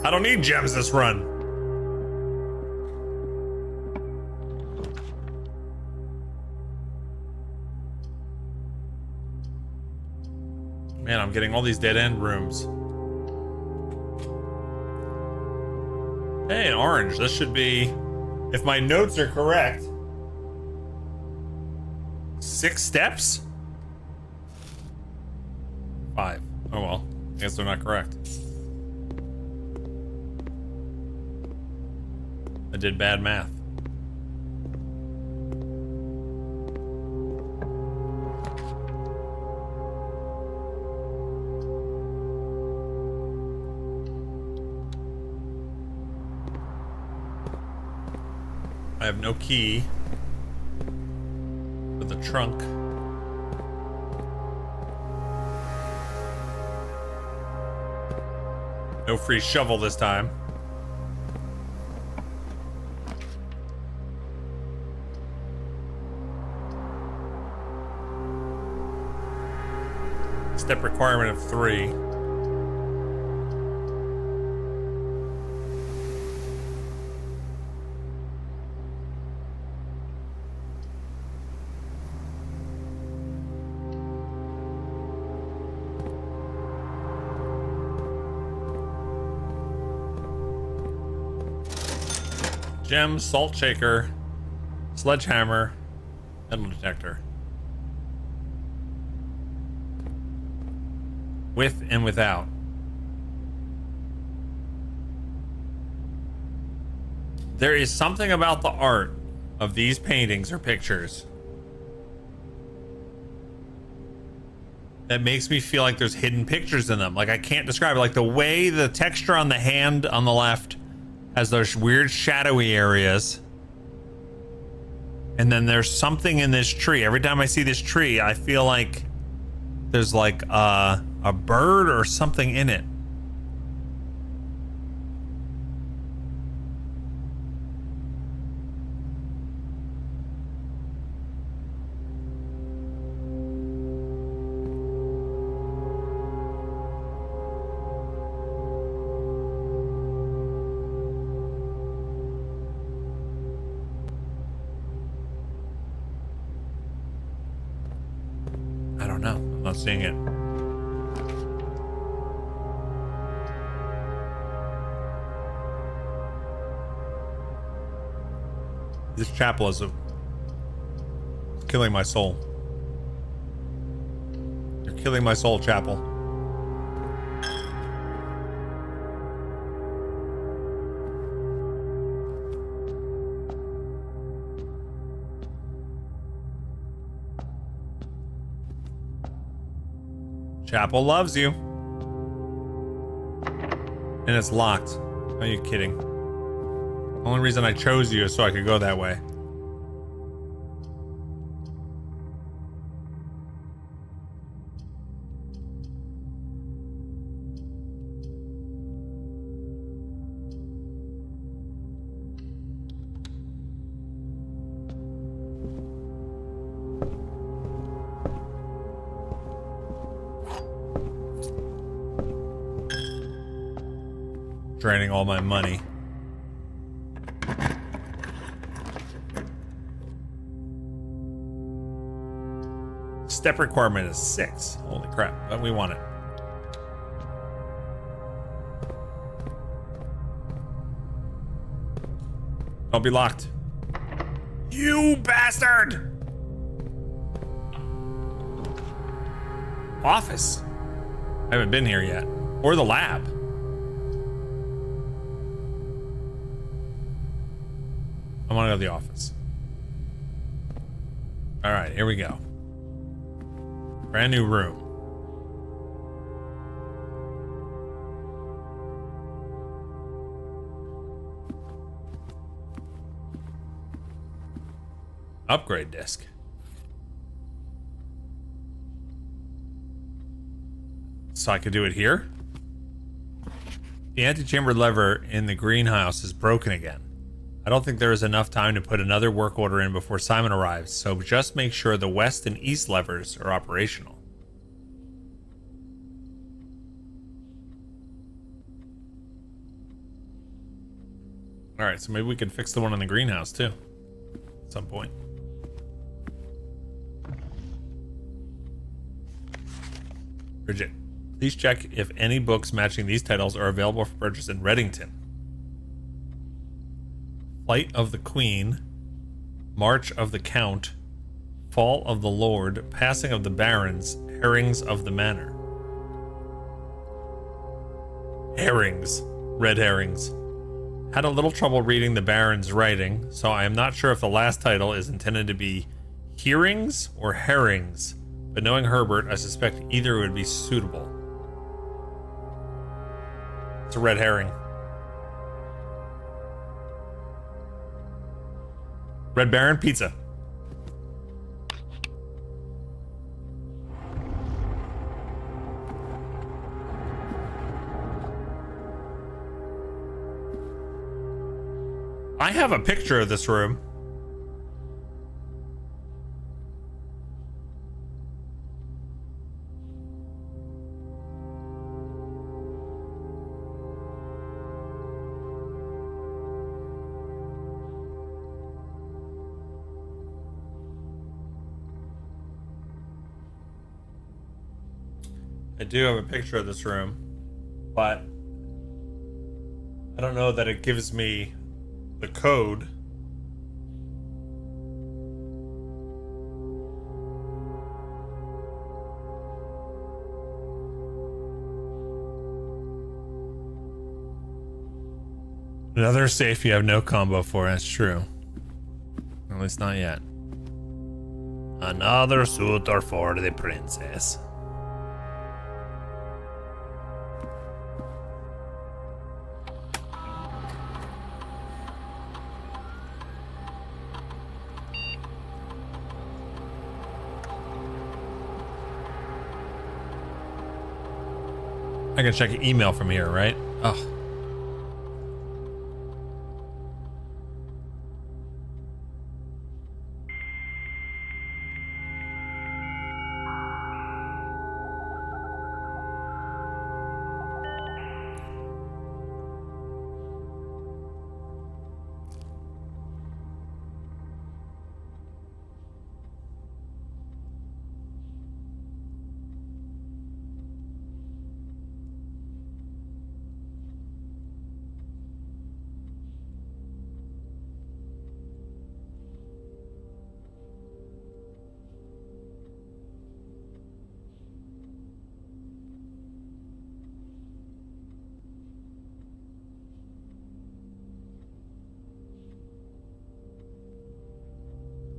I don't need gems this run. Man, I'm getting all these dead end rooms. Hey, an orange. This should be, if my notes are correct, 6 steps? 5. Oh well, I guess they're not correct. I did bad math. I have no key for the trunk. No free shovel this time. Step requirement of 3. Gem, salt shaker, sledgehammer, metal detector. With and without. There is something about the art of these paintings or pictures that makes me feel like there's hidden pictures in them. Like, I can't describe it. Like the way the texture on the hand on the left has those weird shadowy areas. And then there's something in this tree. Every time I see this tree, I feel like there's like a bird or something in it. I don't know. I'm not seeing it. This chapel is killing my soul. You're killing my soul, chapel. Chapel loves you. And it's locked. Are you kidding? The only reason I chose you is so I could go that way. Draining all my money. Step requirement is 6. Holy crap, but we want it. Don't be locked. You bastard! Office. I haven't been here yet. Or the lab. I want to go to the office. All right, here we go. Brand new room. Upgrade disc. So I could do it here? The antechamber lever in the greenhouse is broken again. I don't think there is enough time to put another work order in before Simon arrives, so just make sure the west and east levers are operational. Alright, so maybe we can fix the one in the greenhouse too. At some point. Bridget, please check if any books matching these titles are available for purchase in Reddington. Flight of the Queen, March of the Count, Fall of the Lord, Passing of the Barons, Herrings of the Manor. Herrings. Red herrings. Had a little trouble reading the Baron's writing, so I am not sure if the last title is intended to be hearings or herrings, but knowing Herbert, I suspect either would be suitable. It's a red herring. Red Baron pizza. I have a picture of this room. I do have a picture of this room, but I don't know that it gives me the code. Another safe you have no combo for, that's true. At least not yet. Another suitor for the princess. I can check an email from here, right? Oh.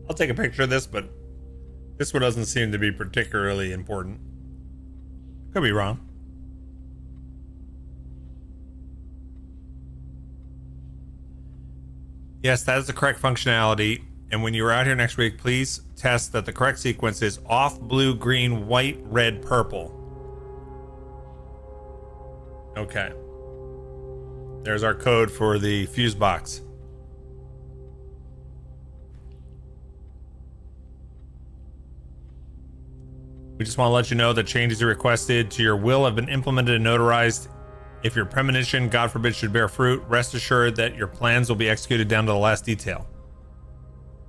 I'll take a picture of this, but this one doesn't seem to be particularly important. Could be wrong. Yes, that is the correct functionality. And when you're out here next week, please test that the correct sequence is off, blue, green, white, red, purple. Okay. There's our code for the fuse box. We just want to let you know that changes you requested to your will have been implemented and notarized If your premonition, God forbid, should bear fruit, rest assured that your plans will be executed down to the last detail.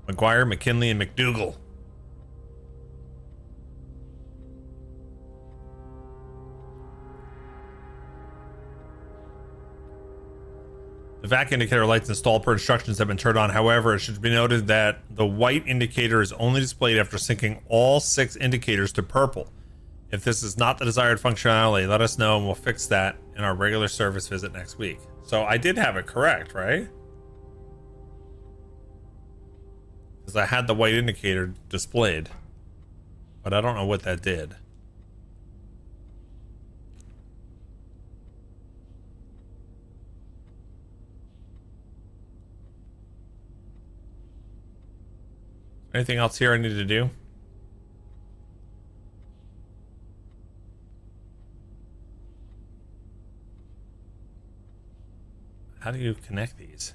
McGuire, McKinley, and McDougal. The vac indicator lights installed per instructions have been turned on. However, it should be noted that the white indicator is only displayed after syncing all 6 indicators to purple. If this is not the desired functionality, let us know and we'll fix that in our regular service visit next week. So I did have it correct, right? Because I had the white indicator displayed, but I don't know what that did. Anything else here I need to do? How do you connect these?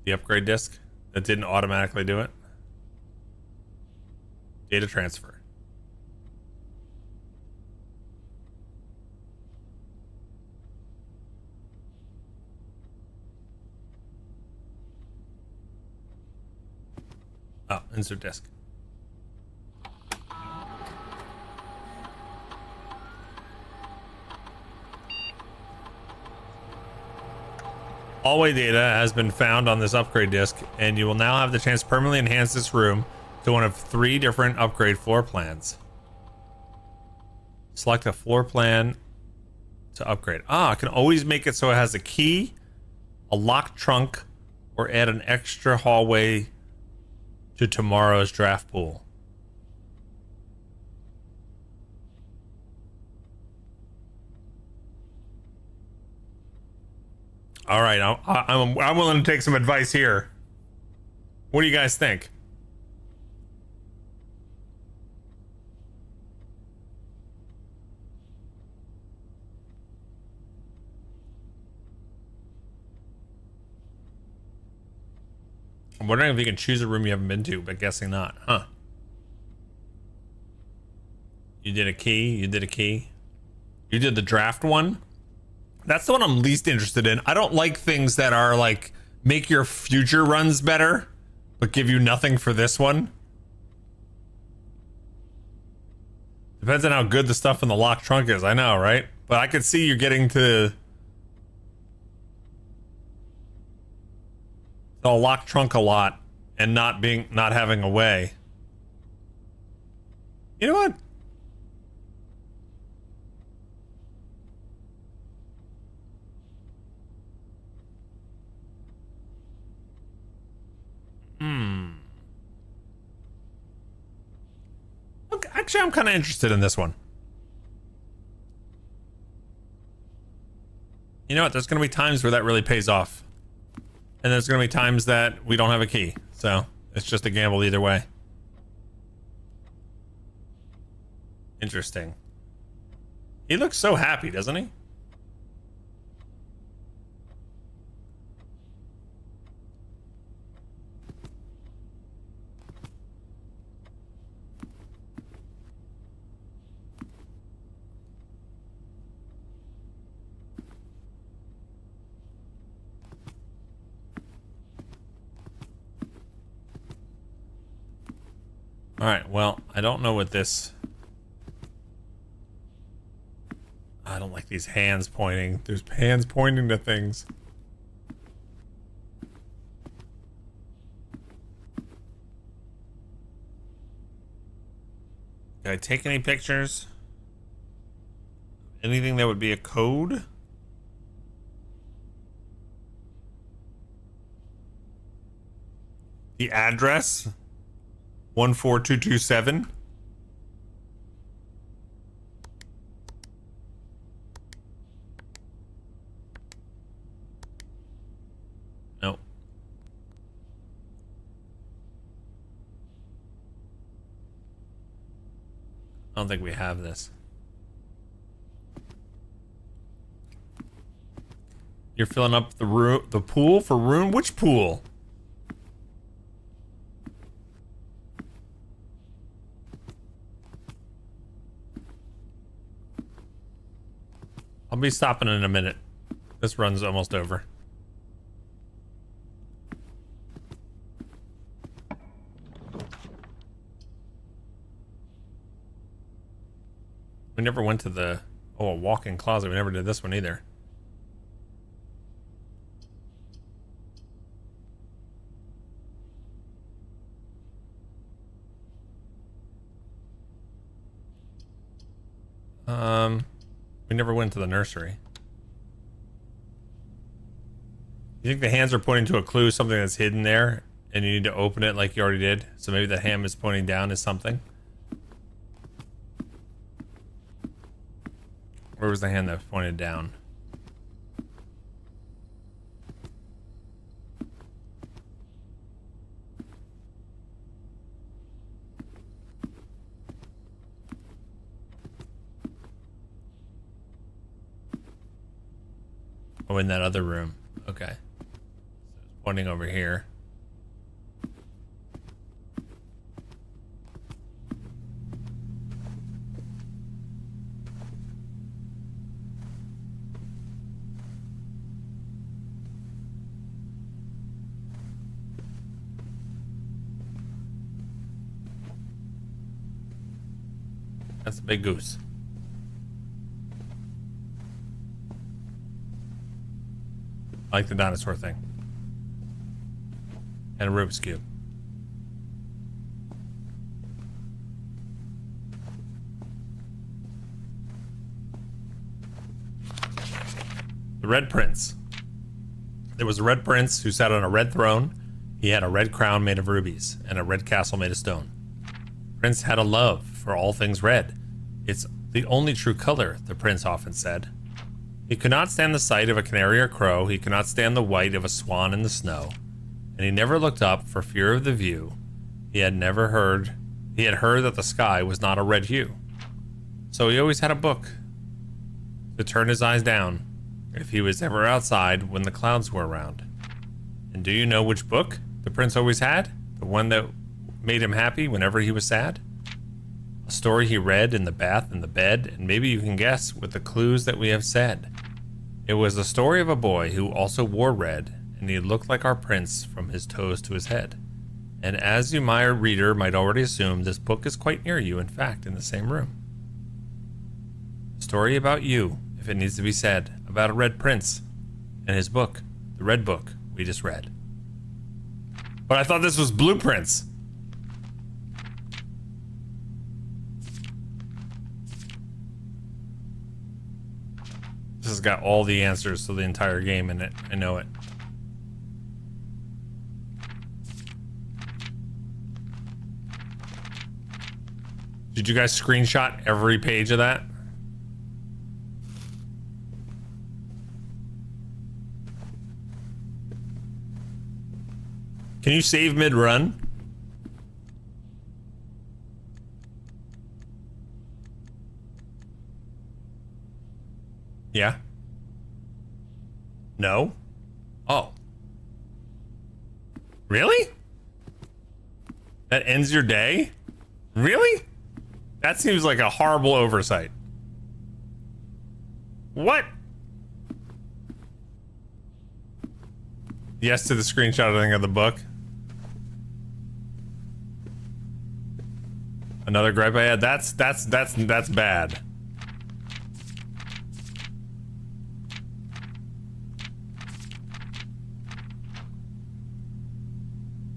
The upgrade disk that didn't automatically do it? Data transfer. Oh, insert disk. Hallway data has been found on this upgrade disk, and you will now have the chance to permanently enhance this room to one of 3 different upgrade floor plans. Select a floor plan to upgrade. I can always make it so it has a key, a locked trunk, or add an extra hallway to tomorrow's draft pool. All right, I'm willing to take some advice here. What do you guys think? I'm wondering if you can choose a room you haven't been to, but guessing not. Huh. You did a key. You did a key. You did the draft one. That's the one I'm least interested in. I don't like things that are like make your future runs better, but give you nothing for this one. Depends on how good the stuff in the locked trunk is. I know, right? But I could see you getting to the locked trunk a lot and not having a way. You know what? Okay, actually, I'm kind of interested in this one. You know what? There's going to be times where that really pays off. And there's going to be times that we don't have a key. So it's just a gamble either way. Interesting. He looks so happy, doesn't he? All right, well, I don't know what this... I don't like these hands pointing. There's hands pointing to things. Did I take any pictures? Anything that would be a code? The address? 14227. No. I don't think we have this. You're filling up the pool for room? Which pool? I'll be stopping in a minute. This run's almost over. We never went to the... Oh, a walk-in closet. We never did this one either. We never went to the nursery. You think the hands are pointing to a clue, something that's hidden there, and you need to open it like you already did? So maybe the hand is pointing down is something? Where was the hand that pointed down? Oh, in that other room. Okay. So it's pointing over here. That's a big goose. I like the dinosaur thing. And a Rubik's Cube. The Red Prince. There was a red prince who sat on a red throne. He had a red crown made of rubies and a red castle made of stone. Prince had a love for all things red. It's the only true color, the prince often said. He could not stand the sight of a canary or crow. He could not stand the white of a swan in the snow. And he never looked up for fear of the view. He had heard that the sky was not a red hue. So he always had a book to turn his eyes down if he was ever outside when the clouds were around. And do you know which book the prince always had? The one that made him happy whenever he was sad? A story he read in the bath and the bed, and maybe you can guess with the clues that we have said. It was the story of a boy who also wore red, and he looked like our prince from his toes to his head. And as you, my reader, might already assume, this book is quite near you, in fact, in the same room. A story about you, if it needs to be said, about a red prince and his book, the red book we just read. But I thought this was Blueprints. This has got all the answers to the entire game in it. I know it. Did you guys screenshot every page of that? Can you save mid-run? Yeah. No? Oh. Really? That ends your day? Really? That seems like a horrible oversight. What? Yes to the screenshotting of the book. Another gripe I had. That's bad.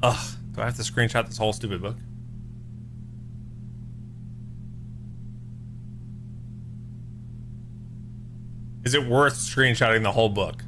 Ugh, do I have to screenshot this whole stupid book? Is it worth screenshotting the whole book?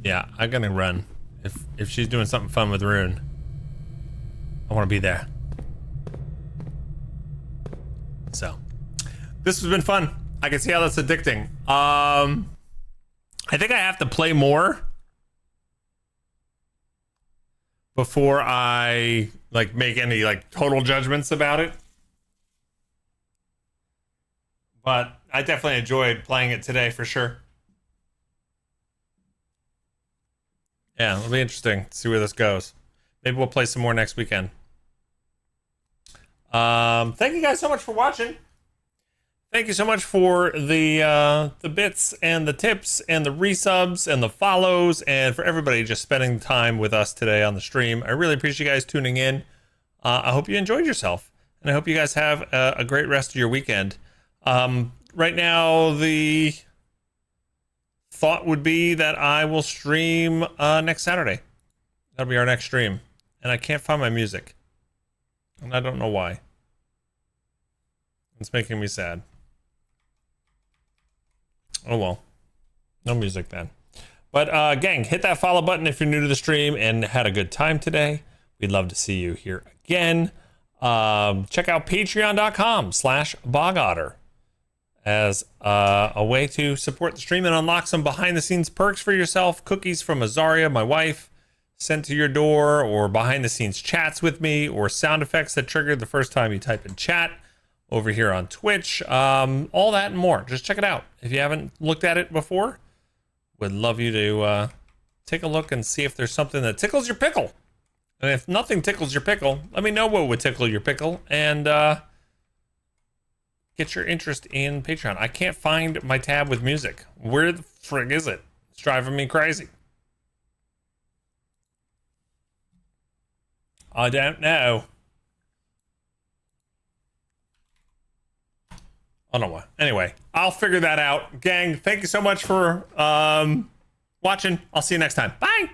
Yeah, I'm gonna run. If she's doing something fun with Rune, I want to be there. So this has been fun. I can see how that's addicting. I think I have to play more before I like make any like total judgments about it. But I definitely enjoyed playing it today for sure. Yeah, it'll be interesting to see where this goes. Maybe we'll play some more next weekend. Thank you guys so much for watching. Thank you so much for the bits and the tips and the resubs and the follows, and for everybody just spending time with us today on the stream. I really appreciate you guys tuning in. I hope you enjoyed yourself, and I hope you guys have a great rest of your weekend. Right now, the thought would be that I will stream next Saturday. That'll be our next stream, and I can't find my music, and I don't know why. It's making me sad. Oh well, no music then. But gang, hit that follow button if you're new to the stream and had a good time today. We'd love to see you here again. Check out patreon.com/bogotter as a way to support the stream and unlock some behind the scenes perks for yourself. Cookies from Azaria, my wife, sent to your door, or behind the scenes chats with me, or sound effects that triggered the first time you type in chat over here on Twitch. All that and more. Just check it out. If you haven't looked at it before, would love you to take a look and see if there's something that tickles your pickle. And if nothing tickles your pickle, let me know what would tickle your pickle and get your interest in Patreon. I can't find my tab with music. Where the frig is it? It's driving me crazy. I don't know. I don't know what. Anyway, I'll figure that out. Gang, thank you so much for watching. I'll see you next time. Bye.